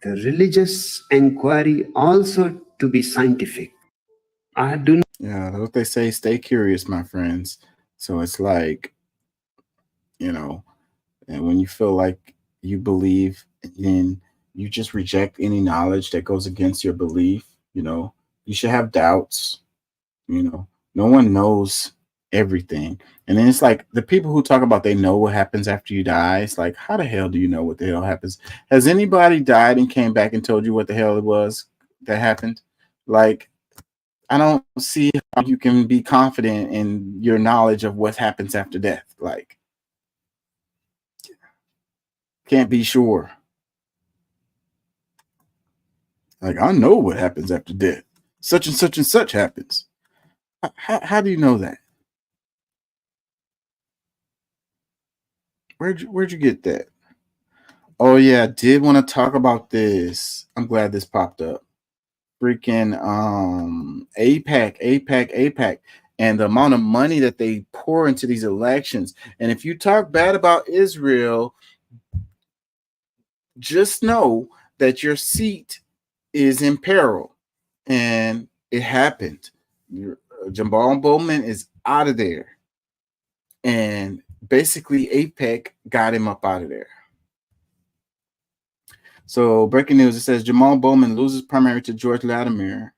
the religious inquiry also to be scientific. I do not. Yeah, that's what they say. Stay curious, my friends. So it's like, you know, and when you feel like you believe, and then you just reject any knowledge that goes against your belief, you know, you should have doubts. You know, no one knows everything. And then it's like the people who talk about they know what happens after you die. It's like, how the hell do you know what the hell happens? Has anybody died and came back and told you what the hell it was that happened? Like, I don't see how you can be confident in your knowledge of what happens after death. Like, can't be sure. Like, I know what happens after death. Such and such happens. How do you know that? Where'd you get that? Oh yeah, I did want to talk about this. I'm glad this popped up. Freaking APAC, and the amount of money that they pour into these elections. And if you talk bad about Israel, just know that your seat is in peril. And it happened. Jamal Bowman is out of there. And basically APEC got him up out of there. So breaking news, it says Jamal Bowman loses primary to George Latimer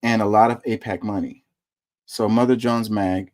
and a lot of APAC money. So Mother Jones Mag,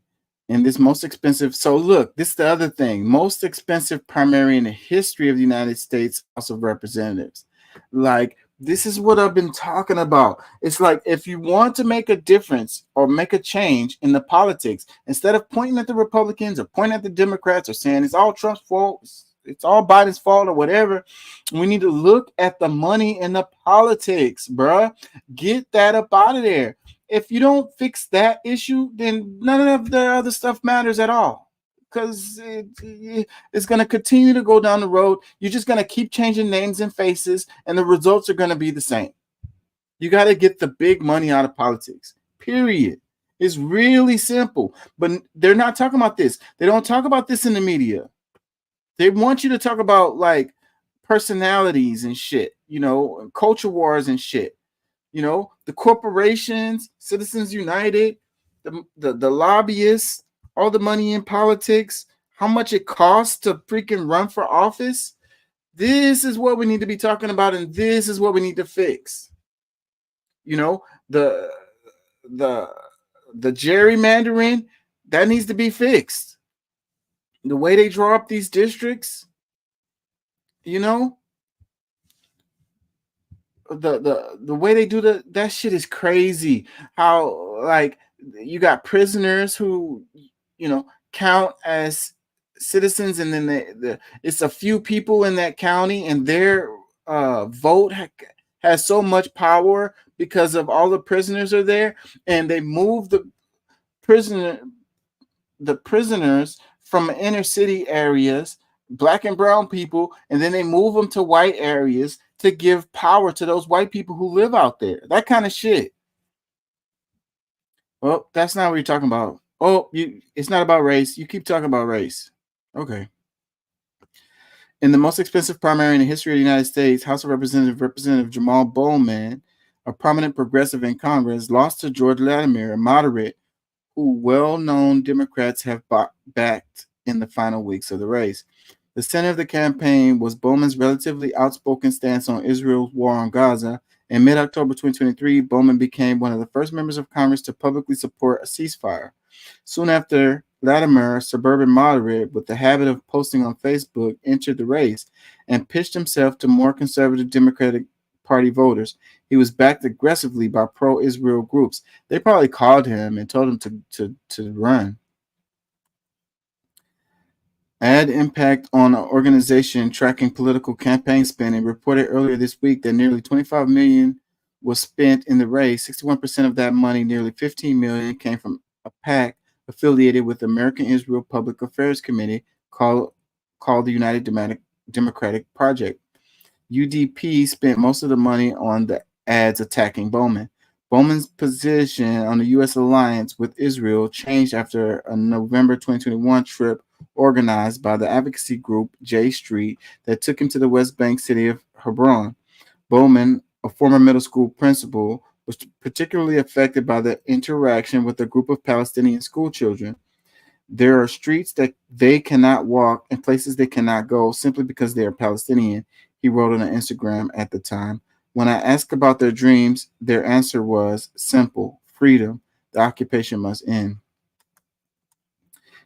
and this most expensive. So look, this is the other thing. Most expensive primary in the history of the United States House of Representatives. Like, this is what I've been talking about. It's like, if you want to make a difference or make a change in the politics, instead of pointing at the Republicans or pointing at the Democrats or saying it's all Trump's fault, it's all Biden's fault or whatever, we need to look at the money and the politics, bruh. Get that up out of there. If you don't fix that issue, then none of the other stuff matters at all, because it's going to continue to go down the road. You're just going to keep changing names and faces, and the results are going to be the same. You got to get the big money out of politics, period. It's really simple, but they're not talking about this. They don't talk about this in the media. They want you to talk about like personalities and shit, you know, culture wars and shit. You know, the corporations, Citizens United, the lobbyists, all the money in politics, how much it costs to freaking run for office. This is what we need to be talking about, and this is what we need to fix. You know, the gerrymandering, that needs to be fixed. The way they draw up these districts, you know, the way they do that shit is crazy. How, like, you got prisoners who, you know, count as citizens, and then it's a few people in that county, and their vote has so much power because of all the prisoners are there, and they move the prisoners from inner city areas, black and brown people, and then they move them to white areas to give power to those white people who live out there. That kind of shit. Well, that's not what you're talking about. Oh, it's not about race. You keep talking about race. Okay. In the most expensive primary in the history of the United States, House of Representative Jamal Bowman, a prominent progressive in Congress, lost to George Latimer, a moderate who well-known Democrats have backed in the final weeks of the race. The center of the campaign was Bowman's relatively outspoken stance on Israel's war on Gaza. In mid-October 2023, Bowman became one of the first members of Congress to publicly support a ceasefire. Soon after, Latimer, a suburban moderate with the habit of posting on Facebook, entered the race and pitched himself to more conservative Democratic Party voters. He was backed aggressively by pro-Israel groups. They probably called him and told him to run. Ad Impact on an organization tracking political campaign spending reported earlier this week that nearly $25 million was spent in the race. 61% of that money, nearly $15 million, came from a PAC affiliated with the American Israel Public Affairs Committee called the United Democratic Project. UDP spent most of the money on the ads attacking Bowman. Bowman's position on the U.S. alliance with Israel changed after a November 2021 trip organized by the advocacy group J Street that took him to the West Bank city of Hebron. Bowman, a former middle school principal, was particularly affected by the interaction with a group of Palestinian school children. There are streets that they cannot walk and places they cannot go simply because they are Palestinian, he wrote on Instagram at the time. When I asked about their dreams, their answer was simple: freedom. The occupation must end.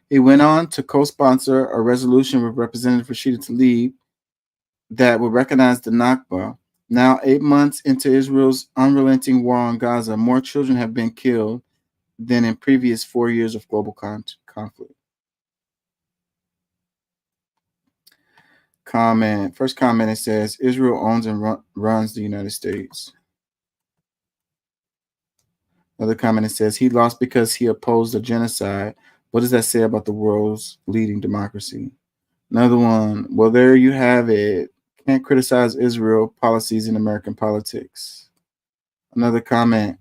He went on to co-sponsor a resolution with Representative Rashida Tlaib that would recognize the Nakba. Now, 8 months into Israel's unrelenting war on Gaza, more children have been killed than in previous 4 years of global conflict. First comment, it says, Israel owns and runs the United States. Another comment, it says, he lost because he opposed a genocide. What does that say about the world's leading democracy? Another one, well, there you have it. Can't criticize Israel policies in American politics. Another comment,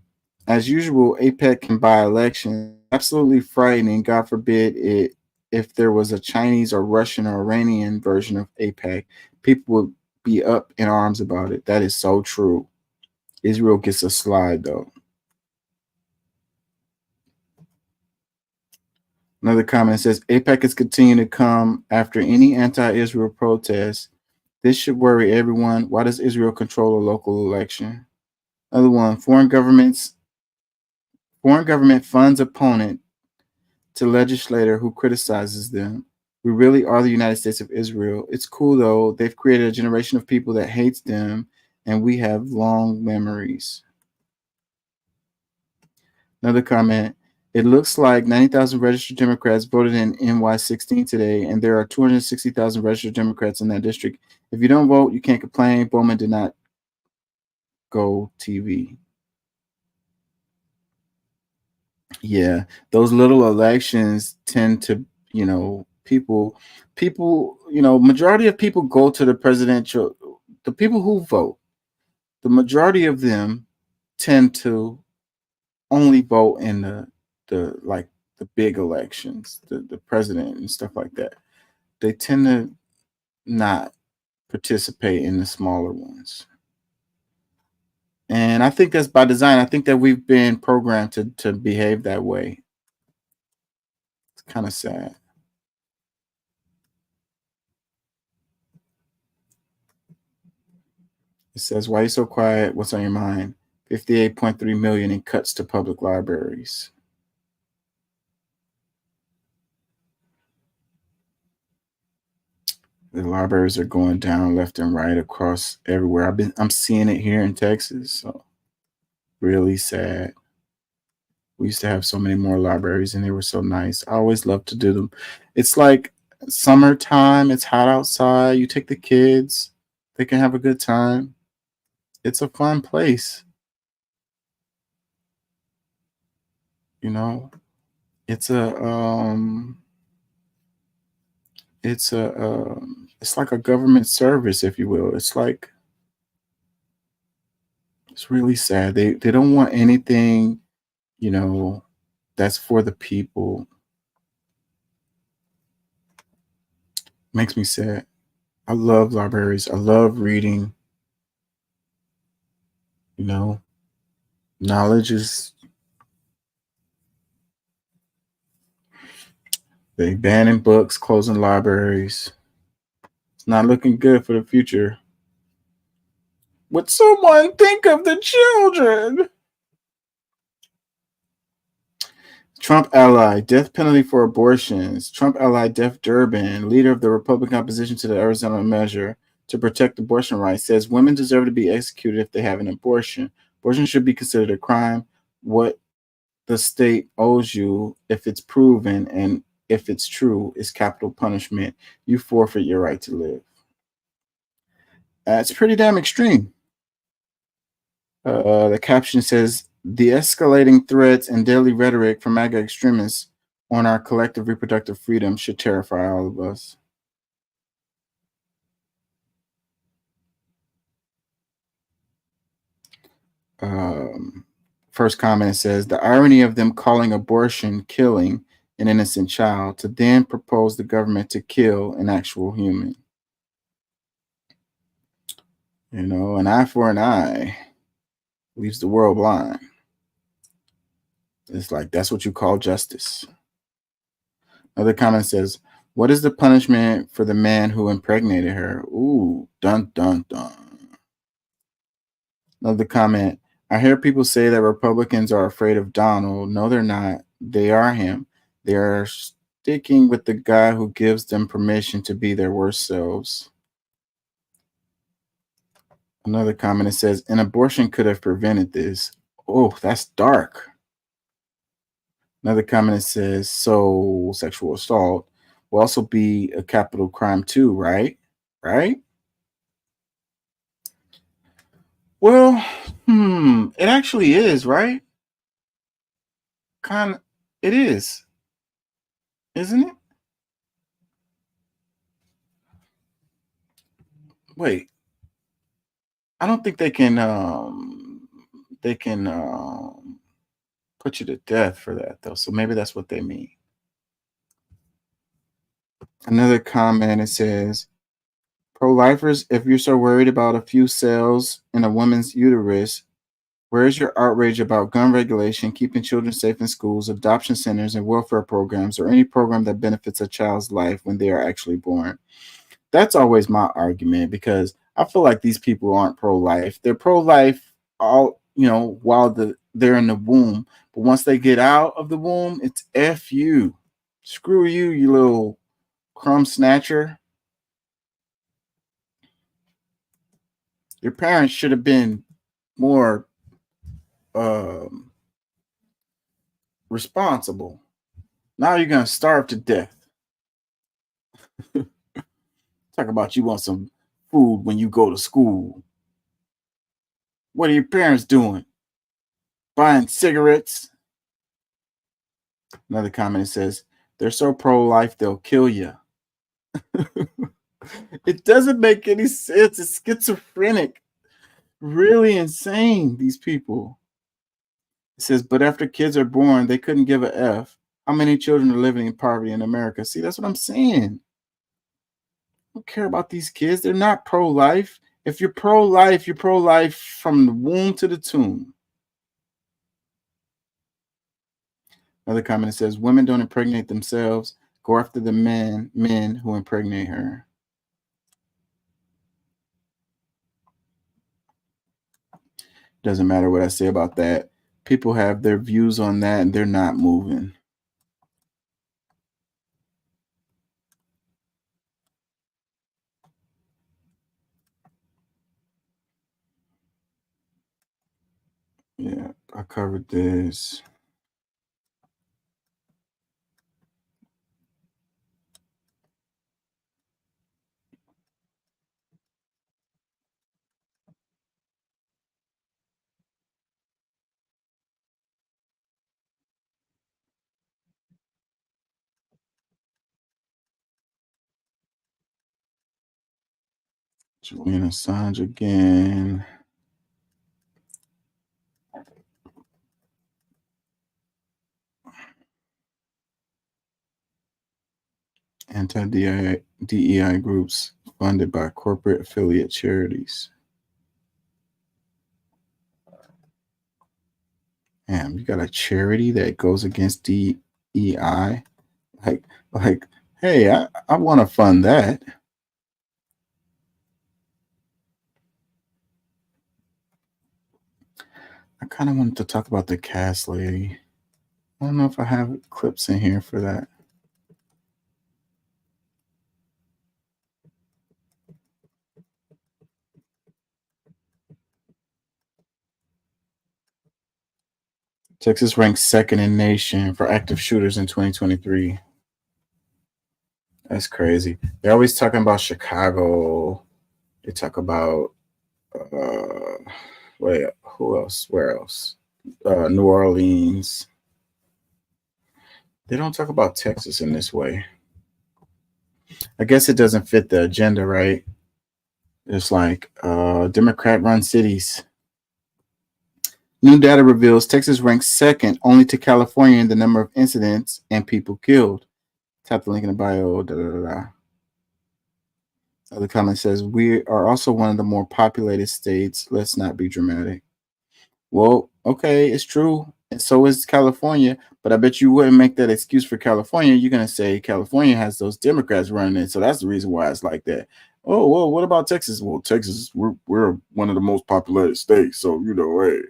as usual, AIPAC can buy elections. Absolutely frightening. God forbid it. If there was a Chinese or Russian or Iranian version of AIPAC, people would be up in arms about it. That is so true. Israel gets a slide, though. Another comment says, AIPAC is continuing to come after any anti-Israel protests. This should worry everyone. Why does Israel control a local election? Another one, foreign government funds opponent to legislator who criticizes them. We really are the United States of Israel. It's cool, though. They've created a generation of people that hates them, and we have long memories. Another comment, it looks like 90,000 registered Democrats voted in NY16 today, and there are 260,000 registered Democrats in that district. If you don't vote, you can't complain. Bowman did not go TV. Yeah, those little elections tend to, people, majority of people go to the presidential, the people who vote, the majority of them tend to only vote in the big elections, the president and stuff like that. They tend to not participate in the smaller ones. And I think that's by design. I think that we've been programmed to behave that way. It's kind of sad. It says, why are you so quiet? What's on your mind? 58.3 million in cuts to public libraries. The libraries are going down left and right across everywhere. I'm seeing it here in Texas. So really sad. We used to have so many more libraries and they were so nice. I always loved to do them. It's like summertime. It's hot outside. You take the kids. They can have a good time. It's a fun place. It's like a government service, if you will. It's really sad. They don't want anything, that's for the people. Makes me sad. I love libraries. I love reading. Knowledge is, they banning books, closing libraries. Not looking good for the future. Would someone think of the children? Trump ally, death penalty for abortions. Trump ally Jeff Durbin, leader of the Republican opposition to the Arizona measure to protect abortion rights, says women deserve to be executed if they have an abortion. Abortion should be considered a crime. What the state owes you, if it's proven and if it's true, is capital punishment. You forfeit your right to live. It's pretty damn extreme. The caption says, the escalating threats and deadly rhetoric from MAGA extremists on our collective reproductive freedom should terrify all of us. First comment says, the irony of them calling abortion killing an innocent child to then propose the government to kill an actual human. You know, an eye for an eye leaves the world blind. It's like, that's what you call justice. Another comment says, what is the punishment for the man who impregnated her? Ooh, dun, dun, dun. Another comment, I hear people say that Republicans are afraid of Donald. No, they're not. They are him. They are sticking with the guy who gives them permission to be their worst selves. Another comment, it says, an abortion could have prevented this. Oh, that's dark. Another comment, it says, so sexual assault will also be a capital crime too, right? Right? Well, it actually is, right? It is. Isn't it? Wait. I don't think they can put you to death for that though. So maybe that's what they mean. Another comment, it says, pro-lifers, if you're so worried about a few cells in a woman's uterus, where's your outrage about gun regulation, keeping children safe in schools, adoption centers, and welfare programs, or any program that benefits a child's life when they are actually born? That's always my argument, because I feel like these people aren't pro-life. They're pro-life all, while they're in the womb. But once they get out of the womb, it's F you. Screw you, you little crumb snatcher. Your parents should have been more responsible. Now you're going to starve to death. Talk about you want some food when you go to school. What are your parents doing? Buying cigarettes? Another comment says, they're so pro-life, they'll kill you. It doesn't make any sense. It's schizophrenic. Really insane, these people. It says, but after kids are born, they couldn't give a F. How many children are living in poverty in America? See, that's what I'm saying. I don't care about these kids. They're not pro-life. If you're pro-life, you're pro-life from the womb to the tomb. Another comment says, women don't impregnate themselves. Go after the men who impregnate her. Doesn't matter what I say about that. People have their views on that, and they're not moving. Yeah, I covered this. Julian Assange again. Anti-DEI groups funded by corporate affiliate charities. Damn, you got a charity that goes against DEI? Like, hey, I want to fund that. I kind of wanted to talk about the Cass lady. I don't know if I have clips in here for that. Texas ranks second in nation for active shooters in 2023. That's crazy. They're always talking about Chicago. They talk about wait, who else? Where else? New Orleans. They don't talk about Texas in this way. I guess it doesn't fit the agenda, right? It's like Democrat-run cities. New data reveals Texas ranks second only to California in the number of incidents and people killed. Tap the link in the bio. Da, da, da, da. Other comment says, we are also one of the more populated states. Let's not be dramatic. Well, okay, it's true. And so is California. But I bet you wouldn't make that excuse for California. You're going to say California has those Democrats running it. So that's the reason why it's like that. Oh, well, what about Texas? Well, Texas, we're one of the most populated states. So, you know, hey,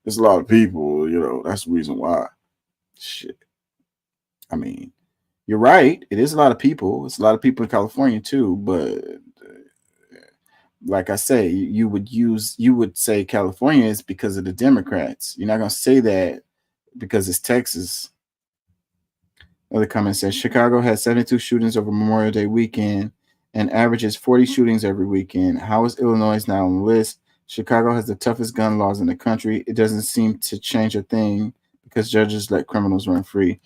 there's a lot of people, you know, that's the reason why. Shit. I mean, you're right. It is a lot of people. It's a lot of people in California too. But like I say, you would say California is because of the Democrats. You're not going to say that because it's Texas. Another comment says Chicago has 72 shootings over Memorial Day weekend and averages 40 shootings every weekend. How is Illinois not on the list? Chicago has the toughest gun laws in the country. It doesn't seem to change a thing because judges let criminals run free.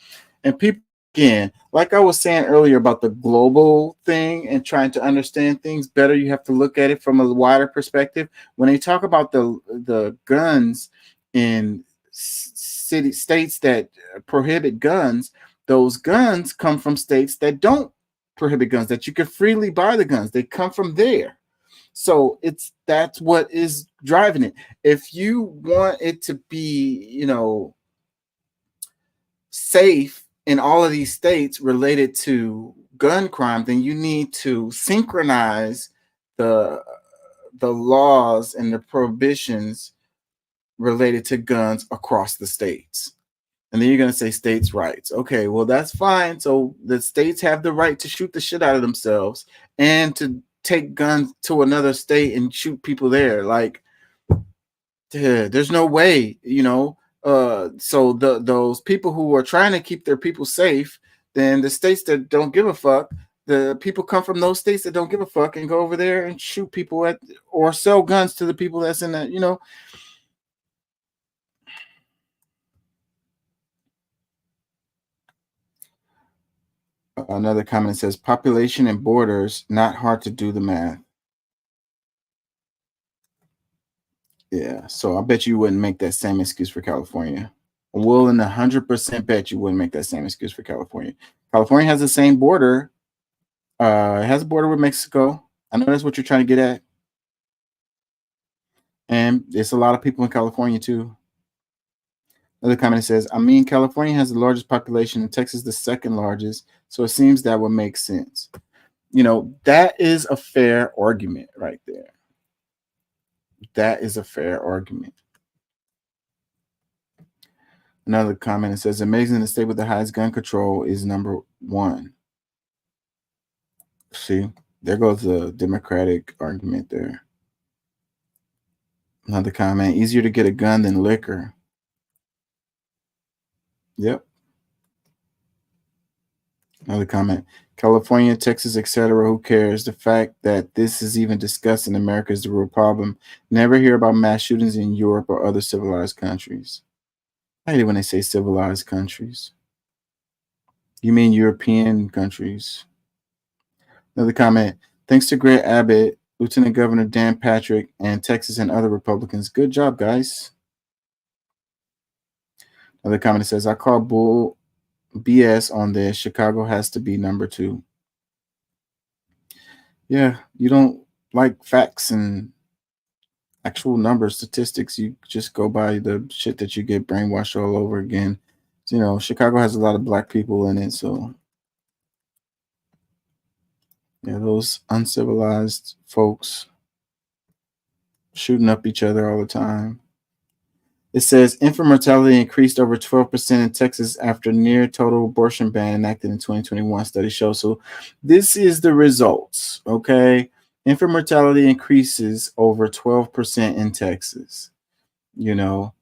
And people, again, like I was saying earlier about the global thing and trying to understand things better, you have to look at it from a wider perspective. When they talk about the guns in states that prohibit guns, those guns come from states that don't prohibit guns, that you can freely buy the guns. They come from there. So that's what is driving it. If you want it to be, you know, safe in all of these states related to gun crime, then you need to synchronize the laws and the prohibitions related to guns across the states. And then you're going to say states' rights. Okay, well, that's fine. So the states have the right to shoot the shit out of themselves and to take guns to another state and shoot people there. Like, there's no way, you know. So those people who are trying to keep their people safe, then the states that don't give a fuck, the people come from those states that don't give a fuck and go over there and shoot people at or sell guns to the people that's in that, you know. Another comment says population and borders, not hard to do the math. Yeah, so I bet you wouldn't make that same excuse for California. I'm willing to 100% bet you wouldn't make that same excuse for California. California has the same border. It has a border with Mexico. I know that's what you're trying to get at. And there's a lot of people in California too. Another comment says, I mean, California has the largest population and Texas the second largest. So it seems that would make sense. You know, that is a fair argument right there. That is a fair argument. Another comment, it says, amazing the state with the highest gun control is number one. See, there goes the Democratic argument there. Another comment, easier to get a gun than liquor. Yep. Another comment, California, Texas, etc. Who cares? The fact that this is even discussed in America is the real problem. Never hear about mass shootings in Europe or other civilized countries. I hate it when they say civilized countries. You mean European countries. Another comment, thanks to Greg Abbott, Lieutenant Governor Dan Patrick, and Texas and other Republicans. Good job, guys. Another comment says, I call bull BS on this. Chicago has to be number 2. Yeah, you don't like facts and actual numbers, statistics. You just go by the shit that you get brainwashed all over again. So, you know, Chicago has a lot of black people in it, so yeah, those uncivilized folks shooting up each other all the time. It says infant mortality increased over 12% in Texas after near total abortion ban enacted in 2021, study shows. So this is the results, okay? Infant mortality increases over 12% in Texas. You know,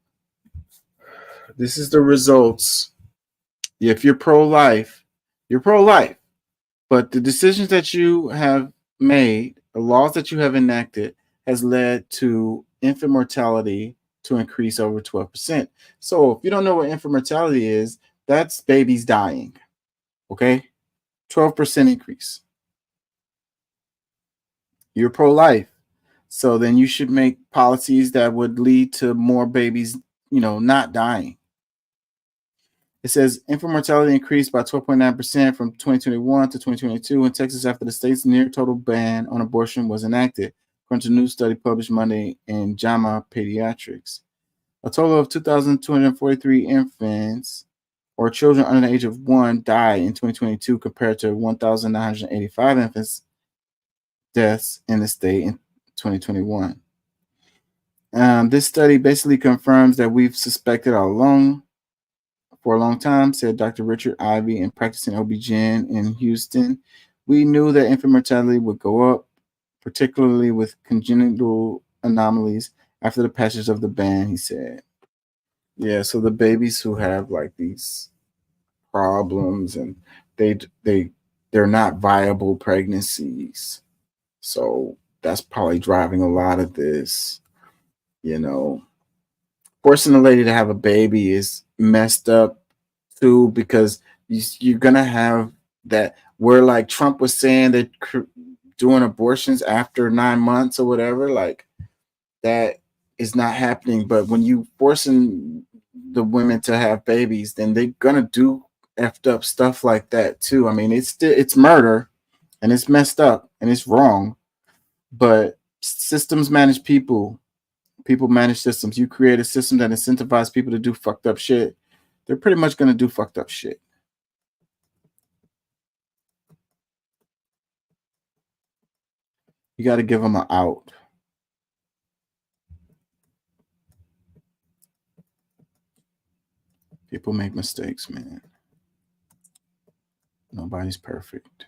this is the results. If you're pro-life, you're pro-life. But the decisions that you have made, the laws that you have enacted, has led to infant mortality to increase over 12%. So if you don't know what infant mortality is, that's babies dying. Okay? 12% increase. You're pro-life. So then you should make policies that would lead to more babies, you know, not dying. It says infant mortality increased by 12.9% from 2021 to 2022 in Texas after the state's near total ban on abortion was enacted, according to a new study published Monday in JAMA Pediatrics. A total of 2,243 infants or children under the age of 1 died in 2022 compared to 1,985 infants deaths in the state in 2021. This study basically confirms that we've suspected all along for a long time, said Dr. Richard Ivy, and practicing OB-GYN in Houston. We knew that infant mortality would go up, particularly with congenital anomalies after the passage of the ban, he said. Yeah, so the babies who have like these problems and they're not viable pregnancies. So that's probably driving a lot of this, you know. Forcing a lady to have a baby is messed up too, because you're gonna have that where, like Trump was saying, that doing abortions after 9 months or whatever, like that is not happening. But when you forcing the women to have babies, then they're gonna do effed up stuff like that too. I mean, it's murder and it's messed up and it's wrong, but systems manage people. People manage systems. You create a system that incentivizes people to do fucked up shit, they're pretty much going to do fucked up shit. You got to give them an out. People make mistakes, man. Nobody's perfect.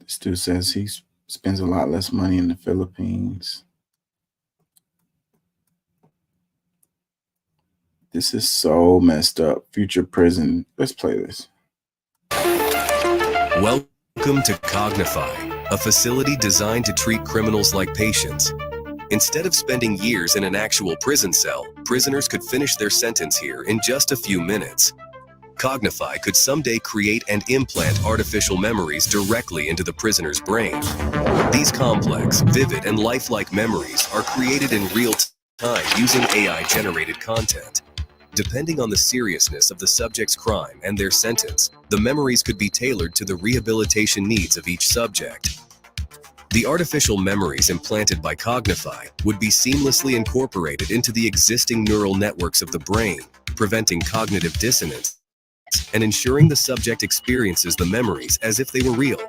This dude says he spends a lot less money in the Philippines. This is so messed up. Future prison. Let's play this. Welcome to Cognify, a facility designed to treat criminals like patients. Instead of spending years in an actual prison cell, prisoners could finish their sentence here in just a few minutes. Cognify could someday create and implant artificial memories directly into the prisoner's brain. These complex, vivid, and lifelike memories are created in real time using AI-generated content. Depending on the seriousness of the subject's crime and their sentence, the memories could be tailored to the rehabilitation needs of each subject. The artificial memories implanted by Cognify would be seamlessly incorporated into the existing neural networks of the brain, preventing cognitive dissonance and ensuring the subject experiences the memories as if they were real.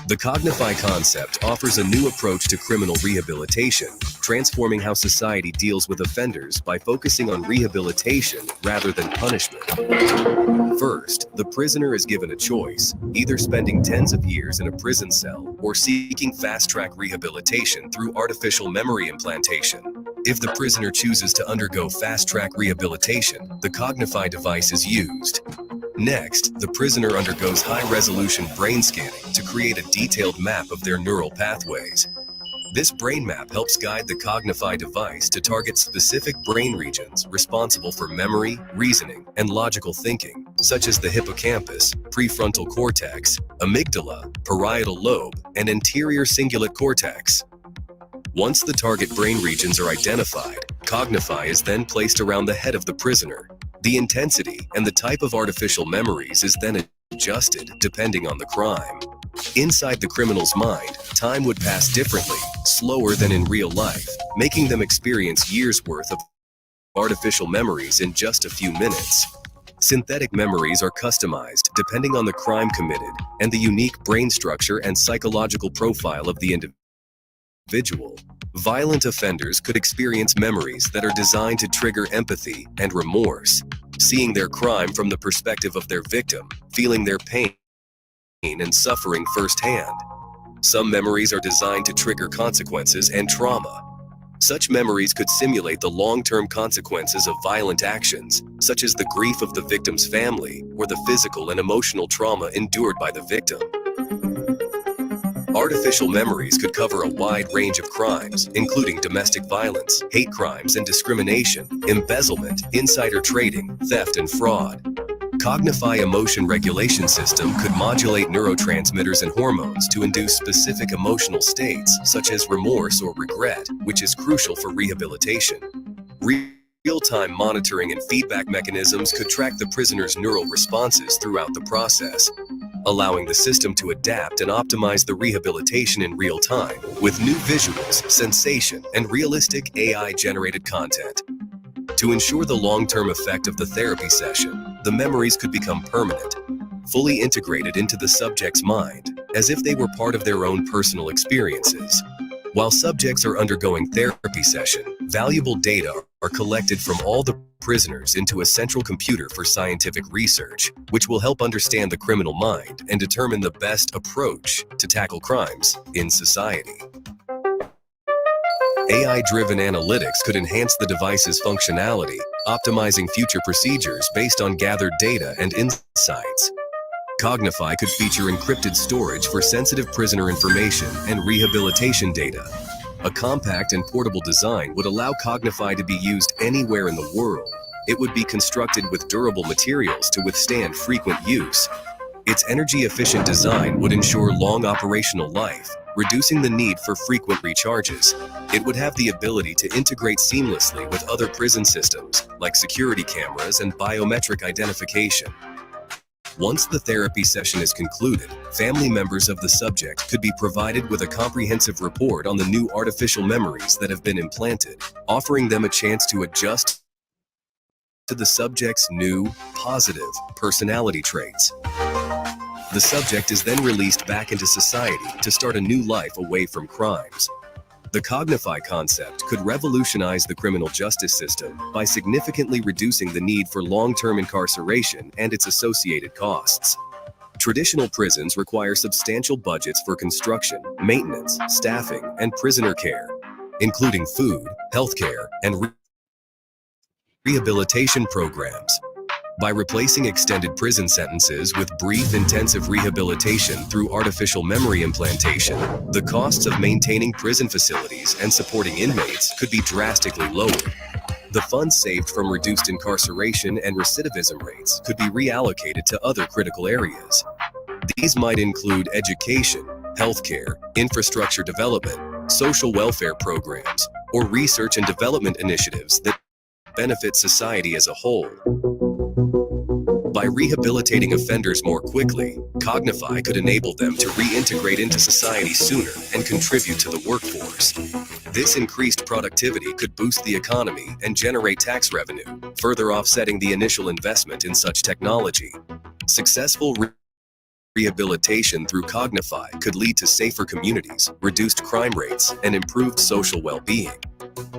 The Cognify concept offers a new approach to criminal rehabilitation, transforming how society deals with offenders by focusing on rehabilitation rather than punishment. First, the prisoner is given a choice, either spending tens of years in a prison cell or seeking fast-track rehabilitation through artificial memory implantation. If the prisoner chooses to undergo fast-track rehabilitation, the Cognify device is used. Next, the prisoner undergoes high-resolution brain scanning to create a detailed map of their neural pathways. This brain map helps guide the Cognify device to target specific brain regions responsible for memory, reasoning, and logical thinking, such as the hippocampus, prefrontal cortex, amygdala, parietal lobe, and anterior cingulate cortex. Once the target brain regions are identified, Cognify is then placed around the head of the prisoner. The intensity and the type of artificial memories is then adjusted depending on the crime. Inside the criminal's mind, time would pass differently, slower than in real life, making them experience years' worth of artificial memories in just a few minutes. Synthetic memories are customized depending on the crime committed and the unique brain structure and psychological profile of the individual. Violent offenders could experience memories that are designed to trigger empathy and remorse, seeing their crime from the perspective of their victim, feeling their pain and suffering firsthand. Some memories are designed to trigger consequences and trauma. Such memories could simulate the long-term consequences of violent actions, such as the grief of the victim's family or the physical and emotional trauma endured by the victim. Artificial memories could cover a wide range of crimes, including domestic violence, hate crimes and discrimination, embezzlement, insider trading, theft and fraud. Cognify Emotion Regulation System could modulate neurotransmitters and hormones to induce specific emotional states, such as remorse or regret, which is crucial for rehabilitation. Real-time monitoring and feedback mechanisms could track the prisoner's neural responses throughout the process, allowing the system to adapt and optimize the rehabilitation in real time with new visuals, sensation, and realistic AI-generated content. To ensure the long-term effect of the therapy session, the memories could become permanent, fully integrated into the subject's mind, as if they were part of their own personal experiences. While subjects are undergoing therapy session, valuable data are collected from all the prisoners into a central computer for scientific research, which will help understand the criminal mind and determine the best approach to tackle crimes in society. AI-driven analytics could enhance the device's functionality, optimizing future procedures based on gathered data and insights. Cognify could feature encrypted storage for sensitive prisoner information and rehabilitation data. A compact and portable design would allow Cognify to be used anywhere in the world. It would be constructed with durable materials to withstand frequent use. Its energy-efficient design would ensure long operational life, reducing the need for frequent recharges. It would have the ability to integrate seamlessly with other prison systems, like security cameras and biometric identification. Once the therapy session is concluded, family members of the subject could be provided with a comprehensive report on the new artificial memories that have been implanted, offering them a chance to adjust to the subject's new, positive personality traits. The subject is then released back into society to start a new life away from crimes. The Cognify concept could revolutionize the criminal justice system by significantly reducing the need for long-term incarceration and its associated costs. Traditional prisons require substantial budgets for construction, maintenance, staffing, and prisoner care, including food, healthcare, and rehabilitation programs. By replacing extended prison sentences with brief intensive rehabilitation through artificial memory implantation, the costs of maintaining prison facilities and supporting inmates could be drastically lowered. The funds saved from reduced incarceration and recidivism rates could be reallocated to other critical areas. These might include education, healthcare, infrastructure development, social welfare programs, or research and development initiatives that benefit society as a whole. By rehabilitating offenders more quickly, Cognify could enable them to reintegrate into society sooner and contribute to the workforce. This increased productivity could boost the economy and generate tax revenue, further offsetting the initial investment in such technology. Successful rehabilitation through Cognify could lead to safer communities, reduced crime rates, and improved social well-being.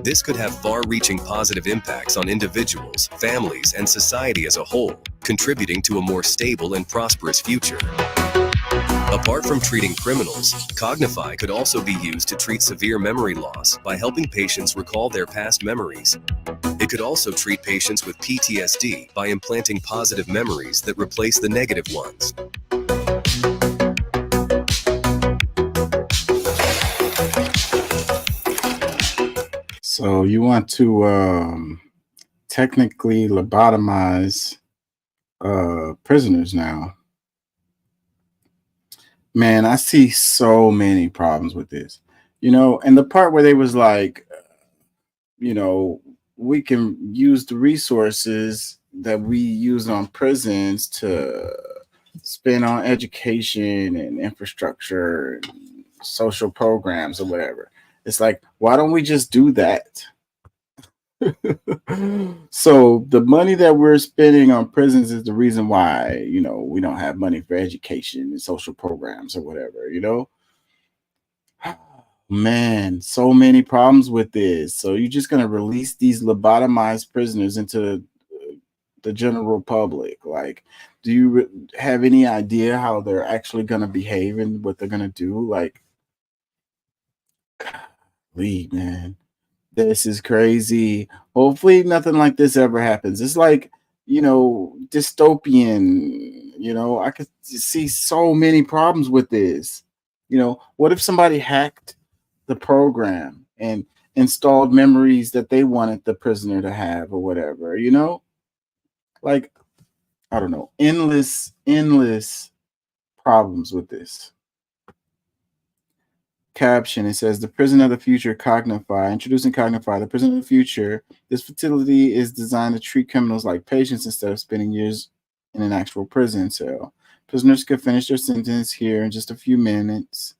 This could have far-reaching positive impacts on individuals, families, and society as a whole, contributing to a more stable and prosperous future. Apart from treating criminals, Cognify could also be used to treat severe memory loss by helping patients recall their past memories. It could also treat patients with PTSD by implanting positive memories that replace the negative ones. So you want to technically lobotomize prisoners now. Man, I see so many problems with this. You know, and the part where they was like, you know, we can use the resources that we use on prisons to spend on education and infrastructure and social programs or whatever. It's like, why don't we just do that? So the money that we're spending on prisons is the reason why, you know, we don't have money for education and social programs or whatever, you know? Man, so many problems with this. So you're just going to release these lobotomized prisoners into the general public. Like, do you have any idea how they're actually going to behave and what they're going to do? Like, golly, man, this is crazy. Hopefully nothing like this ever happens. It's like, dystopian. I could see so many problems with this. What if somebody hacked the program and installed memories that they wanted the prisoner to have or whatever, like, I don't know, endless problems with this. Caption, it says the prison of the future, Cognify. Introducing Cognify, the prison of the future. This facility is designed to treat criminals like patients instead of spending years in an actual prison cell. Prisoners could finish their sentence here in just a few minutes.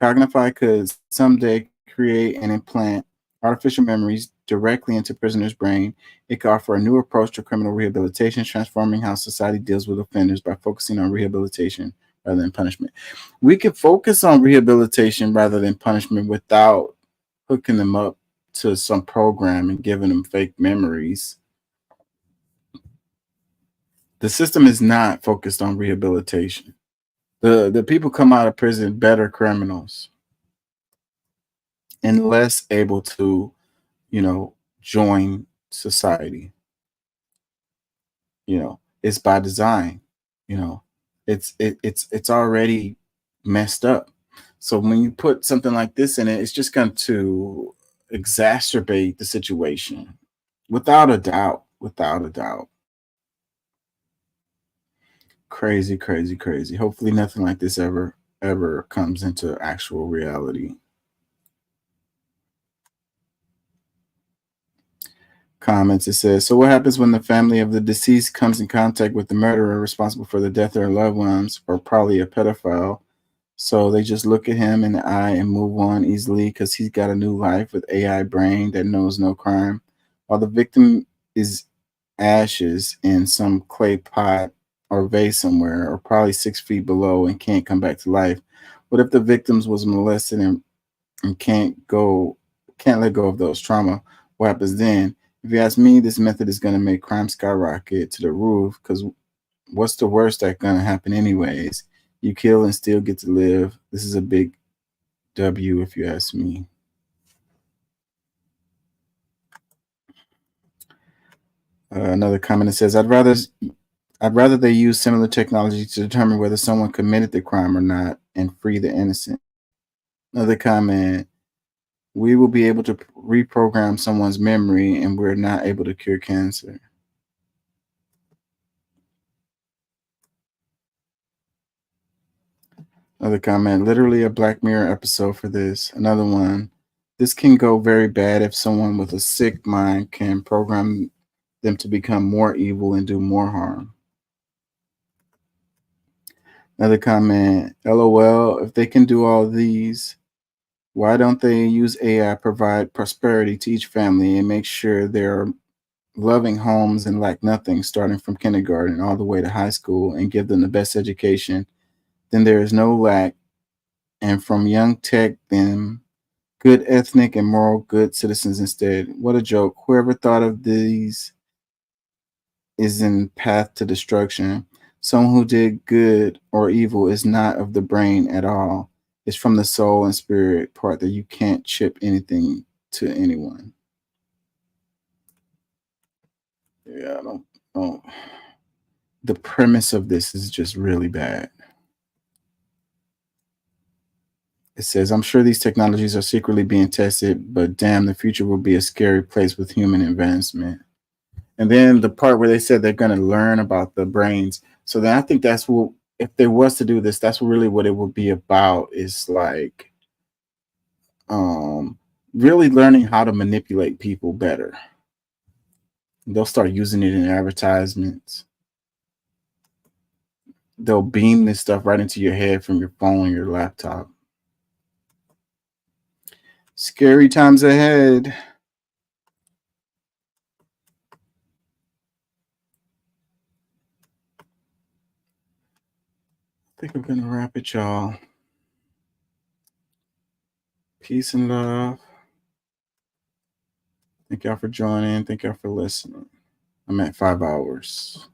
Cognify could someday create and implant artificial memories directly into prisoners' brain. It could offer a new approach to criminal rehabilitation, transforming how society deals with offenders by focusing on rehabilitation rather than punishment. We could focus on rehabilitation rather than punishment without hooking them up to some program and giving them fake memories. The system is not focused on rehabilitation. The people come out of prison better criminals and less able to, join society. It's by design. It's already messed up. So when you put something like this in it, it's just going to exacerbate the situation, without a doubt. Crazy, crazy, crazy. Hopefully nothing like this ever comes into actual reality. Comments, it says, so what happens when the family of the deceased comes in contact with the murderer responsible for the death of their loved ones, or probably a pedophile? So they just look at him in the eye and move on easily because he's got a new life with AI brain that knows no crime, while the victim is ashes in some clay pot or vase somewhere, or probably 6 feet below, and can't come back to life. What if the victims was molested and can't let go of those trauma? What happens then? If you ask me, this method is going to make crime skyrocket to the roof, because what's the worst that's going to happen anyways? You kill and still get to live. This is a big W if you ask me. Another comment that says, I'd rather they use similar technology to determine whether someone committed the crime or not and free the innocent. Another comment, we will be able to reprogram someone's memory and we're not able to cure cancer. Another comment, literally a Black Mirror episode for this. Another one, this can go very bad if someone with a sick mind can program them to become more evil and do more harm. Another comment, LOL, if they can do all these, why don't they use AI, provide prosperity to each family and make sure they're loving homes and lack nothing, starting from kindergarten all the way to high school, and give them the best education? Then there is no lack, and from young tech, them good ethnic and moral good citizens instead. What a joke. Whoever thought of these is in path to destruction. Someone who did good or evil is not of the brain at all. It's from the soul and spirit part that you can't chip anything to anyone. Yeah, I don't. The premise of this is just really bad. It says, I'm sure these technologies are secretly being tested, but damn, the future will be a scary place with human advancement. And then the part where they said they're going to learn about the brains. So then I think that's what, if they was to do this, that's really what it would be about, is like really learning how to manipulate people better. They'll start using it in advertisements. They'll beam this stuff right into your head from your phone or your laptop. Scary times ahead. I think I'm going to wrap it, y'all. Peace and love. Thank y'all for joining. Thank y'all for listening. I'm at 5 hours.